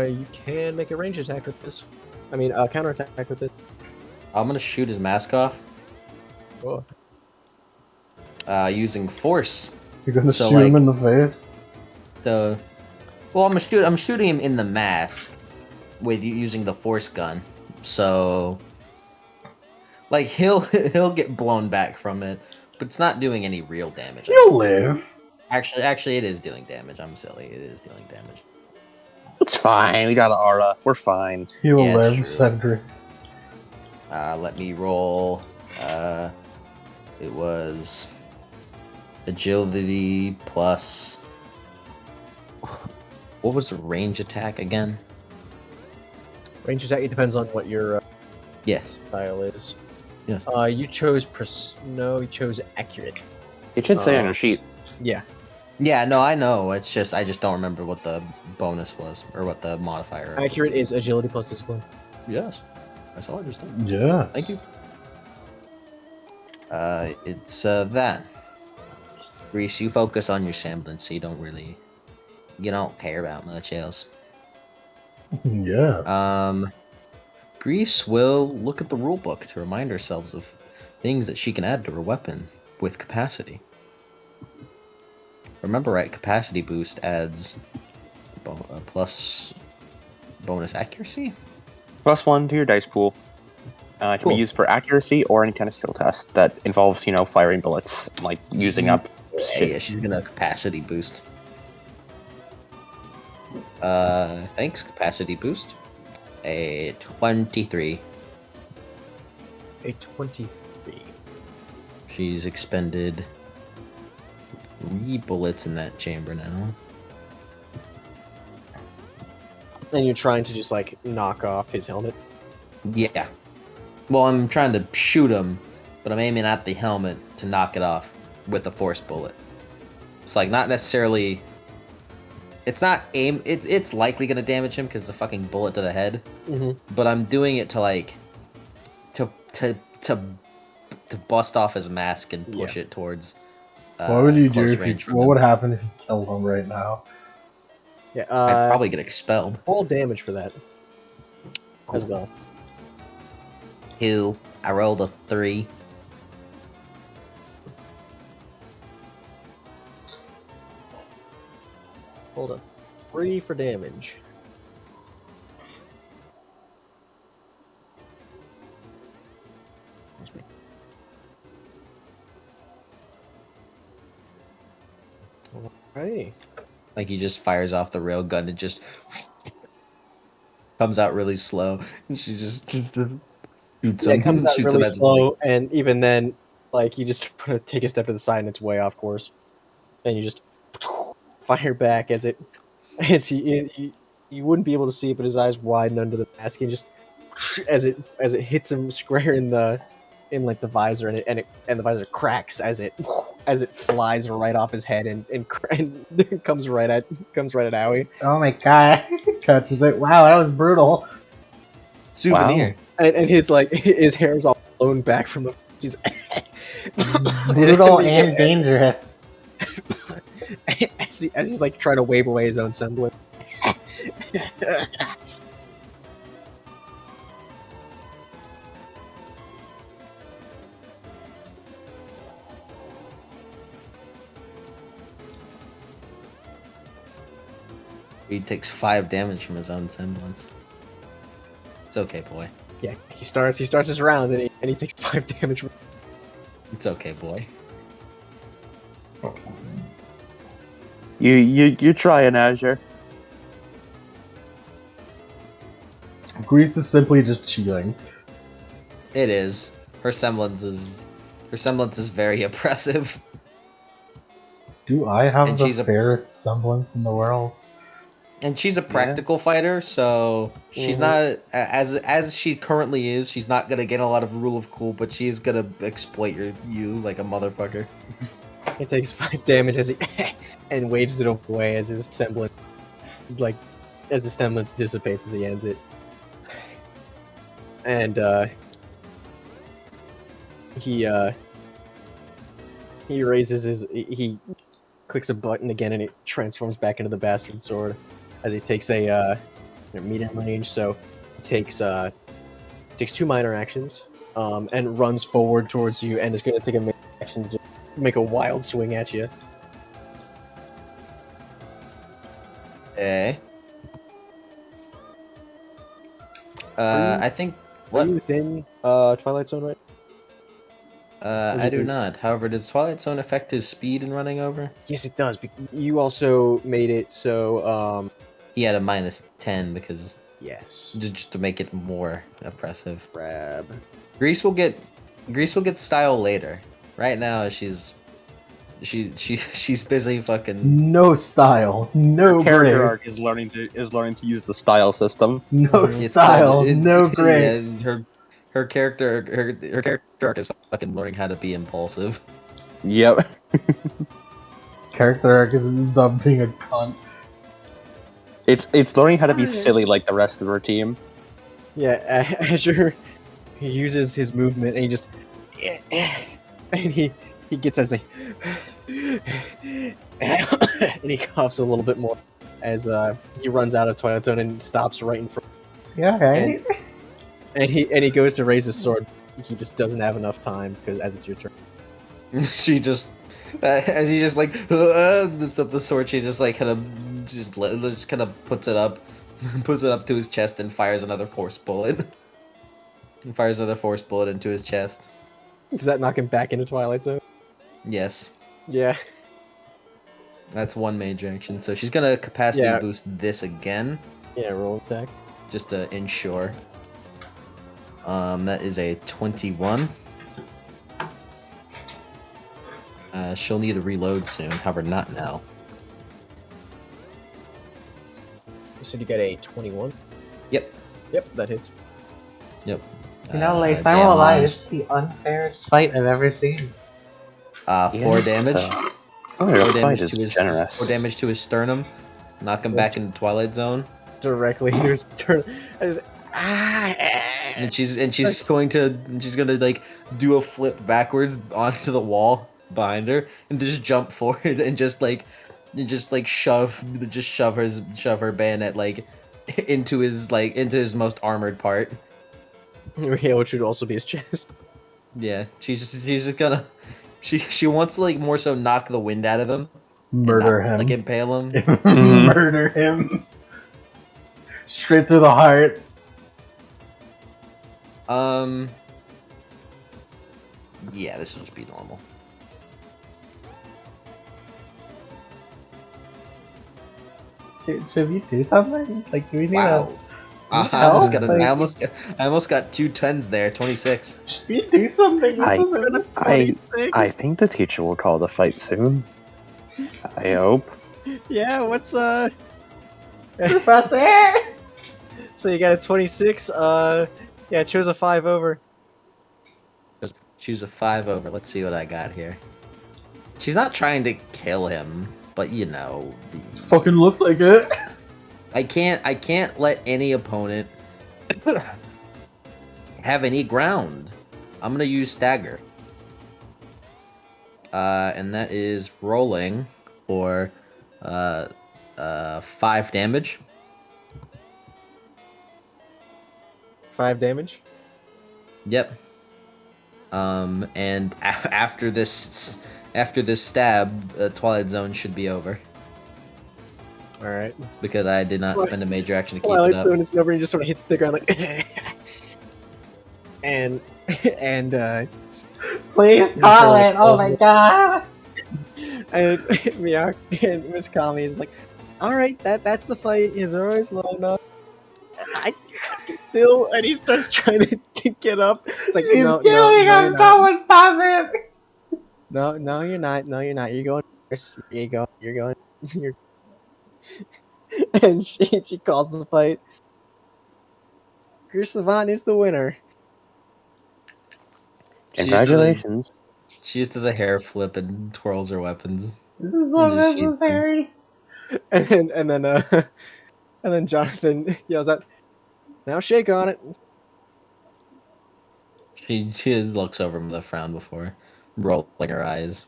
You can make a range attack with this. I mean, counter attack with it. I'm gonna shoot his mask off. Oh. Using force. You're gonna So, shoot him like- in the face? Well, I'm shooting him in the mask with using the force gun. So, like he'll get blown back from it, but it's not doing any real damage. You'll live. Actually, it is doing damage. I'm silly. It is dealing damage. It's fine. We got an aura. We're fine. He will Yeah, it's live, true. said Grease. Let me roll. It was agility plus. What was the range attack again? Range attack. It depends on what your Yes. style is. Yes. You chose no. You chose accurate. It should say on your sheet. Yeah. Yeah. No, I know. It's just I just don't remember what the bonus was or what the modifier. Accurate is agility plus discipline. Yes. That's all I just did. Yeah. Thank you. It's that. Reese, you focus on your semblance, so you don't care about much else. Yes. Grease will look at the rulebook to remind ourselves of things that she can add to her weapon with capacity. Remember, right? Capacity boost adds plus bonus accuracy. +1 to your dice pool. It can Cool. be used for accuracy or any kind of skill test that involves, firing bullets, like using up shit. Yeah, she's gonna capacity boost. Thanks, capacity boost. A 23. A 23. She's expended 3 bullets in that chamber now. And you're trying to just like knock off his helmet. Yeah. Well, I'm trying to shoot him, but I'm aiming at the helmet to knock it off with a force bullet. It's like not necessarily. It's not aim. It's likely gonna damage him because it's a fucking bullet to the head. Mm-hmm. But I'm doing it to like, to bust off his mask and push it towards. What would you do close if range from what him. would happen if you killed him right now? Yeah. I'd probably get expelled. Roll damage for that as well. 2. I rolled a 3. Hold a 3 for damage. Excuse me. Alrighty. Like he just fires off the rail gun and just comes out really slow. And she just shoots him. Yeah, it comes out shoots really him as it's slow, and even then, like you just take a step to the side and it's way off course, and you just fire back as he you wouldn't be able to see it, but his eyes widen under the mask, and just as it hits him square in the visor, and the visor cracks as it flies right off his head and comes right at Owie. Oh my god! Touches it. Wow, that was brutal. Souvenir. And his his hair is all blown back from the. He's Brutal and dangerous. as he's like trying to wave away his own semblance. He takes 5 damage from his own semblance. It's okay, boy. Yeah, he starts his round and he takes 5 damage. It's okay, boy. You try an Azure. Grease is simply just cheating. It is. Her semblance is very oppressive. Do I have And the she's a- fairest semblance in the world? And she's a practical fighter, so she's not as she currently is. She's not gonna get a lot of rule of cool, but she is gonna exploit you like a motherfucker. He takes 5 damage as he and waves it away as his semblance dissipates as he ends it. And he raises he clicks a button again and it transforms back into the bastard sword as he takes a medium range, so he takes 2 minor actions and runs forward towards you and is going to take a major action to make a wild swing at you. Okay. I think Are what you within Twilight Zone right? I do not. However, does Twilight Zone affect his speed in running over? Yes, it does. You also made it so. He had a -10 because Yes. just to make it more oppressive. Grab. Grease will get style later. Right now, she's busy fucking. No style, no Character arc grace, is learning to use the style system. no It's style, called- it's- no yeah, grace. her character arc is fucking learning how to be impulsive. Yep. Character arc is about being a cunt. It's learning how to be silly like the rest of her team. Yeah, Azure he uses his movement and he just and he gets as and he coughs a little bit more as he runs out of Twilight Zone and stops right in front. Yeah, right. And he goes to raise his sword. He just doesn't have enough time because as it's your turn. She just as he just like lifts up the sword, she just like kind of puts it up to his chest and fires another force bullet. And fires another force bullet into his chest. Does that knock him back into Twilight Zone? Yes, Yeah. that's one major action. So she's gonna capacity Yeah. boost this again, Yeah, roll attack. just to ensure. That is a 21. She'll need to reload soon, however, not now. You said you got a 21? Yep. Yep, that hits. Yep. You know, Lace, I won't lie, this is the unfairest fight I've ever seen. 4 Yes, damage. Oh, your 4 fight damage is to his generous. 4 damage to his sternum. Knock him back into Twilight Zone. Directly into his turn. And she's gonna like do a flip backwards onto the wall behind her and just jump forward and just shove her bayonet like into his most armored part. Yeah, which would also be his chest. Yeah, she's just gonna she wants to like more so knock the wind out of him. Murder and not, him. Like impale him. Murder him. Straight through the heart. Yeah, this will just be normal. Should we do something? Like, do we need Wow. a... I almost got Like- I almost got 2 10s there. 26. Should we do something? I think the teacher will call the fight soon. I hope. Yeah, what's Professor! So you got a 26. Yeah, chose a 5 over. Just choose a 5 over. Let's see what I got here. She's not trying to kill him, but you know, Fucking looks like it. I can't let any opponent have any ground. I'm gonna use stagger. And that is rolling for 5 damage. 5 damage. Yep. And after this stab, the Twilight Zone should be over All right. because I did not spend a major action to keep Twilight it up. Zone is over and just sort of hits the ground like, and Please call it. Oh my god. and Miyako and Miss Kami is like, all right, that's the fight. His arrow is low enough. I can still, and he starts trying to get up. It's like, She's no, killing you're him. not. Someone stop it. No, you're not. No, you're not. You're going first. You're going. You're. And she calls the fight. Chris Savant is the winner. Congratulations. She just does a hair flip and twirls her weapons. This is And just shoots them. unnecessary. And then Jonathan yells out, "Now shake on it." She looks over him with a frown before rolling her eyes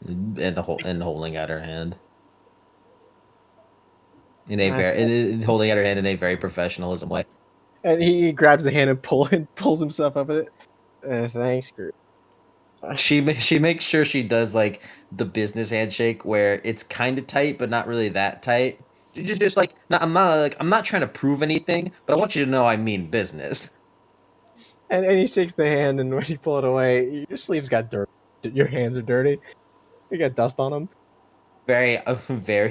and holding out her hand. Holding out her hand in a very professionalism way. And he grabs the hand and pulls himself up with it. Thanks, Groot. She makes sure she does like the business handshake where it's kind of tight but not really that tight. Just like I'm not trying to prove anything, but I want you to know I mean business. And he shakes the hand, and when you pull it away, your sleeves got dirt. Your hands are dirty. You got dust on them. Very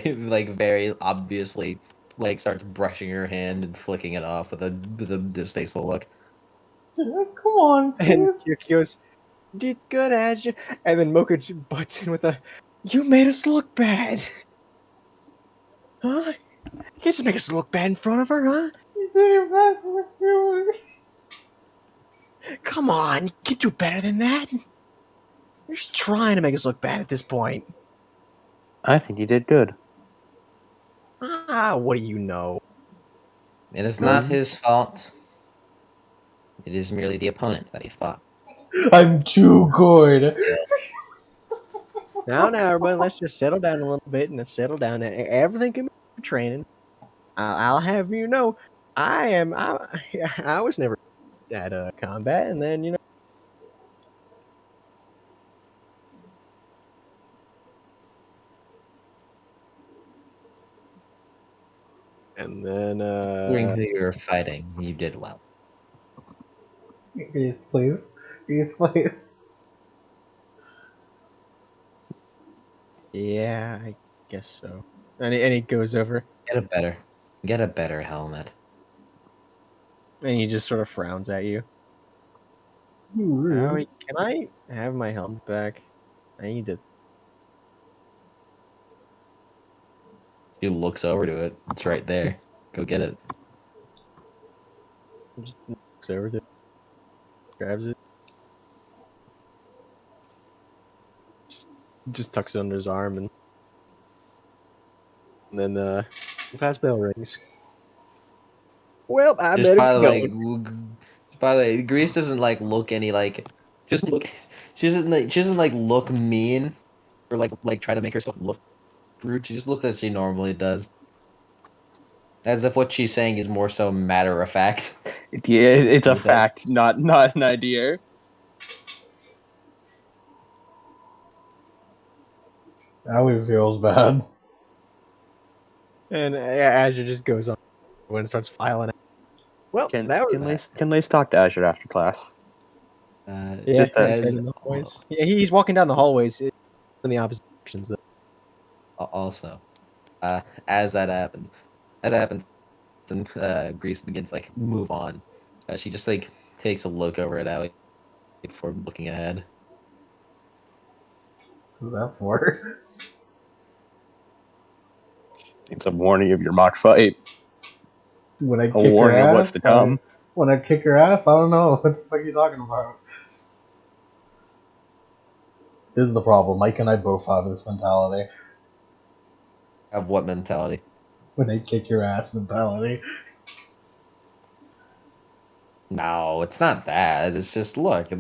very obviously like starts brushing her hand and flicking it off with a distasteful look. Come on, And please. Yuki goes, "Did good, as you." And then Mocha butts in with a, "You made us look bad, huh? You can't just make us look bad in front of her, huh? You did your best. Come on, you can do better than that. You're just trying to make us look bad at this point." I think you did good. What do you know? It is not his fault. It is merely the opponent that he fought. I'm too good. Now, everybody, let's just settle down a little bit and settle down. Everything can be training. I'll have you know, I was never at combat, and then During who you were fighting, you did well. Yes, please. Yes, please. yeah, I guess so. And he goes over Get a better helmet. and he just sort of frowns at you. Howie, can I have my helmet back? I need to. He looks over to it. It's right there. Go get it. Just looks over to it, grabs it, just tucks it under his arm, and then the class bell rings. Well, I Just better by be the way, going. by the way, Grease doesn't like look any like. Just look. She doesn't like look mean, or like try to make herself look rude. She just looks as she normally does, as if what she's saying is more so matter of fact. Yeah, it's a With that- fact, not an idea. Howie feels bad. And Azure just goes on when it starts filing out. Well, Can that was Lace talk to Azure after class? yeah. Just He's as- in the hallways. Yeah, he's walking down the hallways in the opposite directions. Also, as that happens, and Grease begins like move on. She just like takes a look over at Allie before looking ahead. What's that for? It's a warning of your mock fight. When I A kick her warning of what's ass, to come. when I kick her ass, I don't know. What the fuck are you talking about? This is the problem. Mike and I both have this mentality. Have what mentality? When I kick your ass mentality. No, it's not that. It's just look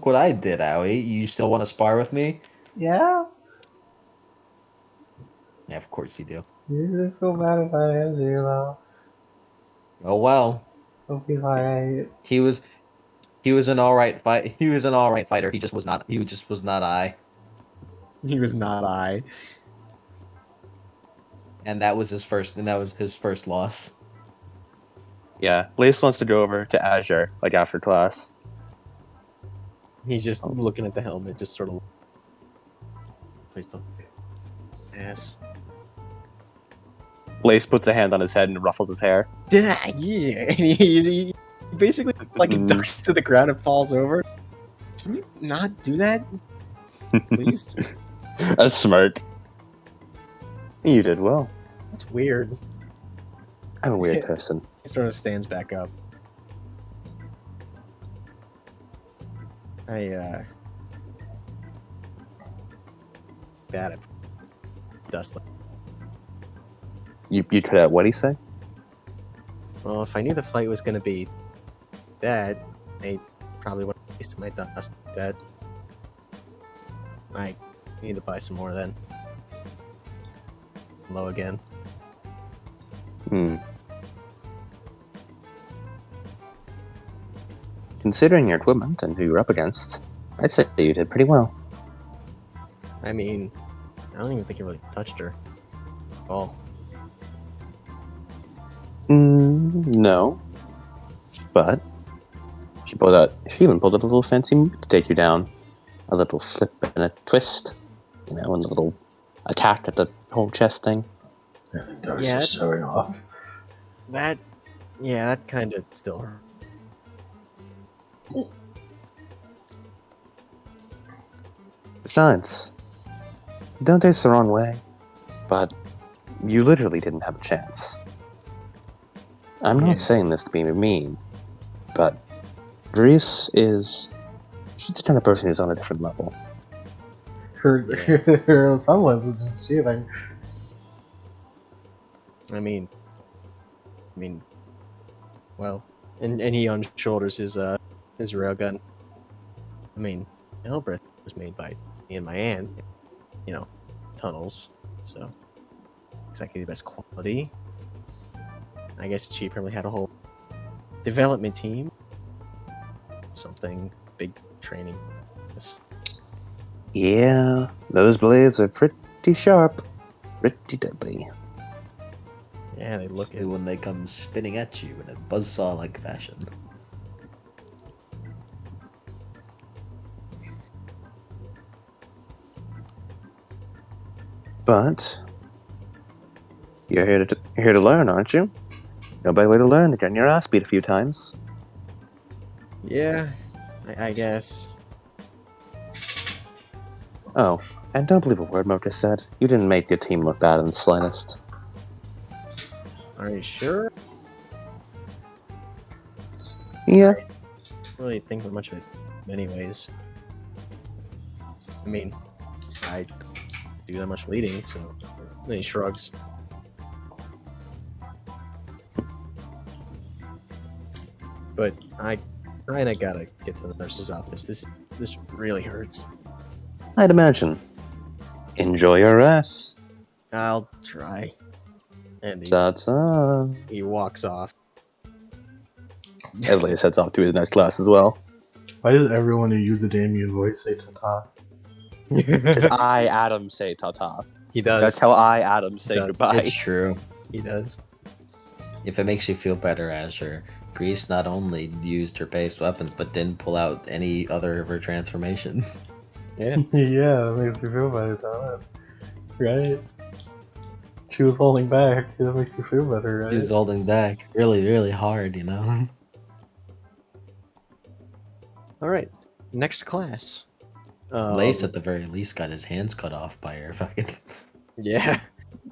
what I did, Owie. You still want to spar with me? Yeah? Yeah, of course you do. You usually feel bad if I answer you, though. Oh well. Hope he's alright. He was an alright fight. He was an alright fighter. He just was not. He just was not I. He was not I. And that was his first. And that was his first loss. Yeah, Lace wants to go over to Azure, like after class. He's just looking at the helmet, just sort of. Please don't. Ass. Lace puts a hand on his head and ruffles his hair. Yeah, yeah. And he basically like Mm. ducks to the ground and falls over. Can you not do that, please? A smirk. You did well. That's weird. I'm a weird person. He sort of stands back up. Bad at dust. You tried out what he say? Well, if I knew the fight was gonna be that, I probably wouldn't have wasted my dust like that. I need to buy some more then. Low again. Hmm. Considering your equipment and who you're up against, I'd say you did pretty well. I mean, I don't even think he really touched her. Oh, No. But she even pulled out a little fancy move to take you down. A little flip and a twist, and a little attack at the whole chest thing. I think that was Yeah. just showing off. that kind of still hurt. Besides, don't taste the wrong way, but you literally didn't have a chance. I'm Yeah. not saying this to be mean, but she's the kind of person who's on a different level. Her semblance is just cheating. I mean, well, and he unshoulders his railgun. I mean, Elbreth was made by me and my aunt, tunnels, so exactly the best quality. I guess she probably had a whole development team, something big training. Yeah, those blades are pretty sharp, pretty deadly. Yeah, they look at. When they come spinning at you in a buzzsaw-like fashion. But you're here to learn, aren't you? No better way to learn than getting your ass beat a few times. Yeah, I guess. Oh, and don't believe a word Mocha said. You didn't make your team look bad in the slightest. Are you sure? Yeah, I don't really think much of it, anyways. I mean, I don't do that much leading, so then he shrugs. But I kinda gotta get to the nurse's office. This really hurts. I'd imagine. Enjoy your rest. I'll try. And Ta-ta. he walks off. Elias heads off to his next class as well. Why does everyone who use the Damien voice say ta-ta? Because I, Adam, say ta-ta. He does. That's how I, Adam, say Does. goodbye. It's true. He does. If it makes you feel better, Azure, Grease not only used her based weapons, but didn't pull out any other of her transformations. Yeah. Yeah, that makes you feel better, doesn't it? Right? She was holding back. That makes you feel better, right? She's holding back really, really hard, you know? All right. Next class. Lace, at the very least, got his hands cut off by her fucking... Yeah.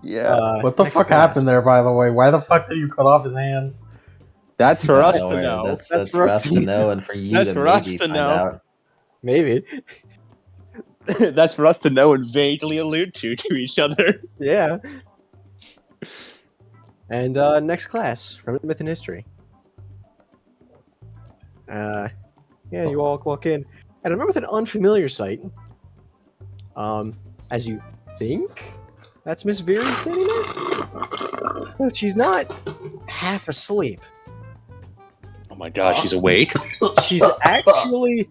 Yeah. What the next fuck class. happened there, by the way? Why the fuck did you cut off his hands? That's for us Don't to worry, know. That's for us to know, and for you That's to for us maybe to find know. out. Maybe. That's for us to know and vaguely allude to each other. Yeah. And next class, Remnant Myth and History. Yeah, you all walk in, and I remember with an unfamiliar sight. As you think, that's Miss Veery standing there. But she's not half asleep. Oh my god, she's awake. She's actually,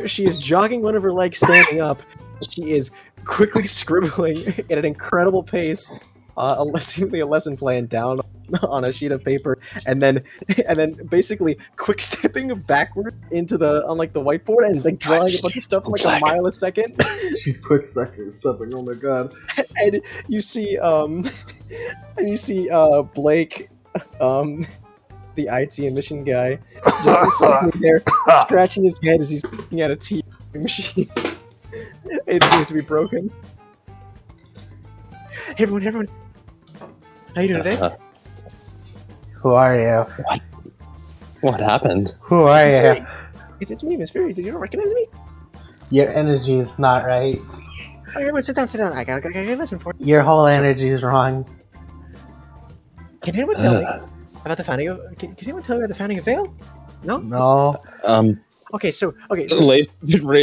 she is jogging one of her legs standing up. She is quickly scribbling at an incredible pace, seemingly a lesson plan down on a sheet of paper, and then basically quick stepping backward into the whiteboard and like drawing a bunch of stuff in like a mile a second. She's quick stepping. Oh my god. And you see Blake, the IT emission guy, just sitting there scratching his head as he's looking at a TV machine. It seems to be broken. Hey everyone, how you doing today? Who are you? What happened? Who are you? It's me, Miss Fury. Did you not recognize me? Your energy is not right. Oh, everyone, sit down. I got a lesson for you. Your whole energy is wrong. Can anyone tell me about the founding of? Can anyone tell me about the founding of Vale? No. No. Okay, so Raise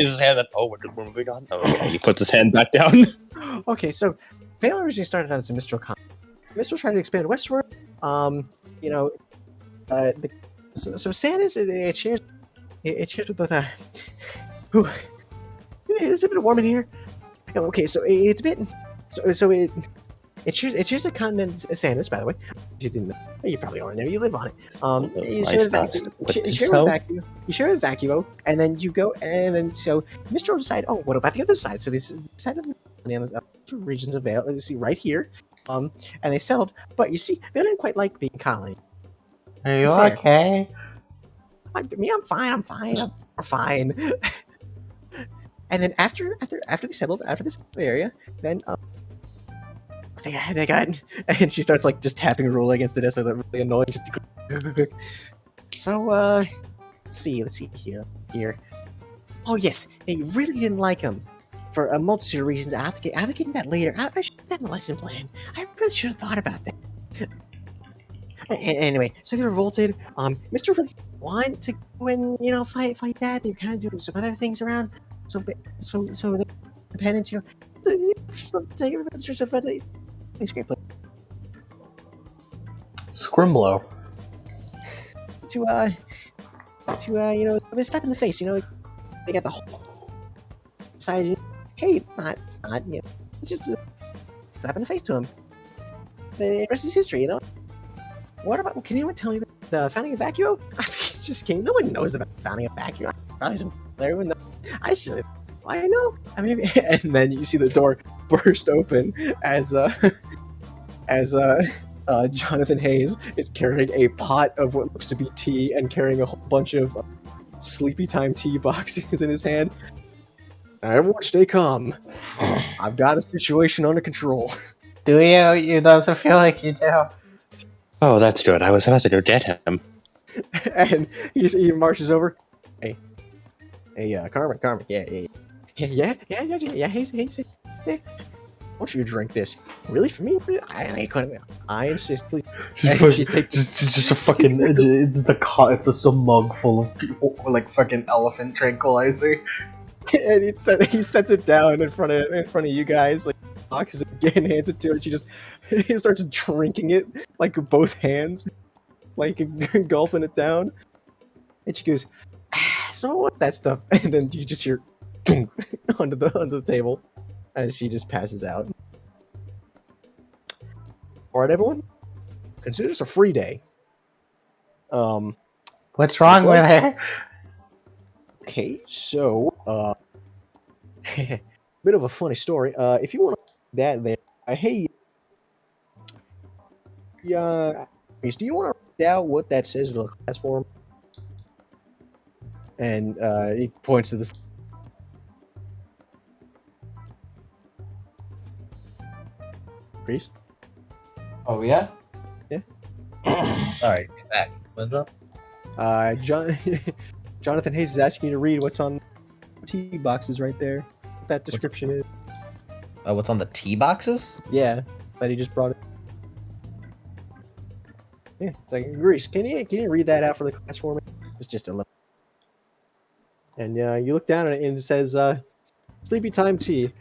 his hand. We're moving on. Oh, okay, he puts his hand back down. okay, so Vale originally started out as a Mistral con. Mistral tried to expand westward. So Santa's it shares with both. It's a bit warm in here. Okay, so it's a bit. So it shares a continent, Santa's, by the way. You didn't know. You probably already know. You live on it. You share with Vacuo, and then you go, and then so Mistral decide. Oh, what about the other side? So they decided on the regions of Vale. You see right here. And they settled, but you see, they didn't quite like being colony. Are you Fair. okay? I'm fine. I'm fine. And then after they settled, after this area, then they got, and she starts like just tapping a ruler against the desk, so that really annoying. So let's see here. Oh yes, they really didn't like him for a multitude of reasons. I'll have to get into that later. I should have done a lesson plan. I really should have thought about that. Anyway, so they revolted. Mr. really want to go and fight that. They're kind of doing some other things around. So the independence, it's great. Scrimblow. To a slap in the face. They got the whole side. Hey, it's not. It's just a slap in the face to him. The rest is history. What about? Can anyone tell me about the founding of Vacuo? I mean, just kidding. No one knows about the founding of Vacuo. Everyone knows. I know. I mean, and then you see the door burst open as Jonathan Hayes is carrying a pot of what looks to be tea and carrying a whole bunch of sleepy time tea boxes in his hand. Everyone stay calm. I've got a situation under control. Do you? You doesn't feel like you do. Oh, that's good. I was about to go get him. And he marches over. Hey, Carmen, yeah, Hayes, yeah. Won't you drink this? Really, for me? Really? I insist, please. And she takes just a fucking. It's just a mug full of people, like fucking elephant tranquilizer. And he sets it down in front of you guys, like boxes again, hands it to her. And he starts drinking it like both hands, like gulping it down. And she goes, "So what's that stuff?" And then you just hear dunk onto the table, as she just passes out. All right, everyone, consider this a free day. What's wrong with her? Okay, so bit of a funny story. If you want that there, hey, yeah, do you want to read out what that says in the class form? And he points to this. Grease. Oh yeah. Yeah. Alright, get back. What's up? Jonathan Hayes is asking you to read what's on the tea boxes right there. What that description is. What's on the tea boxes? Yeah, that he just brought it. Yeah, it's like Grease. Can you read that out for the class for me? It's just a little. And you look down at it and it says, "Sleepy time tea,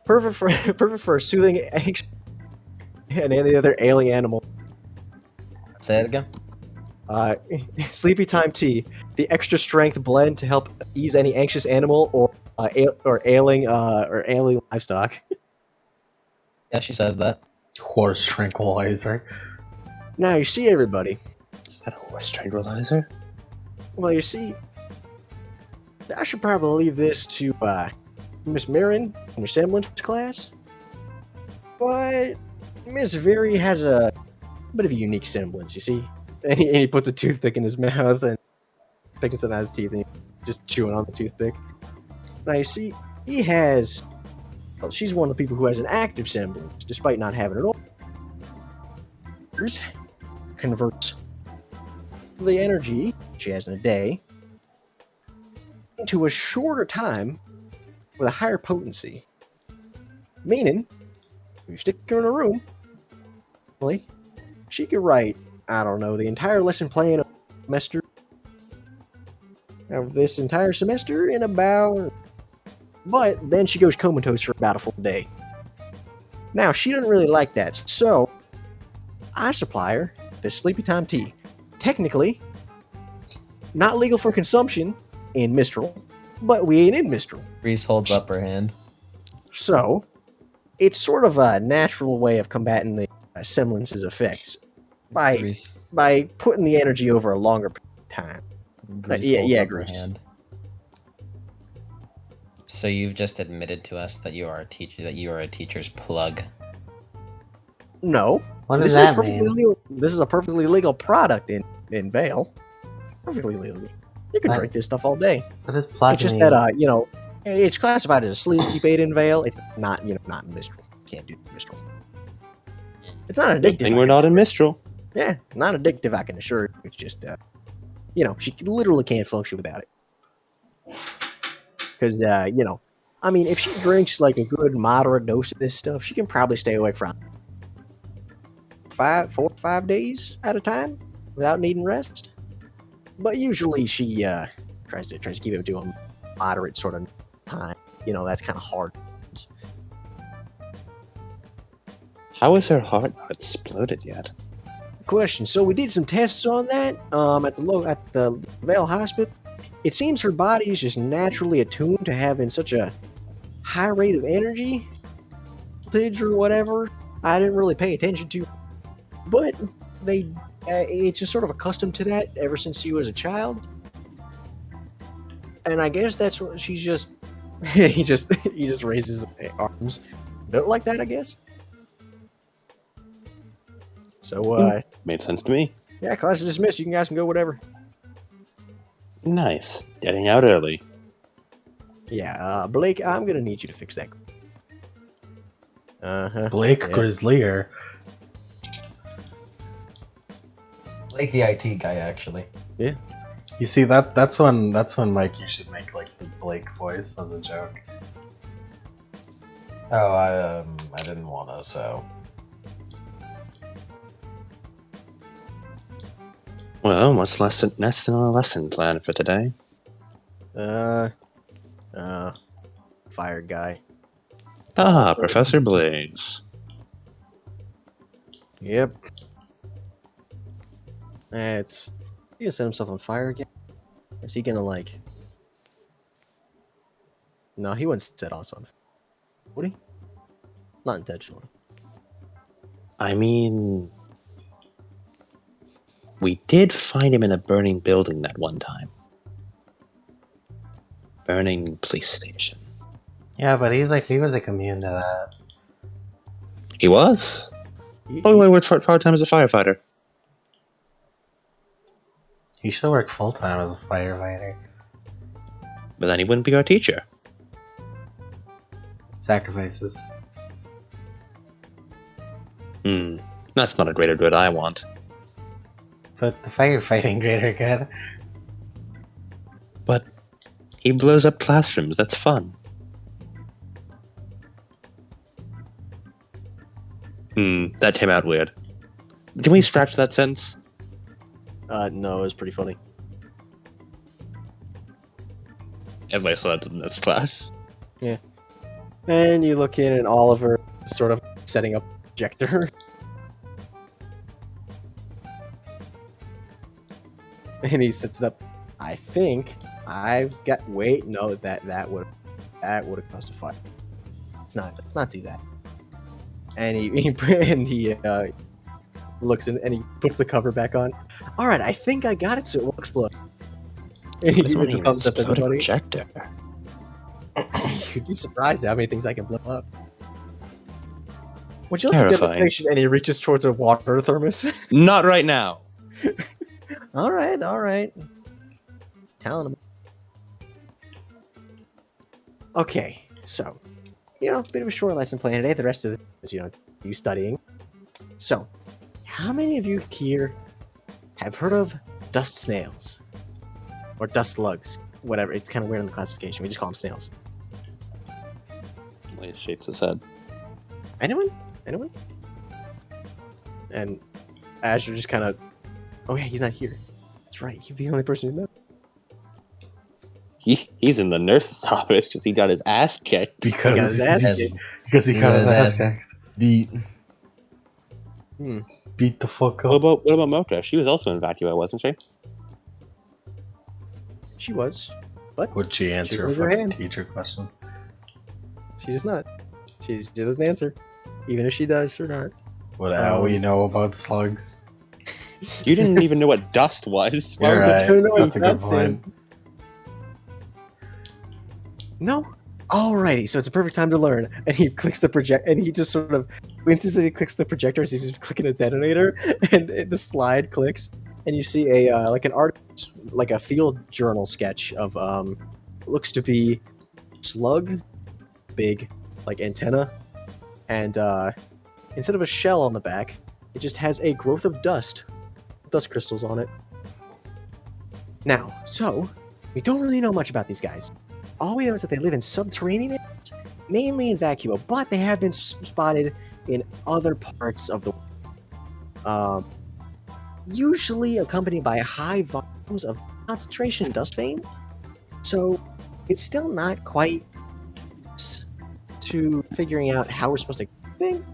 perfect for soothing anxious and any other ailing animal." Say it again. Sleepy time tea, the extra strength blend to help ease any anxious animal or ailing livestock. Yeah, she says that. Horse tranquilizer. Now you see, everybody. Is that a horse tranquilizer? Well, you see, I should probably leave this to Miss Mirren in your semblance class, but Miss Very has a bit of a unique semblance. You see, and he puts a toothpick in his mouth and picking something out of his teeth and just chewing on the toothpick. Now you see, he has. Well, she's one of the people who has an active semblance, despite not having it all. Converts the energy she has in a day into a shorter time with a higher potency. Meaning, if you stick her in a room, she could write, I don't know, the entire lesson plan of this entire semester in about. But then she goes comatose for about a full day. Now, she doesn't really like that, so I supply her this sleepy time tea. Technically, not legal for consumption in Mistral, but we ain't in Mistral. Reese holds up her hand. So, it's sort of a natural way of combating the semblance's effects by putting the energy over a longer time. Grease holds up her Grease. hand. So you've just admitted to us that you are a teacher, that you are a teacher's plug. No. What This does that is a perfectly mean? legal. This is a perfectly legal product in Vale. Perfectly legal. You can What? drink this stuff all day. What does plug It's just mean? that it's classified as a sleep aid in Vale. It's not not in Mistral. Can't do Mistral. It's not Good addictive. thing we're not in Mistral. Yeah, not addictive. I can assure you. It's just she literally can't function without it. Because I mean, if she drinks like a good moderate dose of this stuff, she can probably stay awake for 4 or 5 days at a time without needing rest. But usually she tries to keep it to a moderate sort of time. That's kind of hard. How is her heart not exploded yet? Question. So we did some tests on that at the Vale Hospital. It seems her body is just naturally attuned to having such a high rate of energy voltage or whatever. I didn't really pay attention to, but it's just sort of accustomed to that ever since she was a child. And I guess that's what she's just. he just raises his arms, built like that, I guess. So Made sense to me. yeah, class is dismissed. You guys can go whatever. Nice. Getting out early. Yeah, Blake, I'm gonna need you to fix that. Blake Yeah. Grizzlier. Like the IT guy, actually. You see that's when Mike, you should make like the Blake voice as a joke. Oh, I didn't want to, so. Well, what's next in our lesson plan for today? Fire guy. Ah, Professor Blaze. Yep. It's. He gonna set himself on fire again? Or is he gonna like? No, he wouldn't set us on fire. Would he? Not intentionally. I mean, we did find him in a burning building that one time. Burning police station. Yeah, but he was like immune to that. He was? He- Oh, he worked part-time as a firefighter. He should work full time as a firefighter. But then he wouldn't be our teacher. That's not a greater good I want. But the firefighting greater good. But he blows up classrooms. That's fun. That came out weird. Can we scratch that sentence? No, it was pretty funny. Everybody saw that in this class. Yeah. And you look in, and Oliver is sort of setting up a projector. And he sets it up. I think I've got. Wait, no, that would have cost a fire. Let's not do that. And he looks in and he puts the cover back on. All right, I think I got it, so it will explode. And he gives a thumbs up to everybody. Projector. You'd be surprised at how many things I can blow up. Would you like a Terrifying. demonstration? And he reaches towards a water thermos. Not right now. all right. Telling him. Okay, so, a bit of a short lesson plan today. The rest of this is, you studying. So, how many of you here have heard of dust snails? Or dust slugs? Whatever, it's kind of weird in the classification. We just call them snails. Blaze shakes his head. Anyone? And Azure just kind of, oh yeah, he's not here. That's right, he's the only person who knows. He's in the nurse's office because he got his ass kicked. Because He got his ass kicked. Because he got his ass kicked. Beat. Beat the fuck What up. about Mocha? She was also in Vacua, wasn't she? She was, but Would she answer a raised her fucking hand. teacher question? she does not. She doesn't answer, even if she does or not. What we know about slugs? You didn't even know what dust was. You're would right. you know what That's a good dust point. is? No. Alrighty, so it's a perfect time to learn. And he clicks the project, and he just sort of, instantly clicks the projector as he's clicking a detonator, and the slide clicks, and you see a like an art, like a field journal sketch of looks to be slug, big, like antenna, and instead of a shell on the back, it just has a growth of dust crystals on it. Now, so we don't really know much about these guys. All we know is that they live in subterranean areas, mainly in Vacua, but they have been spotted in other parts of the world. Usually accompanied by high volumes of concentration dust veins. So it's still not quite to figuring out how we're supposed to think.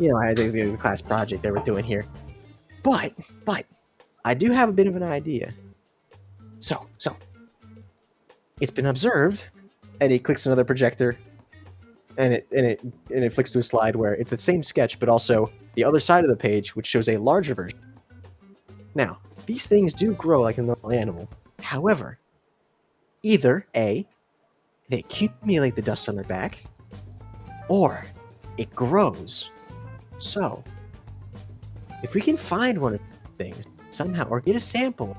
I think the class project that we're doing here. But I do have a bit of an idea. So it's been observed, and he clicks another projector, and it flicks to a slide where it's the same sketch, but also the other side of the page, which shows a larger version. Now, these things do grow like a normal animal. However, either A, they accumulate the dust on their back, or it grows. So, if we can find one of these things somehow, or get a sample,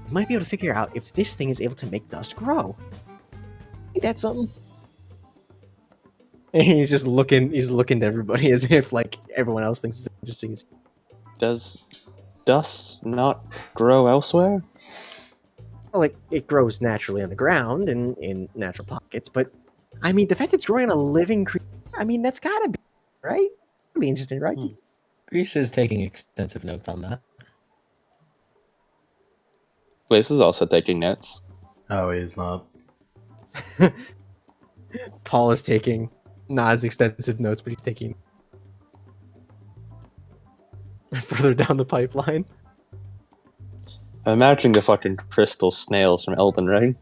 we might be able to figure out if this thing is able to make dust grow. Ain't that something? And he's just looking to everybody as if like everyone else thinks it's interesting. Does dust not grow elsewhere? Well, like it grows naturally on the ground and in natural pockets, but I mean the fact that it's growing on a living creature, I mean that's gotta be right. That'd be interesting, right? Grease is taking extensive notes on that. Blaze is also taking notes. Oh, he's not. Paul is taking not as extensive notes, but he's taking further down the pipeline. I'm imagining the fucking crystal snails from Elden Ring.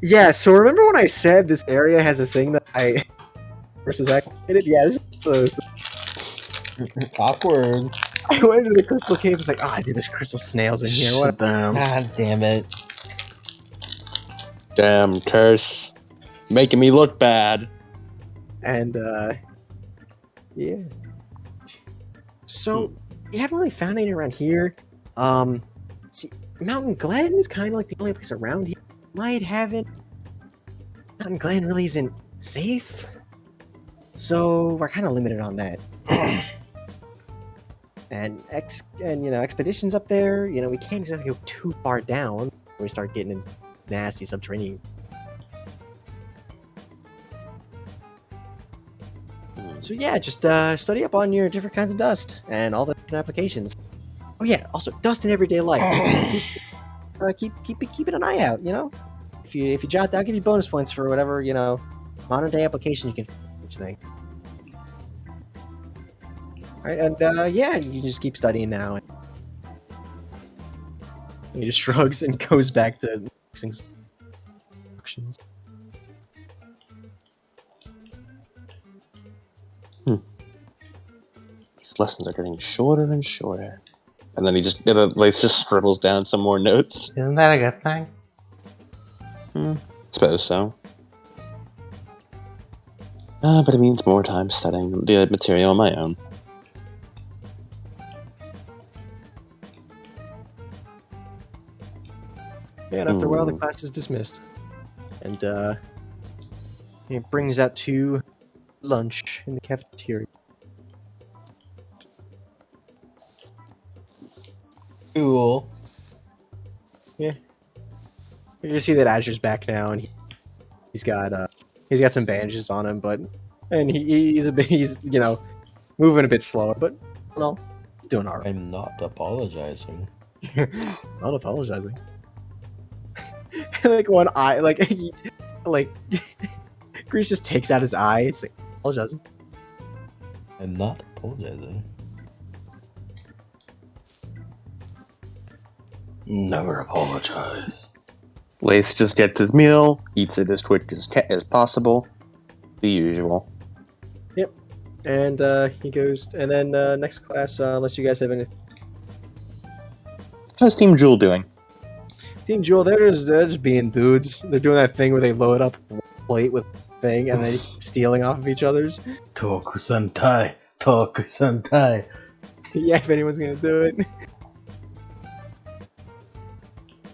Yeah, so remember when I said this area has a thing that I versus activated? Yeah, this is those. Awkward. I went into the crystal cave. It's like, dude, there's crystal snails in here. What? Damn. God damn it. Damn curse. Making me look bad. And yeah. So you haven't really found any around here. See, Mountain Glen is kind of like the only place around here. Might have it. Mountain Glen really isn't safe, so we're kind of limited on that. and expeditions up there. You know, we can't exactly go too far down when we start getting in nasty subterranean. So yeah, just study up on your different kinds of dust and all the different applications. Oh yeah, also dust in everyday life. keep an eye out. You know, if you jot that, I'll give you bonus points for whatever modern day application you can for each thing. All right, and yeah, you just keep studying now. And he just shrugs and goes back to mixing instructions. These lessons are getting shorter and shorter. And then he just scribbles down some more notes. Isn't that a good thing? Suppose so. But it means more time studying the material on my own. Yeah, and after a while, the class is dismissed. And it brings out to lunch in the cafeteria. Cool. Yeah. You see that Azure's back now, and he's got some bandages on him, and he's moving a bit slower, but no, he's doing alright. I'm not apologizing. Not apologizing. Like one eye, like Grease just takes out his eye. It's like, apologizing. I'm not apologizing. Never apologize. Lace just gets his meal, eats it as quick as possible. The usual. Yep. And he goes, and then next class, unless you guys have anything. How's Team Jewel doing? Team Jewel, they're just being dudes. They're doing that thing where they load up a plate with thing and they keep stealing off of each other's. Toku-sentai. Yeah, if anyone's gonna do it.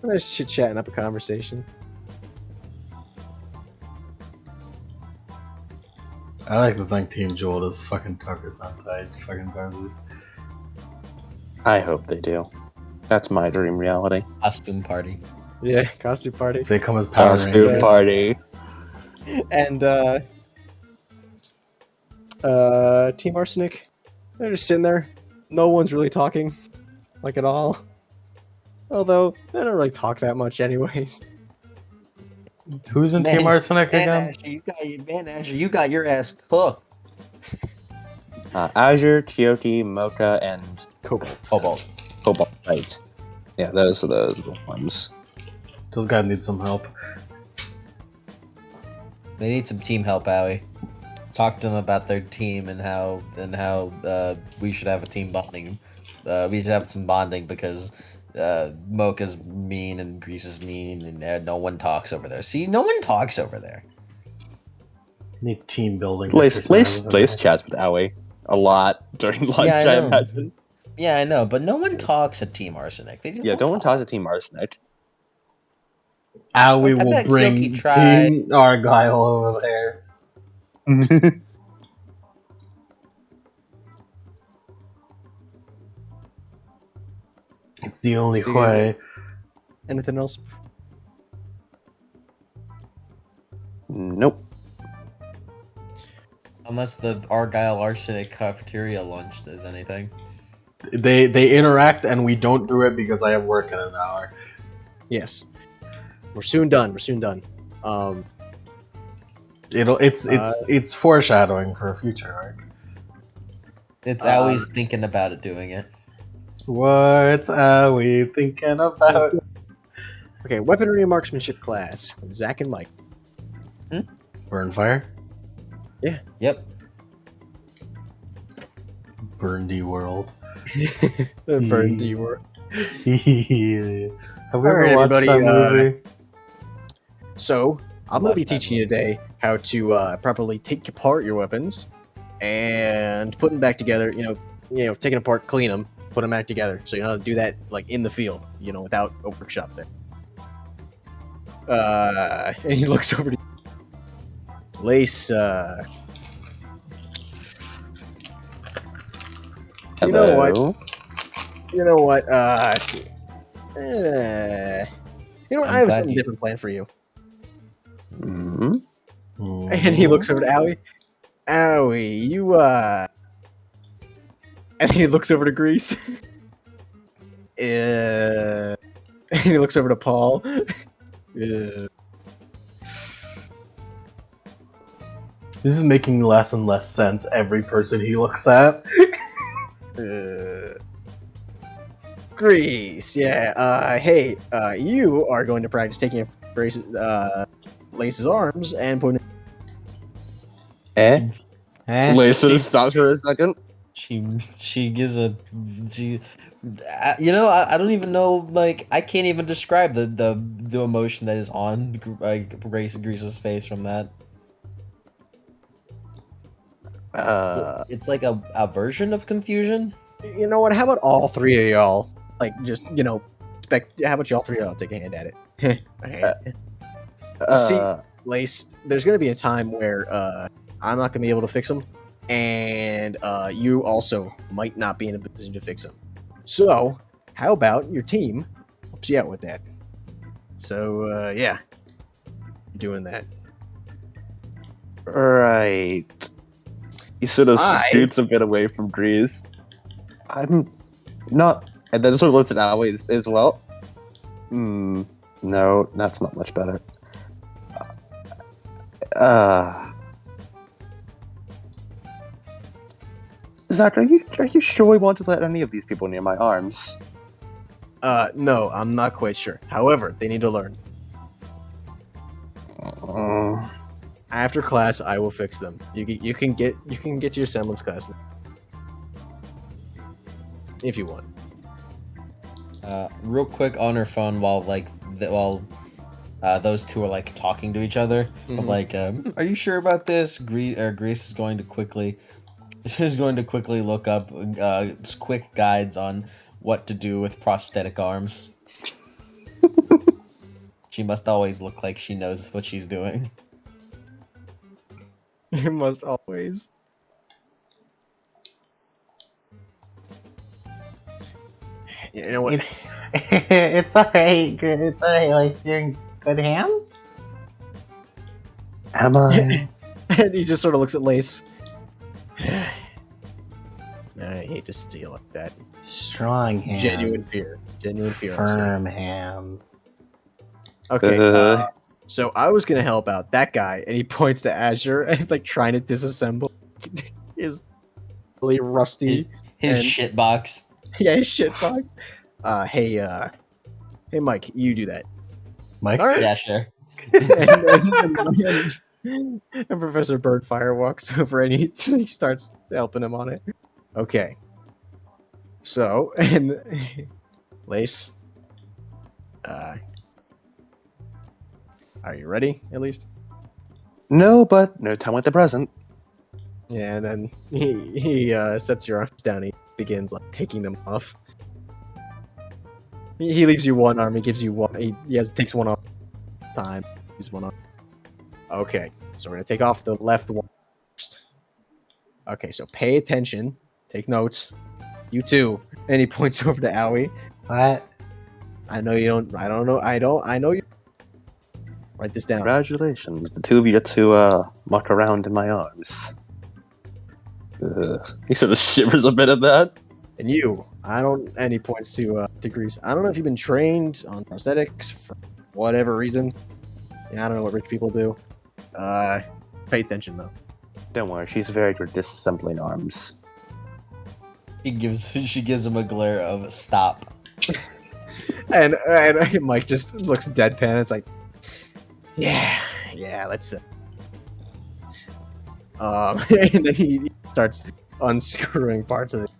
And they're chit-chatting up a conversation. I like to think Team Jewel does fucking Toku-sentai fucking poses. I hope they do. That's my dream reality. Costume party. Yeah, costume party. They come as Power Costume Rangers. party. And Team Arsenic, they're just sitting there. No one's really talking, like at all. Although they don't really talk that much, anyways. Who's in Team Arsenic again? Asher, you got your ass cooked. Azure, Kyoki, Mocha, and Cobalt. Cobalt. Right. Yeah, those are the ones. Those guys need some help. They need some team help, Owie. Talk to them about their team and how we should have a team bonding. We should have some bonding because Mocha's mean and Grease is mean and no one talks over there. See, no one talks over there. Need team building. Lace exercises. chats with Aoi a lot during lunch, Yeah, I I know. imagine. Yeah, I know, but no one talks at Team Arsenic. They just Yeah, don't don't talk to Team Arsenic. Aoi I will bet bring Kyoki tried. Team Argyle over there. It's the only Do you guys- way. Anything else? Nope. Unless the Argyle Arsenic cafeteria lunch does anything. They interact and we don't do it because I have work in an hour. Yes. We're soon done. It's foreshadowing for a future arc. It's always thinking about it doing it. What are we thinking about? Okay, weaponry and marksmanship class with Zach and Mike. Burn fire? Yep. Burndy world. Burn D word. Have we Alright, ever watched everybody, that movie? So, I'm going to be Love that teaching you today how to properly take apart your weapons and put them back together. Taking apart, clean them, put them back together. So you know how to do that like in the field, without a workshop there. And he looks over to Lace. You know what? Hello. You know what? I see. You know what? I'm I have glad something you- different planned for you. Hmm? And he looks over to Owie. Owie, you and he looks over to Grease. And he looks over to Paul. This is making less and less sense every person he looks at. Grease, yeah. Hey, you are going to practice taking Grace's, Lace's arms and putting. Eh? Eh? Lisa stops for a second. She gives a she. You know, I don't even know. Like, I can't even describe the emotion that is on like Grease's face from that. It's like a version of confusion. You know what? How about all three of y'all? Like, just how about y'all three of y'all take a hand at it? Okay. See, Lace, there's gonna be a time where I'm not gonna be able to fix them, and you also might not be in a position to fix them. So, how about your team helps you out with that? So, yeah, you're doing that. Right. He sort of I- scoots a bit away from Grease. I'm not. And then sort of looks at Owie as well. No, that's not much better. Zach, are you sure we want to let any of these people near my arms? No, I'm not quite sure. However, they need to learn. After class, I will fix them. You can get to your semblance class if you want. Real quick on her phone while those two are like talking to each other. Mhm. Of like, are you sure about this? Grease is going to quickly look up quick guides on what to do with prosthetic arms. She must always look like she knows what she's doing. You must always. You know what? It's alright. It's alright. Like you're in good hands. Am I? And he just sort of looks at Lace. I hate to see you like that. Strong hands. Genuine fear. Genuine fear. I see. Firm hands. Okay. So I was gonna help out that guy, and he points to Azure and like trying to disassemble his really rusty. His And- shit box. Yeah, his shit box. Hey, Mike, you do that. Mike? All right. Yeah, sure. And Professor Birdfire walks over and he starts helping him on it. Okay. So, and Lace, are you ready, at least? No, but no time like the present. Yeah, and then he sets your arms down. He begins like taking them off. He leaves you one arm. He gives you one. He takes one arm at a time. He's one arm. Okay, so we're gonna take off the left one first. Okay, so pay attention. Take notes. You too. And he points over to Owie. What? I know you don't. I don't know. I know you. Write this down. Congratulations, the two of you get to muck around in my arms. He sort of shivers a bit at that. And you. I don't. And he points to Grease. I don't know if you've been trained on prosthetics for whatever reason. Yeah, I don't know what rich people do. Pay attention though. Don't worry, she's very good at disassembling arms. She gives him a glare of stop. And Mike just looks deadpan. It's like, yeah, let's. And then he starts unscrewing parts of it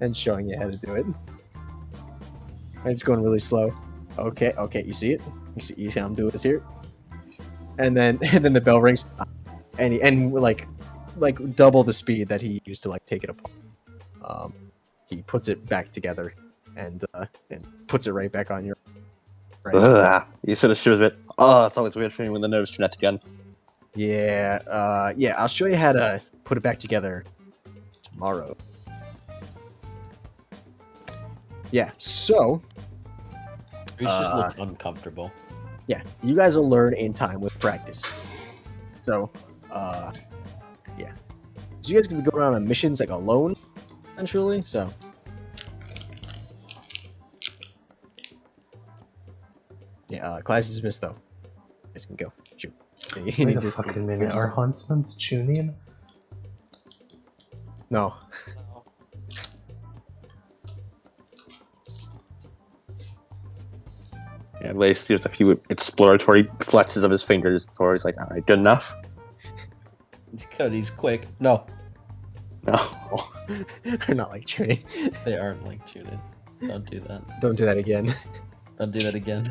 and showing you how to do it. And it's going really slow. Okay, you see it? You see how I'm doing this here? And then the bell rings, and like double the speed that he used to like take it apart. He puts it back together and puts it right back on your. Right. Ugh. He sort of shivers a bit. Oh, it's always weird feeling when the nerves connect again. Yeah, I'll show you how to put it back together tomorrow. Yeah. So Reese just looks uncomfortable. yeah, you guys will learn in time with practice. So yeah. So you guys can be going around on missions like alone, essentially. So. Yeah, class is dismissed though. You guys can go. Shoot. You Wait a just- fucking minute. Are huntsmen's tuning? No. Yeah, Lace gives a few exploratory flexes of his fingers before he's like, alright, good enough? Cody's quick. No, No. They're not like tuning. they aren't like tuning. Don't do that. Don't do that again. Don't do that again.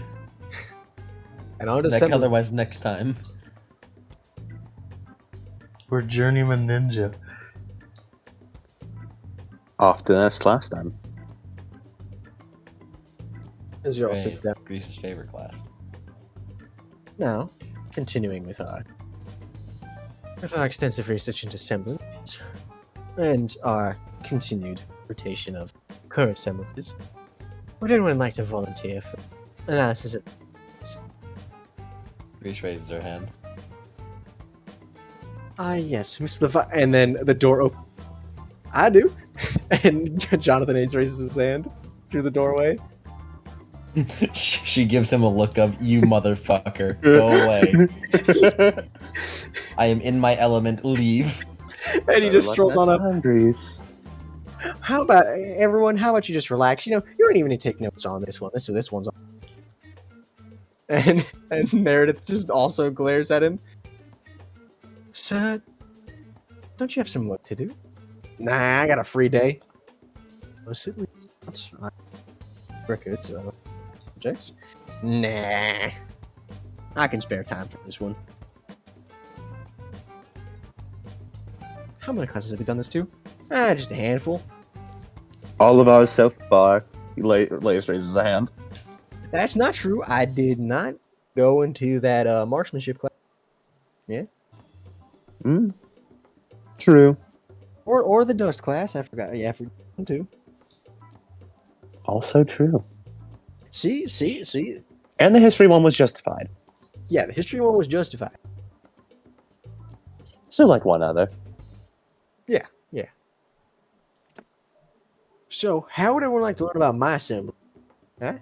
And on to Next, semblance. otherwise, next time. We're journeyman ninja. Off to the next class then. As you all sit down. Greece's favorite class. Now, continuing with our extensive research into semblance and our continued rotation of current semblances, would anyone like to volunteer for analysis of Greece raises her hand. yes, Mr. Levi. And then the door opens. I do. And Jonathan Hayes raises his hand through the doorway. She gives him a look of, you motherfucker, go away. I am in my element, leave. And he just strolls on up. Grease. How about everyone? How about you just relax? You know, you don't even need to take notes on this one. This one's on. And Meredith just also glares at him. Sir, don't you have some work to do? Nah, I got a free day. Possibly. Records of objects. Nah, I can spare time for this one. How many classes have we done this to? Just a handful. All of ours so far. Lace raises a hand. That's not true. I did not go into that marksmanship class. Yeah. True. Or the dust class. I forgot. Yeah, I forgot them too. Also true. See. And the history one was justified. Yeah, the history one was justified. So like one other. Yeah. So, how would everyone like to learn about my assembly? Huh?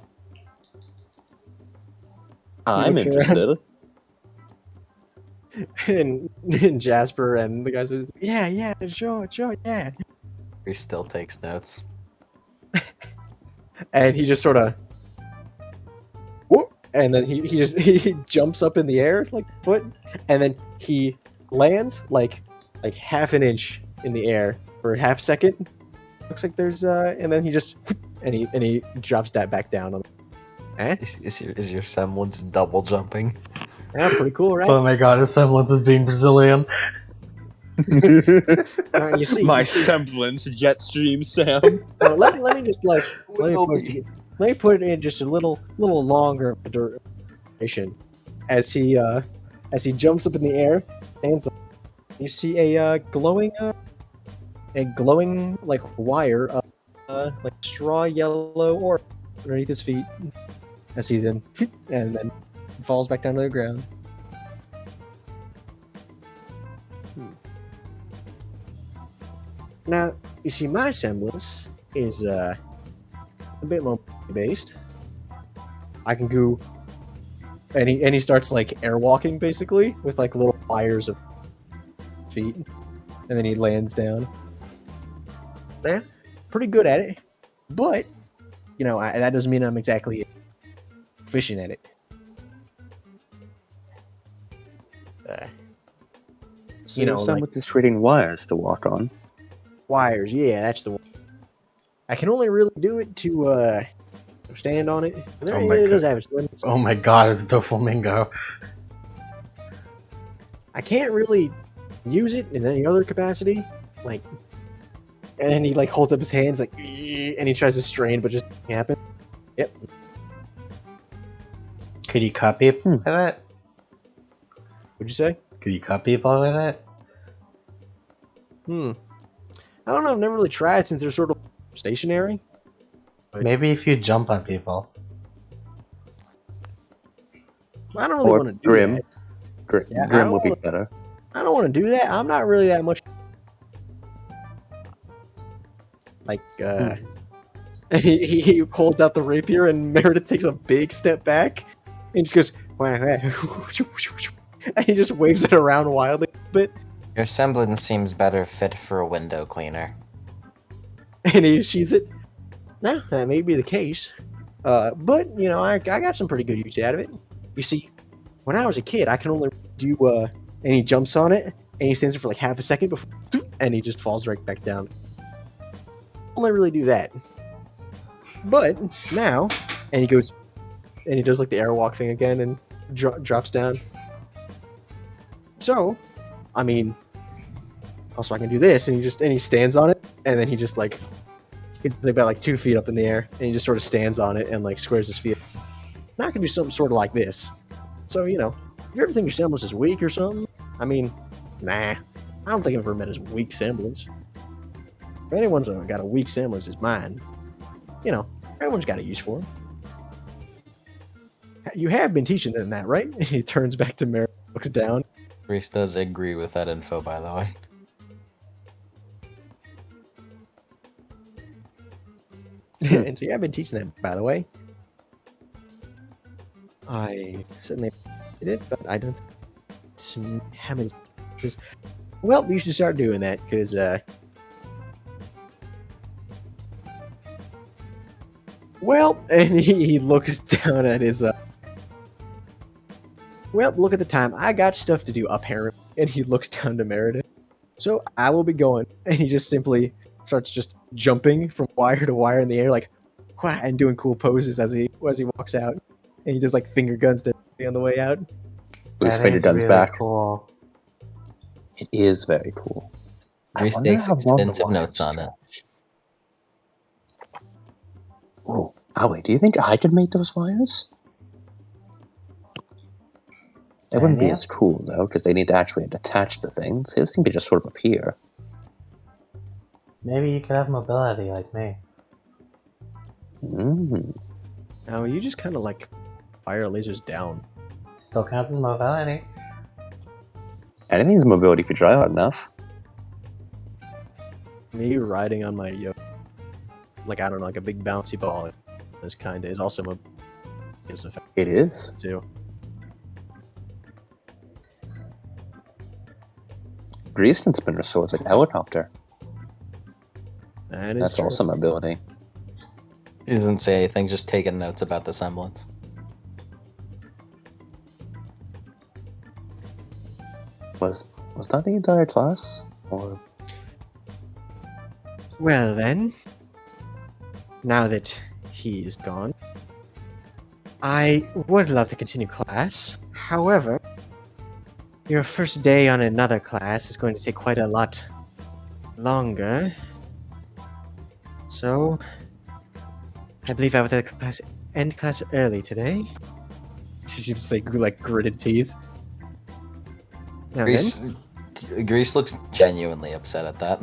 I'm looks interested. And Jasper and the guys are, yeah, sure, yeah. Greece still takes notes. And he just sort of, whoop, and then he jumps up in the air like a foot, and then he lands like half an inch in the air for a half second. Looks like there's and then he just and he drops that back down on. Is your semblance double jumping? Yeah, pretty cool, right? Oh my god, his semblance is being Brazilian. You see, My semblance, Jetstream Sam. let me just let me put it in just a little longer duration as he jumps up in the air and you see a glowing like wire like straw yellow or underneath his feet as he then and then falls back down to the ground. Now, you see, my semblance is a bit more based. I can go, and he starts like airwalking basically with like little wires of feet, and then he lands down. Yeah, pretty good at it, but you know that doesn't mean I'm exactly proficient at it. So you know, semblance is creating wires to walk on. Wires, yeah, that's the one. I can only really do it to stand on it. Oh my It does God. have its limits. Oh my god, it's Doflamingo. I can't really use it in any other capacity. Like, and he like holds up his hands like, and he tries to strain, but just doesn't happen. Yep. Could you cut people by that? What'd you say? Could you cut people with that? I don't know. I've never really tried since they're sort of stationary. Maybe if you jump on people. I don't really Or want to do Grim. that. Yeah, I Grim don't would be wanna- better. I don't want to do that. I'm not really that much like he holds out the rapier and Meredith takes a big step back and just goes and he just waves it around wildly but Your semblance seems better fit for a window cleaner. and he sheathes it. No, that may be the case. But you know, I got some pretty good use out of it. You see, when I was a kid, I can only do and he jumps on it and he stands there for like half a second before and he just falls right back down. Only really do that. But now, and he goes, and he does like the airwalk thing again and drops down. So, I mean, also I can do this, and he stands on it, and then he just like, he's about like 2 feet up in the air, and he just sort of stands on it and like squares his feet. Now I can do something sort of like this. So you know, if you ever think your semblance is weak or something, I mean, nah, I don't think I've ever met his weak semblance. If anyone's got a weak semblance, it's mine. You know, everyone's got a use for him. You have been teaching them that, right? And he turns back to Mary, looks down. Reese does agree with that info, by the way. And so yeah, I've been teaching them, by the way. I certainly did it, but I don't how many. Well, you should start doing that, because well, and he looks down at his well, look at the time. I got stuff to do, apparently. And he looks down to Meredith. So I will be going. And he just simply starts just jumping from wire to wire in the air, like, and doing cool poses as he walks out. And he does like finger guns to on the way out. With his That finger is guns really back. cool. It is very cool. I Reese wonder takes how long the extensive wires notes on it. stretch. Oh, Howie, do you think I could make those wires? It wouldn't be Yeah. as cool, though, because they need to actually attach the things. His seem to just sort of appear. Maybe you could have mobility like me. Now you just kind of like fire lasers down. Still counts as mobility. Anything's mobility if you try hard enough. Me riding on my like I don't know, like a big bouncy ball. This kind of is also is effective It is. too. Grease can spin her swords like a helicopter. That is That's true. also mobility. He doesn't say anything, just taking notes about the semblance. Was that the entire class? Or Well then, now that he is gone, I would love to continue class. However, your first day on another class is going to take quite a lot longer. So, I believe I would end class early today. She seems to say like gritted teeth. Now then, Grease looks genuinely upset at that.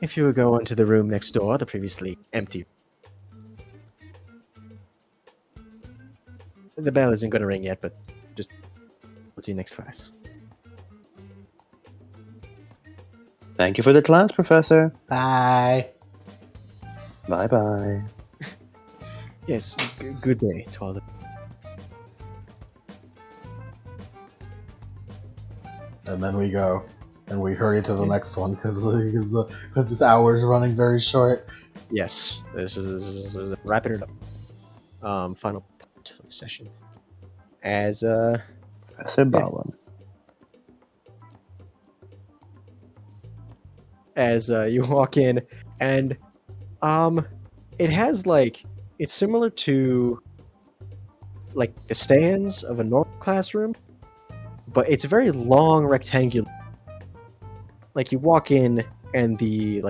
if you will go into the room next door, the previously empty. The bell isn't going to ring yet, but just we'll see you next class. thank you for the class, Professor. Bye. Bye bye. Yes, good day to all the. And then we go, and we hurry to the next one because this hour is running very short. Yes, this is wrapping it up. Final part of the session. As Professor Ballin. as you walk in, and it has like it's similar to like the stands of a normal classroom, but it's very long rectangular. Like you walk in and the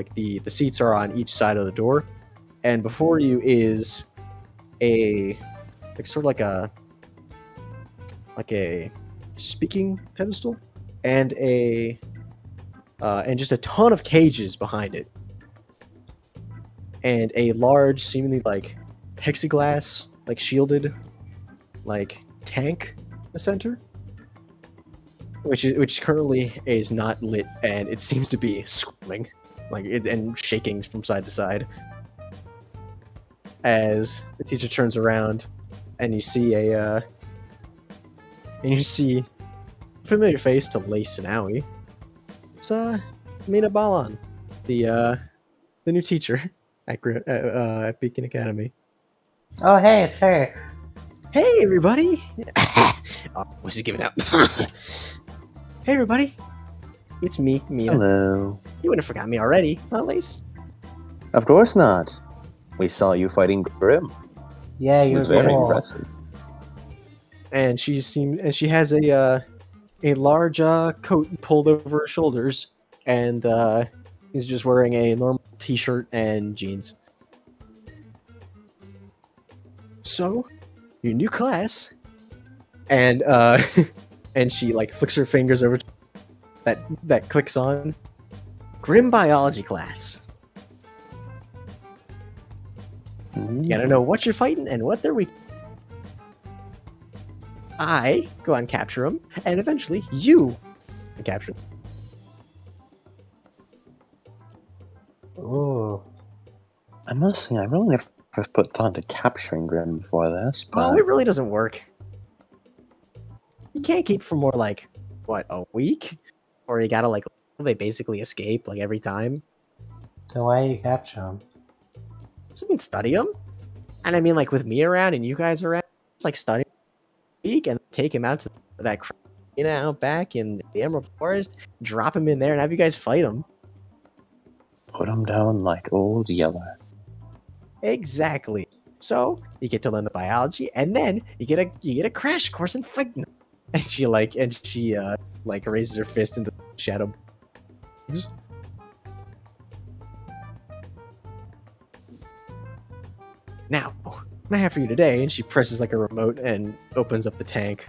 seats are on each side of the door, and before you is a like sort of like a speaking pedestal and and just a ton of cages behind it. and a large, seemingly like plexiglass, like shielded, like tank in the center, which currently is not lit, and it seems to be squirming, and shaking from side to side. As the teacher turns around, and you see a familiar face to Lace and Owie. It's Mina Balan, the new teacher at Beacon Academy. Oh, hey, it's her. Hey, everybody! Oh, what's he giving out? Hey, everybody! It's me, Mina. Hello. You wouldn't have forgotten me already, huh, Lace? Of course not. We saw you fighting Grim. Yeah, It you're was very cool. impressive. And she has a large coat pulled over her shoulders, and he's just wearing a normal t-shirt and jeans. So, your new class, and and she like flicks her fingers over that clicks on Grim Biology class. You gotta know what you're fighting and what they're weak. I go and capture them, and eventually you capture them. Ooh. I must say, I really never put thought into capturing Grim before this, but Oh, it really doesn't work. You can't keep for more like, what, a week? Or you gotta like, they basically escape like every time. Then why you capture him? So I mean, study them. And I mean, like with me around and you guys around, it's like study a week and take him out to that out back in the Emerald Forest, drop him in there and have you guys fight him. put him down like old Yeller. Exactly. So you get to learn the biology, and then you get a crash course in fighting. And she raises her fist into the shadow. Now, what I have for you today, and she presses like a remote and opens up the tank.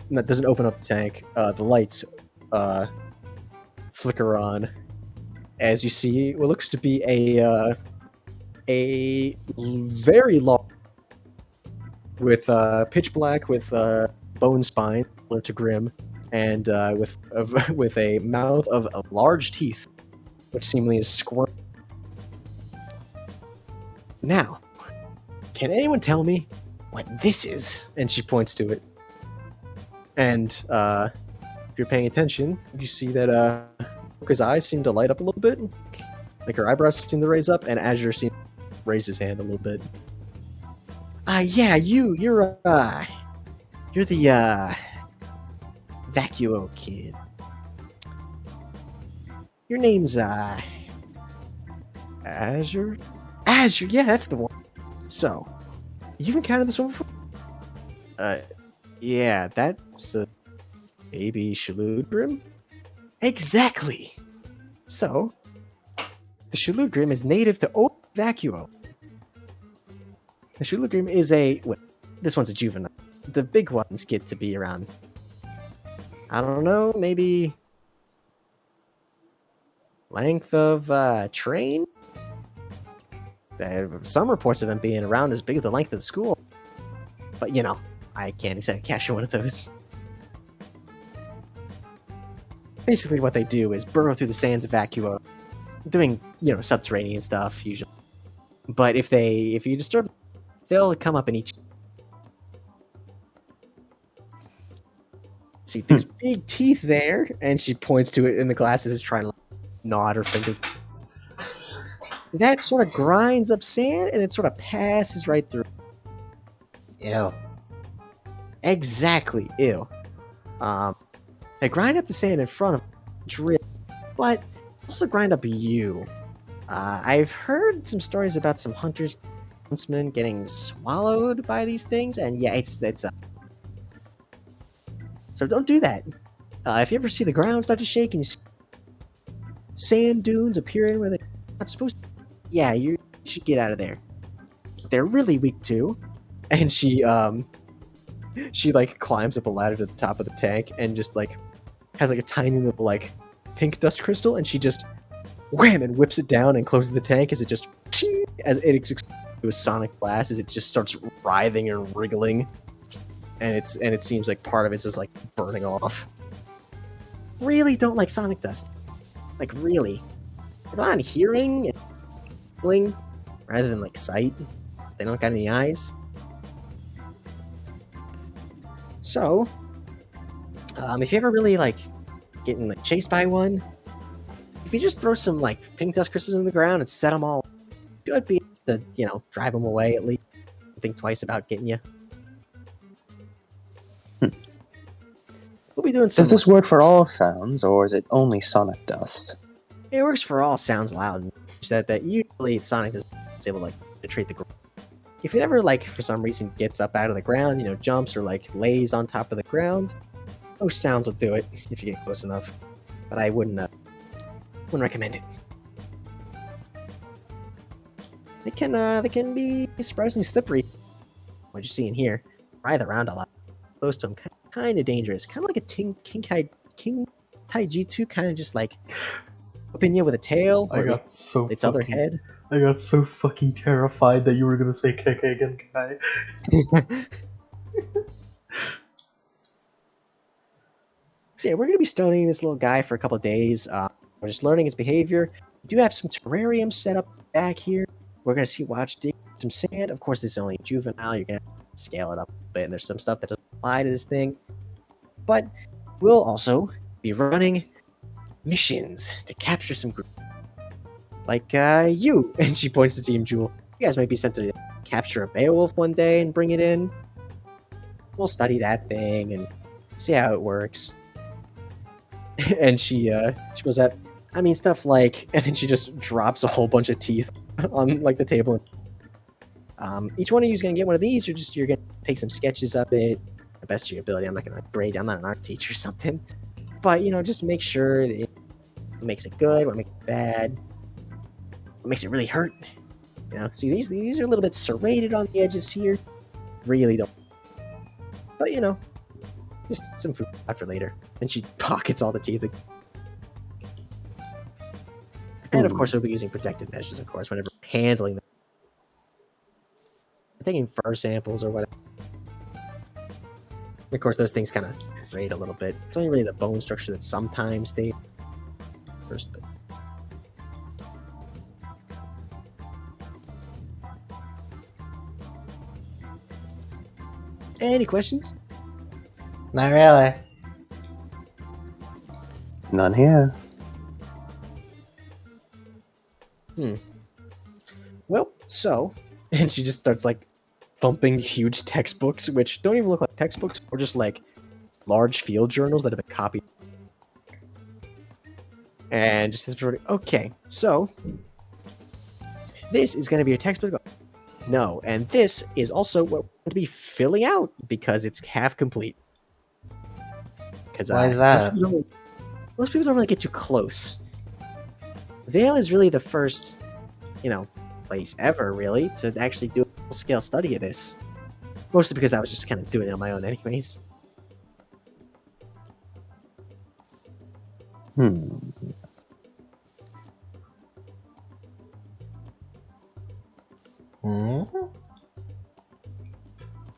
And that doesn't open up the tank. The lights flicker on as you see what looks to be a very long, with pitch black with bone spine similar to Grim, and with a mouth of large teeth, which seemingly is squirming. Now, can anyone tell me what this is? And she points to it. And if you're paying attention, you see that Mocha's eyes seem to light up a little bit, like her eyebrows seem to raise up, and Azure seems to raise his hand a little bit. Yeah, you're the Vacuo kid. Your name's Azure? Azure, yeah, that's the one. So, you've encountered this one before? Yeah, that's a baby Shaludgrim? Exactly! So, the Shaludgrim is native to Vacuo. The Shaludgrim is this one's a juvenile. The big ones get to be around, I don't know, maybe length of train? There are some reports of them being around as big as the length of the school. But, I can't exactly capture one of those. Basically what they do is burrow through the sands of Vacuo, doing, subterranean stuff, usually. But if you disturb them, they'll come up and eat you. See, these big teeth there, and she points to it in the glasses, is trying to nod her fingers. That sort of grinds up sand, and it sort of passes right through. Ew. Exactly, ew. They grind up the sand in front of Drip, but also grind up you. I've heard some stories about some huntsmen getting swallowed by these things, and yeah, it's so don't do that. If you ever see the ground start to shake and you see sand dunes appearing where they're not supposed to, yeah, you should get out of there. They're really weak too. And she climbs up a ladder to the top of the tank and just has a tiny little pink dust crystal, and she just wham and whips it down and closes the tank as it just as it explodes to a sonic blast, as it just starts writhing and wriggling, and it seems like part of it's just like burning off. Really don't like sonic dust. Like really. If I'm hearing and feeling rather than like sight, they don't got any eyes. So, if you ever really like getting like chased by one, if you just throw some like pink dust crystals in the ground and set them all, you should be able to, you know, drive them away at least. Think twice about getting you. We'll be doing some. Does this work for all sounds, or is it only sonic dust? It works for all sounds loud. Said that usually sonic is able to like penetrate the ground. If it ever like for some reason gets up out of the ground, you know, jumps or like lays on top of the ground, those sounds will do it if you get close enough. But I wouldn't recommend it. They can be surprisingly slippery. What you're seeing here, writhe around a lot, close to them, kind of dangerous, kind of like a King Taiji, kind of just like whipping you with a tail or its other head. I got so fucking terrified that you were gonna say Keke Genkai. So yeah, we're gonna be studying this little guy for a couple of days. We're just learning his behavior. We do have some terrariums set up back here. We're gonna watch dig some sand. Of course, this is only juvenile. You're gonna scale it up a bit, and there's some stuff that doesn't apply to this thing. But we'll also be running missions to capture some group. Like you, and she points to Team Jewel. You guys might be sent to capture a Beowulf one day and bring it in. We'll study that thing and see how it works. And she goes at, I mean, stuff like, and then she just drops a whole bunch of teeth on like the table. Each one of you is gonna get one of these. You're gonna take some sketches of it, the best of your ability. I'm not gonna grade you. I'm not an art teacher or something, but you know, just make sure that it makes it good, what makes it bad. What makes it really hurt? You know, see these are a little bit serrated on the edges here. Really don't. But you know, just some food for later. And she pockets all the teeth. And of course, we'll be using protective measures. Of course, whenever handling them, taking fur samples or whatever. Of course, those things kind of grade a little bit. It's only really the bone structure that sometimes they first. But any questions? Not really. None here. Well, so, and she just starts like thumping huge textbooks, which don't even look like textbooks, or just like large field journals that have been copied. And just this, okay, so this is going to be your textbook. No, and this is also what we're going to be filling out because it's half complete. Because Why is that? Most people don't really get too close. Vale is really the first, you know, place ever really to actually do a full-scale study of this. Mostly because I was just kind of doing it on my own, anyways.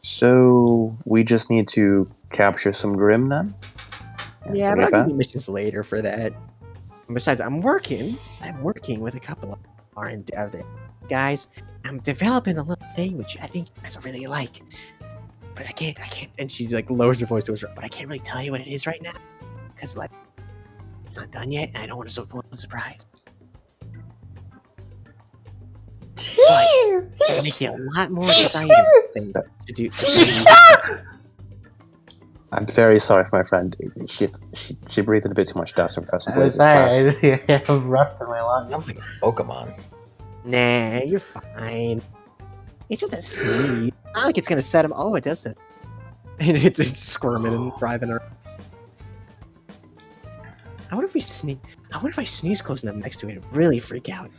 So we just need to capture some Grim then? Yeah, but I'll give you missions later for that. And besides, I'm working with a couple of R&D guys. I'm developing a little thing which I think you guys will really like. But I can't, and she like lowers her voice to her, but I can't really tell you what it is right now. Because like, it's not done yet, and I don't want to spoil the surprise. But it'll make you a lot more excited than to do. I'm very sorry for my friend. She breathed in a bit too much dust from Professor I'm Blaze's sorry, class. I have rust in my lungs. Sounds like a Pokemon. Nah, you're fine. It's just a sneeze. Not like it's gonna set him. Oh, it does it. And it's squirming and driving her. I wonder if we sneeze. I wonder if I sneeze close enough next to it, it'd really freak out.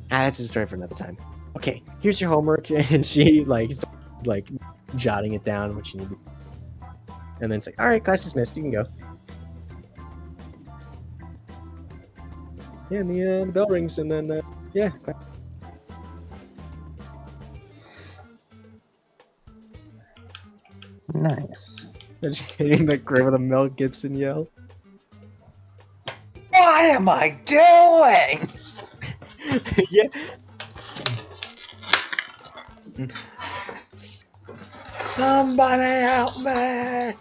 That's a story for another time. Okay, here's your homework, and she like jotting it down what you need. And then it's like, all right, class dismissed. You can go. Yeah, and the bell rings, and then Yeah. Nice. Just hitting the grave with a Mel Gibson yell. What am I doing? Yeah. Somebody help me!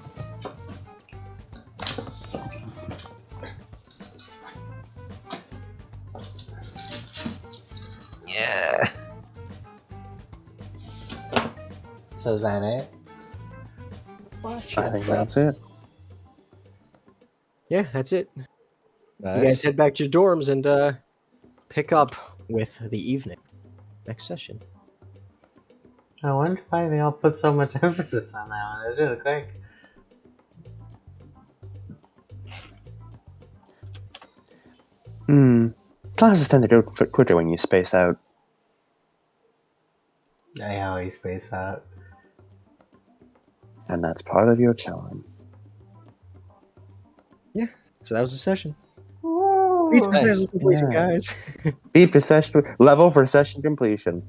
Yeah. So is that it? I think that's it. Yeah, that's it. Nice. You guys head back to your dorms and pick up with the evening. Next session. I wonder why they all put so much emphasis on that one. It's really quick. Classes tend to go quicker when you space out. I always space out. And that's part of your charm. So that was the session. Beat for session completion, Yeah. guys. Beat for session level for session completion.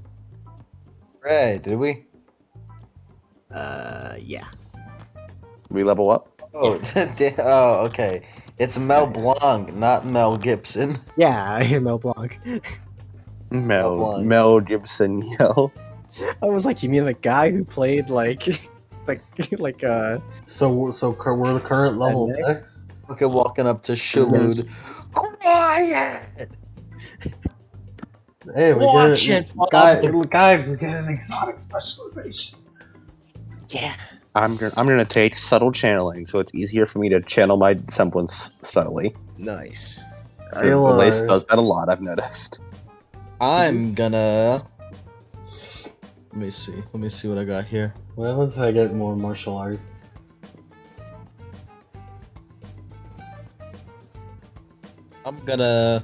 Right, did we? Yeah. We level up. Oh, oh, okay. It's Mel Nice. Blanc, not Mel Gibson. Yeah, I am Mel Blanc. Blanc. Mel Gibson yell. I was like, you mean the guy who played like So we're the current level next? 6? Okay, walking up to Shalud. Quiet! Hey, we Watch get it, guys, we get an exotic specialization. Yeah. I'm gonna take subtle channeling, so it's easier for me to channel my semblance subtly. Nice. Because Lace does that a lot, I've noticed. I'm gonna. Let me see. Let me see what I got here. What happens if I get more martial arts? I'm gonna.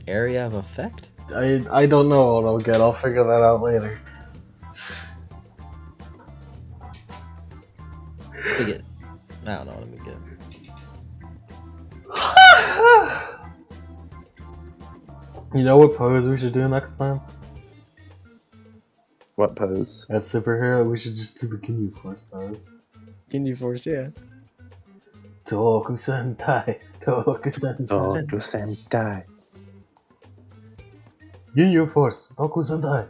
Area of effect? I don't know what I'll get. I'll figure that out later. Let me get. I don't know. Let me get. You know what pose we should do next time? What pose? As superhero, we should just do the Ginyu Force pose. Ginyu Force, yeah. Toku Sentai. Toku Sentai. Oh, to Sentai. Ginyu Force. Toku Sentai.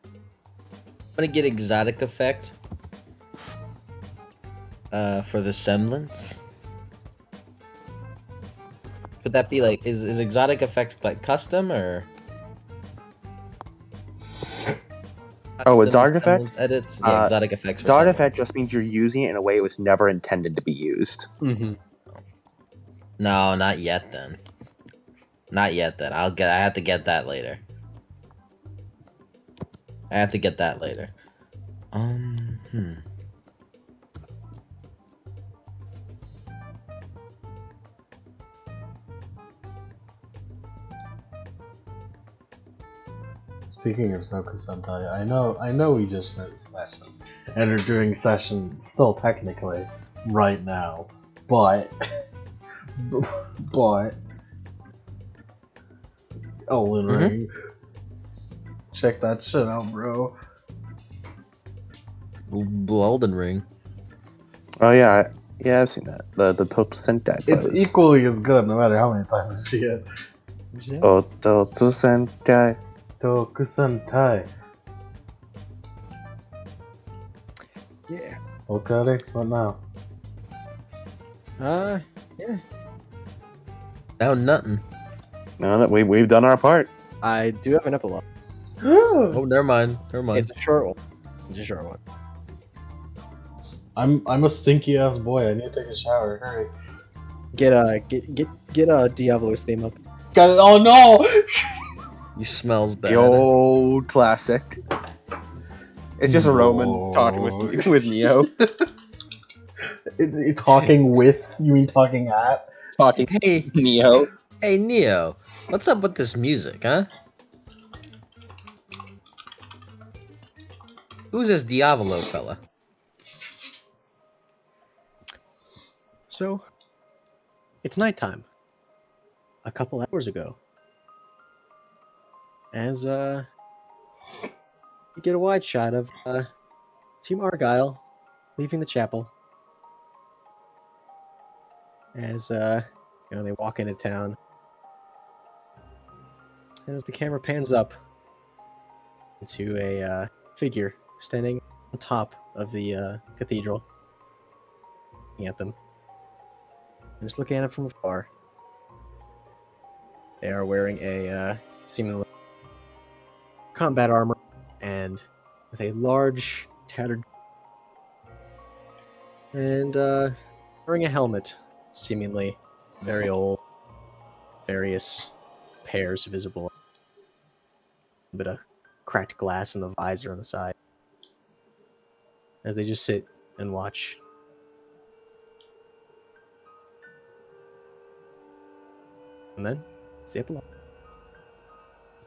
I'm gonna get exotic effect. For the semblance. Could that be like is exotic effect like custom or? Oh, it's Custom artifact? semblance edits. Yeah, exotic effects. for Artifact semblance. just means you're using it in a way it was never intended to be used. Mm-hmm. No, not yet then. Not yet then. I have to get that later. I have to get that later. Speaking of Toku Sentai, I know we just missed session and are doing session still technically right now, but Elden Ring. Check that shit out, bro. Elden Ring. Oh yeah, I've seen that. The Toku Sentai pose. It's equally as good no matter how many times you see it. Oh, Toku Sentai. Toku Sentai. Yeah. Okay, what now? Yeah. Now nothing. Now that we've done our part. I do have an epilogue. Oh, never mind. Never mind. It's a short one. It's a short one. I'm a stinky ass boy. I need to take a shower. Hurry. Get Diablo's theme up. Oh no! He smells bad. The old classic. It's just a Roman talking with Neo. Talking with? You mean talking at? Talking Hey, Neo. hey, Neo. What's up with this music, huh? Who's this Diablo fella? So, it's nighttime. A couple hours ago, as you get a wide shot of Team Argyle leaving the chapel. As they walk into town. And as the camera pans up into a figure standing on top of the cathedral, looking at them. And just looking at it from afar. They are wearing a seemingly combat armor and with a large, tattered, and wearing a helmet, seemingly very old, various pairs visible, a bit of cracked glass in the visor on the side, as they just sit and watch. And then it's the epilogue.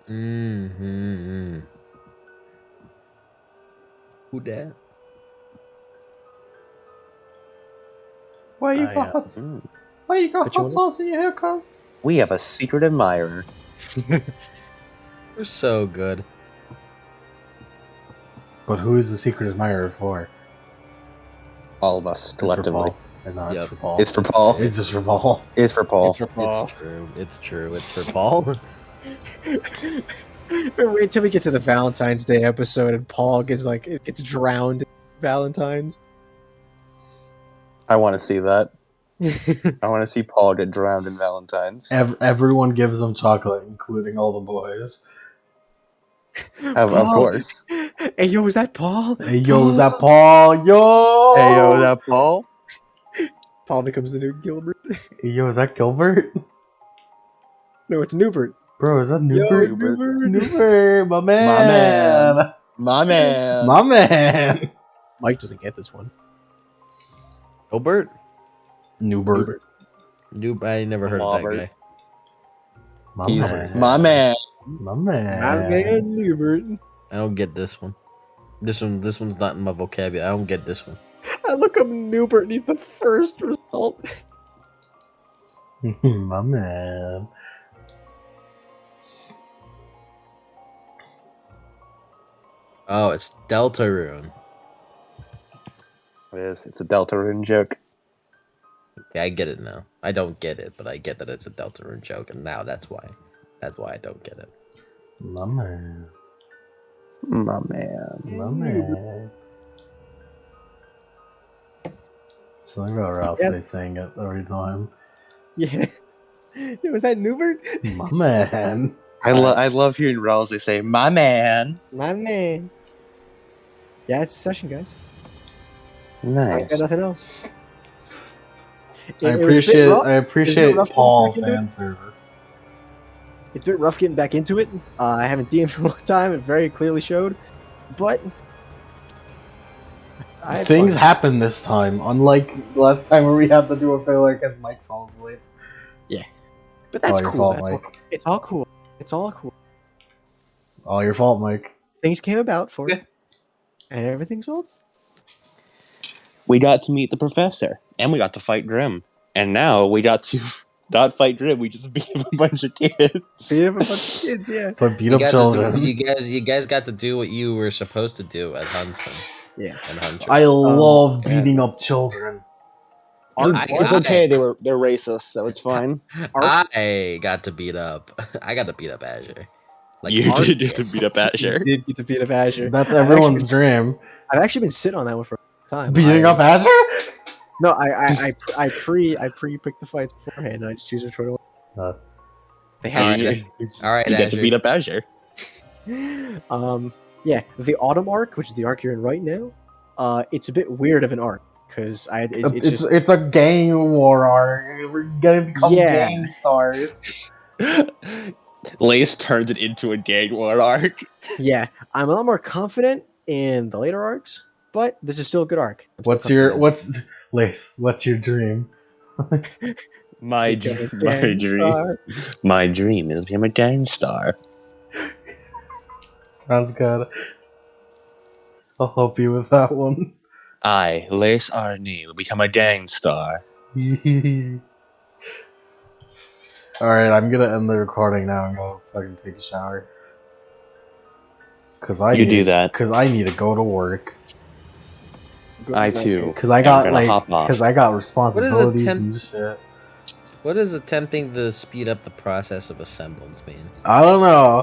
Mm-hmm. Who dat? Why you I, got hot? Mm. Why you got But you hot wanna- sauce in your hair, cuz? We have a secret admirer. We're so good. But who is the secret admirer for? All of us It's for collectively. Paul. And not Yep. it's for Paul. It's for Paul. It's just for Paul. It's for Paul. It's for Paul. It's true. It's true. It's for Paul. Wait till we get to the Valentine's Day episode and Paul gets drowned in Valentine's. I want to see that. I want to see Paul get drowned in Valentine's. Everyone gives him chocolate, including all the boys. Of Paul! course. Hey yo, is that Paul? Hey yo, is that Paul? Yo! Hey, yo, is that Paul? Paul becomes the new Gilbert. Hey yo, is that Gilbert? No, it's Newbert. Bro, is that Yo, Newbert? Newbert. Newbert, my man. man. My man. My man. Mike doesn't get this one. Gilbert? Newbert. Nope, I never heard of that Robert. guy. My He's man. my man. My man. My man, Newbert. I don't get this one. This one's not in my vocabulary. I don't get this one. I look up Newbert and he's the first result. My man. Oh, it's Deltarune. It is. It's a Deltarune joke. Okay, I get it now. I don't get it, but I get that it's a Deltarune joke, and now that's why I don't get it. My man. My man. My man. Something about Ralph Yes. saying it every time. Yeah. Yo, is that Newbert? My man. I love hearing Rousey say, my man. My man. Yeah, it's a session, guys. I got Nice. nothing else. I It was a bit rough. appreciate rough Paul getting back into fan service. It's a bit rough getting back into it. I haven't DM'd for a long time. It very clearly showed. But I had Things fun. happen this time, unlike the last time where we had to do a failure because Mike fell asleep. But that's your cool. fault, That's all, Mike. it's all cool. It's all cool. All your fault, Mike. Things came about for it. And everything's all We got to meet the professor, and we got to fight Grim. And now we got to not fight Grim, we just beat up a bunch of kids. beat up a bunch of kids, yeah. So beat You up got to children. do, you guys got to do what you were supposed to do as huntsmen Yeah. and hunters. I love yeah. beating up children. It's okay, they're racist, so it's fine. I got to beat up. I got to beat up Azure. Like You Ark did get to beat up Azure. You did get to beat up Azure. That's I've everyone's actually dream. I've actually been sitting on that one for a time. Beating up Azure? No, I pre-picked the fights beforehand, and I just choose which one. They had You, All right, you get to Azure. beat up Azure. Yeah, the Autumn arc, which is the arc you're in right now, it's a bit weird of an arc because It's a gang war arc. We're gonna become Yeah. gang stars. Lace turned it into a gang war arc. yeah. I'm a lot more confident in the later arcs, but this is still a good arc. I'm still confident. What's your dream? My Become a my gang dream. star. My dream is to become a gang star. Sounds good. I'll help you with that one. I, Lace Arnie, will become a gang star. Alright, I'm gonna end the recording now and go fucking take a shower. Cause I You need do that. Cause I need to go to work. I too. Cause I am got gonna hop off. Cause I got responsibilities temp- and shit. What does attempting to speed up the process of assemblance mean? I don't know.